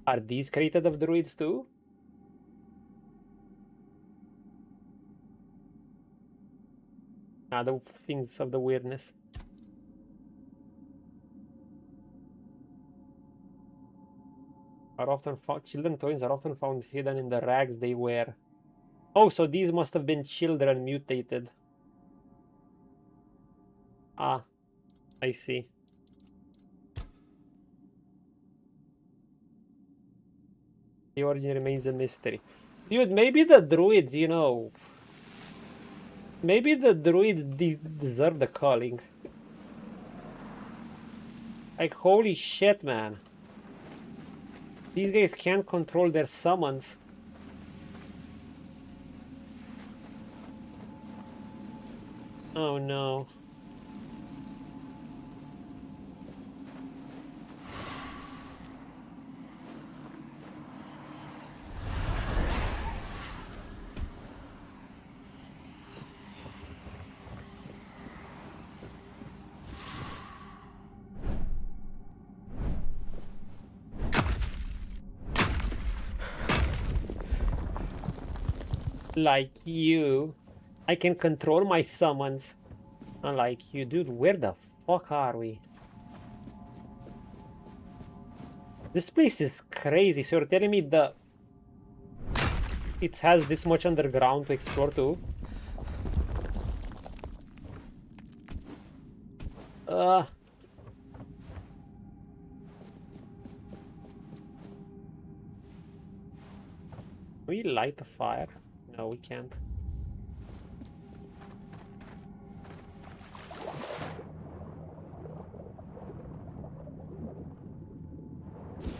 Are these created of druids too? The things of the weirdness. Are often found. Children toys are often found hidden in the rags they wear. Oh, so these must have been children mutated. Ah, I see. The origin remains a mystery. Dude, maybe the druids, you know... Maybe the druids deserve the calling. Like, holy shit, man. These guys can't control their summons. Oh no. Like you, I can control my summons. Unlike you, dude, where the fuck are we? This place is crazy. So you're telling me it has this much underground to explore too? Can we light a fire? No, we can't.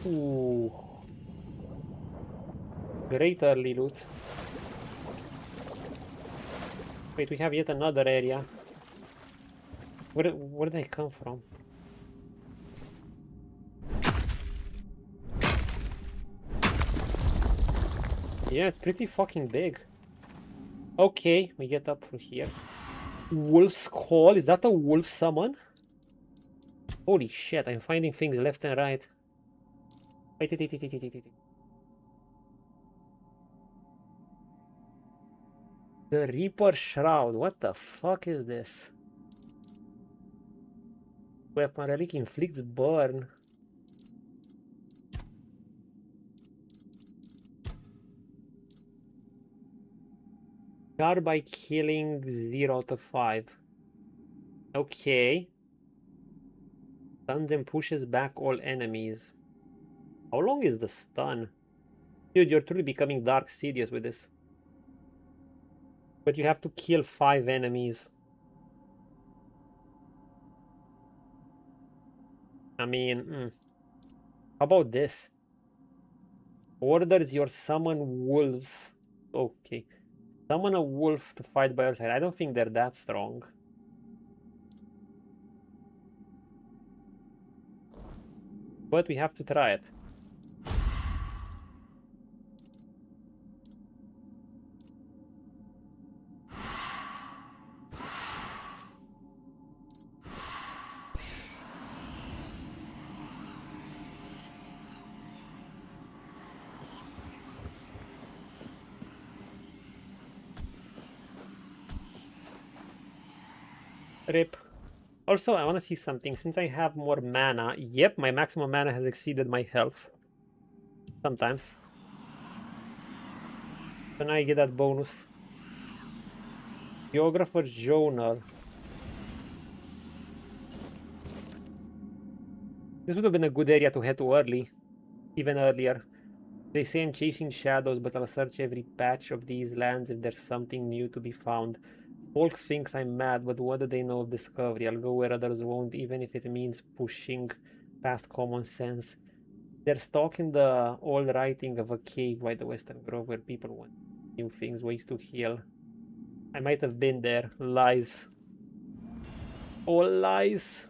Ooh. Great early loot. Wait, we have yet another area. Where did they come from? Yeah, it's pretty fucking big. Okay, we get up through here. Wolf's Call, is that a wolf summon? Holy shit, I'm finding things left and right. Wait. The Reaper Shroud, what the fuck is this? Weapon relic inflicts burn. Guard by killing 0 out of 5. Okay. Stuns and pushes back all enemies. How long is the stun? Dude, you're truly becoming Dark Sidious with this. But you have to kill 5 enemies. I mean, how about this? Orders your summon wolves. Okay. Summon a wolf to fight by your side. I don't think they're that strong. But we have to try it. Rip. Also, I want to see something. Since I have more mana, yep, my maximum mana has exceeded my health. Sometimes. So now I get that bonus. Geographer's Journal. This would have been a good area to head to early. Even earlier. They say I'm chasing shadows, but I'll search every patch of these lands if there's something new to be found. Folk thinks I'm mad, but what do they know of discovery? I'll go where others won't, even if it means pushing past common sense. They're stalking the old writing of a cave by the Western Grove where people want new things, ways to heal. I might have been there. Lies. All lies.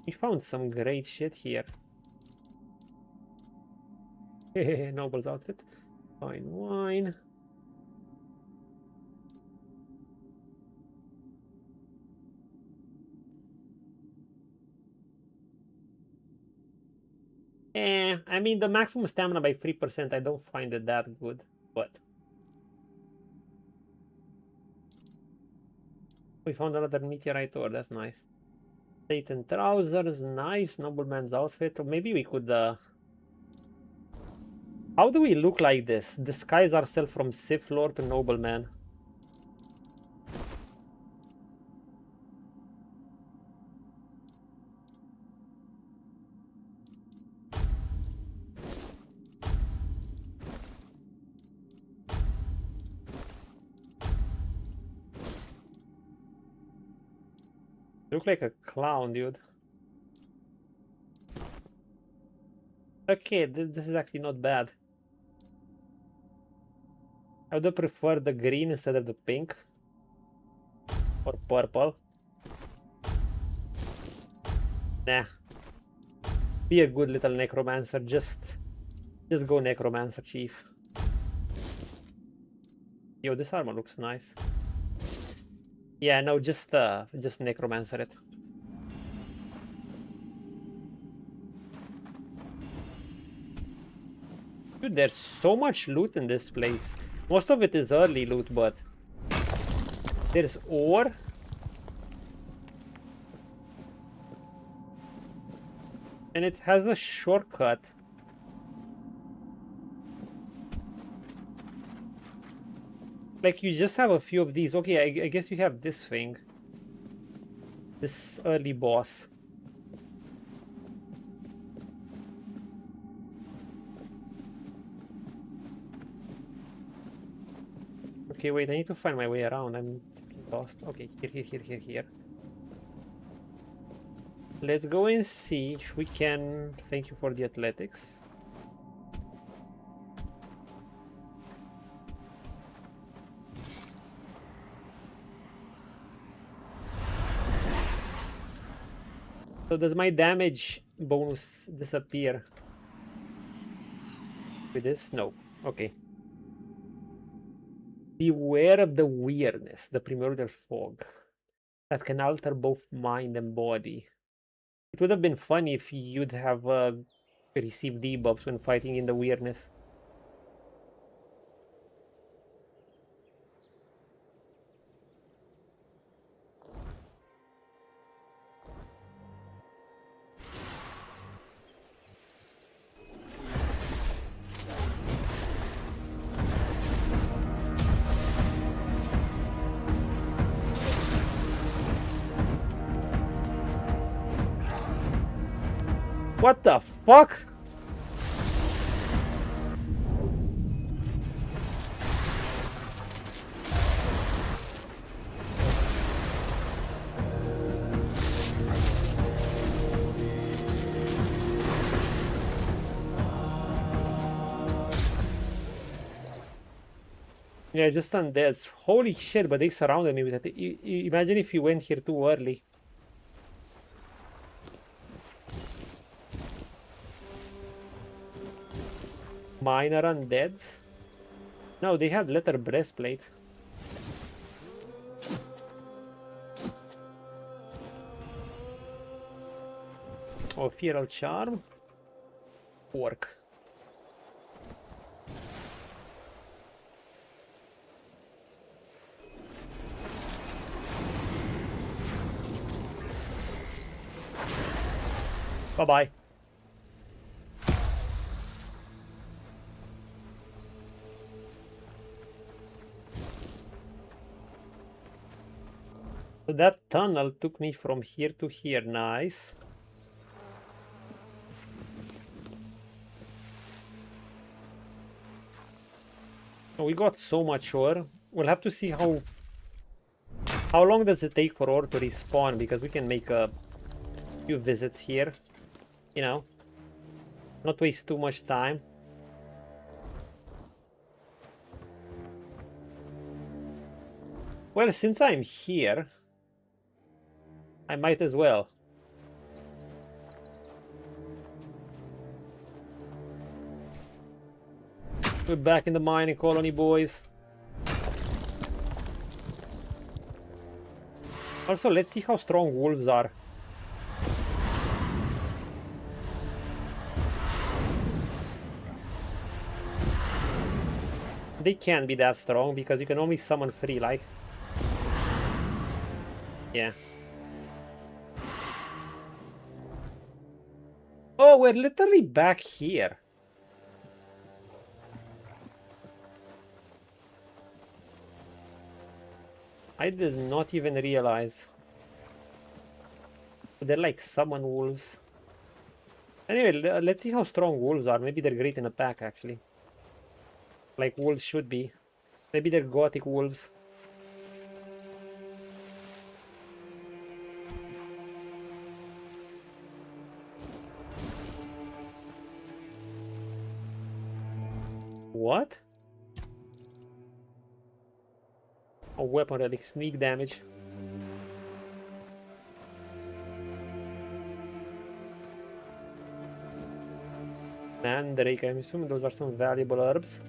We found some great shit here. Noble's outfit. Fine wine. I mean, the maximum stamina by 3%, I don't find it that good, but... We found another meteorite ore, that's nice. Satan trousers, nice. Nobleman's outfit. Or maybe we could... How do we look like this? Disguise ourselves from Sith Lord to Nobleman. Look like a clown, dude. Okay, this is actually not bad. I would have preferred the green instead of the pink. Or purple. Nah. Be a good little necromancer. Just go necromancer, chief. Yo, this armor looks nice. Yeah, no, just necromancer it. Dude, there's so much loot in this place. Most of it is early loot, but there's ore. And it has a shortcut. Like, you just have a few of these. Okay, I guess you have this thing. This early boss. Okay, wait, I need to find my way around. I'm lost. Okay, here. Let's go and see if we can... Thank you for the athletics. So does my damage bonus disappear with this? No. Okay. Beware of the weirdness, the primordial fog that can alter both mind and body. It would have been funny if you'd have received debuffs when fighting in the weirdness. What the fuck? Yeah, just undead. Holy shit, but they surrounded me with that. Imagine if you went here too early. Minor undead? No, they had leather breastplate. Oh, feral charm. Work. Bye-bye. So that tunnel took me from here to here. Nice. Oh, we got so much ore. We'll have to see how long does it take for ore to respawn, because we can make a few visits here, you know, not waste too much time. Well, since I'm here, I might as well. We're back in the mining colony, boys. Also, let's see how strong wolves are. They can't be that strong because you can only summon 3, like. Yeah. Oh, we're literally back here. I did not even realize. They're like summon wolves. Anyway, let's see how strong wolves are. Maybe they're great in attack, actually. Like wolves should be. Maybe they're gothic wolves. What? A weapon relic, sneak damage. Mandrake, I'm assuming those are some valuable herbs.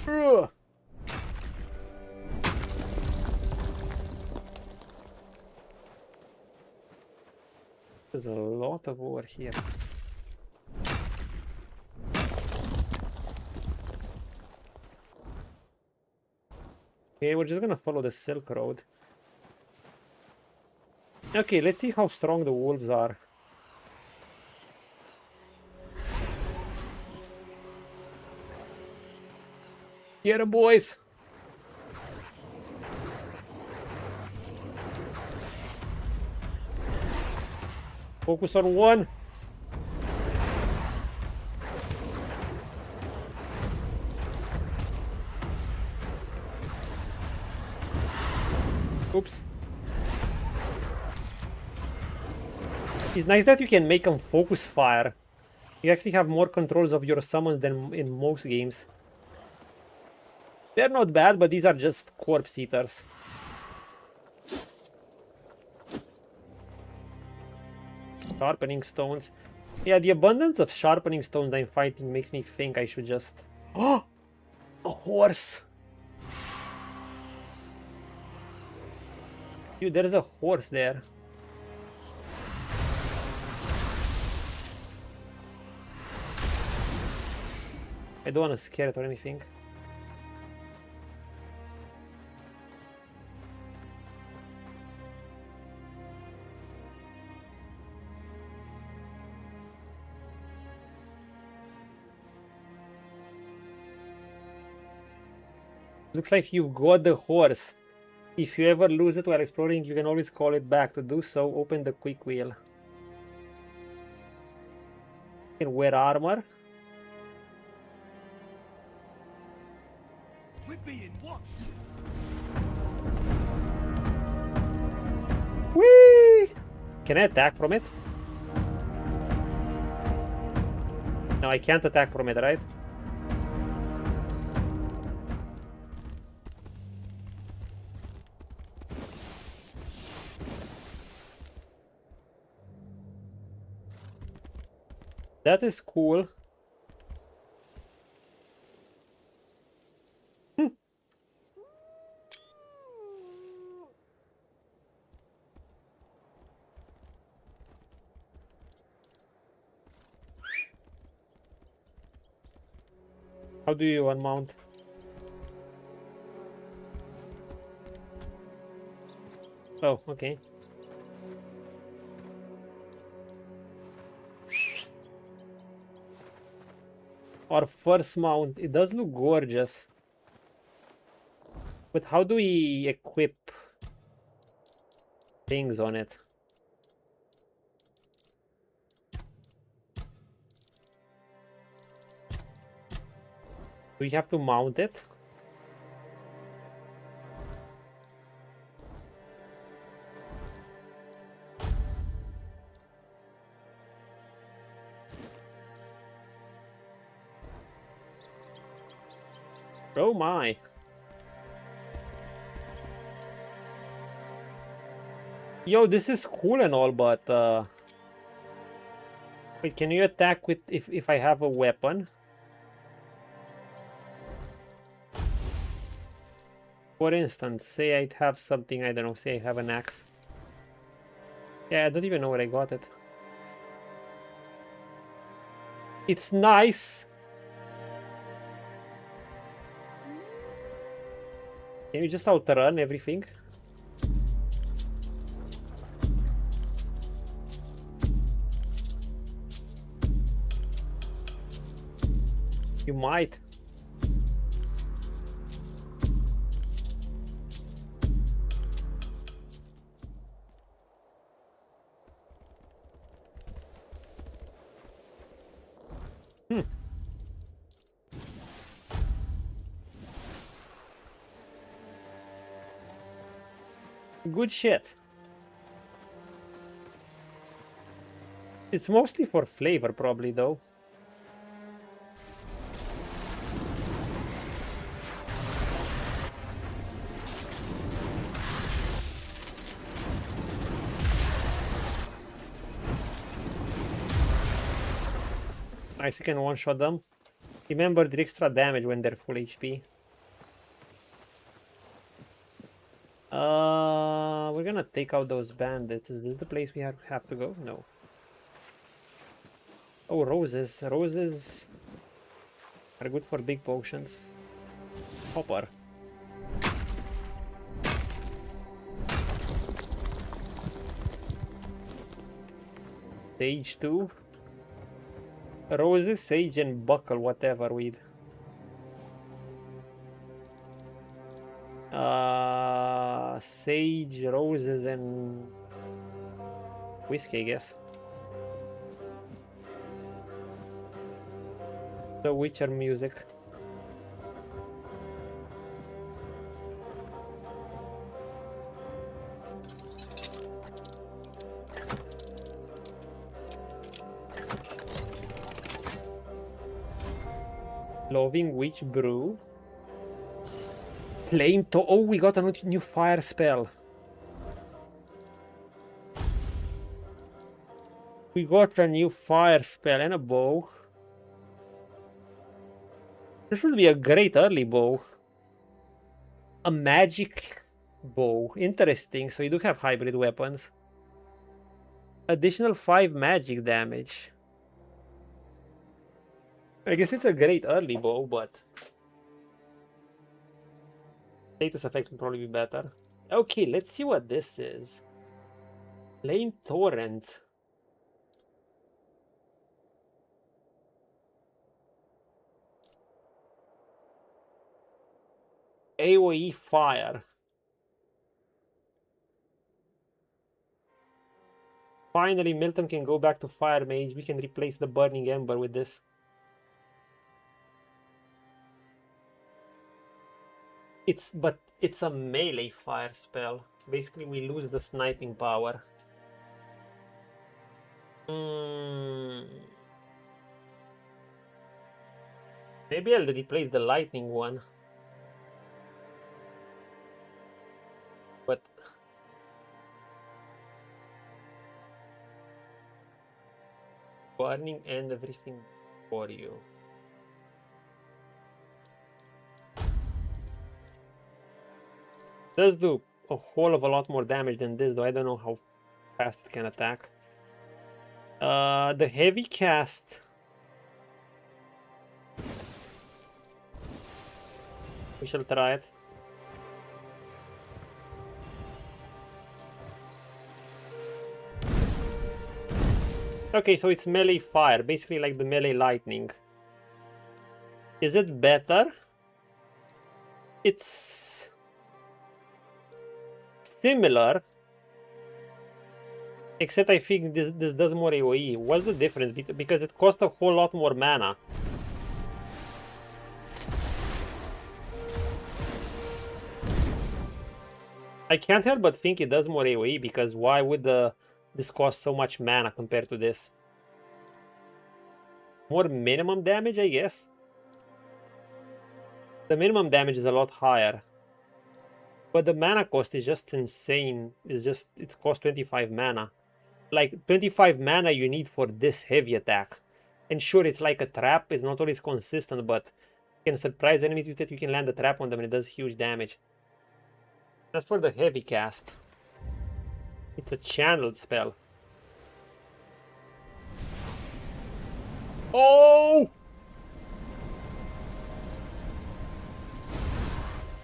Ugh. There's a lot of ore here. Okay, we're just gonna follow the Silk Road. Okay, let's see how strong the wolves are. Get 'em, boys! Focus on one. Oops. It's nice that you can make them focus fire. You actually have more controls of your summons than in most games. They're not bad, but these are just corpse eaters. Sharpening stones. Yeah, the abundance of sharpening stones I'm fighting makes me think I should just... Oh! A horse! Dude, there's a horse there. I don't want to scare it or anything. Looks like you've got the horse. If you ever lose it while exploring, you can always call it back. To do so, open the quick wheel. You can wear armor. We're being watched. Whee! Can I attack from it? No, I can't attack from it, right? That is cool. How do you unmount? Oh, okay. Our first mount, it does look gorgeous. But how do we equip things on it? Do we have to mount it? Oh my. Yo, this is cool and all, but wait, can you attack with if I have a weapon? For instance, say I'd have something, I don't know, say I have an axe. Yeah, I don't even know where I got it. It's nice. Can you just outrun everything? You might. Good shit. It's mostly for flavor, probably, though. Nice, you can one-shot them. Remember the extra damage when they're full HP. We're gonna take out those bandits. Is this the place we have to go? No. Oh, roses. Roses are good for big potions. Hopper. Sage 2. Roses, sage, and buckle, whatever weed. Sage, roses, and whiskey, I guess. The Witcher music. Loving Witch Brew. Flame to. Oh, we got a new fire spell. We got a new fire spell and a bow. This would be a great early bow. A magic bow. Interesting. So you do have hybrid weapons. Additional 5 magic damage. I guess it's a great early bow, but status effect would probably be better. Okay, let's see what this is. Flame Torrent. AoE fire. finally Milton can go back to Fire Mage. We can replace the Burning Ember with this. But it's a melee fire spell. Basically, we lose the sniping power. Maybe I'll replace the lightning one. But burning and everything for you. Does do a whole of a lot more damage than this, though I don't know how fast it can attack. The heavy cast. We shall try it. Okay, so it's melee fire, basically like the melee lightning. Is it better? It's similar, except I think this does more AoE. What's the difference? Because it costs a whole lot more mana. I can't help but think it does more AoE, because why would this cost so much mana compared to this? More minimum damage, I guess. The minimum damage is a lot higher. But the mana cost is just insane. It costs 25 mana. Like 25 mana you need for this heavy attack. And sure, it's like a trap, it's not always consistent, but you can surprise enemies with it. You can land a trap on them and it does huge damage. As for the heavy cast, it's a channeled spell. Oh!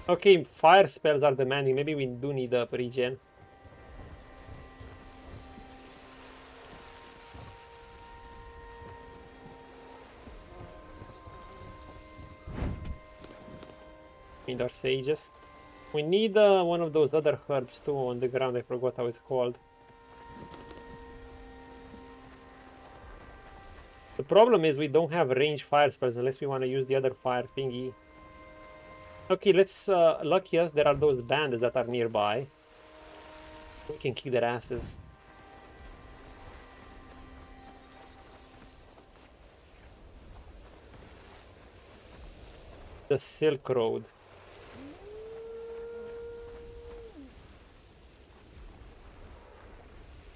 Okay, fire spells are demanding. Maybe we do need a regen. Need our sages. We need one of those other herbs too on the ground. I forgot how it's called. The problem is we don't have range fire spells unless we want to use the other fire thingy. Okay, let's lucky us. There are those bandits that are nearby. We can kick their asses. The Silk Road.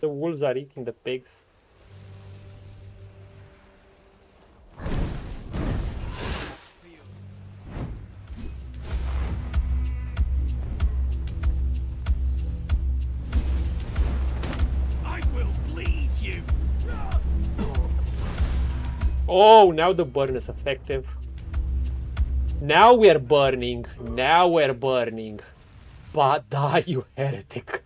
The wolves are eating the pigs. I will bleed you. Oh, now the burn is effective. Now we're burning. Now we're burning. But die, you heretic.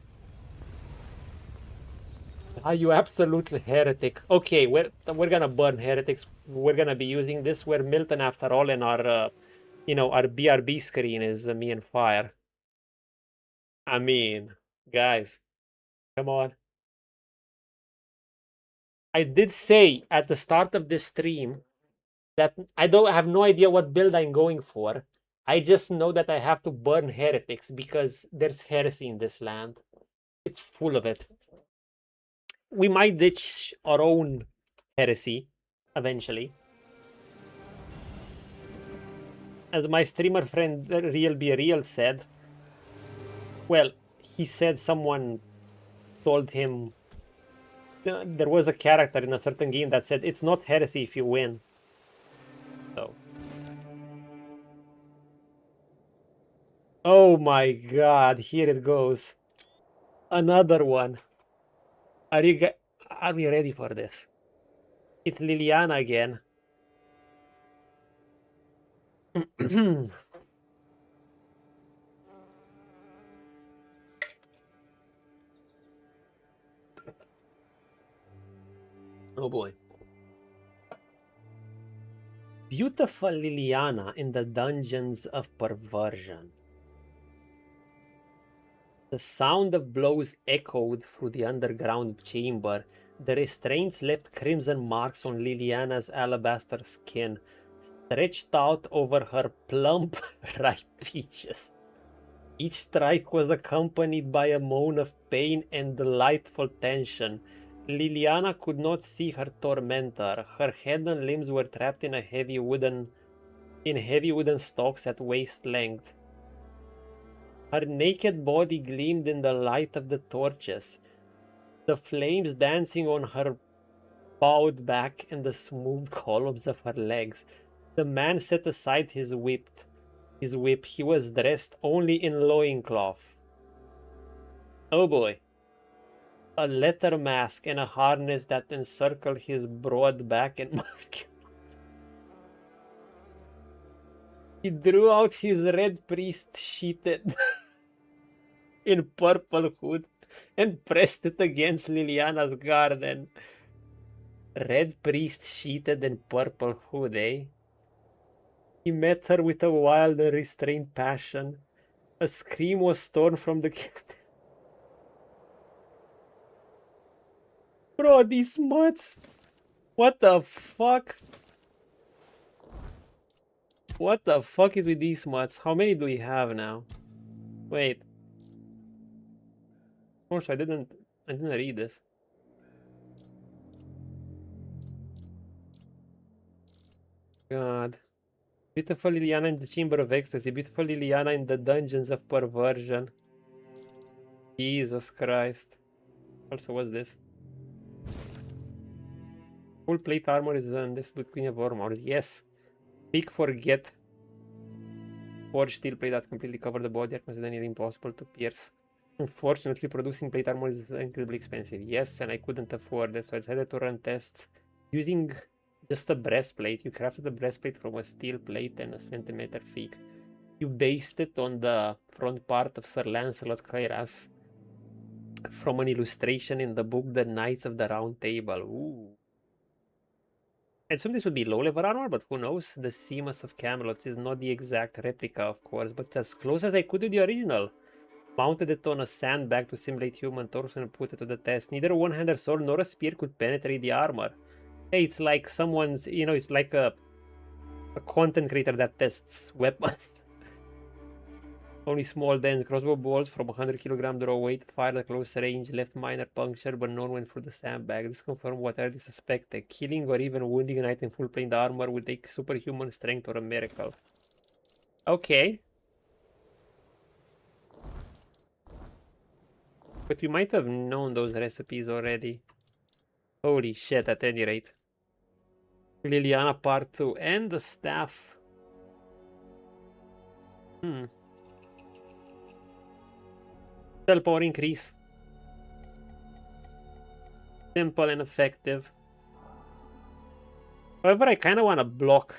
Are you absolutely heretic? Okay, we're gonna burn heretics. We're gonna be using this. We're Milton after all, and our you know, our BRB screen is me and fire. I mean, guys, come on. I did say at the start of this stream that I have no idea what build I'm going for. I just know that I have to burn heretics because there's heresy in this land. It's full of it. We might ditch our own heresy eventually. As my streamer friend Real Be Real said, well, he said someone told him there was a character in a certain game that said it's not heresy if you win. So. Oh my god, here it goes. Another one. Are we ready for this? It's Liliana again. Oh boy. Beautiful Liliana in the Dungeons of Perversion. The sound of blows echoed through the underground chamber. The restraints left crimson marks on Liliana's alabaster skin, stretched out over her plump ripe peaches. Each strike was accompanied by a moan of pain and delightful tension. Liliana could not see her tormentor. Her head and limbs were trapped in heavy wooden stalks at waist length. Her naked body gleamed in the light of the torches, the flames dancing on her bowed back and the smooth columns of her legs. The man set aside his whip. He was dressed only in loincloth. Oh boy. A leather mask and a harness that encircled his broad back and muscular. He drew out his red priest sheeted in purple hood and pressed it against Liliana's garden. Red priest sheeted in purple hood, eh? He met her with a wild and restrained passion. A scream was torn from the captain. Bro, these mods. What the fuck? What the fuck is with these mods? How many do we have now? Wait. Also, I didn't read this. God. Beautiful Liliana in the Chamber of Ecstasy. Beautiful Liliana in the Dungeons of Perversion. Jesus Christ. Also, what's this? Full plate armor is done. This with Queen of Armor. Yes. Big forget. Forged steel plate that completely cover the body. That makes it nearly impossible to pierce. Unfortunately, producing plate armor is incredibly expensive. Yes, and I couldn't afford it, so I decided to run tests using just a breastplate. You crafted a breastplate from a steel plate and a centimeter thick. You based it on the front part of Sir Lancelot Kairas from an illustration in the book The Knights of the Round Table. Ooh. I assume this would be low-level armor, but who knows? The Seamus of Camelot is not the exact replica, of course, but it's as close as I could to the original. Mounted it on a sandbag to simulate human torso and put it to the test. Neither a one-handed sword nor a spear could penetrate the armor. Hey, it's like someone's, you know, it's like a content creator that tests weapons. Only small dense crossbow bolts from 100 kg draw weight, fired at close range, left minor puncture, but none went through the sandbag. This confirmed what I suspected. Killing or even wounding a knight in full plate armor would take superhuman strength or a miracle. Okay. But we might have known those recipes already. Holy shit, at any rate. Liliana Part 2 and the staff. Spell power increase. Simple and effective. However, I kind of want to block.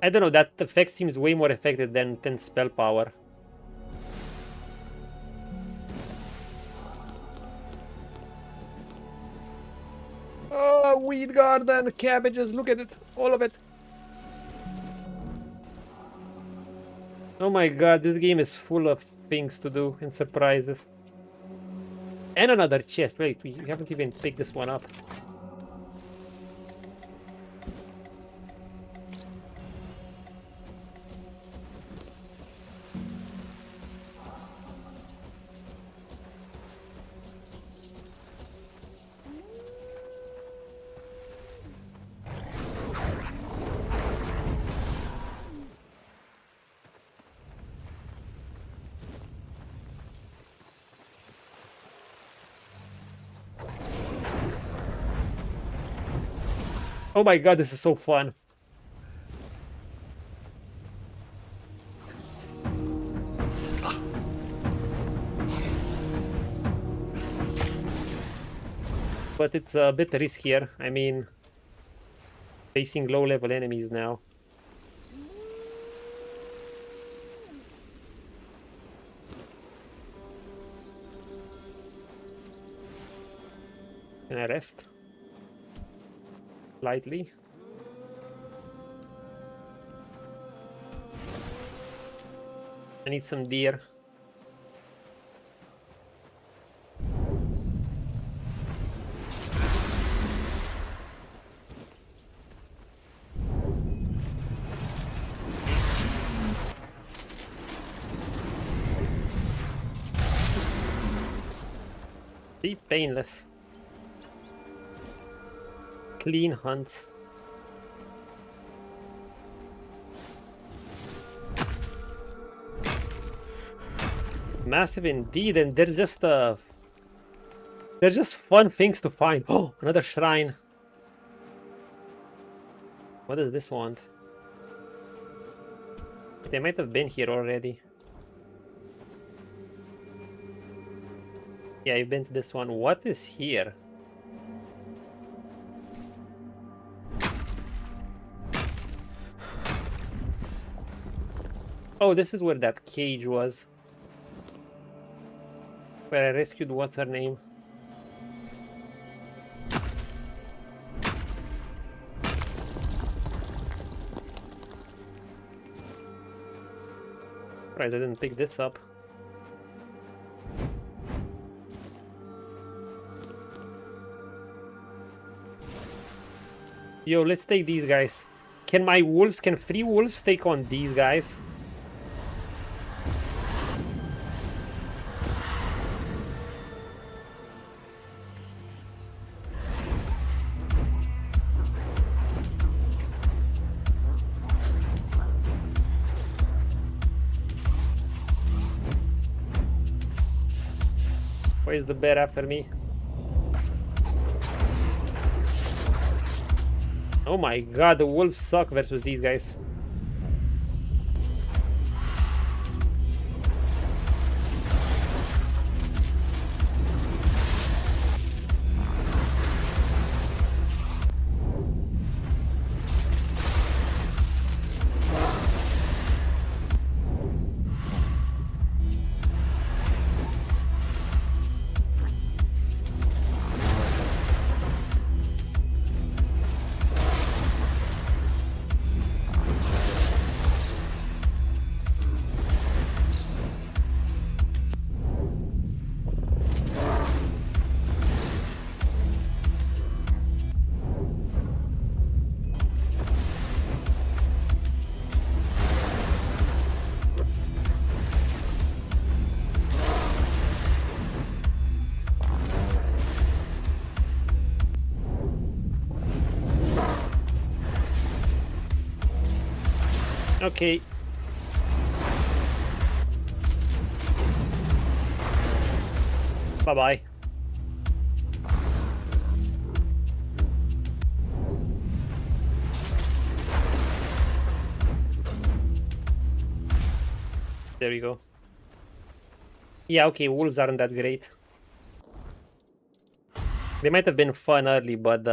I don't know, that effect seems way more effective than spell power. Oh, weed garden, cabbages, look at it, all of it. Oh my god, this game is full of things to do and surprises. And another chest. Wait, we haven't even picked this one up. Oh my god, this is so fun. But it's a bit riskier. I mean, facing low-level enemies now. Can I rest? Lightly. I need some deer. See, painless. Clean hunt. Massive indeed, and there's just fun things to find. Oh, another shrine. What does this want? They might have been here already. Yeah, I've been to this one. What is here? Oh, this is where that cage was. Where I rescued what's her name? Right, I didn't pick this up. Yo, let's take these guys. Can 3 wolves take on these guys? Why is the bear after me? Oh my god, the wolves suck versus these guys. Okay. Bye-bye. There we go. Yeah, okay, wolves aren't that great. They might have been fun early, but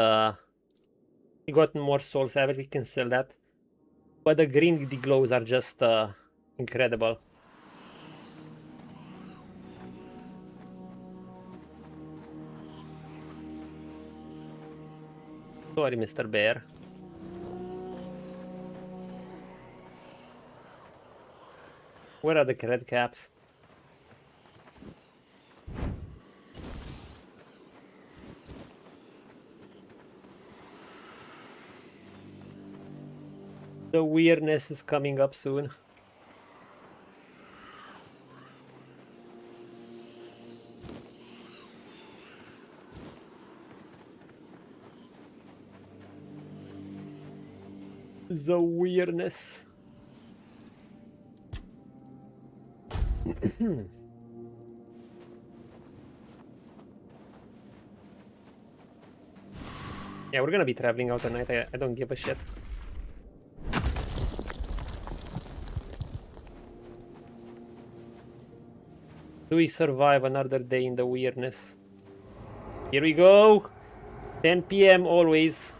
you got more souls. I we can sell that. But the green glows are just incredible. Sorry, Mr. Bear. Where are the red caps? The weirdness is coming up soon. The weirdness. Yeah, we're gonna be traveling out tonight. I don't give a shit. Do we survive another day in the weirdness? Here we go! 10 PM always.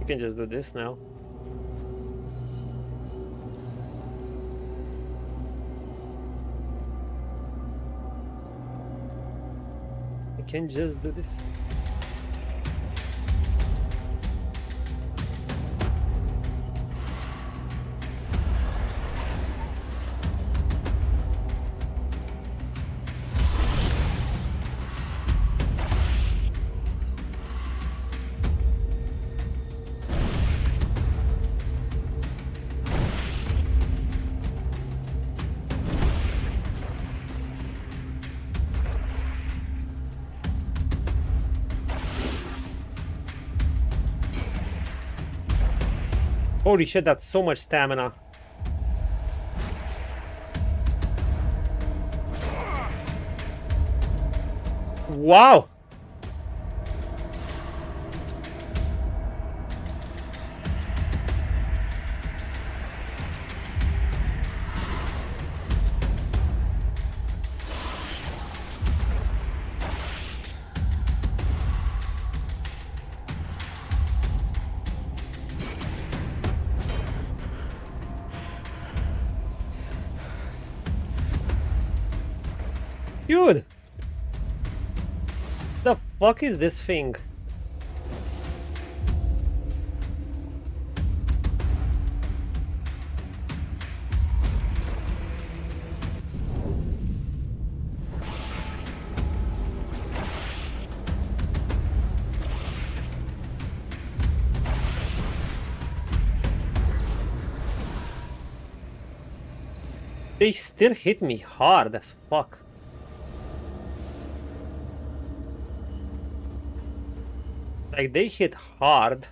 You can just do this now. can just do this. Holy shit, that's so much stamina. Wow! Dude! The fuck is this thing? They still hit me hard as fuck. Like, they hit hard.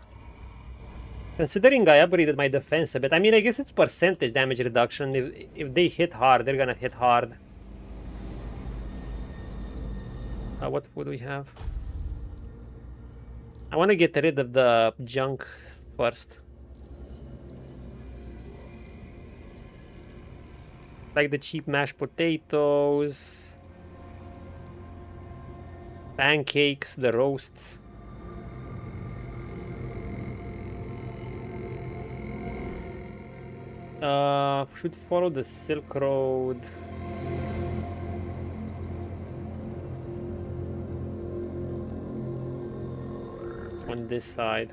Considering I upgraded my defense a bit. I mean, I guess it's percentage damage reduction. If they hit hard, they're gonna hit hard. What food we have? I want to get rid of the junk first. Like the cheap mashed potatoes. Pancakes, the roasts. Should follow the Silk Road. On this side.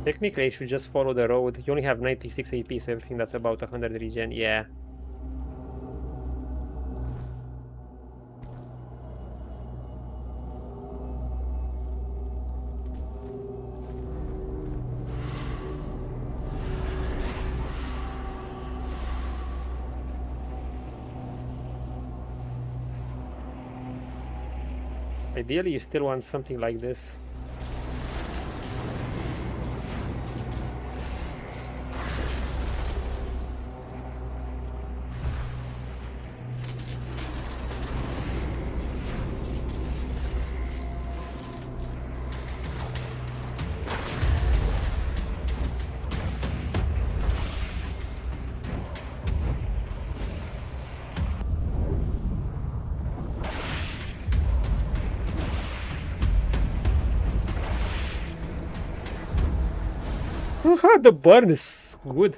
Technically, I should just follow the road. You only have 96 AP, so everything that's about 100 regen. Yeah. Ideally, you still want something like this. The burn is good.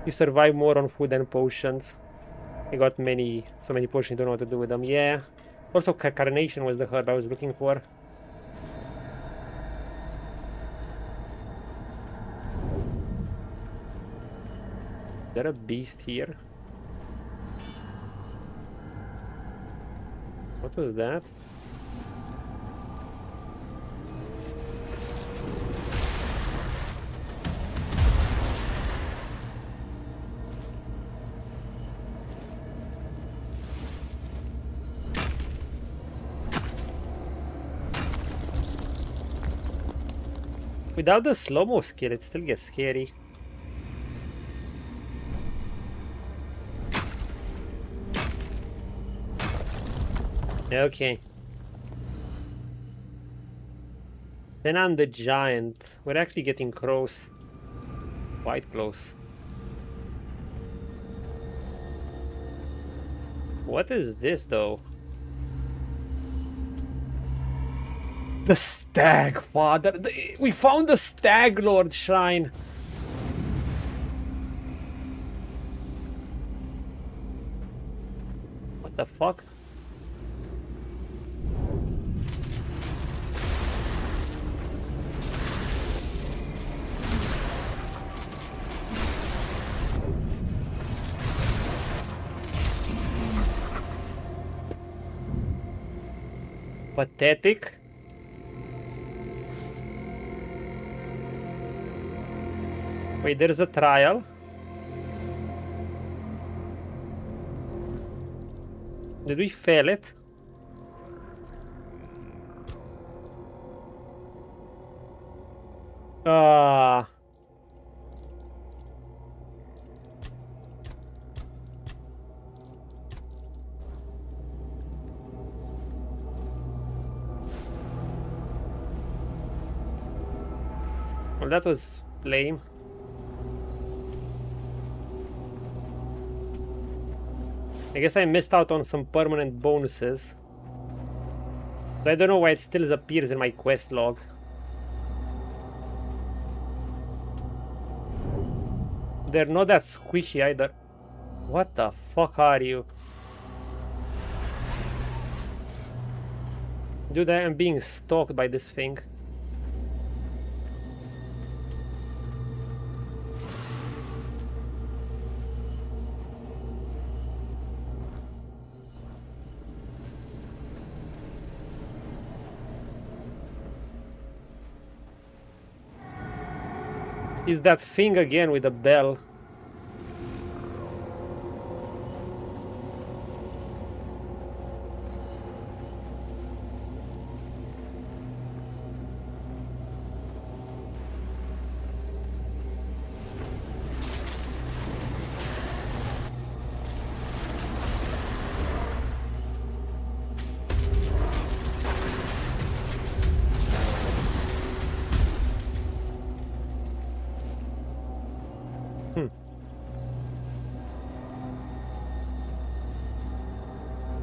You survive more on food than potions. I got so many potions, don't know what to do with them. Yeah. Also, Carnation was the herb I was looking for. Is there a beast here? What was that? Without the slow-mo skill, it still gets scary. Okay. Then I'm the giant. We're actually getting close. Quite close. What is this, though? The Stag Father. We found the Stag Lord Shrine. The fuck? Pathetic. Wait, there's a trial. Did we fail it? Well, that was lame. I guess I missed out on some permanent bonuses. But I don't know why it still appears in my quest log. They're not that squishy either. What the fuck are you? Dude, I am being stalked by this thing. Is that thing again with a bell?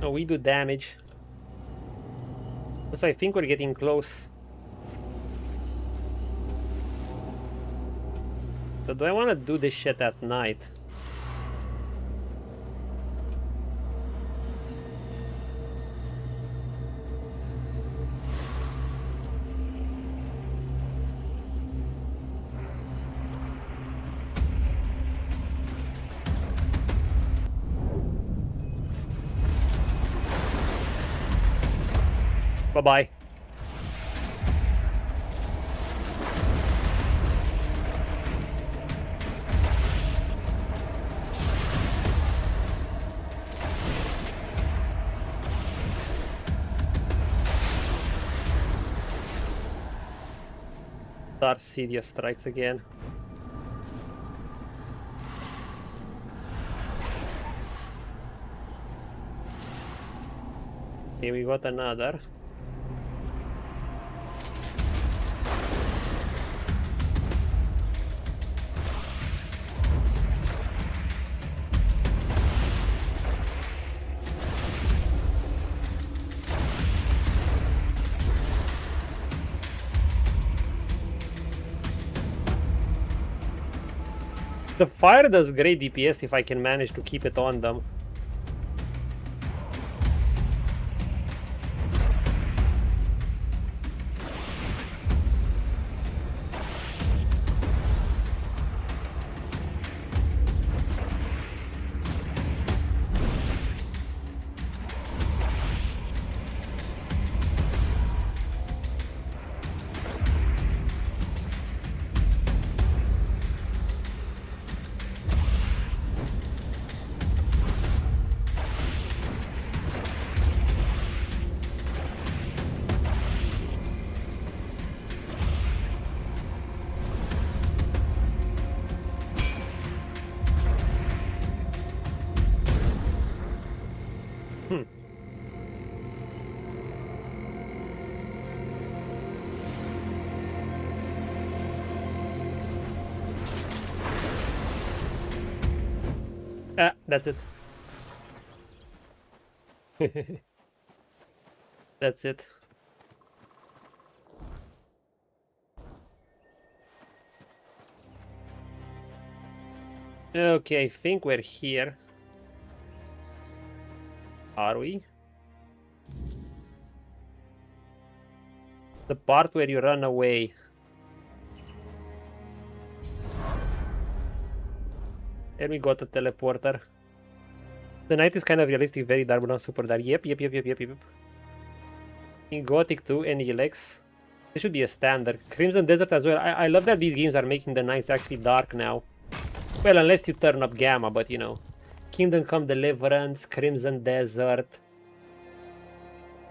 Oh, we do damage. So I think we're getting close. But do I want to do this shit at night? Bye-bye. Darcidia strikes again. Okay, we got another. The fire does great DPS if I can manage to keep it on them. That's it. That's it. Okay, I think we're here. Are we? The part where you run away. And we got a teleporter. The knight is kind of realistic, very dark, but not super dark. Yep. In Gothic 2 and Elex. This should be a standard. Crimson Desert as well. I love that these games are making the knights actually dark now. Well, unless you turn up Gamma, but you know. Kingdom Come Deliverance, Crimson Desert,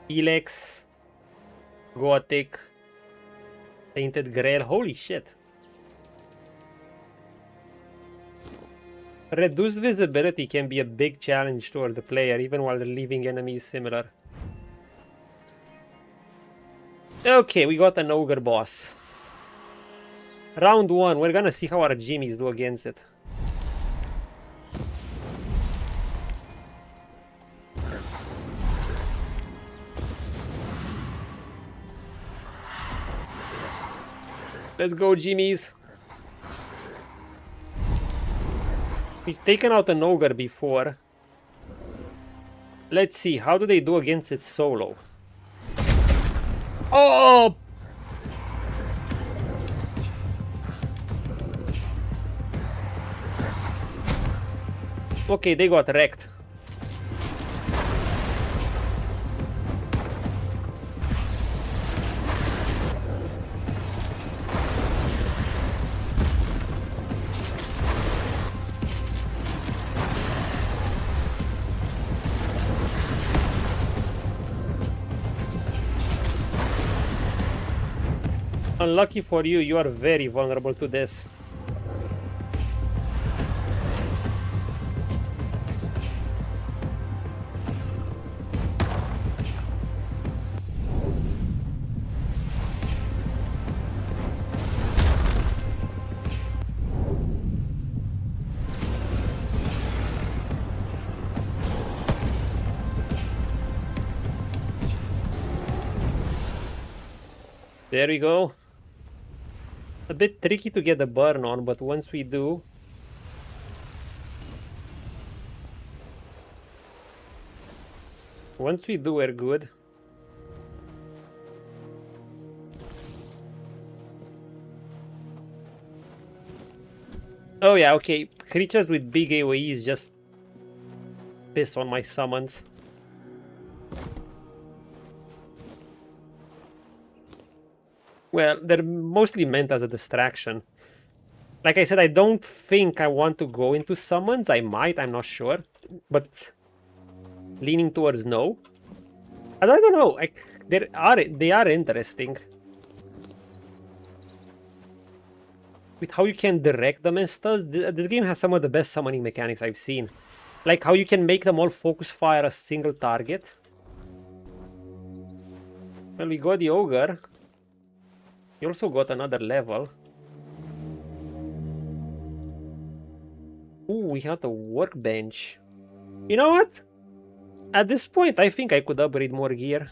Elex, Gothic, Tainted Grail. Holy shit. Reduced visibility can be a big challenge toward the player, even while the leaving enemy is similar. Okay, we got an ogre boss. Round 1, we're gonna see how our Jimmies do against it. Let's go, Jimmies. We've taken out an ogre before. Let's see, how do they do against it solo? Oh! Okay, they got wrecked. Unlucky for you, you are very vulnerable to this. There we go. A bit tricky to get the burn on, but once we do... we're good. Oh yeah, okay. Creatures with big AoEs just piss on my summons. Well, they're mostly meant as a distraction. Like I said, I don't think I want to go into summons. I might, I'm not sure. But leaning towards no. I don't know. They are interesting. With how you can direct them and stuff. This game has some of the best summoning mechanics I've seen. Like how you can make them all focus fire a single target. Well, we got the ogre. You also got another level. Ooh, we have a workbench. You know what? At this point, I think I could upgrade more gear.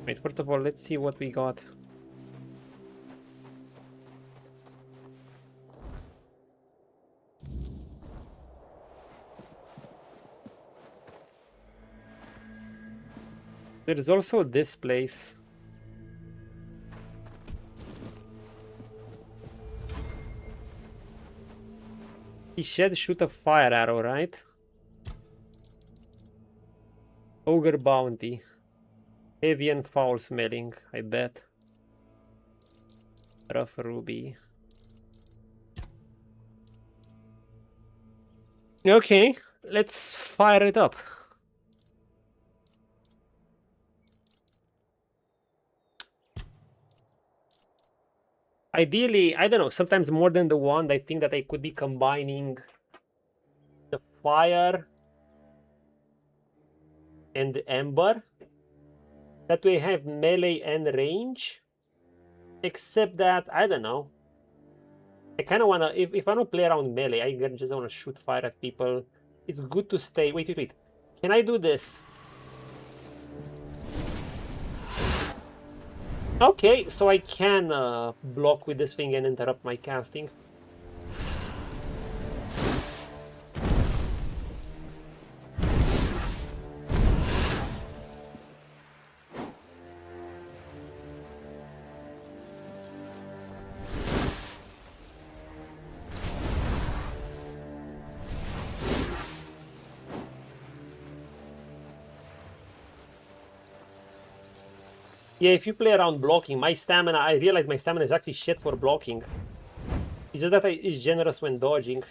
Wait, first of all, let's see what we got. There is also this place. He should shoot a fire arrow, right? Ogre bounty. Heavy and foul smelling, I bet. Rough ruby. Okay, let's fire it up. Ideally, I don't know, sometimes more than the one, I think that I could be combining the fire and the ember. That way I have melee and range. Except that, I don't know. I kind of want to, if I don't play around melee, I just want to shoot fire at people. It's good to stay, wait. Can I do this? Okay, so I can block with this thing and interrupt my casting. Yeah, if you play around blocking, my stamina, I realize my stamina is actually shit for blocking. It's just that it's generous when dodging.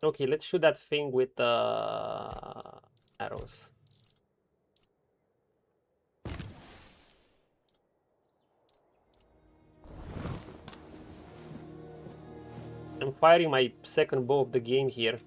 Okay, let's shoot that thing with arrows. I'm firing my second bow of the game here.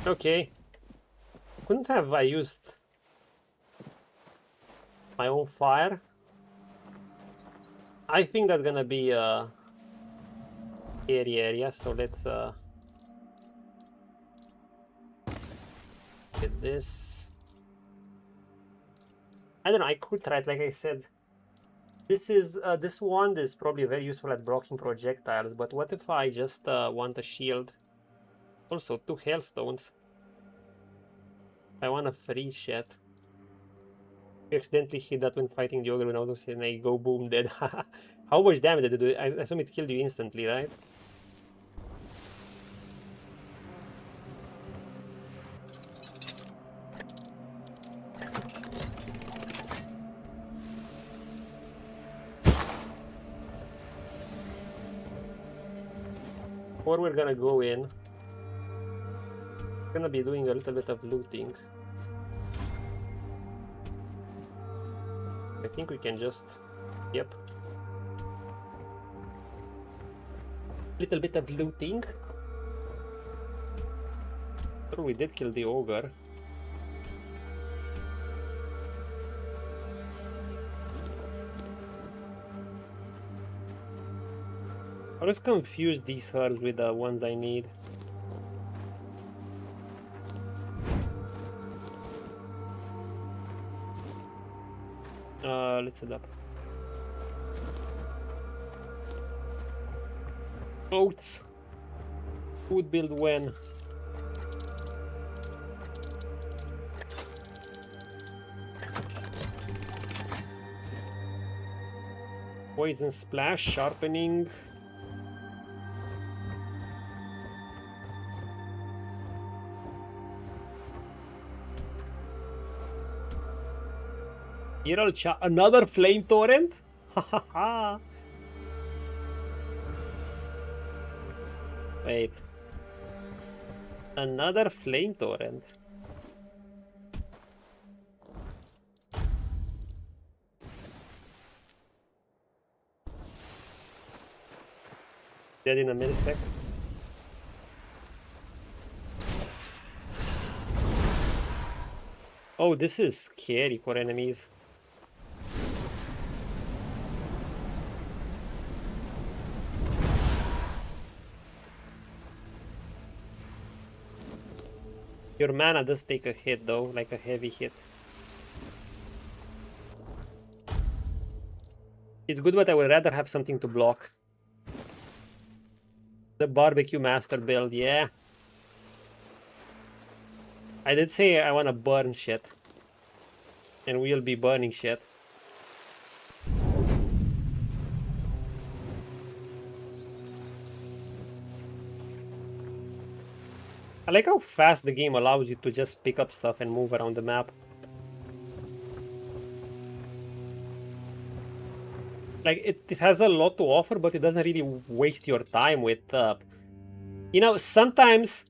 Okay. Couldn't have I used my own fire? I think that's gonna be a scary area, so let's get this. I don't know, I could try it, like I said. This is this wand is probably very useful at blocking projectiles, but what if I just want a shield? Also, 2 hailstones. I want a free shit. You accidentally hit that when fighting the ogre when out of and I go boom dead. How much damage did it do? I assume it killed you instantly, right? Or we're gonna go in. Gonna be doing a little bit of looting. I think we can just, yep. Little bit of looting. Oh, we did kill the ogre. I was confused these herbs with the ones I need. Let's set up. Oats. Food build when? Poison splash, sharpening. Another flame torrent? Ha. Wait. Another flame torrent. Dead in a millisecond. Oh, this is scary for enemies. Your mana does take a hit though, like a heavy hit. It's good, but I would rather have something to block. The barbecue master build, yeah. I did say I want to burn shit. And we'll be burning shit. I like how fast the game allows you to just pick up stuff and move around the map. Like, it has a lot to offer, but it doesn't really waste your time with... You know, sometimes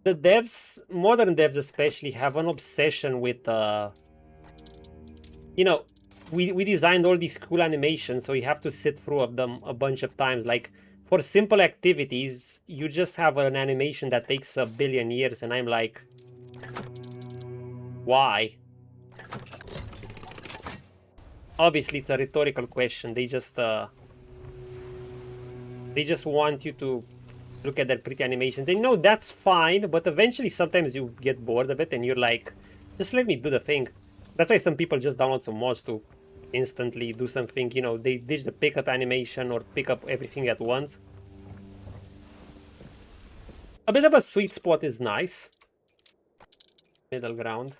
the devs, modern devs especially, have an obsession with... You know, we designed all these cool animations, so you have to sit through of them a bunch of times. Like for simple activities, you just have an animation that takes a billion years, and I'm like, why? Obviously, it's a rhetorical question. They just want you to look at that pretty animation. They know that's fine, but eventually sometimes you get bored of it and you're like, just let me do the thing. That's why some people just download some mods to instantly do something, you know, they ditch the pickup animation or pick up everything at once. A bit of a sweet spot is nice. Middle ground.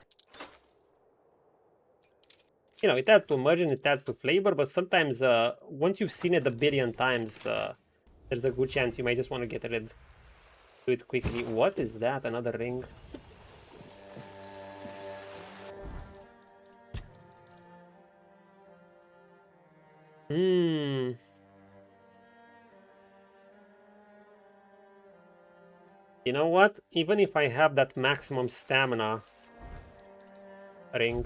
You know, it adds to immersion, it adds to flavor, but sometimes once you've seen it a billion times, there's a good chance you might just want to get rid of it quickly. What is that? Another ring? You know what? Even if I have that maximum stamina ring,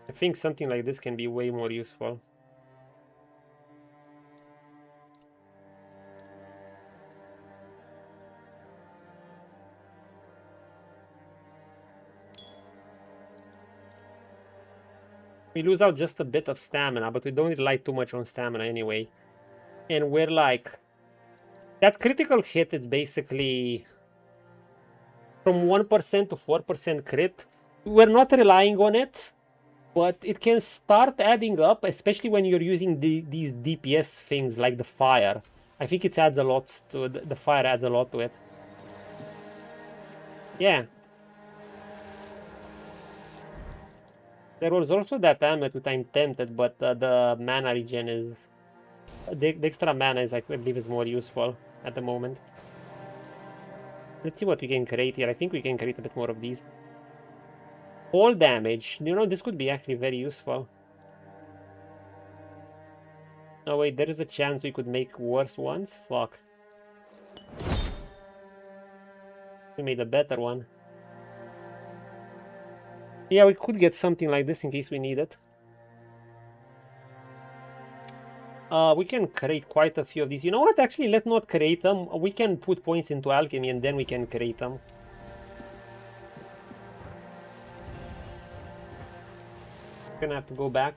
I think something like this can be way more useful. We lose out just a bit of stamina, but we don't rely too much on stamina anyway. And we're like, that critical hit is basically from 1% to 4% crit. We're not relying on it, but it can start adding up, especially when you're using these DPS things like the fire. I think it adds a lot to the fire adds a lot to it. Yeah. There was also that amulet with I'm tempted, but the mana regen is... The extra mana is, I believe, is more useful at the moment. Let's see what we can create here. I think we can create a bit more of these. Fall damage. You know, this could be actually very useful. Oh wait, there is a chance we could make worse ones? Fuck. We made a better one. Yeah, we could get something like this in case we need it. We can create quite a few of these. You know what? Actually, let's not create them. We can put points into alchemy and then we can create them. Gonna have to go back.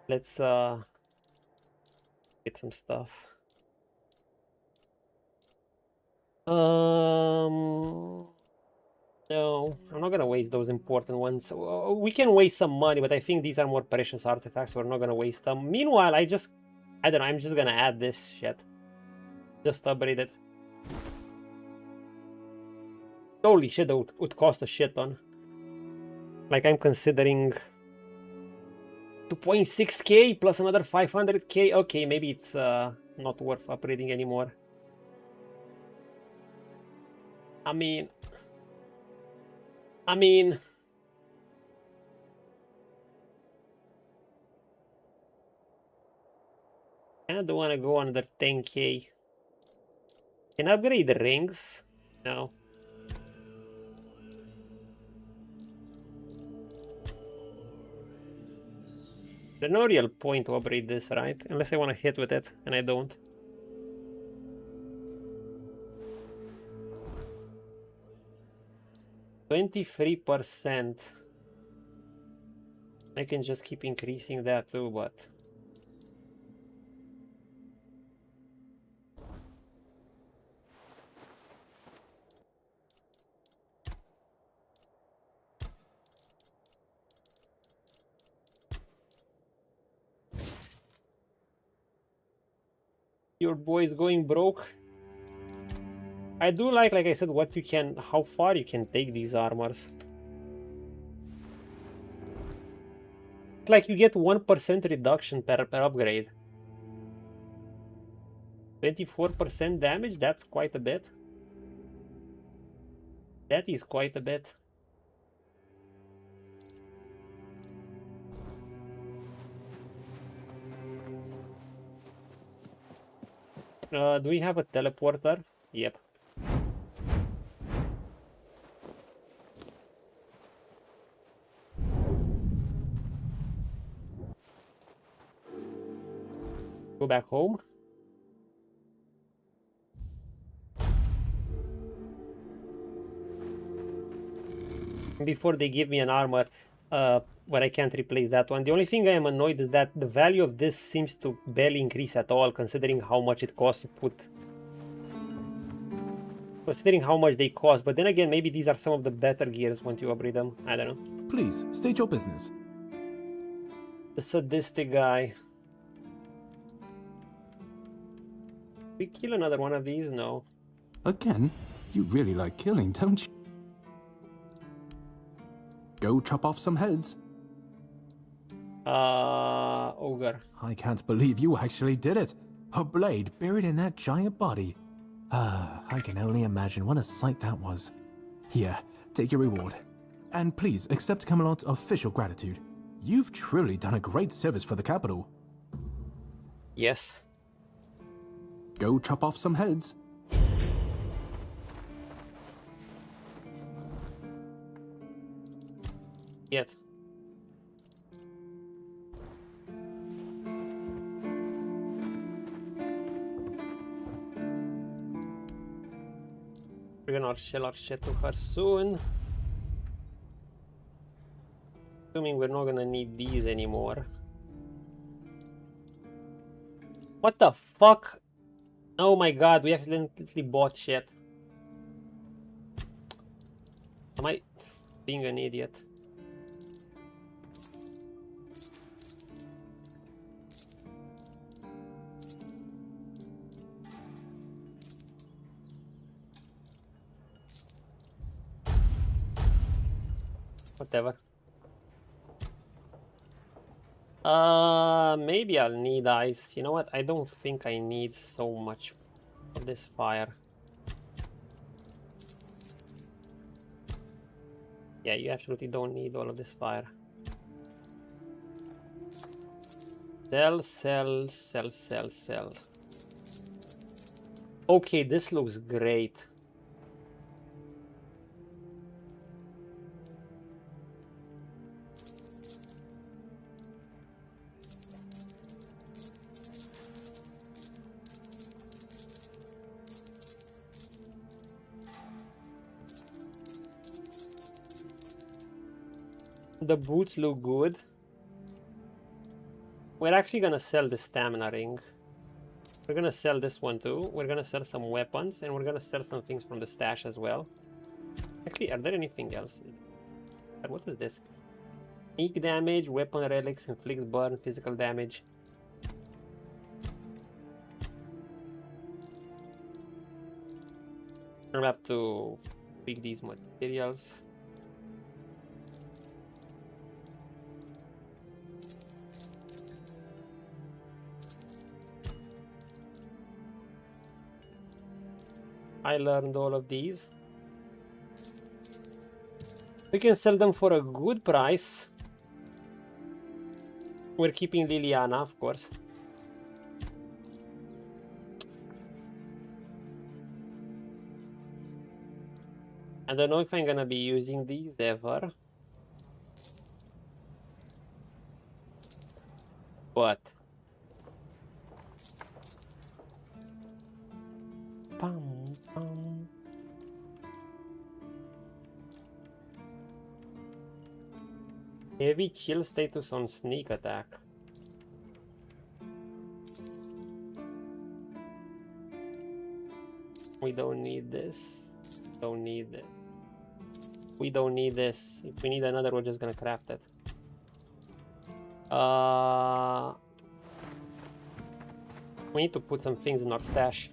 Let's get some stuff. No, I'm not gonna waste those important ones. We can waste some money, but I think these are more precious artifacts, so we're not gonna waste them. Meanwhile, I don't know, I'm just gonna add this shit. Just upgrade it. Holy shit, that would cost a shit ton. Like, I'm considering 2.6k plus another 500k. Okay, maybe it's not worth upgrading anymore. I mean, I don't want to go under 10k. Can I upgrade the rings? No. There's no real point to upgrade this, right? Unless I want to hit with it, and I don't. %. I can just keep increasing that too, but... Your boy is going broke. I do like I said, what you can, how far you can take these armors. It's like you get 1% reduction per upgrade. 24% damage, that's quite a bit. That is quite a bit. Do we have a teleporter? Yep. Go back home. Before they give me an armor, where I can't replace that one. The only thing I am annoyed is that the value of this seems to barely increase at all, considering how much it costs to put... Considering how much they cost, but then again, maybe these are some of the better gears once you upgrade them. I don't know. Please, state your business. The sadistic guy. We kill another one of these? No. Again? You really like killing, don't you? Go chop off some heads. Ogre. I can't believe you actually did it. A blade buried in that giant body. I can only imagine what a sight that was. Here, take your reward. And please accept Camelot's official gratitude. You've truly done a great service for the capital. Yes. Go chop off some heads. Yet. We're gonna sell our shit to her soon. Assuming we're not gonna need these anymore. What the fuck? Oh my god, we accidentally bought shit. Am I being an idiot? Whatever. Maybe I'll need ice. You know what? I don't think I need so much of this fire. Yeah, you absolutely don't need all of this fire. Sell, sell, sell, sell, sell. Okay, this looks great. The boots look good. We're actually gonna sell the stamina ring. We're gonna sell this one too. We're gonna sell some weapons, and we're gonna sell some things from the stash as well. Actually, are there anything else? What is this? Ink damage, weapon relics, inflict burn, physical damage. I'll have to pick these materials. I learned all of these. We can sell them for a good price. We're keeping Liliana, of course. I don't know if I'm gonna be using these ever. But heavy chill status on sneak attack. We don't need this. Don't need it. We don't need this. If we need another, we're just gonna craft it. We need to put some things in our stash.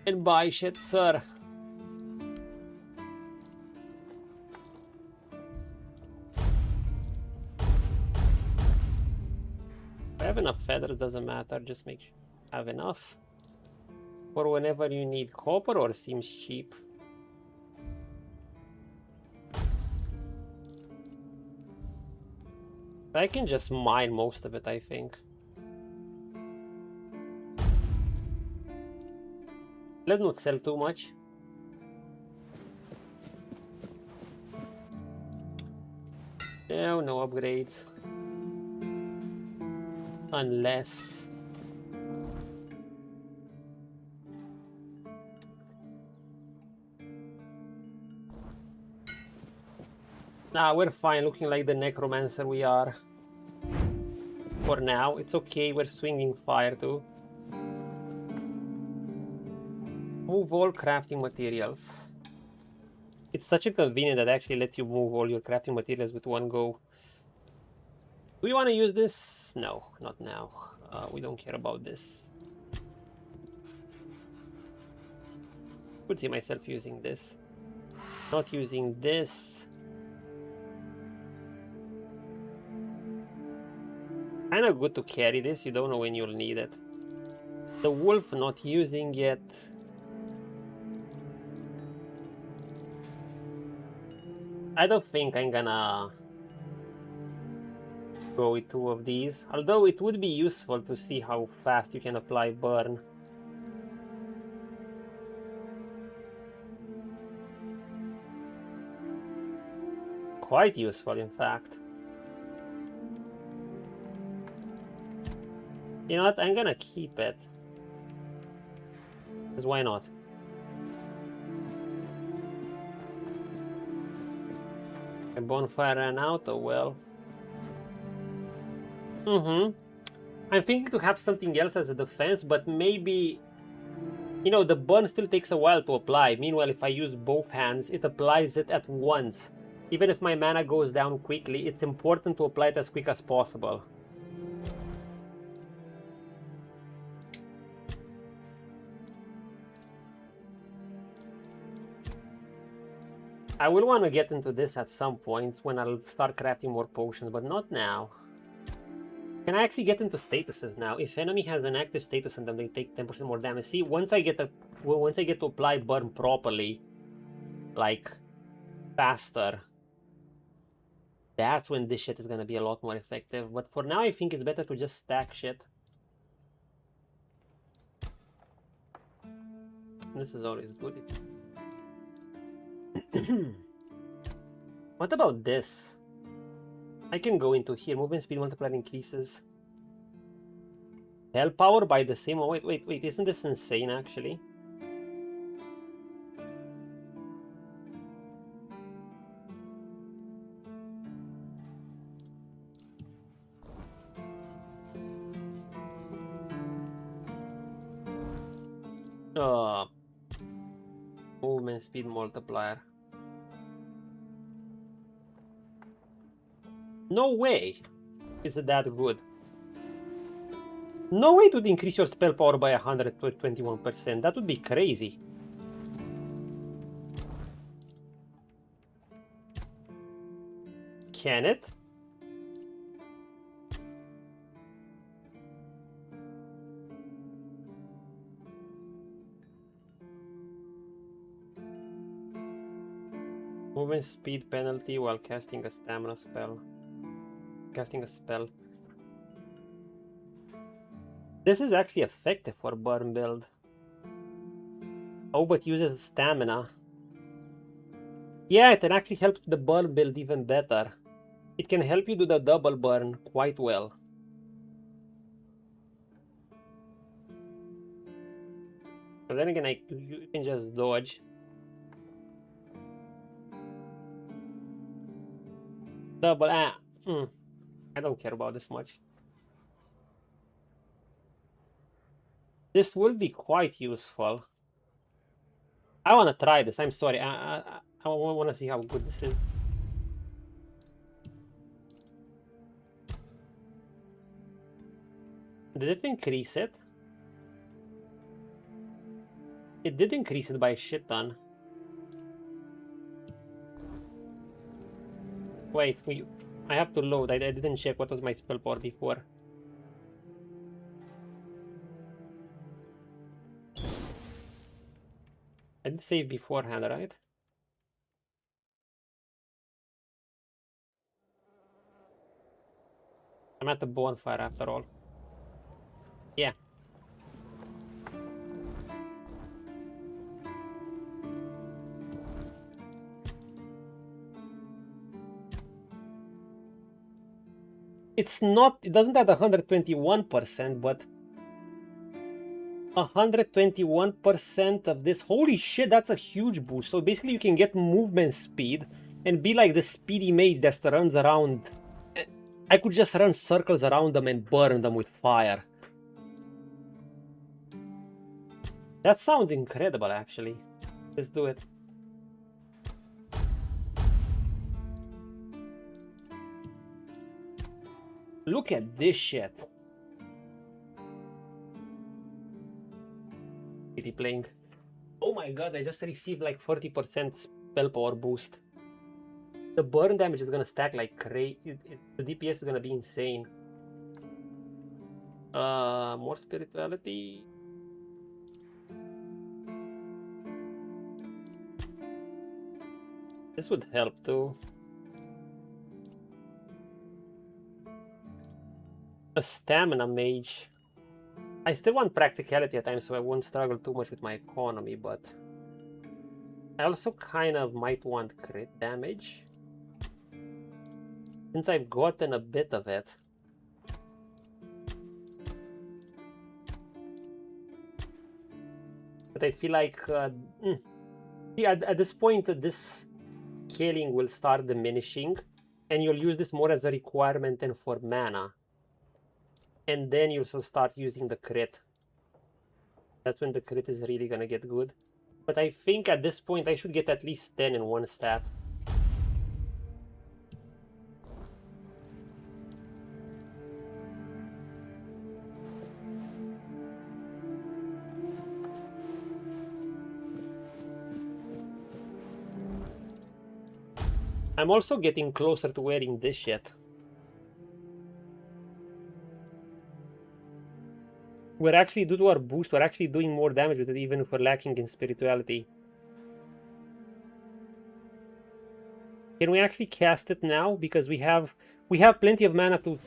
And buy shit, sir. If I have enough feathers, doesn't matter, just make sure I have enough. For whenever you need copper, or seems cheap? I can just mine most of it, I think. Let's not sell too much. No, no upgrades. Unless... Nah, we're fine, looking like the necromancer we are. For now, it's okay, we're swinging fire too. Move all crafting materials. It's such a convenient that actually lets you move all your crafting materials with one go. Do we want to use this? No, not now. We don't care about this. Could see myself using this. Not using this. Kinda good to carry this, you don't know when you'll need it. The wolf not using yet. I don't think I'm gonna go with 2 of these, although it would be useful to see how fast you can apply burn. Quite useful, in fact. You know what, I'm gonna keep it. Because why not? A bonfire ran out, oh well. I'm thinking to have something else as a defense, but maybe... You know, the burn still takes a while to apply. Meanwhile, if I use both hands, it applies it at once. Even if my mana goes down quickly, it's important to apply it as quick as possible. I will want to get into this at some point when I'll start crafting more potions, but not now. Can I actually get into statuses now? If enemy has an active status and then they take 10% more damage. See, once I get to apply burn properly, like faster, that's when this shit is gonna be a lot more effective. But for now, I think it's better to just stack shit. This is always good. What about this? I can go into here. Movement speed multiplier increases. Hell power by the same... Oh, wait. Isn't this insane, actually? Movement speed multiplier. No way! Is it that good? No way to increase your spell power by 121%. That would be crazy. Can it? Movement speed penalty while casting a stamina spell. Casting a spell. This is actually effective for burn build. Oh, but uses stamina. Yeah, it can actually help the burn build even better. It can help you do the double burn quite well. But then again, you can just dodge. Double, I don't care about this much. This will be quite useful. I want to try this. I'm sorry. I want to see how good this is. Did it increase it? It did increase it by a shit ton. Wait, I have to load. I didn't check what was my spell power before. did save beforehand, right? I'm at the bonfire after all. Yeah. It's not, it doesn't have 121%, but 121% of this. Holy shit, that's a huge boost. So basically you can get movement speed and be like the speedy mage that runs around. I could just run circles around them and burn them with fire. That sounds incredible, actually. Let's do it. Look at this shit. Really playing. Oh my god, I just received like 40% spell power boost. The burn damage is gonna stack like crazy. The DPS is gonna be insane. More spirituality. This would help too. A stamina mage. I still want practicality at times so I won't struggle too much with my economy, but I also kind of might want crit damage. Since I've gotten a bit of it. But I feel like see, at this point this scaling will start diminishing and you'll use this more as a requirement than for mana. And then you'll start using the crit. That's when the crit is really gonna get good. But I think at this point I should get at least 10 in one stat. I'm also getting closer to wearing this shit. We're actually, due to our boost, we're actually doing more damage with it even if we're lacking in spirituality. Can we actually cast it now? Because we have plenty of mana to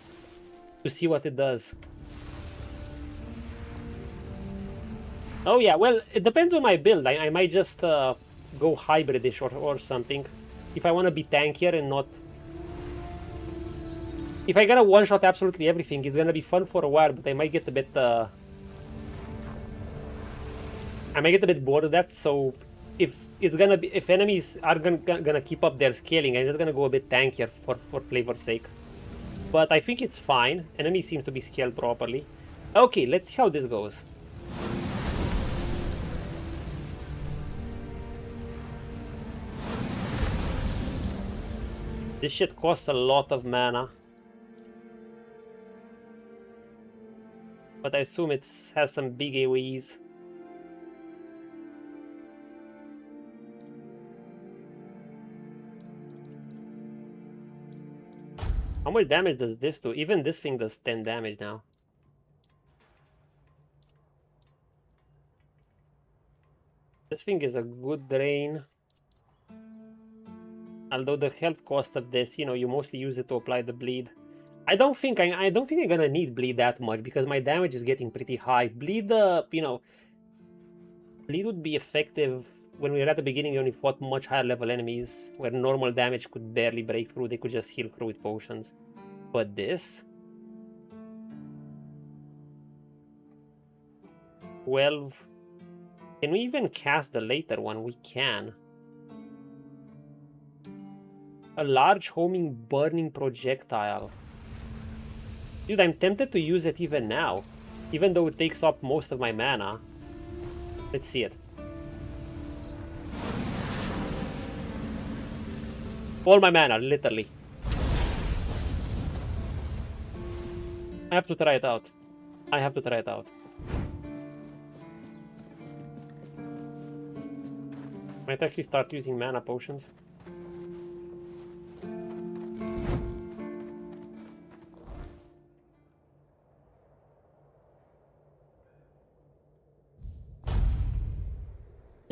see what it does. Oh yeah, well, it depends on my build. I might just go hybridish or something. If I want to be tankier and not... If I gotta one-shot absolutely everything, it's gonna be fun for a while, but I might get a bit... I might get a bit bored of that, so if enemies are gonna keep up their scaling, I'm just gonna go a bit tankier for flavor's sake. But I think it's fine. Enemies seem to be scaled properly. Okay, let's see how this goes. This shit costs a lot of mana. But I assume it has some big AoEs. How much damage does this do? Even this thing does 10 damage now. This thing is a good drain. Although the health cost of this, you know, you mostly use it to apply the bleed. I don't think I'm gonna need bleed that much because my damage is getting pretty high. Bleed, you know, bleed would be effective when we were at the beginning when we fought much higher level enemies where normal damage could barely break through. They could just heal through with potions. But this 12. Can we even cast the later one? We can. A large homing burning projectile. Dude, I'm tempted to use it even now. Even though it takes up most of my mana. Let's see it. All my mana, literally. I have to try it out. I have to try it out. Might actually start using mana potions.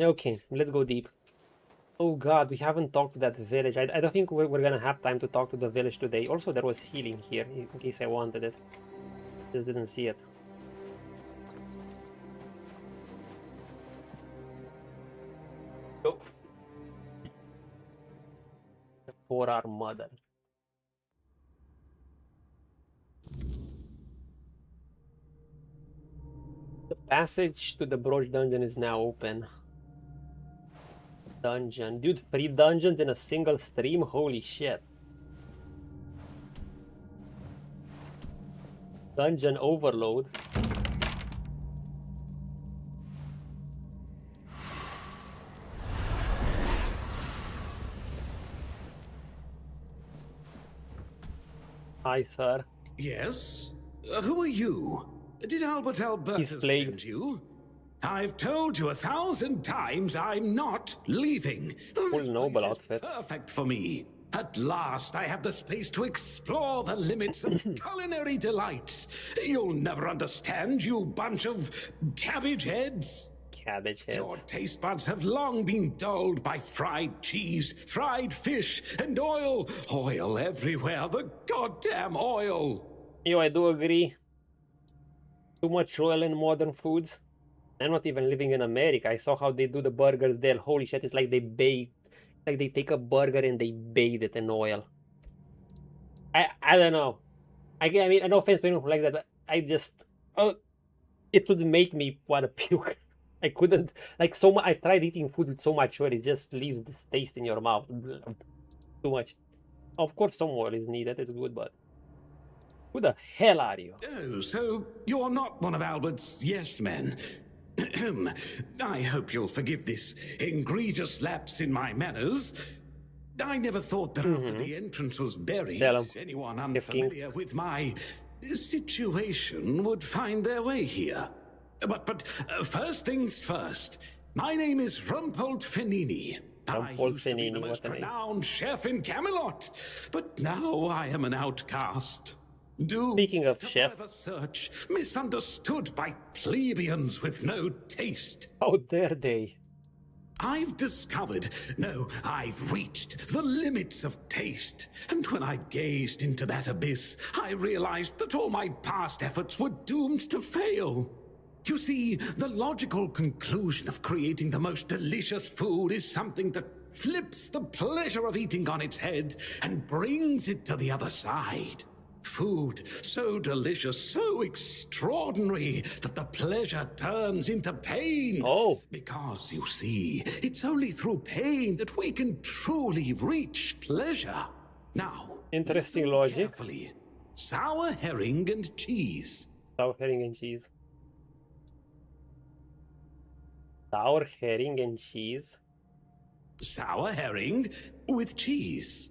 Okay, let's go deep. Oh god, we haven't talked to that village. I don't think we're gonna have time to talk to the village today. Also, there was healing here, in case I wanted it. Just didn't see it. Oh. The 4-hour mother. The passage to the Broach dungeon is now open. Dungeon. Dude, 3 dungeons in a single stream? Holy shit. Dungeon overload. Hi, sir. Yes? Who are you? Did Albert Albertus send you? I've told you 1,000 times I'm not leaving. This noble place is outfit. perfect for me. At last, I have the space to explore the limits of culinary delights. You'll never understand, you bunch of cabbage heads. Cabbage heads. Your taste buds have long been dulled by fried cheese, fried fish, and oil. Oil everywhere, the goddamn oil. Yo, I do agree. Too much oil in modern foods. I'm not even living in America. I saw how they do the burgers there. Holy shit, it's like they bathe. Like they take a burger and they bathe it in oil. I don't know. I mean, no offense to anyone who like that, but I just... it would make me want to puke. I couldn't... Like, so much... I tried eating food with so much oil, it just leaves this taste in your mouth. Too much. Of course some oil is needed, it's good, but... Who the hell are you? Oh, so you're not one of Albert's yes men. I hope you'll forgive this egregious lapse in my manners. I never thought that after the entrance was buried, anyone unfamiliar with my situation would find their way here. But first things first, my name is Rumpold Fenini. I used to be the most renowned chef in Camelot, but now I am an outcast. Speaking of chef, search, misunderstood by plebeians with no taste. How dare they? I've discovered, no, I've reached the limits of taste. And when I gazed into that abyss, I realized that all my past efforts were doomed to fail. You see, the logical conclusion of creating the most delicious food is something that flips the pleasure of eating on its head and brings it to the other side. Food so delicious, so extraordinary, that the pleasure turns into pain. Oh. Because, you see, it's only through pain that we can truly reach pleasure. Now, interesting logic. Carefully. Sour herring and cheese. Sour herring and cheese. Sour herring and cheese. Sour herring with cheese.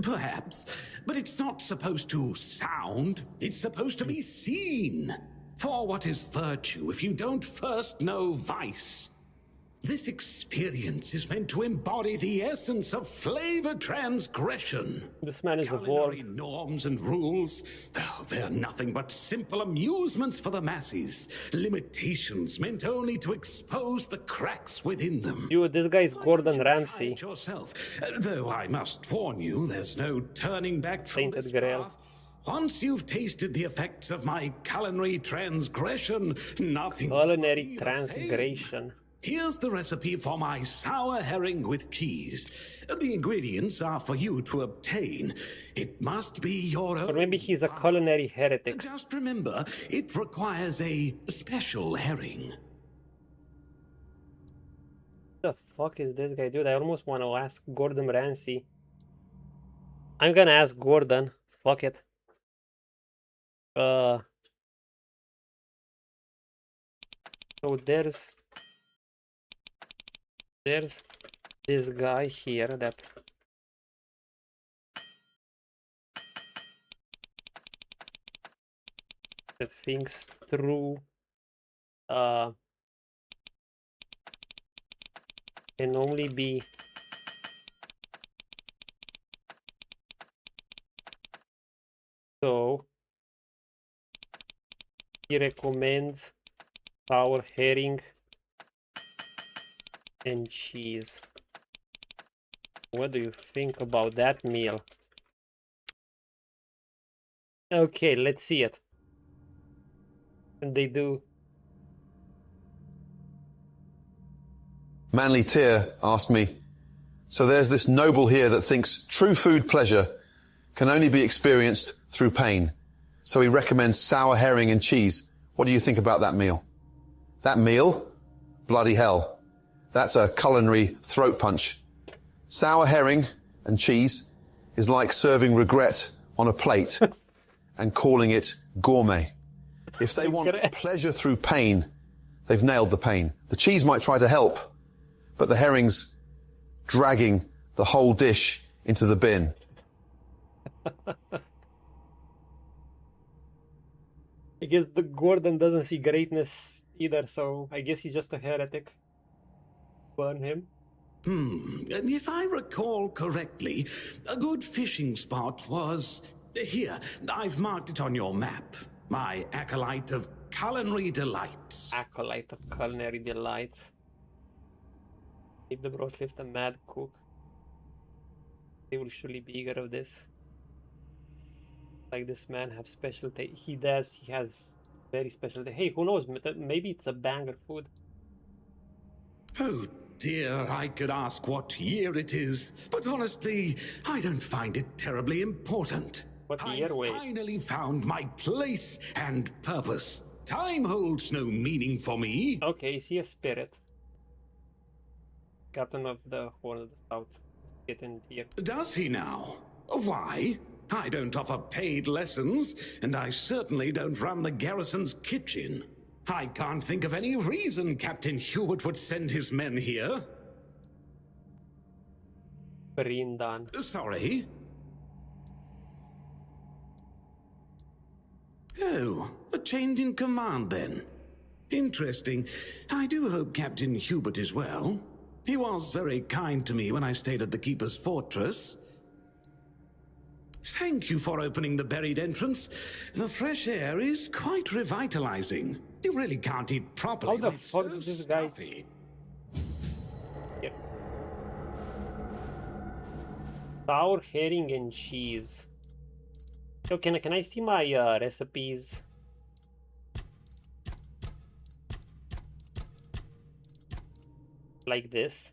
Perhaps, but it's not supposed to sound, it's supposed to be seen. For what is virtue if you don't first know vice? This experience is meant to embody the essence of flavor transgression. This man is a Culinary norms and rules, they're nothing but simple amusements for the masses. Limitations meant only to expose the cracks within them. Dude, this guy is Gordon Ramsay. Yourself, though I must warn you, there's no turning back from Tainted this Grail. path. Once you've tasted the effects of my culinary transgression, nothing. Culinary transgression. Here's the recipe for my sour herring with cheese. The ingredients are for you to obtain. It must be your own. Or maybe he's a culinary heretic. Just remember, it requires a special herring. What the fuck is this guy, dude? I almost want to ask Gordon Ramsay. I'm gonna ask Gordon. Fuck it. So there's this guy here that thinks through can only be so he recommends sour herring and cheese. What do you think about that meal? Okay, let's see it. And they do. Manly Tyr asked me, so there's this noble here that thinks true food pleasure can only be experienced through pain. So he recommends sour herring and cheese. What do you think about that meal? That meal? Bloody hell. That's a culinary throat punch. Sour herring and cheese is like serving regret on a plate and calling it gourmet. If they want pleasure through pain, they've nailed the pain. The cheese might try to help, but the herring's dragging the whole dish into the bin. I guess the Gordon doesn't see greatness either, so I guess he's just a heretic. Burn him. If I recall correctly, a good fishing spot was here. I've marked it on your map. My acolyte of culinary delights. Acolyte of culinary delights. If the broth lift a mad cook, they will surely be eager of this. Like this man have special taste. He does. He has very special taste. Hey, who knows? Maybe it's a banger food. Oh dear, I could ask what year it is, but honestly, I don't find it terribly important. What year? I finally found my place and purpose. Time holds no meaning for me. Okay, is he a spirit? Captain of the Horn of the South. Get in here. Does he now? Why? I don't offer paid lessons, and I certainly don't run the Garrison's kitchen. I can't think of any reason Captain Hubert would send his men here. Brindan. Sorry? Oh, a change in command then. Interesting. I do hope Captain Hubert is well. He was very kind to me when I stayed at the Keeper's Fortress. Thank you for opening the buried entrance. The fresh air is quite revitalizing. You really can't eat properly. How the fuck is this guy? Yep. Sour herring and cheese. So can I see my recipes? Like this.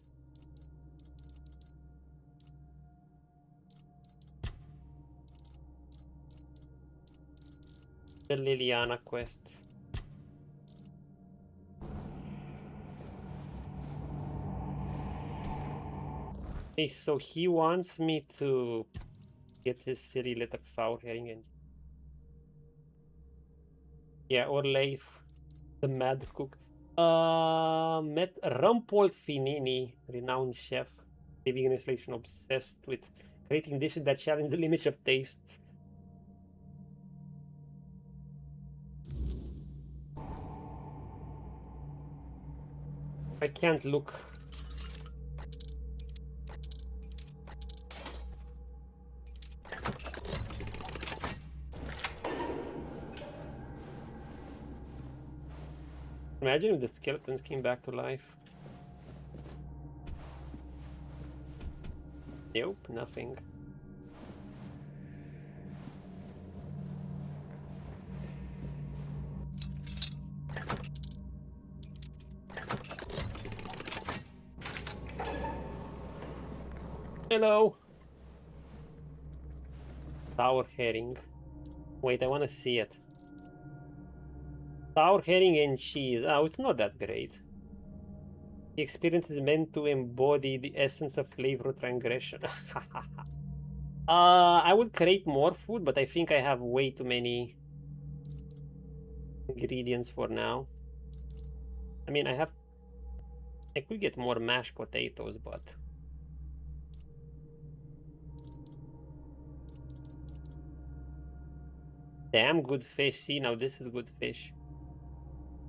The Liliana quest. Okay, so he wants me to get his silly little sour herring and yeah, or Leif, the mad cook. Met Rumpold Finini, renowned chef, living in isolation, obsessed with creating dishes that challenge the limits of taste. I can't look. Imagine if the skeletons came back to life. Nope, nothing. Hello. Sour herring. Wait, I want to see it. Sour herring and cheese. Oh, it's not that great. The experience is meant to embody the essence of flavor transgression. I would create more food, but I think I have way too many ingredients for now. I mean, I could get more mashed potatoes, but damn good fish. See, now this is good fish.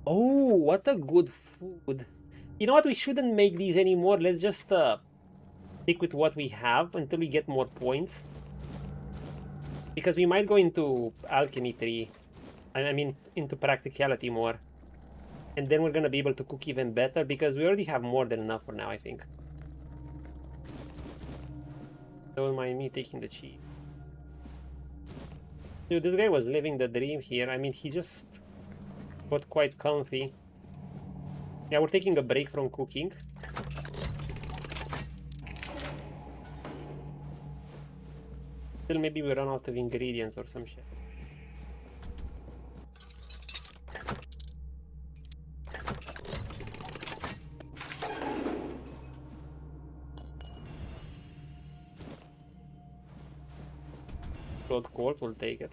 Oh, what a good food. You know what? We shouldn't make these anymore. Let's just stick with what we have until we get more points. Because we might go into alchemy 3. I mean, into practicality more. And then we're gonna be able to cook even better because we already have more than enough for now, I think. Don't mind me taking the cheese. Dude, this guy was living the dream here. I mean, he just got quite comfy. Yeah, we're taking a break from cooking. Still, maybe we run out of ingredients or some shit. Blood Court will take it.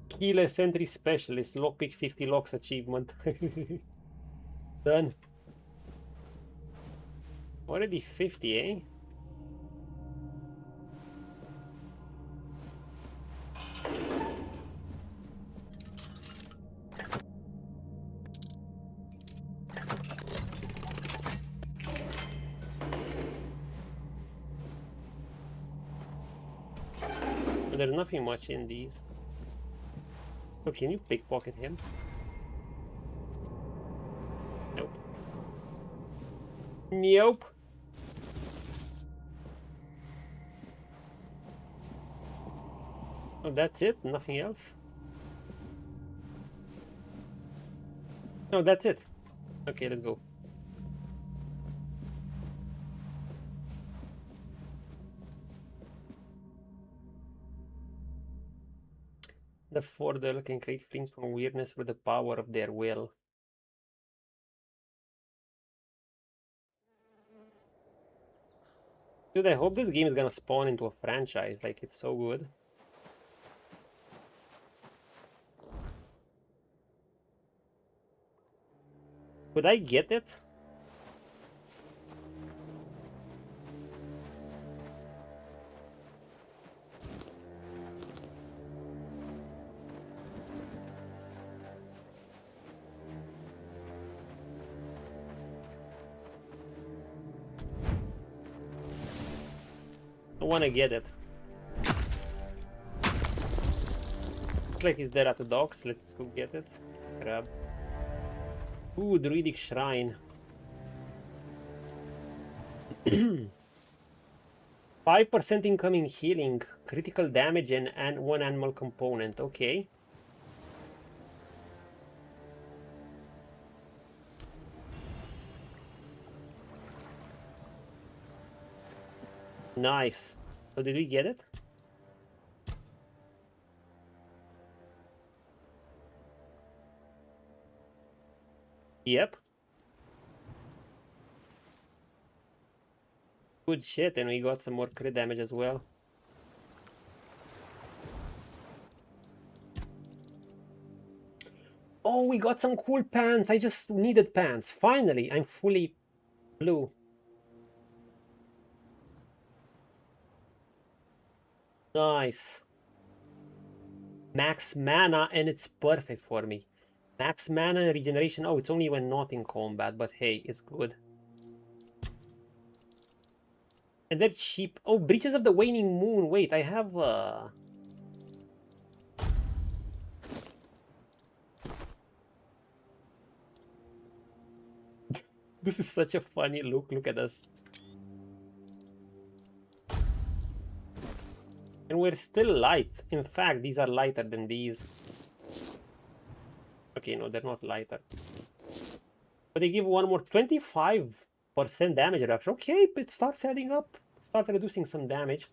Kill a sentry specialist, lockpick 50 locks achievement. Done. Already 50, eh? There's nothing much in these. So can you pickpocket him? Nope. Nope. Oh, that's it? Nothing else? No, that's it. Okay, let's go. The Fordel can create things from weirdness with the power of their will. Dude, I hope this game is gonna spawn into a franchise. Like, it's so good. Would I get it? I want to get it. Looks like he's there at the docks. Let's go get it. Grab. Ooh, Druidic Shrine. 5% incoming healing, critical damage, and 1 animal component. Okay. Nice. So did we get it? Yep. Good shit, and we got some more crit damage as well. Oh, we got some cool pants. I just needed pants. Finally, I'm fully blue. Nice. Max mana, and it's perfect for me. Max mana and regeneration. Oh, it's only when not in combat, but hey, it's good. And they're cheap. Oh, Breaches of the Waning Moon. Wait, I have This is such a funny look. Look at us. And we're still light. In fact, these are lighter than these. Okay, no, they're not lighter. But they give one more 25% damage reduction. Okay, it starts adding up. Start reducing some damage.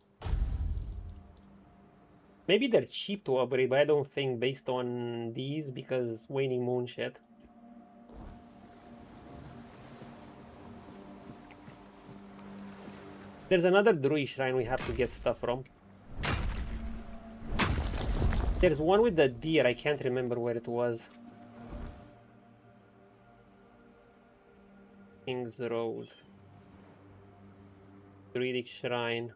Maybe they're cheap to upgrade, but I don't think based on these because Waning Moon shit. There's another Druid Shrine we have to get stuff from. There's one with the deer. I can't remember where it was. King's Road. Druidic Shrine.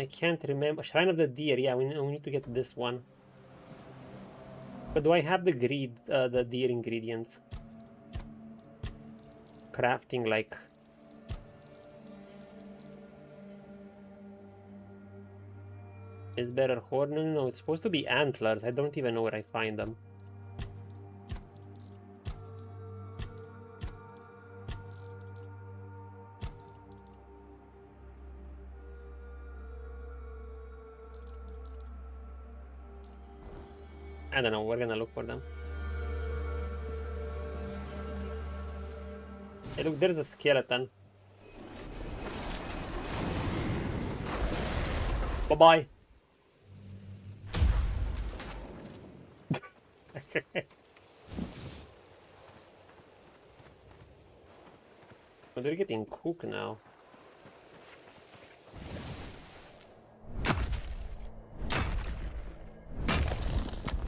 I can't remember. Shrine of the Deer. Yeah, we need to get this one. But do I have the deer ingredients? Crafting like... Is better horn? No, it's supposed to be antlers. I don't even know where I find them. I don't know, we're gonna look for them. Hey look, there's a skeleton. Bye-bye. Oh, they're getting cooked now.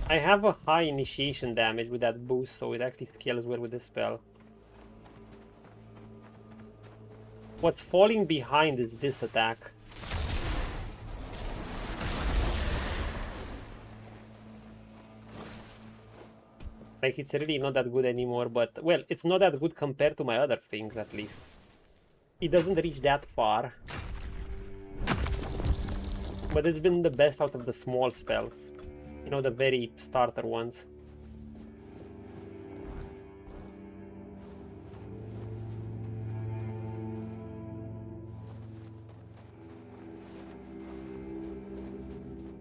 I have a high initiation damage with that boost, so it actually scales well with the spell. What's falling behind is this attack. Like, it's really not that good anymore, but, well, it's not that good compared to my other things, at least. It doesn't reach that far. But it's been the best out of the small spells. You know, the very starter ones.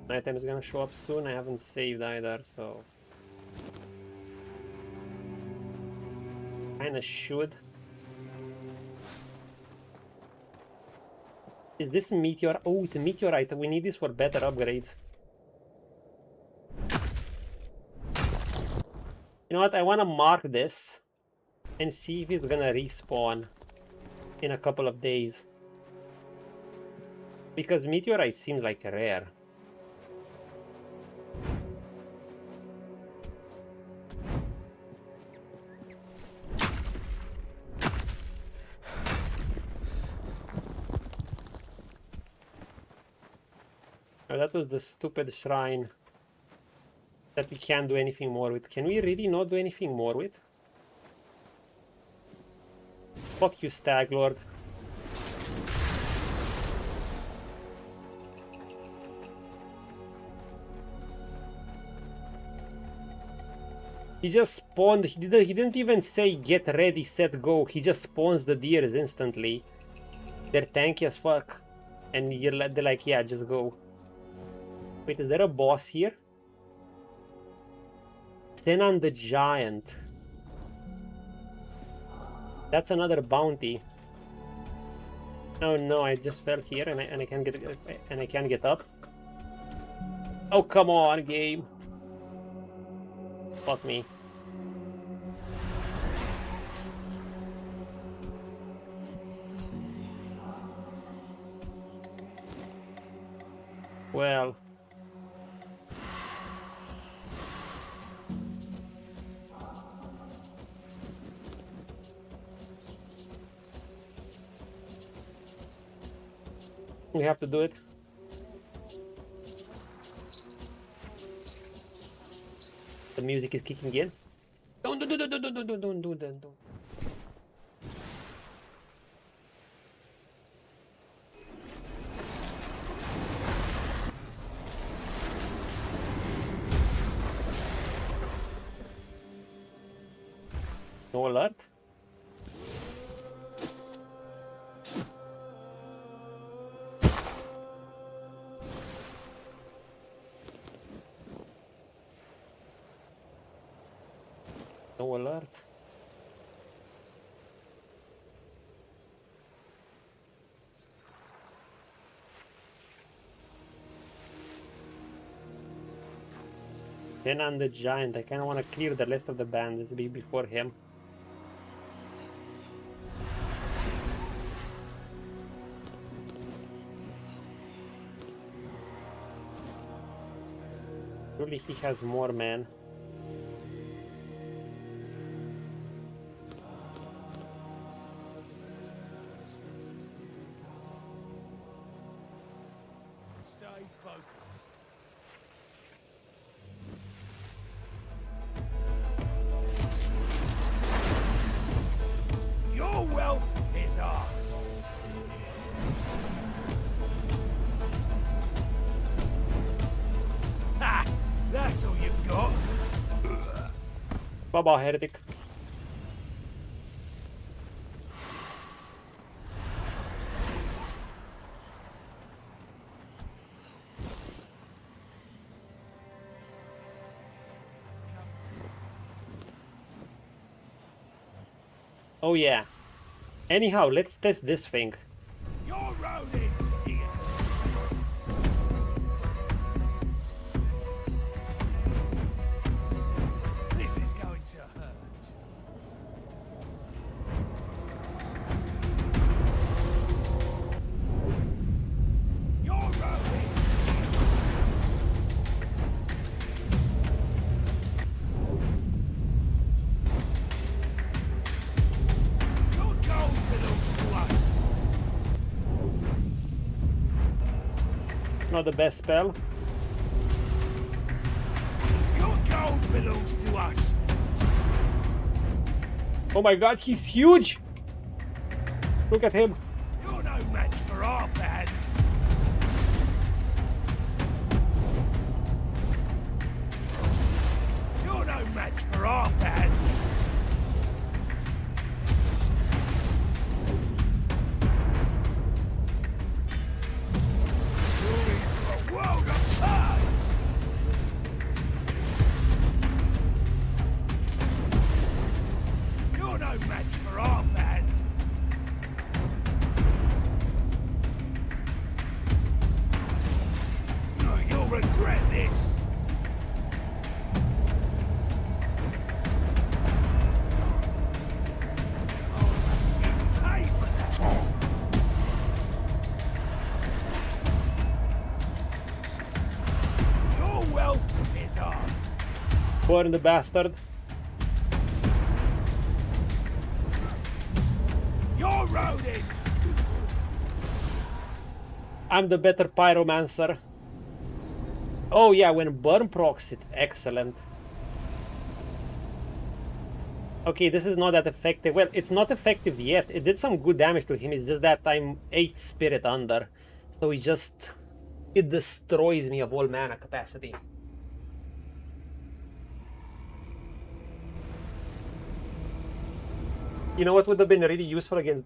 Item is gonna show up soon. I haven't saved either, so... Kinda should. Is this meteor? Oh, it's a meteorite. We need this for better upgrades. You know what? I want to mark this and see if it's gonna respawn in a couple of days. Because meteorite seems like rare. Oh, that was the stupid shrine that we can't do anything more with. Can we really not do anything more with? Fuck you, Stag Lord. He just spawned. He didn't even say get ready, set, go. He just spawns the deers instantly. They're tanky as fuck. And they're like, yeah, just go. Wait, is there a boss here? Senan the Giant. That's another bounty. Oh no, I just fell here and I can't get up. Oh come on, game. Fuck me. Well. We have to do it. The music is kicking in. Don't. No alert. No alert. Senan the Giant. I kind of want to clear the rest of the bandits before him. Surely he has more, man. Baba heretic. Oh yeah. Anyhow, let's test this thing. Your road is here. This is going to hurt. Your road is Not the best spell. your gold belongs to us. Oh my god, he's huge! Look at him. You're no match for our band. You're no match for our band. World apart! You're no match for our band. No, you'll regret this. Pay for that. Your wealth is ours. Burn the bastard. Your rodents. I'm the better pyromancer. Oh yeah, when burn procs, it's excellent. Okay, this is not that effective. Well, it's not effective yet. It did some good damage to him. It's just that I'm 8 spirit under. So it destroys me of all mana capacity. You know what would have been really useful against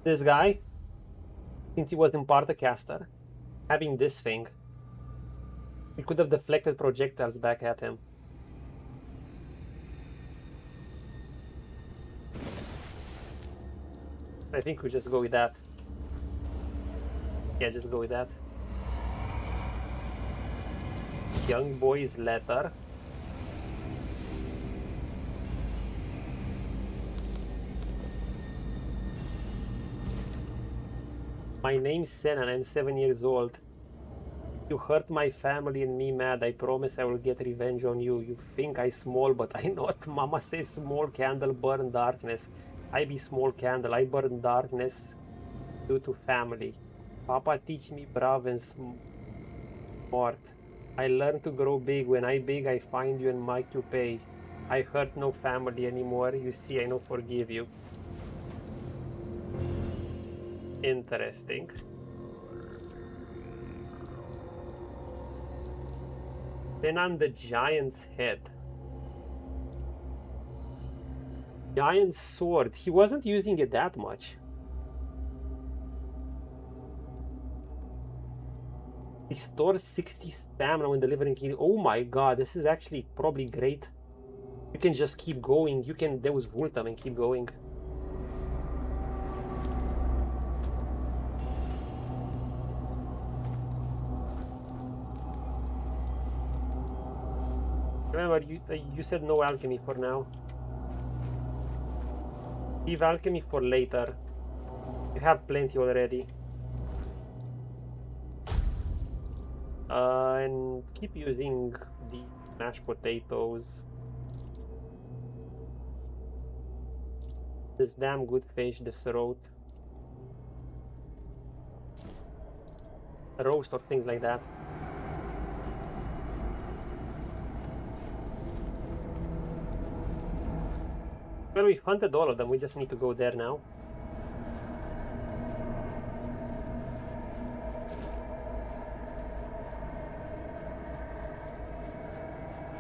this guy? Since he was in part a caster. Having this thing. We could have deflected projectiles back at him. I think we just go with that. Yeah, just go with that. Young boy's letter. My name's Sen and I'm 7 years old. You hurt my family and me mad. I promise I will get revenge on you. You think I small, but I not. Mama says small candle burn darkness. I be small candle. I burn darkness due to family. Papa teach me brave and smart. I learn to grow big. When I big, I find you and make you pay. I hurt no family anymore. You see, I no forgive you. Interesting. Then on the giant's head. Giant's sword. He wasn't using it that much. Restores 60 stamina when delivering healing. Oh my god, this is actually probably great. You can just keep going. You can Deus Vultum and keep going. Remember, you said no alchemy for now. Leave alchemy for later. You have plenty already. And keep using the mashed potatoes. This damn good fish, this throat. A roast or things like that. Well, we've hunted all of them, we just need to go there now.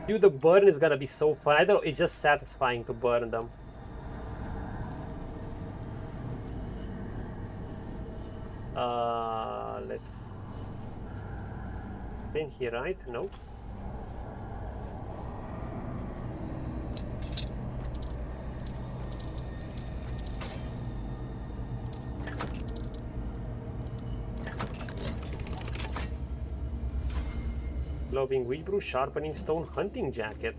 Dude, the burn is gonna be so fun. I don't know, it's just satisfying to burn them. Let's... in here, right? Nope. Glowing witch brew, sharpening stone, hunting jacket.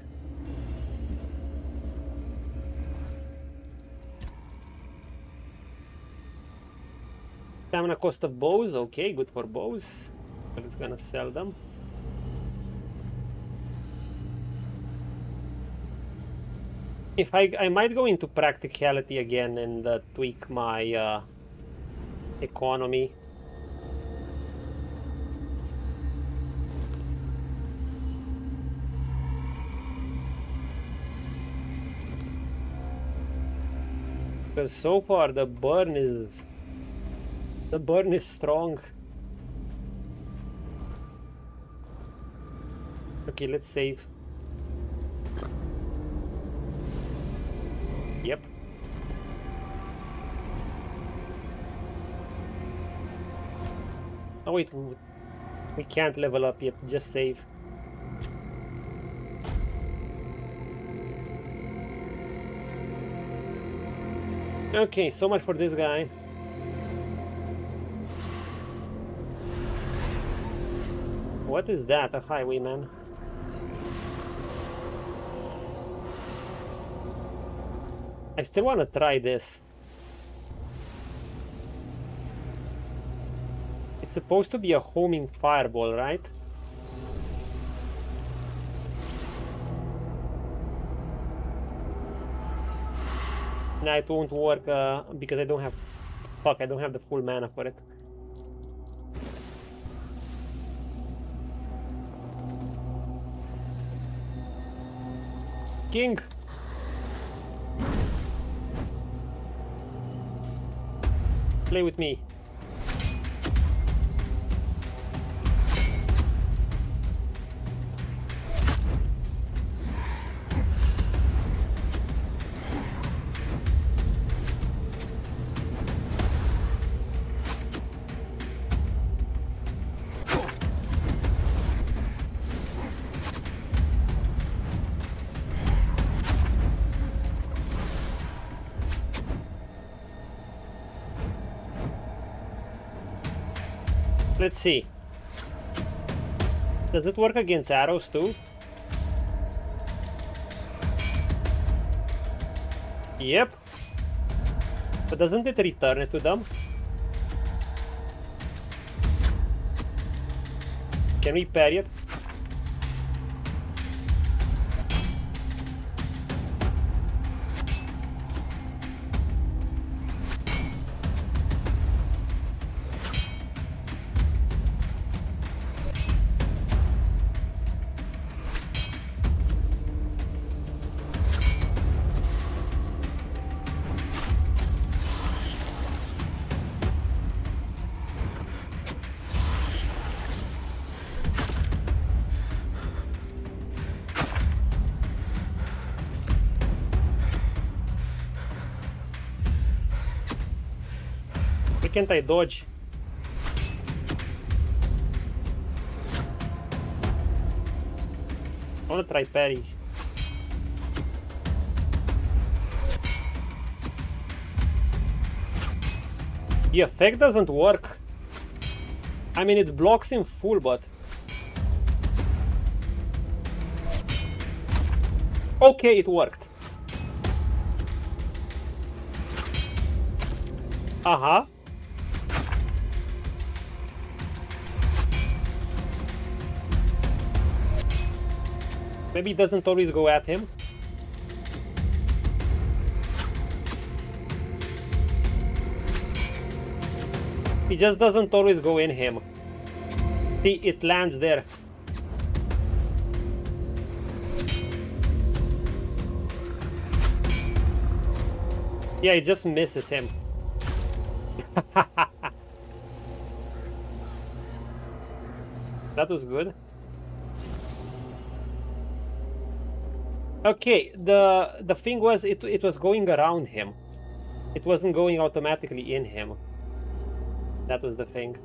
Stamina cost of bows, okay, good for bows. But it's gonna sell them. If I might go into practicality again and tweak my economy. Because so far the burn is strong. Okay, let's save. Yep. Oh wait, we can't level up yet, just save. Okay, so much for this guy. What is that? A highwayman? I still want to try this. It's supposed to be a homing fireball, right? Nah, it won't work because I don't have... Fuck, I don't have the full mana for it. King! Play with me. Let's see. Does it work against arrows too? Yep. But doesn't it return it to them? Can we parry it? Can't I dodge? I wanna try parry. The effect doesn't work. I mean, it blocks in full, but... Okay, it worked. Uh-huh. Maybe it doesn't always go at him. It just doesn't always go in him. See, it lands there. Yeah, it just misses him. That was good. Okay, the thing was it was going around him. It wasn't going automatically in him. That was the thing.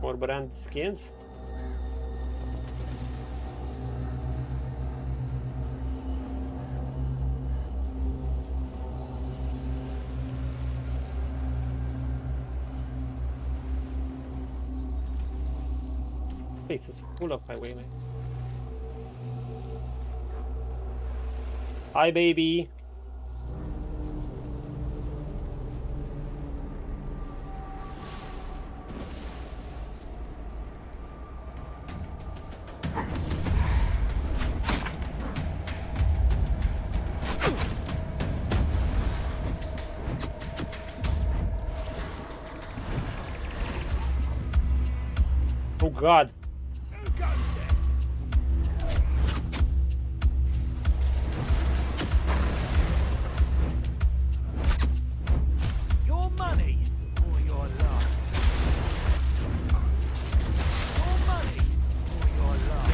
More brand skins. Place is full of highwaymen. Hi, baby. Oh God. Your money or your love? Your money or your love?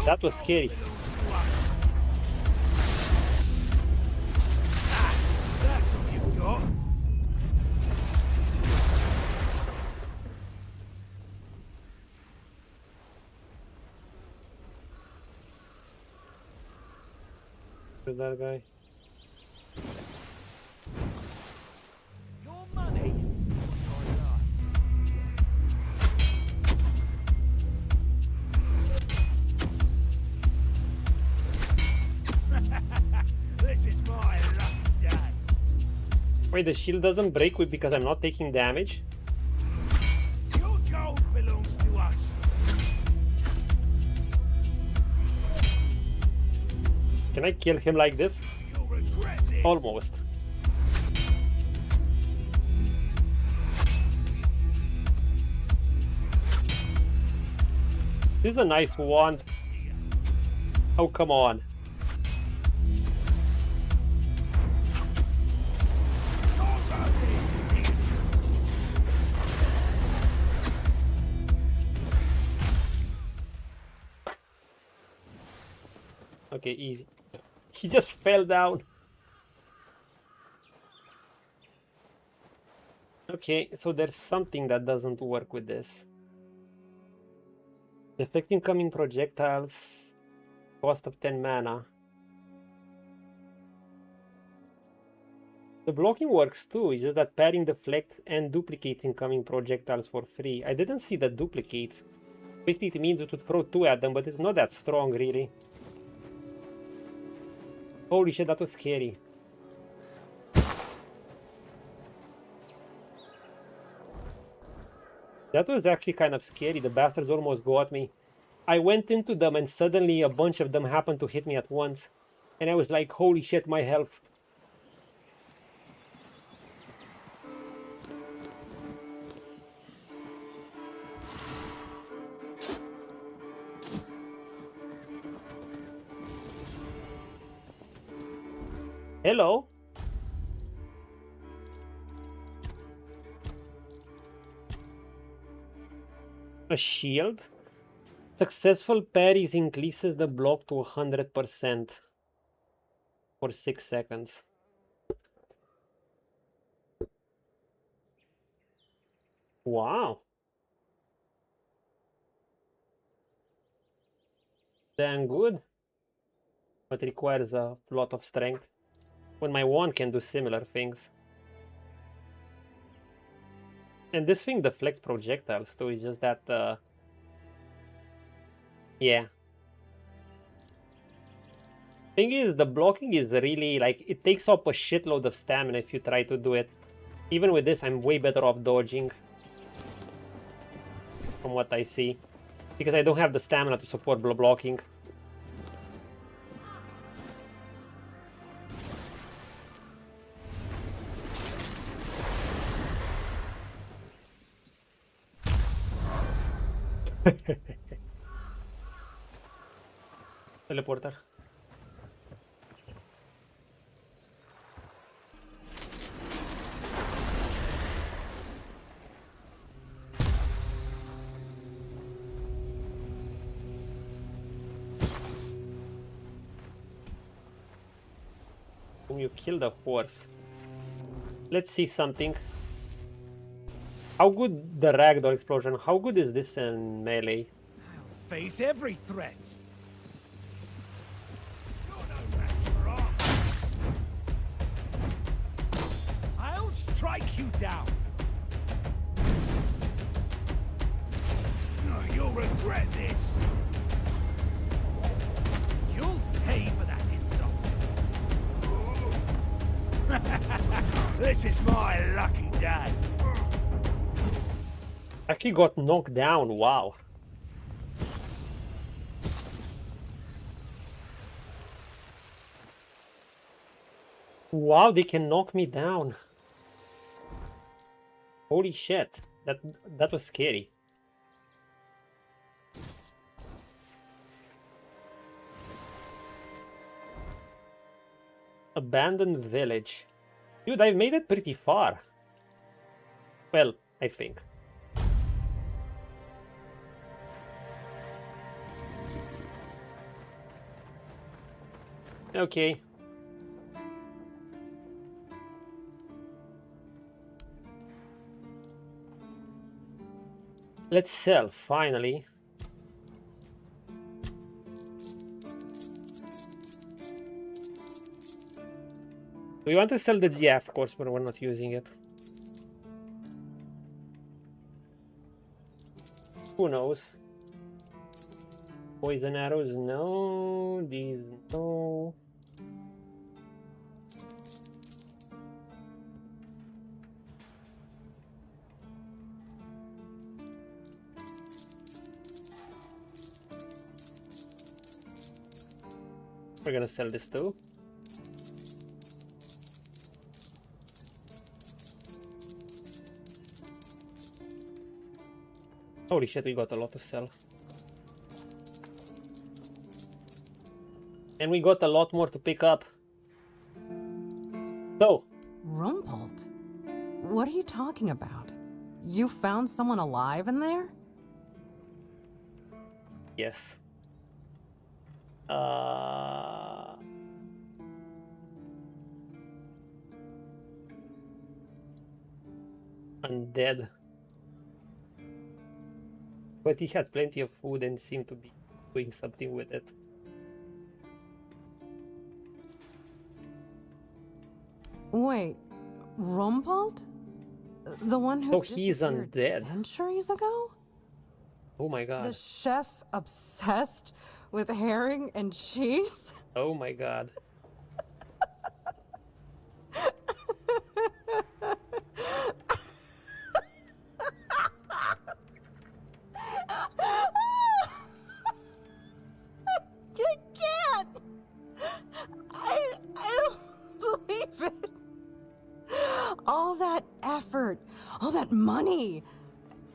That was scary. That's all you got. Who's that guy? Your money or your love? This is my lucky day. Wait, the shield doesn't break because I'm not taking damage? Your gold belongs to us. Can I kill him like this? You'll regret it. Almost. This is a nice wand. Oh, come on. Okay, easy. He just fell down. Okay, so there's something that doesn't work with this. Deflect incoming projectiles. Cost of 10 mana. The blocking works too, it's just that pairing deflect and duplicate incoming projectiles for free. I didn't see that duplicates. Basically it means it would throw 2 at them, but it's not that strong really. Holy shit, that was scary. That was actually kind of scary. The bastards almost got me. I went into them and suddenly a bunch of them happened to hit me at once. And I was like, holy shit, my health. Hello. A shield. Successful parries increases the block to 100% for 6 seconds. Wow. Damn good. But requires a lot of strength. When my wand can do similar things. And this thing deflects projectiles too, it's just that yeah. Thing is, the blocking is really like, it takes up a shitload of stamina if you try to do it. Even with this, I'm way better off dodging. From what I see. Because I don't have the stamina to support blocking. Teleportar. When you kill the horse. Let's see something. How good the ragdoll explosion? How good is this in melee? I'll face every threat. You're no match for arms. I'll strike you down. Oh, you'll regret this. You'll pay for that insult. This is my lucky day. Actually got knocked down, wow. Wow, they can knock me down. Holy shit, that was scary. Abandoned village. Dude, I've made it pretty far. Well, I think. Okay. Let's sell, finally. We want to sell the GF, of course, but we're not using it. Who knows? Poison arrows, no. These, no. We're gonna sell this too. Holy shit, we got a lot to sell. And we got a lot more to pick up. So. Rumpold? What are you talking about? You found someone alive in there? Yes. Undead. But he had plenty of food and seemed to be doing something with it. Wait, Rumpold? The one who he's undead. Centuries ago? Oh my god. The chef obsessed with herring and cheese? Oh my god. All that money,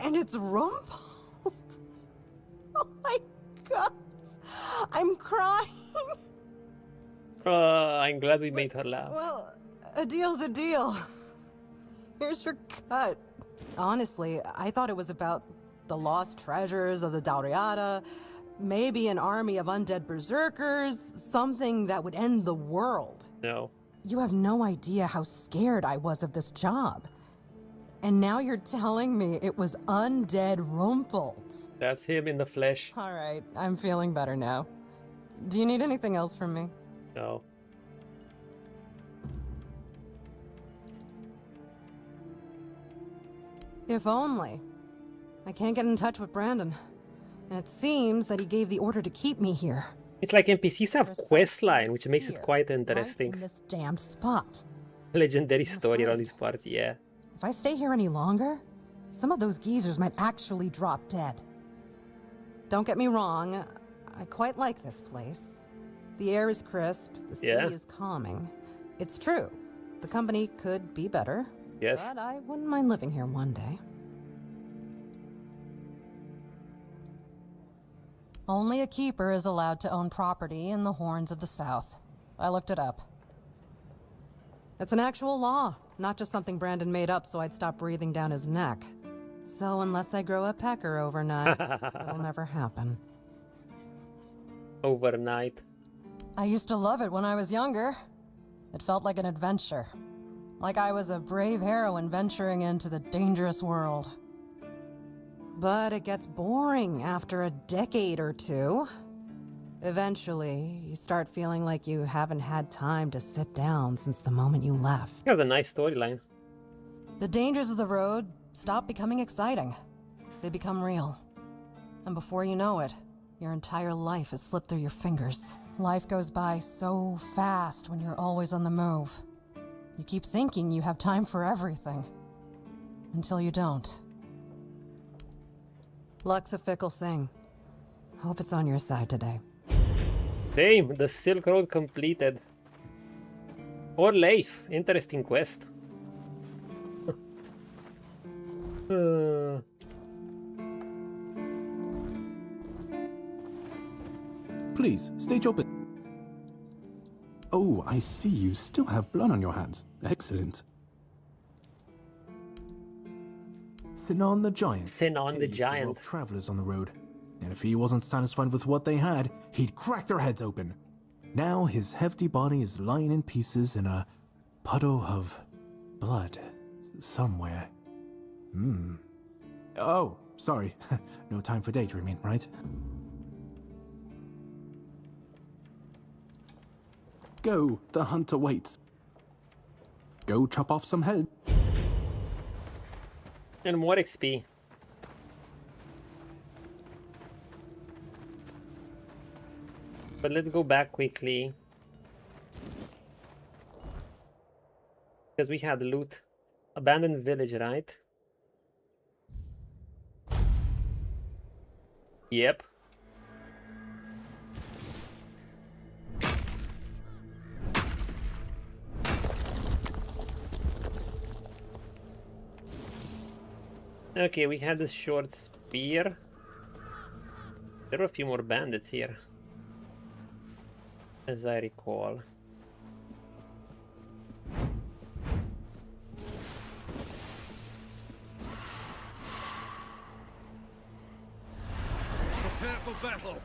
and it's Rumpold. Oh my god, I'm crying. I'm glad we made her laugh. Well, a deal's a deal. Here's your cut. Honestly, I thought it was about the lost treasures of the Dalriada, maybe an army of undead berserkers, something that would end the world. No. You have no idea how scared I was of this job. And now you're telling me it was undead Rumpold. That's him in the flesh. All right, I'm feeling better now. Do you need anything else from me? No. If only. I can't get in touch with Brandon. And it seems that he gave the order to keep me here. It's like NPCs have questline, which makes it quite interesting. Right in this damned spot. Legendary story around this part, yeah. If I stay here any longer, some of those geezers might actually drop dead. Don't get me wrong, I quite like this place. The air is crisp, the sea is calming. It's true, the company could be better. Yes. But I wouldn't mind living here one day. Only a keeper is allowed to own property in the Horns of the South. I looked it up. It's an actual law, not just something Brandon made up so I'd stop breathing down his neck. So unless I grow a pecker overnight, it'll never happen. Overnight. I used to love it when I was younger. It felt like an adventure. Like I was a brave heroine venturing into the dangerous world. But it gets boring after a decade or two. Eventually, you start feeling like you haven't had time to sit down since the moment you left. That was a nice storyline. The dangers of the road stop becoming exciting. They become real. And before you know it, your entire life has slipped through your fingers. Life goes by so fast when you're always on the move. You keep thinking you have time for everything. Until you don't. Luck's a fickle thing. Hope it's on your side today. Damn, the Silk Road completed. Or Leif, interesting quest. Please, stage open. Oh, I see you still have blood on your hands. Excellent. Sinon the Giant. Sinon the He used to Giant. rob travelers on the road. And if he wasn't satisfied with what they had, he'd crack their heads open. Now his hefty body is lying in pieces in a puddle of blood somewhere. Oh, sorry. No time for daydreaming, right? Go, the hunter waits. Go chop off some head. And more XP. But let's go back quickly. Because we had loot. Abandoned village, right? Yep. Okay, we had this short spear. There were a few more bandits here, as I recall. Prepare for battle.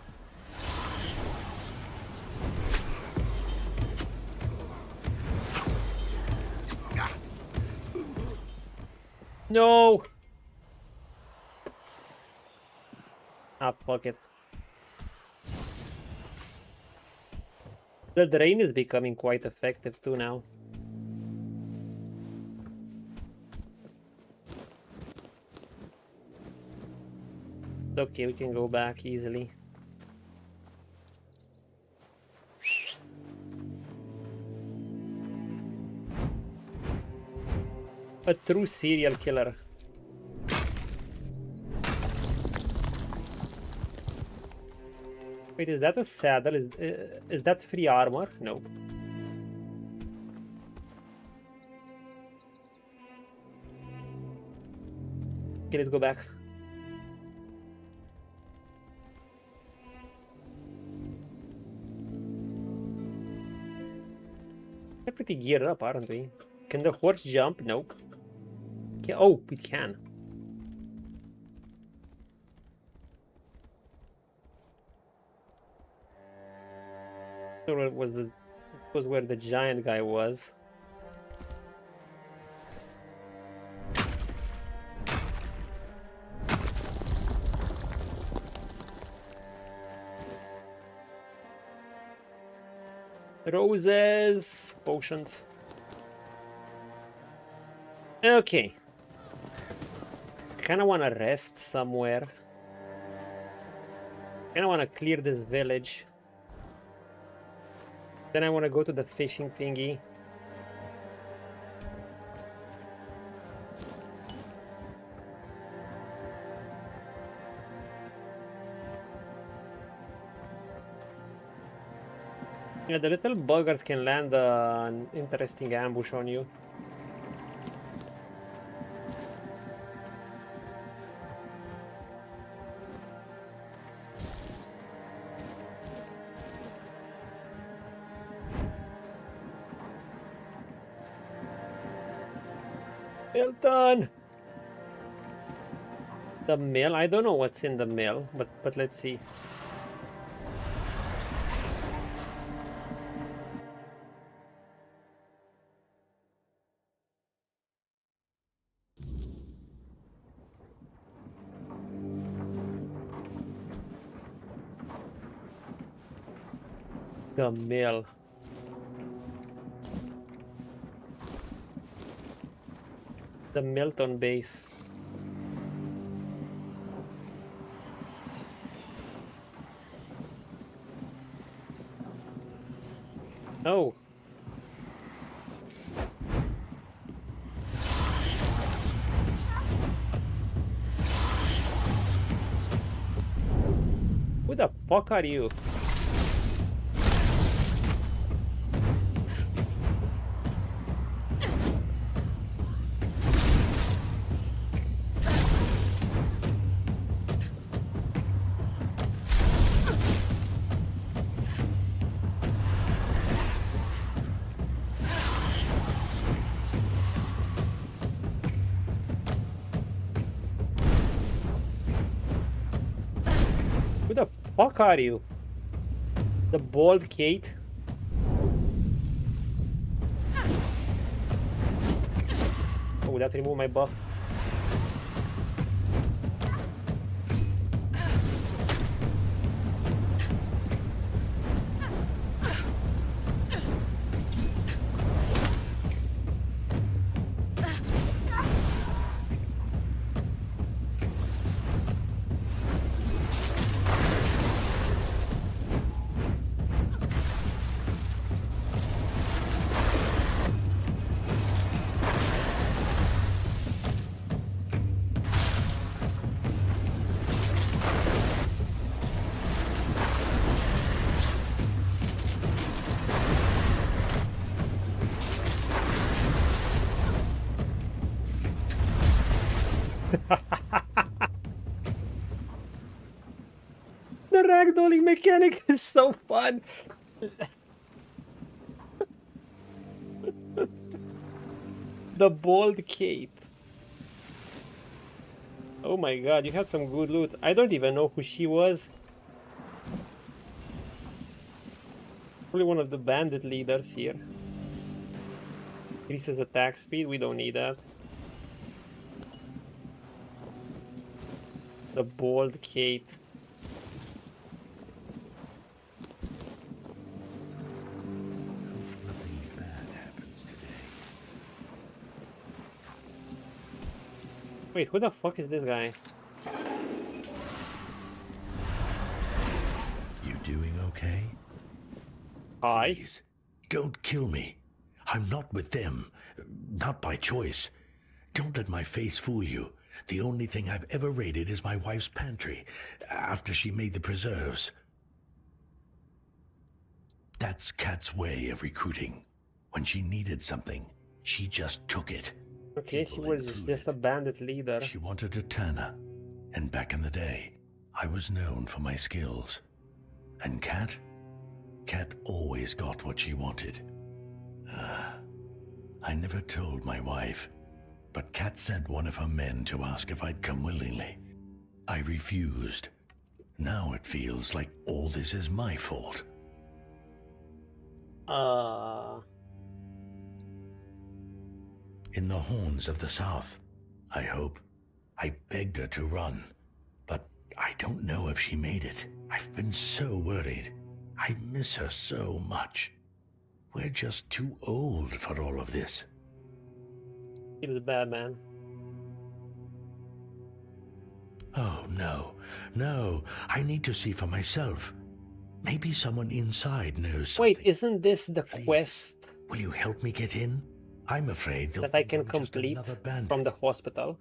No! Ah, fuck it. The drain is becoming quite effective too now. Okay, we can go back easily. A true serial killer. Wait, is that a saddle? Is that free armor? No. Okay, let's go back. We're pretty geared up, aren't we? Can the horse jump? Nope. Okay, oh, we can. It was where the giant guy was. Roses, potions. Okay. Kinda wanna rest somewhere. Kinda wanna clear this village. Then I want to go to the fishing thingy. Yeah, the little buggers can land an interesting ambush on you. Done. The mill? I don't know what's in the mill, but let's see. The mill. The Milton base. Oh. Who the fuck are you? Who the fuck are you? The bald Cait? Oh, that removed my buff. The ragdolling mechanic is so fun. The bald Cait. Oh my god, you had some good loot. I don't even know who she was. Probably one of the bandit leaders here. Increases attack speed, we don't need that. The bald Cait. Nothing bad happens today. Wait, who the fuck is this guy? You doing okay? Hi. Please, don't kill me. I'm not with them. Not by choice. Don't let my face fool you. The only thing I've ever raided is my wife's pantry, after she made the preserves. That's Cat's way of recruiting. When she needed something, she just took it. Okay, she was just a bandit leader. She wanted a Tanner, and back in the day, I was known for my skills. And Cat always got what she wanted. I never told my wife, but Cat sent one of her men to ask if I'd come willingly. I refused. Now it feels like all this is my fault. In the horns of the south, I hope. I begged her to run, but I don't know if she made it. I've been so worried. I miss her so much. We're just too old for all of this. He was bad, man. Oh, no. I need to see for myself. Maybe someone inside knows something. Wait, isn't this the quest? Will you help me get in? I'm afraid that I can complete from the hospital.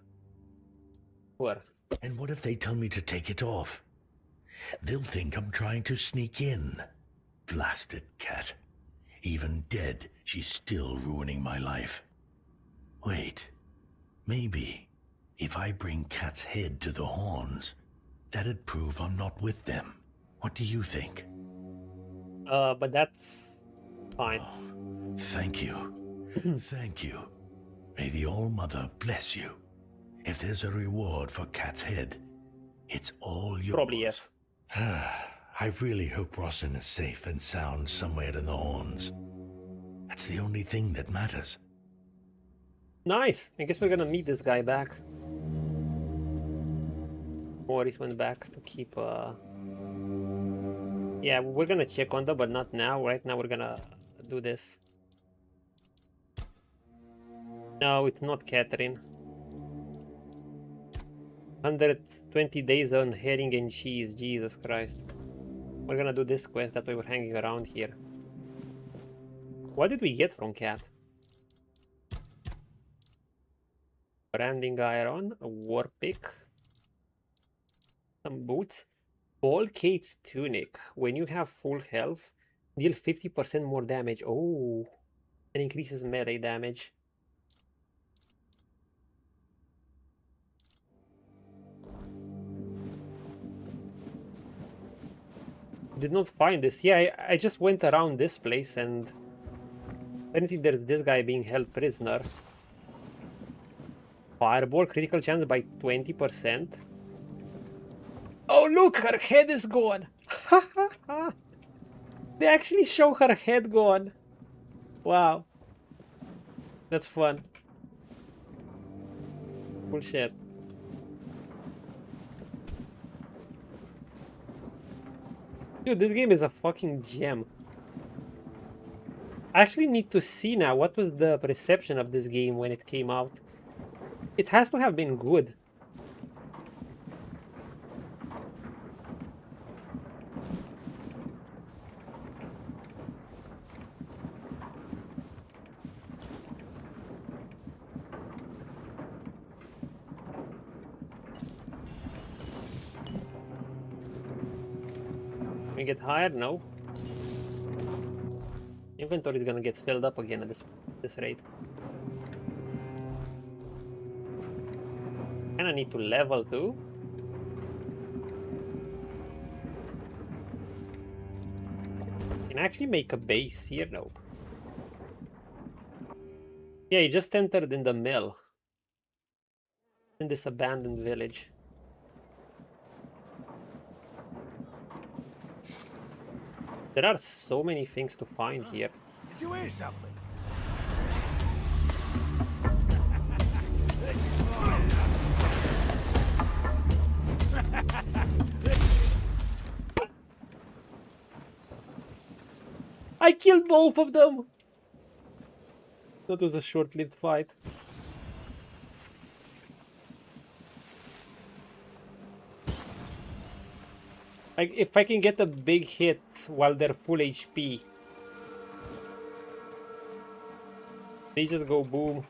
Where? And what if they tell me to take it off? They'll think I'm trying to sneak in. Blasted Cat. Even dead, she's still ruining my life. Wait, maybe if I bring Cat's head to the horns, that'd prove I'm not with them. What do you think? But that's fine. Oh, thank you. Thank you. May the All-Mother bless you. If there's a reward for Cat's head, it's all yours. Probably yes. I really hope Rossin is safe and sound somewhere in the horns. That's the only thing that matters. Nice. I guess we're gonna meet this guy back. Morris went back to keep. Yeah, we're gonna check on that, but not now. Right now, we're gonna do this. No, it's not Catherine. 120 days on herring and cheese. Jesus Christ. We're gonna do this quest. That way we're hanging around here. What did we get from Cat? Branding iron, a war pick, some boots. All Cait's tunic. When you have full health, deal 50% more damage. Oh, and increases melee damage. Did not find this. Yeah, I just went around this place and I don't think there's this guy being held prisoner. Fireball, critical chance by 20%. Oh look, her head is gone. They actually show her head gone. Wow. That's fun. Bullshit. Dude, this game is a fucking gem. I actually need to see now what was the perception of this game when it came out. It has to have been good. Can we get hired? No. Inventory is gonna get filled up again at this rate. And I need to level too. Can I actually make a base here? Nope. Yeah, he just entered in the mill. In this abandoned village. There are so many things to find here. Did you hear something? I killed both of them! That was a short-lived fight. Like, if I can get a big hit while they're full HP, they just go boom.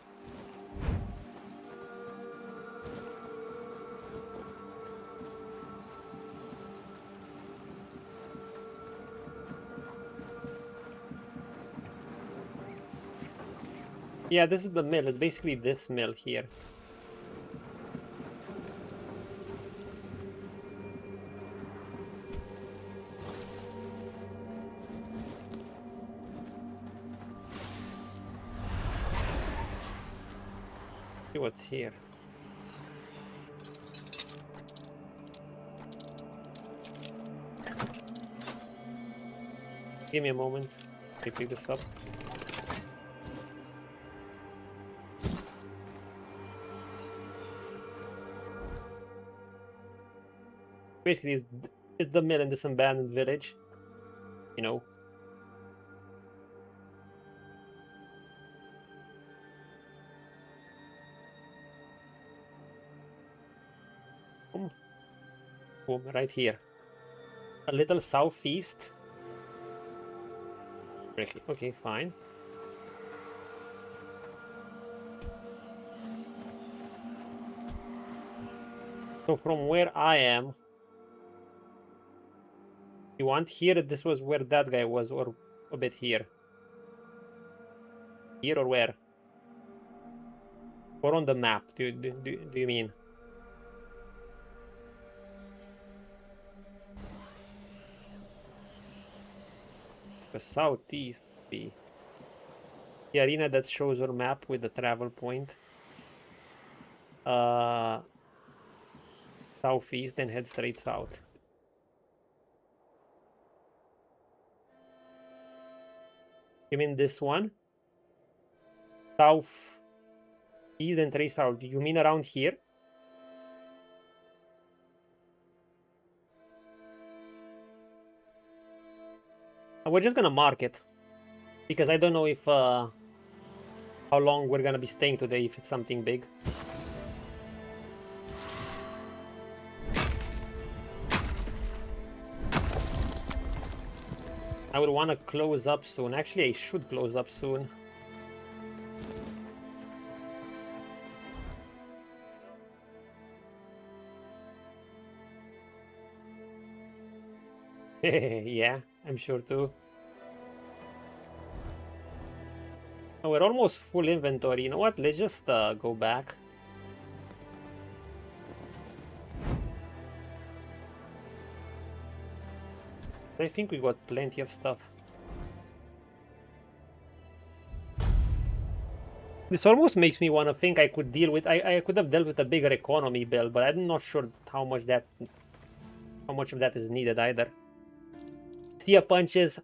Yeah, this is the mill. It's basically this mill here. See what's here. Give me a moment to pick this up. Basically, it's the mill in this abandoned village. You know. Boom, right here. A little southeast. Okay, fine. So from where I am, you want here? This was where that guy was, or a bit here? Here or where? Or on the map? Do you mean? The southeast be the arena that shows your map with the travel point. Southeast, then head straight south. You mean this one? South east and straight south. Do you mean around here? We're just gonna mark it. Because I don't know if how long we're gonna be staying today, if it's something big. I would want to close up soon. Actually, I should close up soon. Yeah, I'm sure too. Oh, we're almost full inventory. You know what? Let's just go back. I think we got plenty of stuff. This almost makes me want to think I could deal with. I could have dealt with a bigger economy build, but I'm not sure how much of that is needed either. See punches.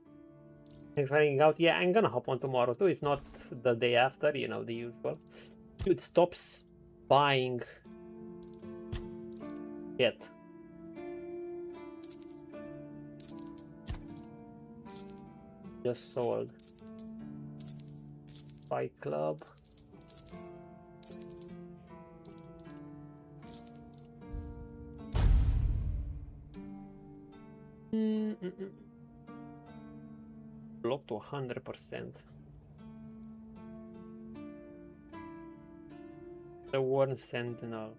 Thanks for hanging out. Yeah, I'm gonna hop on tomorrow too, if not the day after. You know, the usual. Dude, stop buying shit. Just sold. Fight Club. Block to 100%. The Worn Sentinel.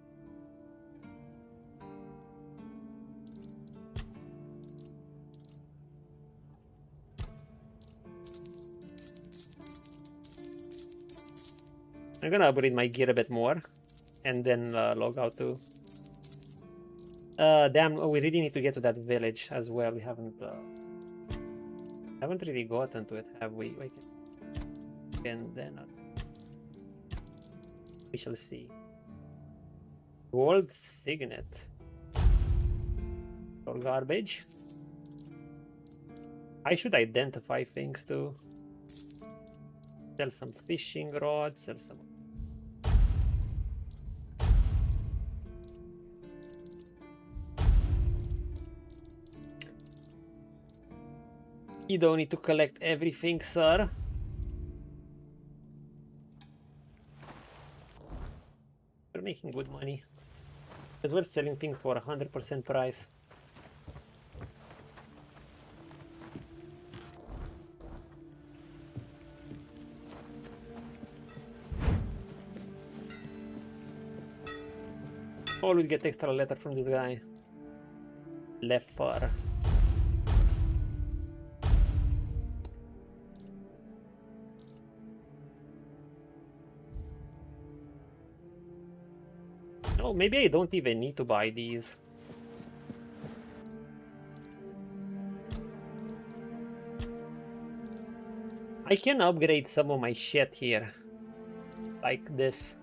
I'm gonna upgrade my gear a bit more and then log out too. Damn, we really need to get to that village as well. We haven't really gotten to it, have we? And then we shall see. Gold Signet. Or garbage. I should identify things too. Sell some fishing rods, sell some. You don't need to collect everything, sir. We're making good money. Because we're selling things for 100% price. Always get extra letter from this guy. Left far. Oh, maybe I don't even need to buy these. I can upgrade some of my shit here. Like this.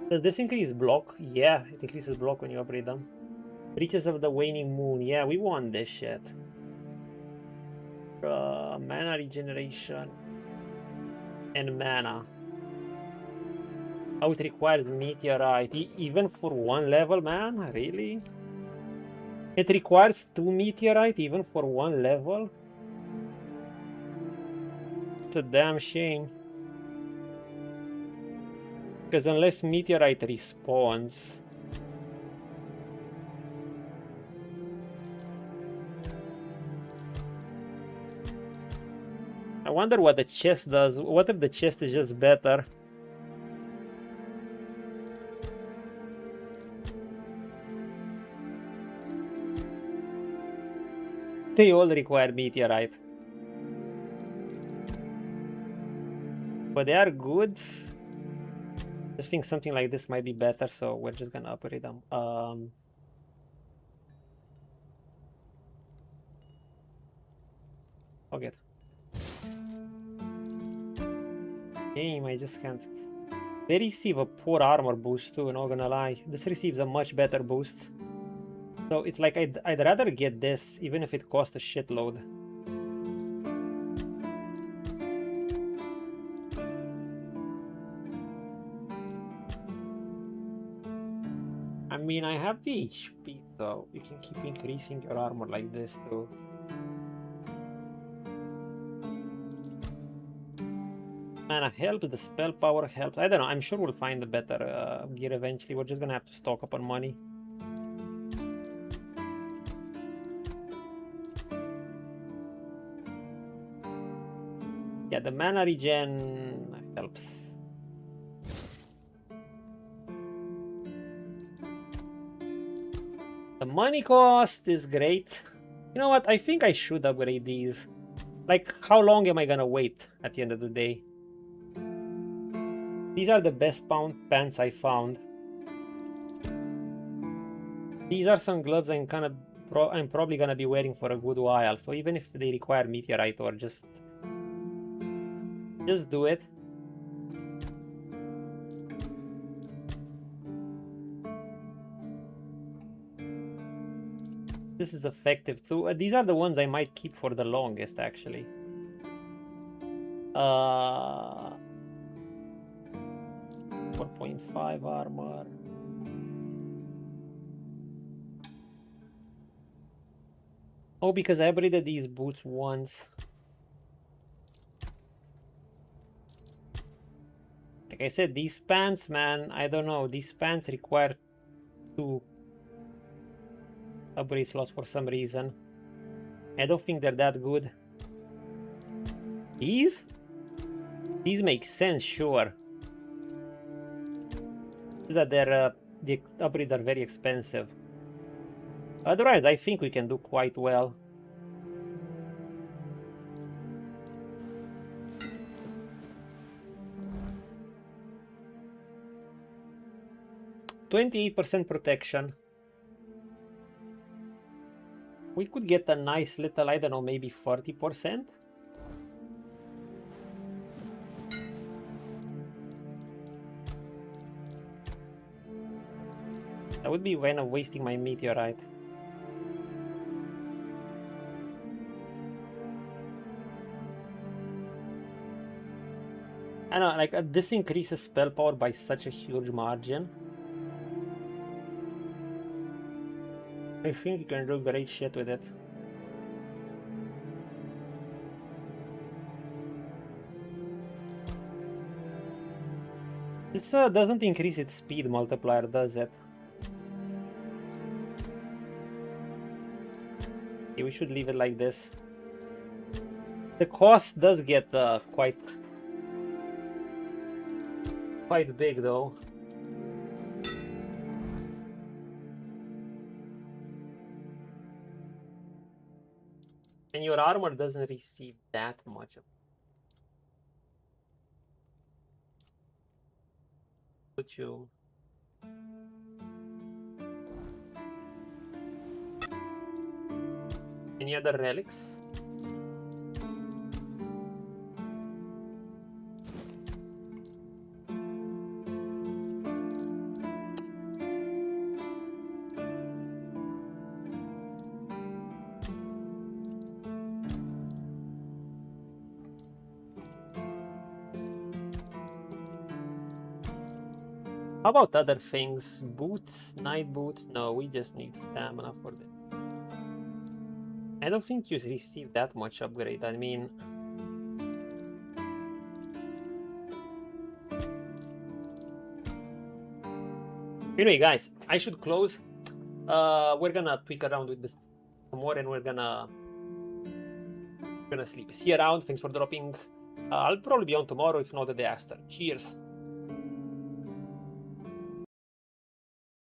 Does this increase block? Yeah, it increases block when you upgrade them. Reaches of the Waning Moon. Yeah, we want this shit. Mana regeneration. And mana. Oh, it requires meteorite. Even for one level, man? Really? It requires 2 meteorite even for one level? It's a damn shame. Because unless meteorite respawns... I wonder what the chest does. What if the chest is just better? They all require meteorite. But they are good. I just think something like this might be better, so we're just gonna upgrade them. Forget. Game, I just can't. They receive a poor armor boost too, not gonna lie. This receives a much better boost. So it's like I'd rather get this, even if it costs a shitload. I mean, I have the HP, so you can keep increasing your armor like this too. Mana helps, the spell power helps. I don't know, I'm sure we'll find a better gear eventually. We're just gonna have to stock up on money. Yeah, the mana regen helps. The money cost is great. You know what? I think I should upgrade these. Like, how long am I gonna wait at the end of the day? These are the best pants I found. These are some gloves I'm probably gonna be wearing for a good while. So even if they require meteorite or just do it. This is effective too. These are the ones I might keep for the longest, actually. 4.5 armor. Oh, because I upgraded these boots once. Like I said, these pants, man, I don't know. These pants require 2 upgrade slots for some reason. I don't think they're that good. These make sense, sure. It's that the upgrades are very expensive. Otherwise, I think we can do quite well. %28 protection. We could get a nice little, I don't know, maybe 40%. That would be when I'm wasting my meteorite. I know, like this increases spell power by such a huge margin. I think you can do great shit with it. This doesn't increase its speed multiplier, does it? Okay, we should leave it like this. The cost does get quite big though. And your armor doesn't receive that much. Put you. Any other relics? How about other things? Boots? Night boots? No, we just need stamina for that. I don't think you receive that much upgrade. I mean... Anyway, guys, I should close. We're gonna tweak around with this some more and we're gonna sleep. See you around. Thanks for dropping. I'll probably be on tomorrow, if not the day after. Cheers.